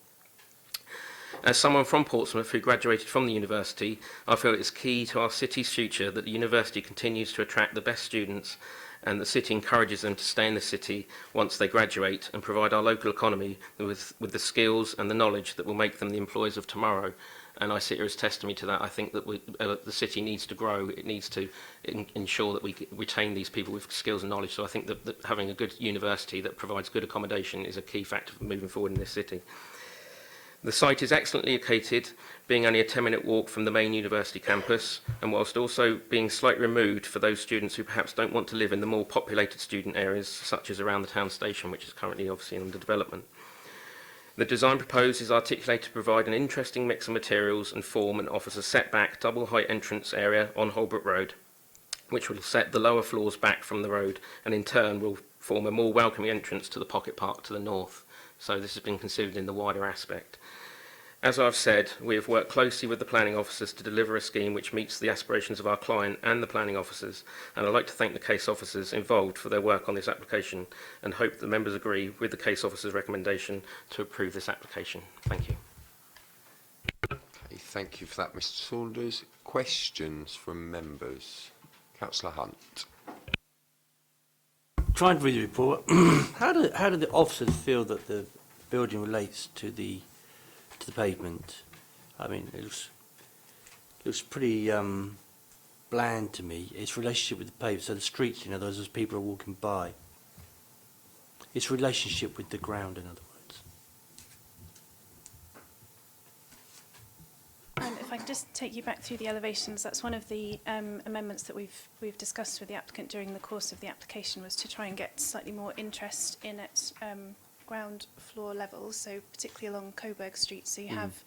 As someone from Portsmouth who graduated from the university, I feel it's key to our city's future that the university continues to attract the best students and the city encourages them to stay in the city once they graduate and provide our local economy with the skills and the knowledge that will make them the employers of tomorrow. And I sit here as testimony to that. I think that the city needs to grow. It needs to ensure that we retain these people with skills and knowledge. So I think that having a good university that provides good accommodation is a key factor for moving forward in this city. The site is excellently located, being only a 10-minute walk from the main university campus, and whilst also being slightly removed for those students who perhaps don't want to live in the more populated student areas, such as around the town station, which is currently obviously under development. The design proposed is articulated to provide an interesting mix of materials and form and offers a setback double height entrance area on Holbrook Road, which will set the lower floors back from the road and in turn will form a more welcoming entrance to the pocket park to the north. So this has been considered in the wider aspect. As I've said, we have worked closely with the planning officers to deliver a scheme which meets the aspirations of our client and the planning officers, and I'd like to thank the case officers involved for their work on this application and hope the members agree with the case officers' recommendation to approve this application. Thank you. Okay, thank you for that, Mr. Saunders. Questions from members? Councillor Hunt. Trying to read the report, how do the officers feel that the building relates to the pavement? I mean, it looks pretty bland to me. It's relationship with the pavement, so the streets, in other words, as people are walking by. It's relationship with the ground, in other words. If I can just take you back through the elevations, that's one of the amendments that we've discussed with the applicant during the course of the application, was to try and get slightly more interest in at ground floor levels, so particularly along Coburg Street. So you have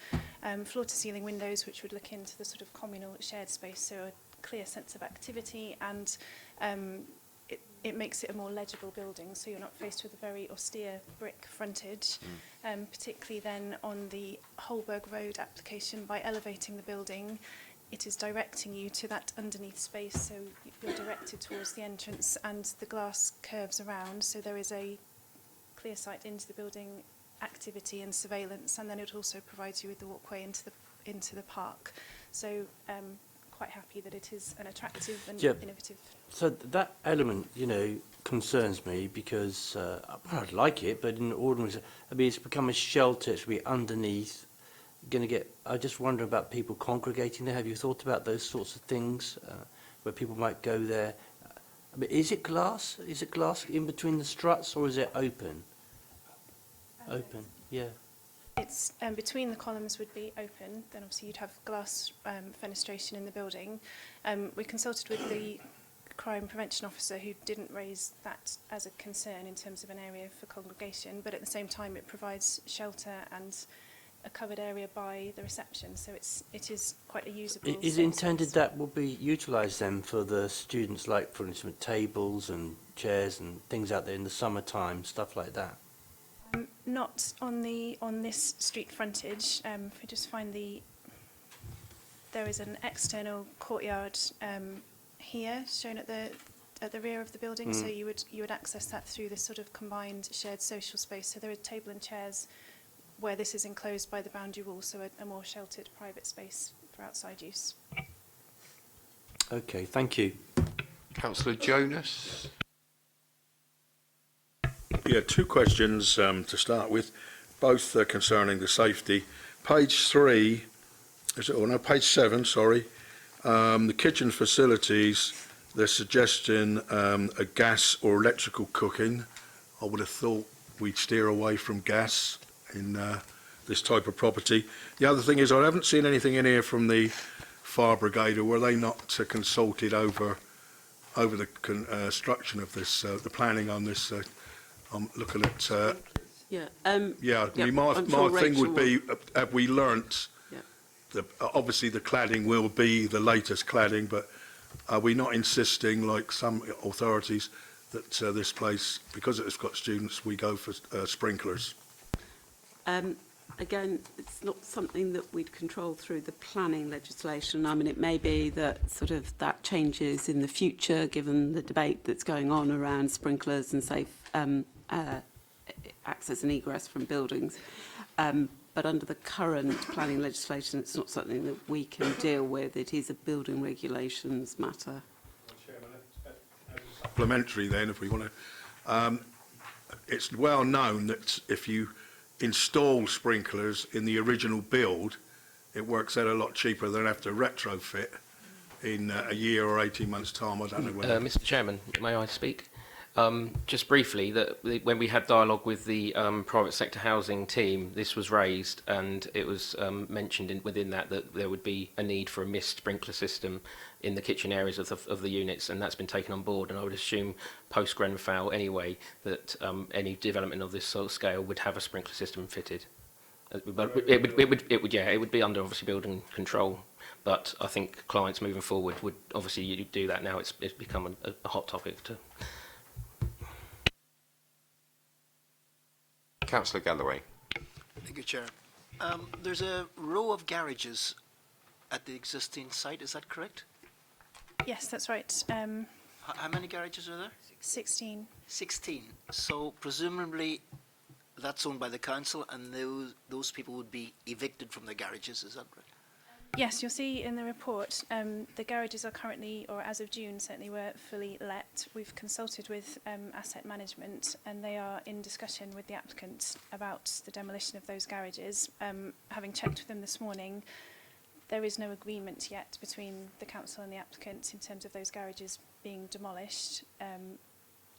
floor-to-ceiling windows which would look into the sort of communal shared space, so a clear sense of activity, and it makes it a more legible building, so you're not faced with a very austere brick frontage. Particularly then on the Holberg Road application, by elevating the building, it is directing you to that underneath space, so you're directed towards the entrance, and the glass curves around, so there is a clear sight into the building, activity and surveillance, and then it also provides you with the walkway into the park. So quite happy that it is an attractive and innovative. So that element, you know, concerns me because I'd like it, but in ordinary, I mean, it's become a shelter. It's be underneath. Going to get. I just wonder about people congregating there. Have you thought about those sorts of things where people might go there? I mean, is it glass? Is it glass in between the struts, or is it open? Open, yeah. It's between the columns would be open, then obviously you'd have glass fenestration in the building. We consulted with the crime prevention officer, who didn't raise that as a concern in terms of an area for congregation, but at the same time it provides shelter and a covered area by the reception, so it is quite a usable. Is it intended that will be utilised then for the students, like for instance tables and chairs and things out there in the summertime, stuff like that? Not on this street frontage. If we just find there is an external courtyard here, shown at the rear of the building. So you would access that through this sort of combined shared social space. So there are table and chairs where this is enclosed by the boundary wall, so a more sheltered private space for outside use. Okay, thank you. Councillor Jonas. Yeah, two questions to start with, both concerning the safety. Page 3, page 7, sorry. The kitchen facilities, they're suggesting a gas or electrical cooking. I would have thought we'd steer away from gas in this type of property. The other thing is, I haven't seen anything in here from the fire brigade, or were they not consulted over the construction of this, the planning on this? I'm looking at. My thing would be: have we learnt? Obviously, the cladding will be the latest cladding, but are we not insisting, like some authorities, that this place, because it's got students, we go for sprinklers? Again, it's not something that we'd control through the planning legislation. I mean, it may be that sort of that changes in the future, given the debate that's going on around sprinklers and safe access and egress from buildings. But under the current planning legislation, it's not something that we can deal with. It is a building regulations matter. Supplementary then, if we want to. It's well known that if you install sprinklers in the original build, it works out a lot cheaper than have to retrofit in a year or 18 months' time. I don't know whether... Mr. Chairman, may I speak? Just briefly, when we had dialogue with the private sector housing team, this was raised, and it was mentioned within that there would be a need for a mist sprinkler system in the kitchen areas of the units, and that's been taken on board. And I would assume post Grenfell anyway that any development of this sort of scale would have a sprinkler system fitted. But it would be under obviously building control. But I think clients moving forward would obviously do that now. It's become a hot topic to. Councillor Galloway. Thank you, Chair. There's a row of garages at the existing site, is that correct? Yes, that's right. How many garages are there? 16. 16. So presumably that's owned by the council, and those people would be evicted from their garages, is that right? Yes, you'll see in the report, the garages are currently, or as of June, certainly were fully let. We've consulted with asset management, and they are in discussion with the applicant about the demolition of those garages. Having checked with them this morning, there is no agreement yet between the council and the applicant in terms of those garages being demolished.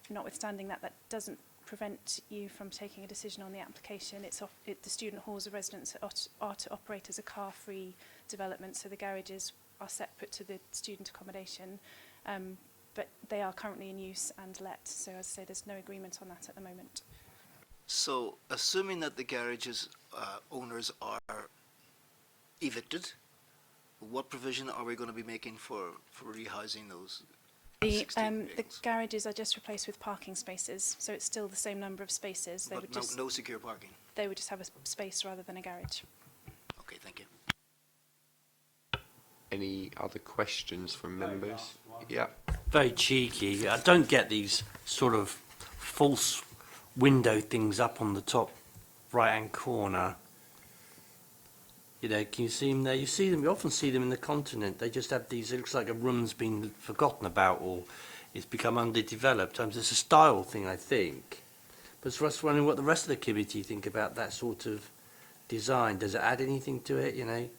Notwithstanding that, that doesn't prevent you from taking a decision on the application. The student halls of residence are to operate as a car-free development, so the garages are separate to the student accommodation, but they are currently in use and let. So as I say, there's no agreement on that at the moment. So, assuming that the garages owners are evicted, what provision are we going to be making for rehousing those? The garages are just replaced with parking spaces, so it's still the same number of spaces. They would just, no secure parking? They would just have a space rather than a garage. Okay, thank you. Any other questions from members? Yeah. Very cheeky. I don't get these sort of false window things up on the top right-hand corner. You know, can you see them there? You see them, you often see them in the continent. They just have these, it looks like a room's been forgotten about or it's become underdeveloped. It's a style thing, I think. But it's just wondering what the rest of the committee think about that sort of design. Does it add anything to it, you know? Can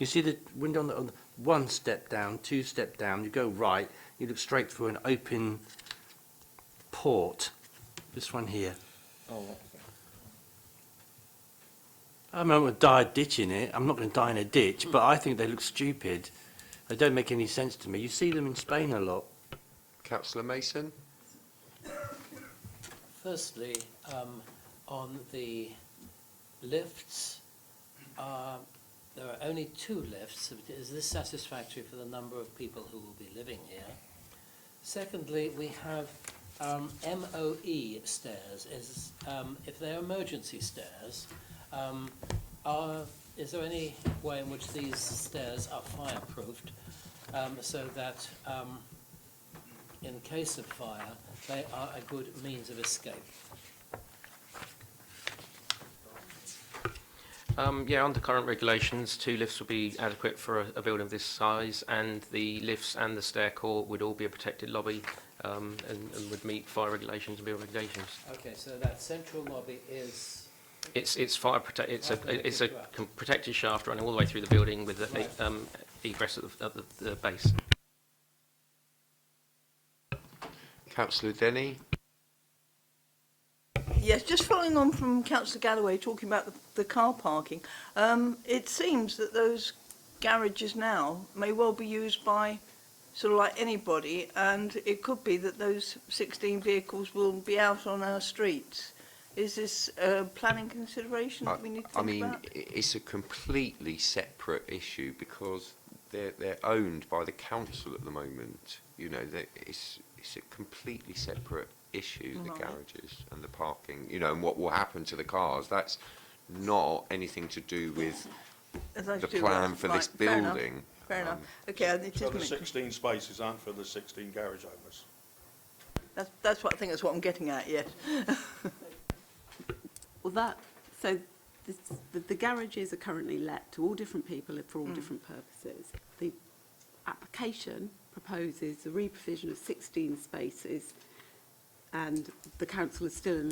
you see the window on the one step down, two step down, you go right, you look straight through an open port. This one here. Oh, I'm not going to die a ditch in it. I'm not going to die in a ditch, but I think they look stupid. They don't make any sense to me. You see them in Spain a lot. Councillor Mason? Firstly, on the lifts, there are only 2 lifts. Is this satisfactory for the number of people who will be living here? Secondly, we have MOE stairs. If they're emergency stairs, is there any way in which these stairs are fireproofed so that in case of fire they are a good means of escape? Yeah, under current regulations, 2 lifts would be adequate for a building of this size, and the lifts and the stair court would all be a protected lobby and would meet fire regulations and building regulations. Okay, so that central lobby is... It's fire protect. It's a protected shaft running all the way through the building with the egress at the base. Councillor Denny? Yes, just following on from Councillor Galloway talking about the car parking, it seems that those garages now may well be used by sort of like anybody, and it could be that those 16 vehicles will be out on our streets. Is this a planning consideration that we need to think about? It's a completely separate issue because they're owned by the council at the moment. You know, it's a completely separate issue, the garages and the parking. You know, and what will happen to the cars. That's not anything to do with the plan for this building. Fair enough. Okay, I need to So the make... 16 spaces aren't for the 16 garage owners? That's what I think that's what I'm getting at, yes. Well, the garages are currently let to all different people for all different purposes. The application proposes the re-provision of 16 spaces, and the council is still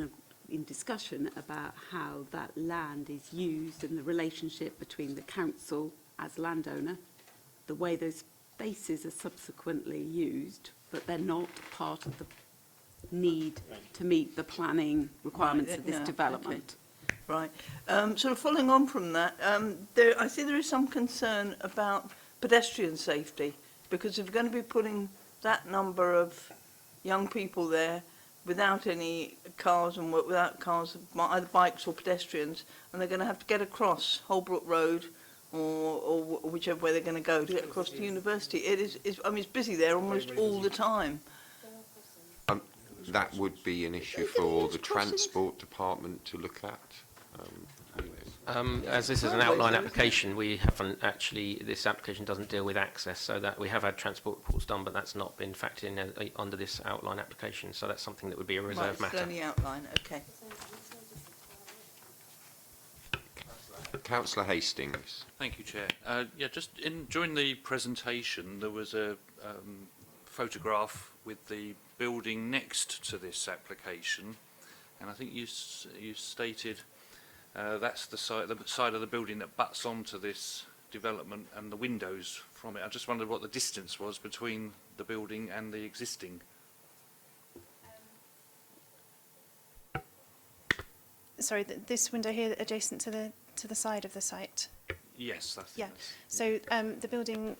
in discussion about how that land is used and the relationship between the council as landowner, the way those spaces are subsequently used, but they're not part of the need to meet the planning requirements of this development. Okay. Right. Sort of following on from that, I see there is some concern about pedestrian safety, because if you're going to be putting that number of young people there without any cars and without cars, either bikes or pedestrians, and they're going to have to get across Holbrook Road or whichever way they're going to go to get across to university. I mean, it's busy there almost all the time. That would be an issue for the transport department to look at. As this is an outline application, we haven't actually, this application doesn't deal with access, so that we have had transport reports done, but that's not been factored in under this outline application, so that's something that would be a reserved matter. It's only outline, okay. Councillor Hastings. Thank you, Chair. Yeah, during the presentation, there was a photograph with the building next to this application, and I think you stated that's the side of the building that butts onto this development and the windows from it. I just wondered what the distance was between the building and the existing. Sorry, this window here adjacent to the side of the site. Yes, that's Yeah. So the building,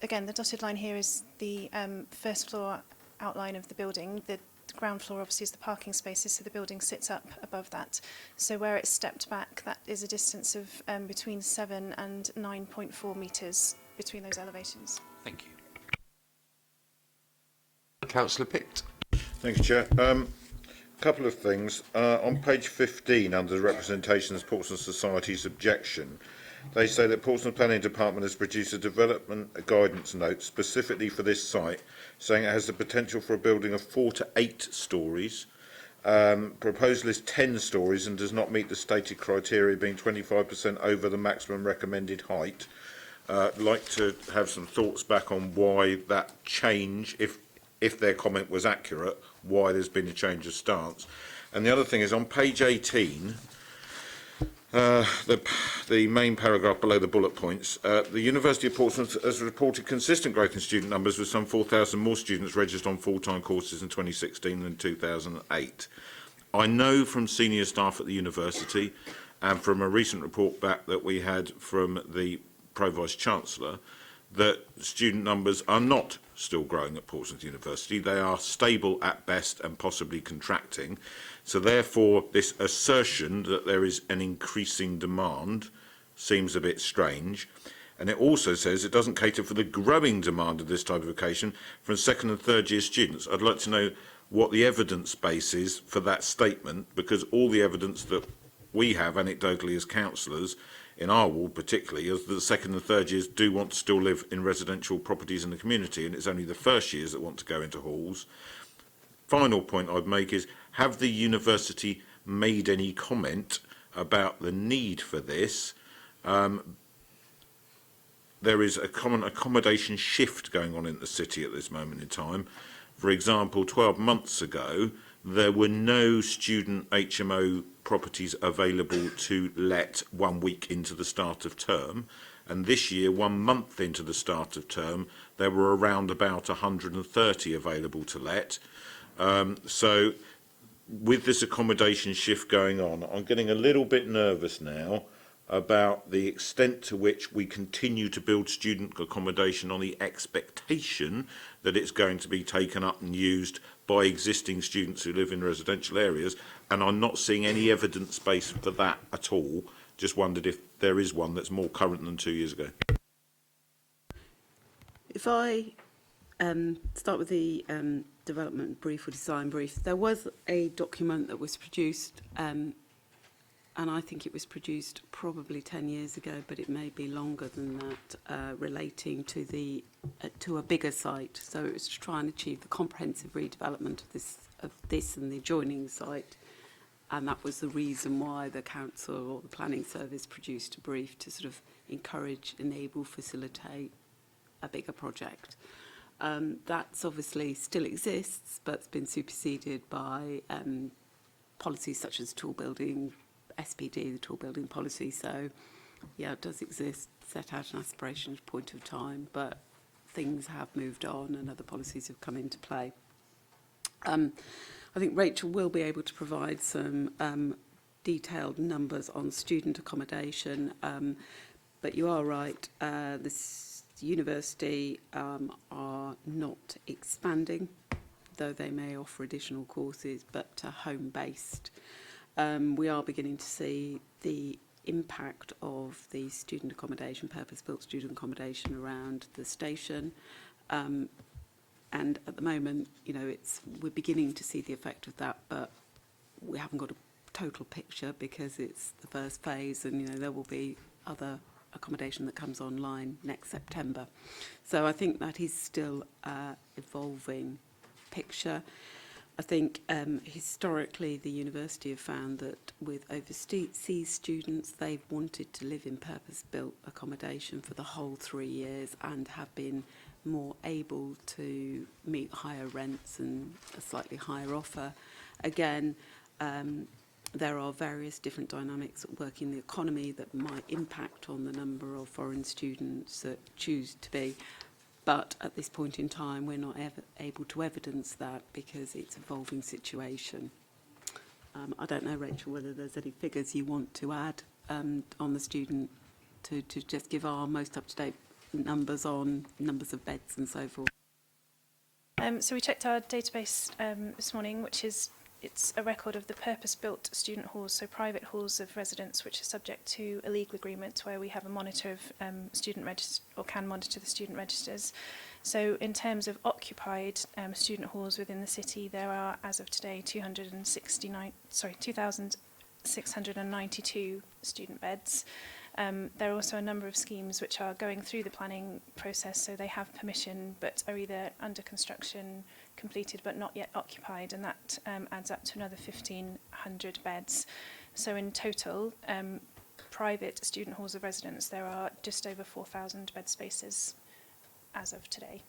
again, the dotted line here is the first floor outline of the building. The ground floor obviously is the parking spaces, so the building sits up above that. So where it's stepped back, that is a distance of between 7 and 9.4 metres between those elevations. Thank you. Councillor Pitt. Thank you, Chair. Couple of things. On page 15, under the representations of Portsmouth Society's objection, they say that Portsmouth Planning Department has produced a development guidance note specifically for this site, saying it has the potential for a building of 4 to 8 stories. Proposal is 10 stories and does not meet the stated criteria, being 25% over the maximum recommended height. I'd like to have some thoughts back on why that change, if their comment was accurate, why there's been a change of stance. And the other thing is on page 18, the main paragraph below the bullet points, the University of Portsmouth has reported consistent growth in student numbers, with some 4,000 more students registered on full-time courses in 2016 than 2008. I know from senior staff at the university and from a recent report back that we had from the Pro-Vice-Chancellor that student numbers are not still growing at Portsmouth University. They are stable at best and possibly contracting. So therefore, this assertion that there is an increasing demand seems a bit strange. And it also says it doesn't cater for the growing demand of this type of education from second and third year students. I'd like to know what the evidence base is for that statement, because all the evidence that we have anecdotally as councillors in our ward particularly is that the second and third years do want to still live in residential properties in the community, and it's only the first years that want to go into halls. Final point I'd make is, have the university made any comment about the need for this? There is a common accommodation shift going on in the city at this moment in time. For example, 12 months ago, there were no student HMO properties available to let 1 week into the start of term. And this year, 1 month into the start of term, there were around about 130 available to let. So with this accommodation shift going on, I'm getting a little bit nervous now about the extent to which we continue to build student accommodation on the expectation that it's going to be taken up and used by existing students who live in residential areas, and I'm not seeing any evidence base for that at all. Just wondered if there is one that's more current than 2 years ago. If I start with the development brief or design brief, there was a document that was produced, and I think it was produced probably 10 years ago, but it may be longer than that, relating to the to a bigger site. So it was to try and achieve the comprehensive redevelopment of this and the adjoining site, and that was the reason why the council or the planning service produced a brief to sort of encourage, enable, facilitate a bigger project. That's obviously still exists, but it's been superseded by policies such as tall building, SPD, the tall building policy. So, yeah, it does exist, set out an aspiration point of time, but things have moved on and other policies have come into play. I think Rachel will be able to provide some detailed numbers on student accommodation, but you are right, this university are not expanding, though they may offer additional courses, but home-based. We are beginning to see the impact of the student accommodation, purpose-built student accommodation around the station. And at the moment, you know, we're beginning to see the effect of that, but we haven't got a total picture because it's the first phase, and, you know, there will be other accommodation that comes online next September. So I think that is still evolving picture. I think historically the university have found that with overseas students, they've wanted to live in purpose-built accommodation for the whole 3 years and have been more able to meet higher rents and a slightly higher offer. Again, there are various different dynamics at work in the economy that might impact on the number of foreign students that choose to be. But at this point in time, we're not able to evidence that because it's an evolving situation. I don't know, Rachel, whether there's any figures you want to add on the student to just give our most up-to-date numbers on numbers of beds and so forth. So we checked our database this morning, it's a record of the purpose-built student halls, so private halls of residence, which are subject to a legal agreement where we have a monitor of student registers, or can monitor the student registers. So in terms of occupied student halls within the city, there are, as of today, 2,692 student beds. There are also a number of schemes which are going through the planning process, so they have permission but are either under construction, completed but not yet occupied, and that adds up to another 1,500 beds. So in total, private student halls of residence, there are just over 4,000 bed spaces as of today.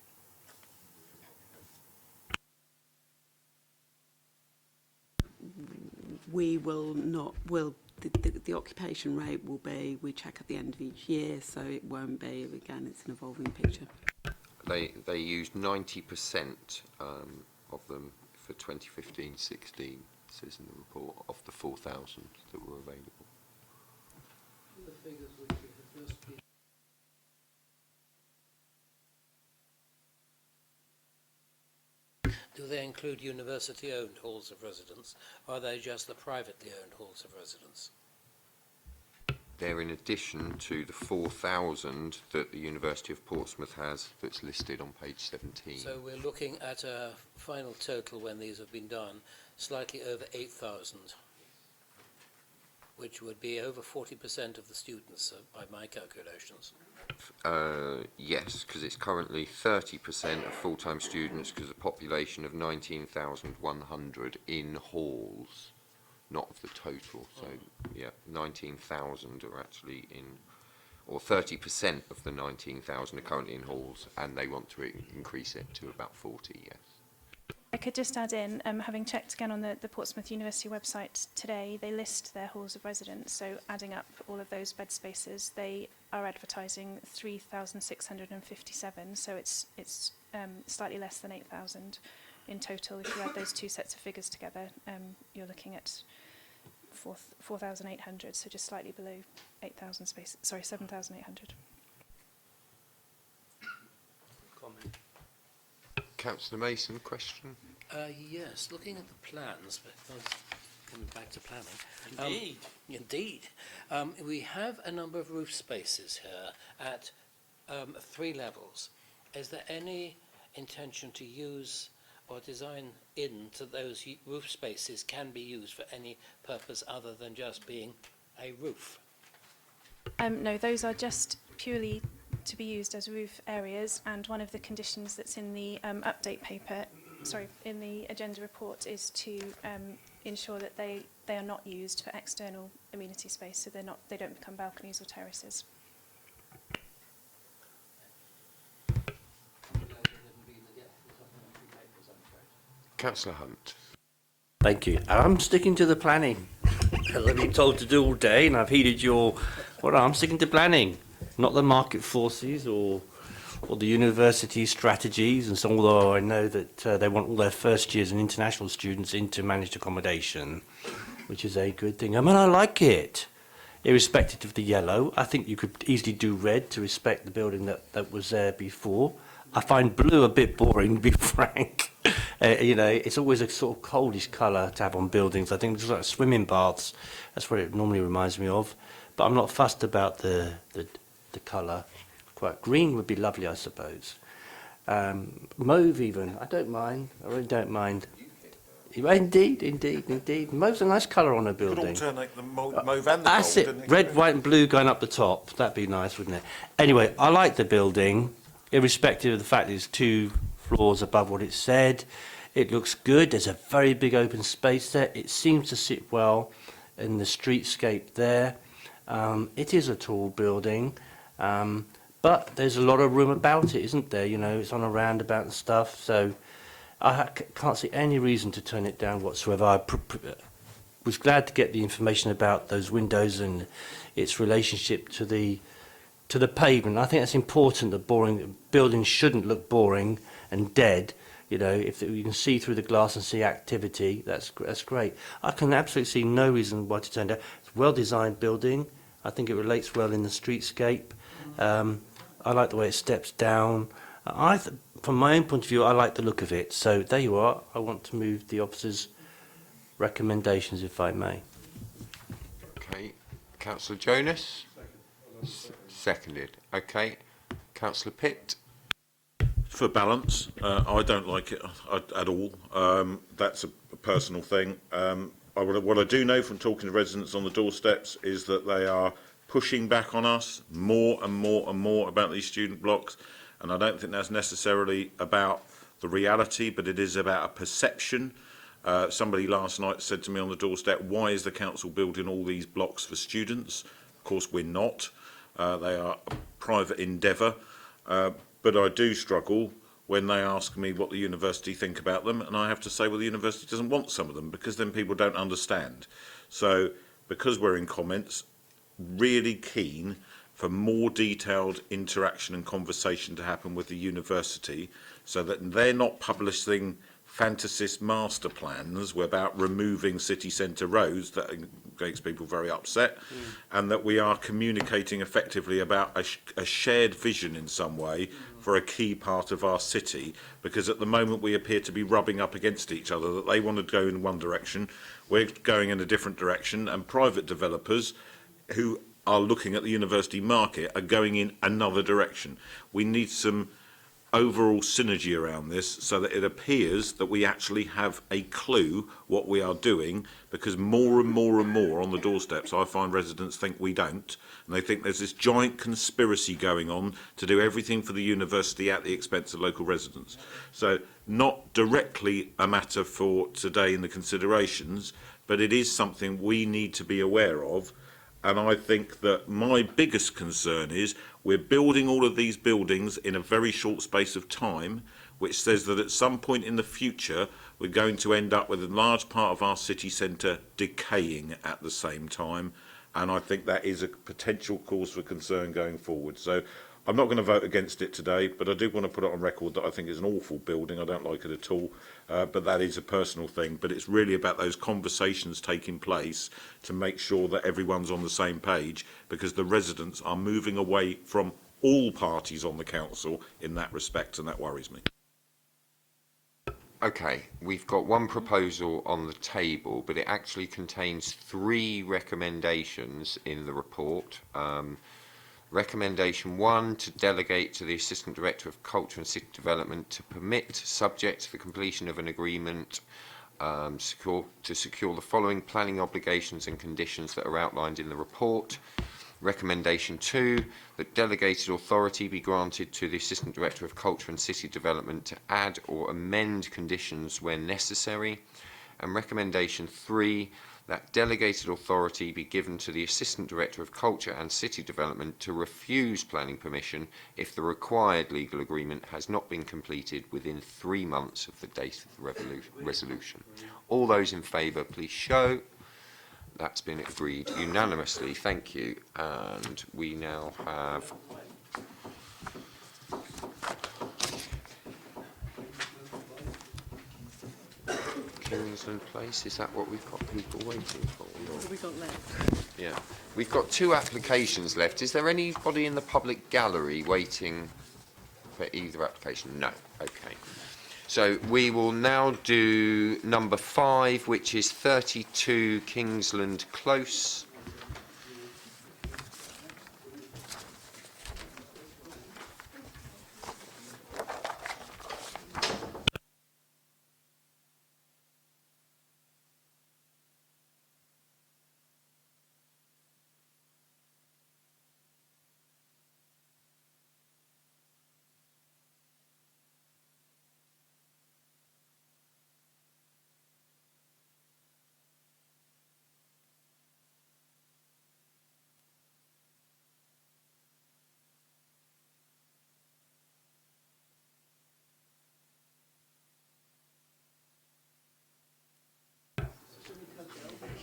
We will not, the occupation rate will be, we check at the end of each year, so it won't be, again, it's an evolving picture. They used 90% of them for 2015-16, says in the report, of the 4,000 that were available. The figures which we have just been Do they include university-owned halls of residence, or are they just the privately owned halls of residence? They're in addition to the 4,000 that the University of Portsmouth has that's listed on page 17. So we're looking at a final total when these have been done, slightly over 8,000, which would be over 40% of the students by my calculations. Yes, because it's currently 30% of full-time students because of a population of 19,100 in halls, not of the total. So, yeah, 19,000 are actually in, or 30% of the 19,000 are currently in halls, and they want to increase it to about 40, yes. I could just add in, having checked again on the Portsmouth University website today, they list their halls of residence, so adding up all of those bed spaces, they are advertising 3,657, so it's slightly less than 8,000 in total. If you add those two sets of figures together, you're looking at 4,800, so just slightly below 8,000 spaces, sorry, 7,800. Comment. Councillor Mason, question? Yes, looking at the plans, but coming back to planning. Indeed. We have a number of roof spaces here at 3 levels. Is there any intention to use or design into those roof spaces can be used for any purpose other than just being a roof? No, those are just purely to be used as roof areas, and one of the conditions that's in the update paper, in the agenda report, is to ensure that they are not used for external amenity space, so they don't become balconies or terraces. Councillor Hunt. Thank you. I'm sticking to the planning, as I've been told to do all day, and I've heeded your. Well, I'm sticking to planning, not the market forces or the university strategies. And so, although I know that they want all their first years and international students into managed accommodation, which is a good thing. I mean, I like it, irrespective of the yellow. I think you could easily do red to respect the building that was there before. I find blue a bit boring, to be frank. You know, it's always a sort of coldish colour to have on buildings. I think it's like swimming baths. That's what it normally reminds me of. But I'm not fussed about the colour. Quite green would be lovely, I suppose. Mauve even. I don't mind. I really don't mind. Indeed. Mauve's a nice colour on a building. You could alternate the mauve and the That's gold, it. didn't it? Red, white and blue going up the top. That'd be nice, wouldn't it? Anyway, I like the building, irrespective of the fact that it's 2 floors above what it said. It looks good. There's a very big open space there. It seems to sit well in the streetscape there. It is a tall building, but there's a lot of room about it, isn't there? You know, it's on a roundabout and stuff, so I can't see any reason to turn it down whatsoever. was glad to get the information about those windows and its relationship to the pavement. I think that's important, that boring buildings shouldn't look boring and dead. You know, if you can see through the glass and see activity, that's great. I can absolutely see no reason why to turn down. It's a well-designed building. I think it relates well in the streetscape. I like the way it steps down. From my own point of view, I like the look of it. So there you are. I want to move the officers' recommendations, if I may. Okay. Councillor Jonas? Seconded. Okay. Councillor Pitt? For balance, I don't like it at all. That's a personal thing. What I do know from talking to residents on the doorsteps is that they are pushing back on us more and more and more about these student blocks, and I don't think that's necessarily about the reality, but it is about a perception. Somebody last night said to me on the doorstep, why is the council building all these blocks for students? Of course we're not. They are a private endeavour, but I do struggle when they ask me what the university think about them, and I have to say, well, the university doesn't want some of them, because then people don't understand. So, because we're in comments, really keen for more detailed interaction and conversation to happen with the university, so that they're not publishing fantasist master plans about removing city centre roads that makes people very upset, and that we are communicating effectively about a shared vision in some way for a key part of our city, because at the moment we appear to be rubbing up against each other, that they want to go in one direction, we're going in a different direction, and private developers who are looking at the university market are going in another direction. We need some overall synergy around this so that it appears that we actually have a clue what we are doing, because more and more and more on the doorsteps I find residents think we don't, and they think there's this giant conspiracy going on to do everything for the university at the expense of local residents. So not directly a matter for today in the considerations, but it is something we need to be aware of. And I think that my biggest concern is we're building all of these buildings in a very short space of time, which says that at some point in the future we're going to end up with a large part of our city centre decaying at the same time. And I think that is a potential cause for concern going forward. So I'm not going to vote against it today, but I do want to put it on record that I think it's an awful building. I don't like it at all, but that is a personal thing. But it's really about those conversations taking place to make sure that everyone's on the same page, because the residents are moving away from all parties on the council in that respect, and that worries me. Okay, we've got one proposal on the table, but it actually contains 3 recommendations in the report. Recommendation 1, to delegate to the Assistant Director of Culture and City Development to permit, subject to the completion of an agreement, to secure the following planning obligations and conditions that are outlined in the report. Recommendation 2, that delegated authority be granted to the Assistant Director of Culture and City Development to add or amend conditions where necessary. And recommendation 3, that delegated authority be given to the Assistant Director of Culture and City Development to refuse planning permission if the required legal agreement has not been completed within 3 months of the date of the resolution. All those in favour, please show. That's been agreed unanimously. Thank you. And we now have Kingsland Place. Is that what we've got people waiting for? What have we got left? Yeah. We've got 2 applications left. Is there anybody in the public gallery waiting for either application? No. Okay. So we will now do number 5, which is 32 Kingsland Close.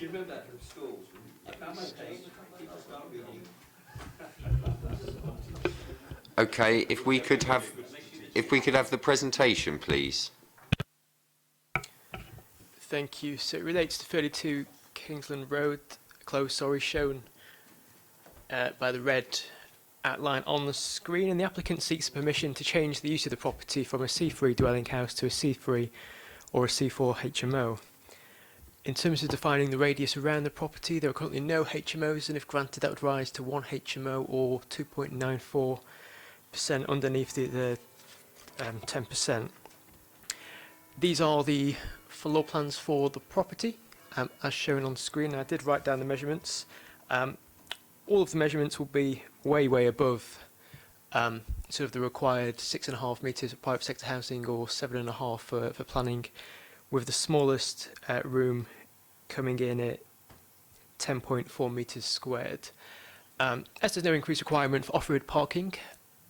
you remember that from school? Okay, if we could have the presentation, please. Thank you. So it relates to 32 Kingsland Road, close, shown by the red outline on the screen, and the applicant seeks permission to change the use of the property from a C3 dwelling house to a C3 or a C4 HMO. In terms of defining the radius around the property, there are currently no HMOs, and if granted, that would rise to 1 HMO or 2.94% underneath the 10%. These are the floor plans for the property, as shown on screen. I did write down the measurements. All of the measurements will be way above sort of the required 6.5 metres of private sector housing or 7.5 for planning, with the smallest room coming in at 10.4 metres squared. As there's no increased requirement for off-road parking,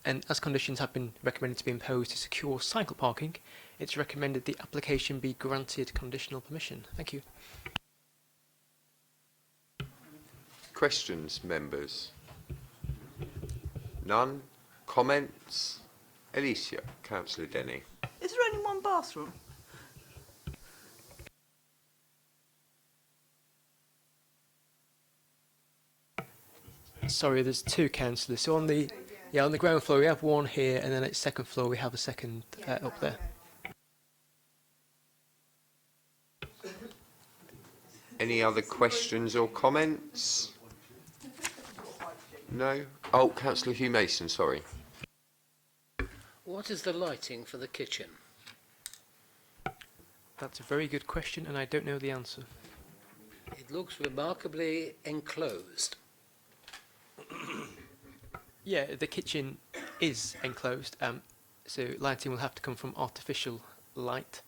and as conditions have been recommended to be imposed to secure cycle parking, it's recommended the application be granted conditional permission. Thank you. Questions, members? None? Comments? Alicia, Councillor Denny. Is there only one bathroom? Sorry, there's two councillors. So on the ground floor we have one here, and then at second floor we have a second up there. Any other questions or comments? No? Oh, Councillor Hugh Mason, sorry. What is the lighting for the kitchen? That's a very good question, and I don't know the answer. It looks remarkably enclosed. Yeah, the kitchen is enclosed, so lighting will have to come from artificial light.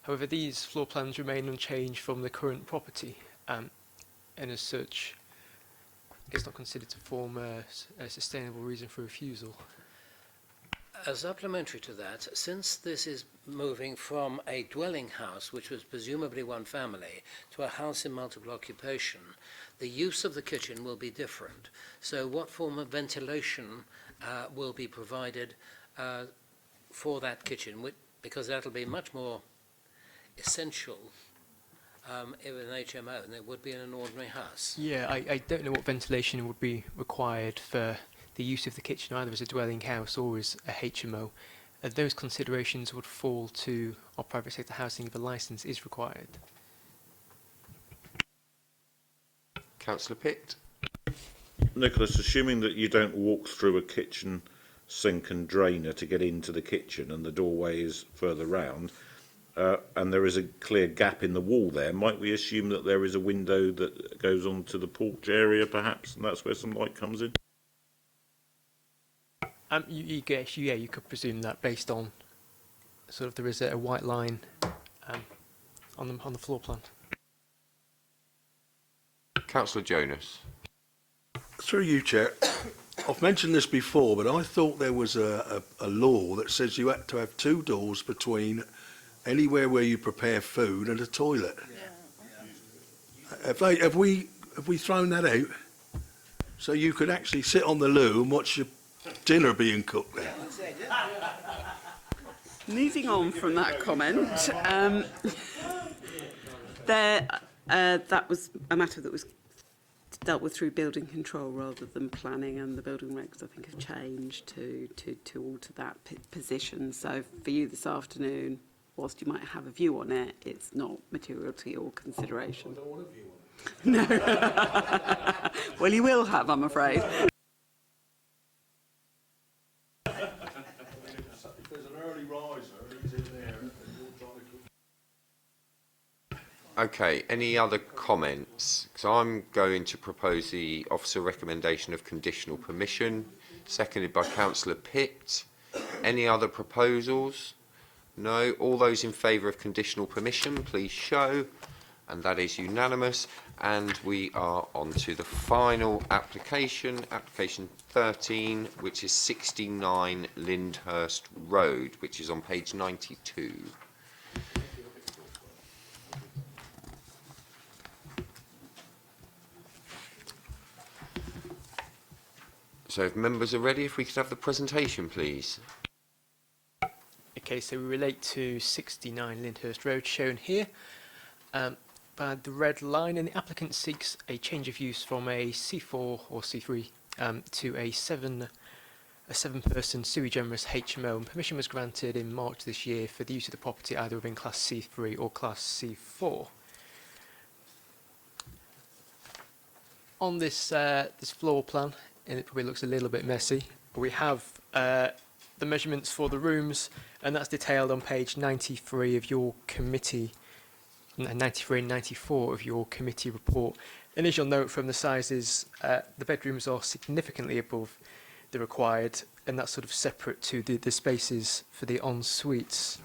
However, these floor plans remain unchanged from the current property, and as such, it's not considered to form a sustainable reason for refusal. As supplementary to that, since this is moving from a dwelling house, which was presumably one family, to a house in multiple occupation, the use of the kitchen will be different. So what form of ventilation will be provided for that kitchen? Because that'll be much more essential in an HMO than it would be in an ordinary house. Yeah, I don't know what ventilation would be required for the use of the kitchen, either as a dwelling house or as a HMO. Those considerations would fall to our private sector housing if a licence is required. Councillor Pitt. Nicholas, assuming that you don't walk through a kitchen sink and drainer to get into the kitchen and the doorway is further round, and there is a clear gap in the wall there, might we assume that there is a window that goes onto the porch area perhaps, and that's where some light comes in? You could presume that based on sort of there is a white line on the floor plan. Councillor Jonas. Through you, Chair. I've mentioned this before, but I thought there was a law that says you had to have two doors between anywhere where you prepare food and a toilet. Yeah. Have we thrown that out? So you could actually sit on the loo and watch your dinner being cooked there. Moving on from that comment, that was a matter that was dealt with through building control rather than planning, and the building regs I think have changed to alter that position. So for you this afternoon, whilst you might have a view on it, it's not material to your consideration. I don't want a view on it. No. Well, you will have, I'm afraid. Okay, any other comments? So I'm going to propose the officer recommendation of conditional permission, seconded by Councillor Pitt. Any other proposals? No. All those in favour of conditional permission, please show. And that is unanimous. And we are on to the final application, application 13, which is 69 Lyndhurst Road, which is on page 92. So if members are ready, if we could have the presentation, please. Okay, so we relate to 69 Lyndhurst Road, shown here, by the red line, and the applicant seeks a change of use from a C4 or C3 to a seven-person sui generis HMO, and permission was granted in March this year for the use of the property either within Class C3 or Class C4. On this this floor plan, and it probably looks a little bit messy, we have the measurements for the rooms, and that's detailed on page 93 of your committee, 93 and 94 of your committee report. And as you'll note from the sizes, the bedrooms are significantly above the required, and that's sort of separate to the spaces for the en-suites.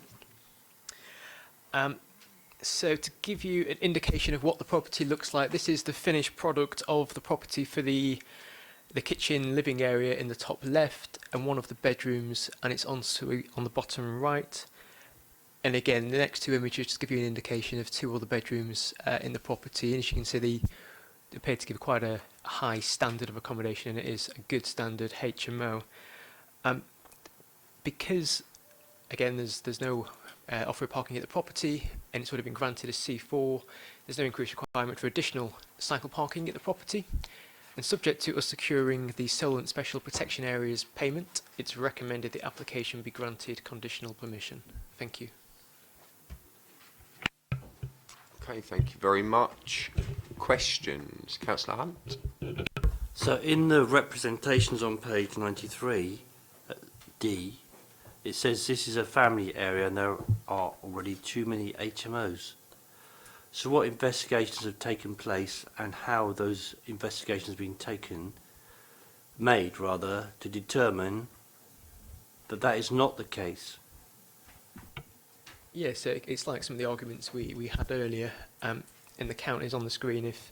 So to give you an indication of what the property looks like, this is the finished product of the property for the kitchen living area in the top left, and one of the bedrooms and its ensuite on the bottom right. And again, the next two images just give you an indication of two other bedrooms in the property. And as you can see, they appear to give quite a high standard of accommodation, and it is a good standard HMO. Because, again, there's no off-road parking at the property, and it's already been granted a C4, there's no increased requirement for additional cycle parking at the property. And subject to us securing the Solent Special Protection Areas payment, it's recommended the application be granted conditional permission. Thank you. Okay, thank you very much. Questions? Councillor Hunt? So in the representations on page 93, D, it says this is a family area and there are already too many HMOs. So what investigations have taken place, and how those investigations have been made to determine that that is not the case? Yeah, so it's like some of the arguments we had earlier, and the count is on the screen if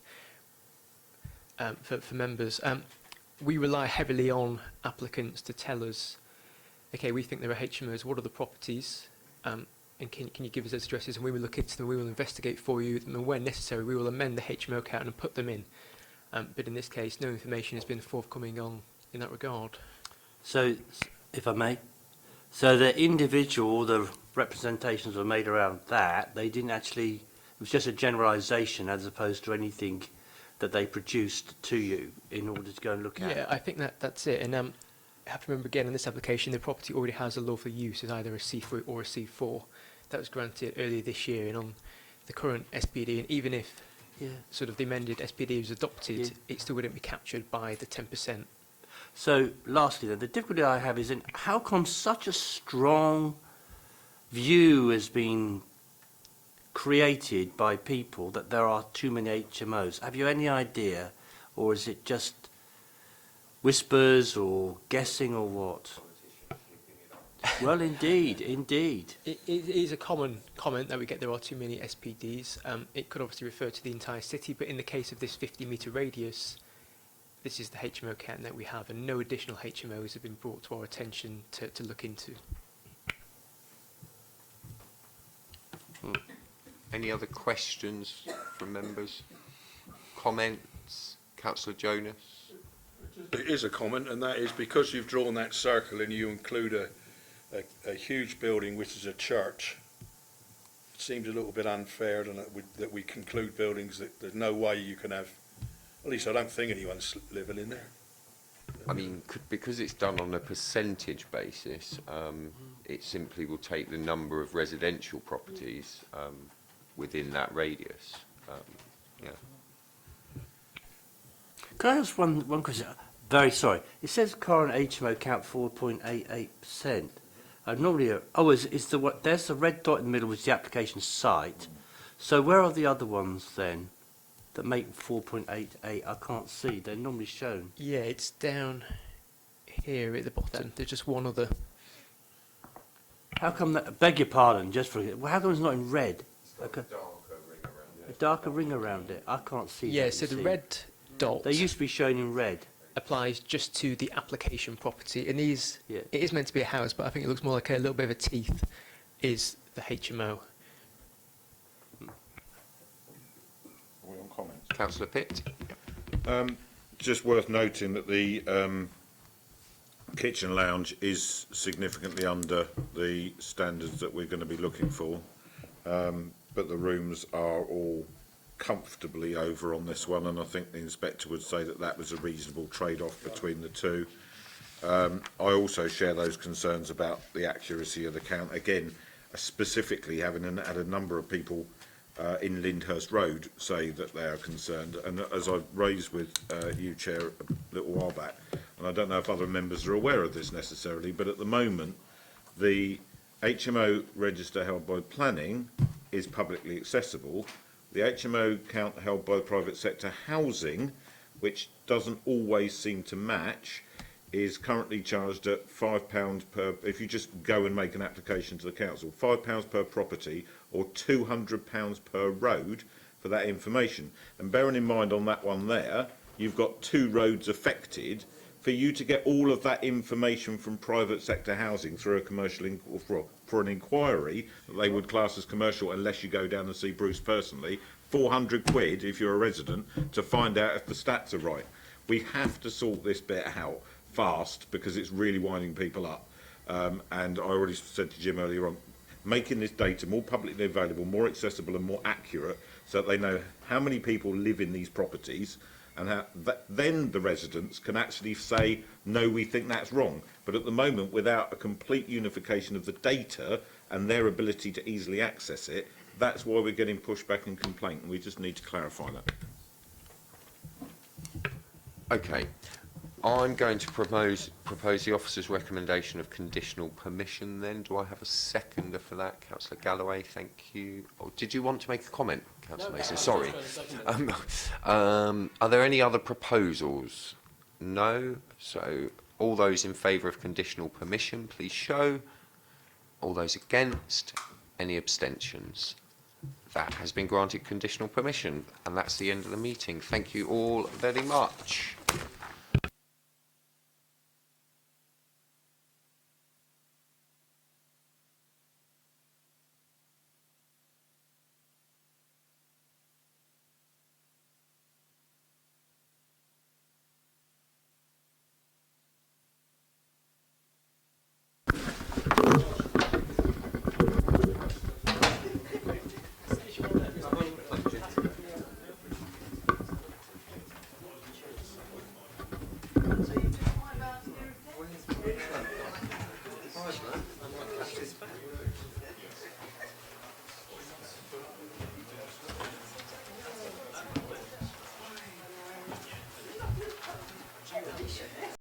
for members. We rely heavily on applicants to tell us, okay, we think there are HMOs, what are the properties, and can you give us those addresses, and we will look into them, we will investigate for you, and where necessary we will amend the HMO count and put them in. But in this case, no information has been forthcoming in that regard. So, if I may, so the representations were made around that, they didn't actually, it was just a generalisation as opposed to anything that they produced to you in order to go and look at. Yeah, I think that's it. And I have to remember again, in this application, the property already has a lawful use as either a C3 or a C4. That was granted earlier this year, and on the current SPD, and even if sort of the amended SPD was adopted, it still wouldn't be captured by the 10%. So, lastly, then, the difficulty I have is in how come such a strong view has been created by people that there are too many HMOs? Have you any idea, or is it just whispers or guessing or what? Well, indeed. It is a common comment that we get there are too many SPDs. It could obviously refer to the entire city, but in the case of this 50-metre radius, this is the HMO count that we have, and no additional HMOs have been brought to our attention to look into. Any other questions from members? Comments? Councillor Jonas? It is a comment, and that is because you've drawn that circle and you include a huge building which is a church. It seems a little bit unfair that we conclude buildings that there's no way you can have. At least I don't think anyone's living in there. I mean, because it's done on a percentage basis, it simply will take the number of residential properties within that radius. Yeah. Can I ask one question? Very sorry. It says current HMO count 4.88%. Normally, there's the red dot in the middle, which is the application site. So where are the other ones then that make 4.88? I can't see. They're normally shown. Yeah, it's down here at the bottom. There's just one other. How come that? Beg your pardon. How come it's not in red? A darker ring around it. I can't see. Yeah, so the red dot. They used to be shown in red. Applies just to the application property, and it is meant to be a house, but I think it looks more like a little bit of a teeth is the HMO. Are we on comments? Councillor Pitt? Just worth noting that the kitchen lounge is significantly under the standards that we're going to be looking for, but the rooms are all comfortably over on this one, and I think the inspector would say that that was a reasonable trade-off between the two. I also share those concerns about the accuracy of the count. Again, specifically having had a number of people in Lyndhurst Road say that they are concerned, and as I raised with you, Chair, a little while back, and I don't know if other members are aware of this necessarily, but at the moment the HMO register held by planning is publicly accessible. The HMO count held by the private sector housing, which doesn't always seem to match, is currently charged at £5 per, if you just go and make an application to the council, £5 per property or £200 per road for that information. And bearing in mind on that one there, you've got 2 roads affected. For you to get all of that information from private sector housing through a commercial, for an inquiry that they would class as commercial unless you go down and see Bruce personally, £400 if you're a resident to find out if the stats are right. We have to sort this bit out fast because it's really winding people up. And I already said to Jim earlier on, making this data more publicly available, more accessible and more accurate so that they know how many people live in these properties, and how then the residents can actually say, no, we think that's wrong. But at the moment, without a complete unification of the data and their ability to easily access it, that's why we're getting pushback and complaint, and we just need to clarify that. Okay. I'm going to propose the officer's recommendation of conditional permission then. Do I have a seconder for that? Councillor Galloway, thank you. Oh, did you want to make a comment, Councillor Mason? Sorry. Are there any other proposals? No. So all those in favour of conditional permission, please show. All those against? Any abstentions? That has been granted conditional permission, and that's the end of the meeting. Thank you all very much.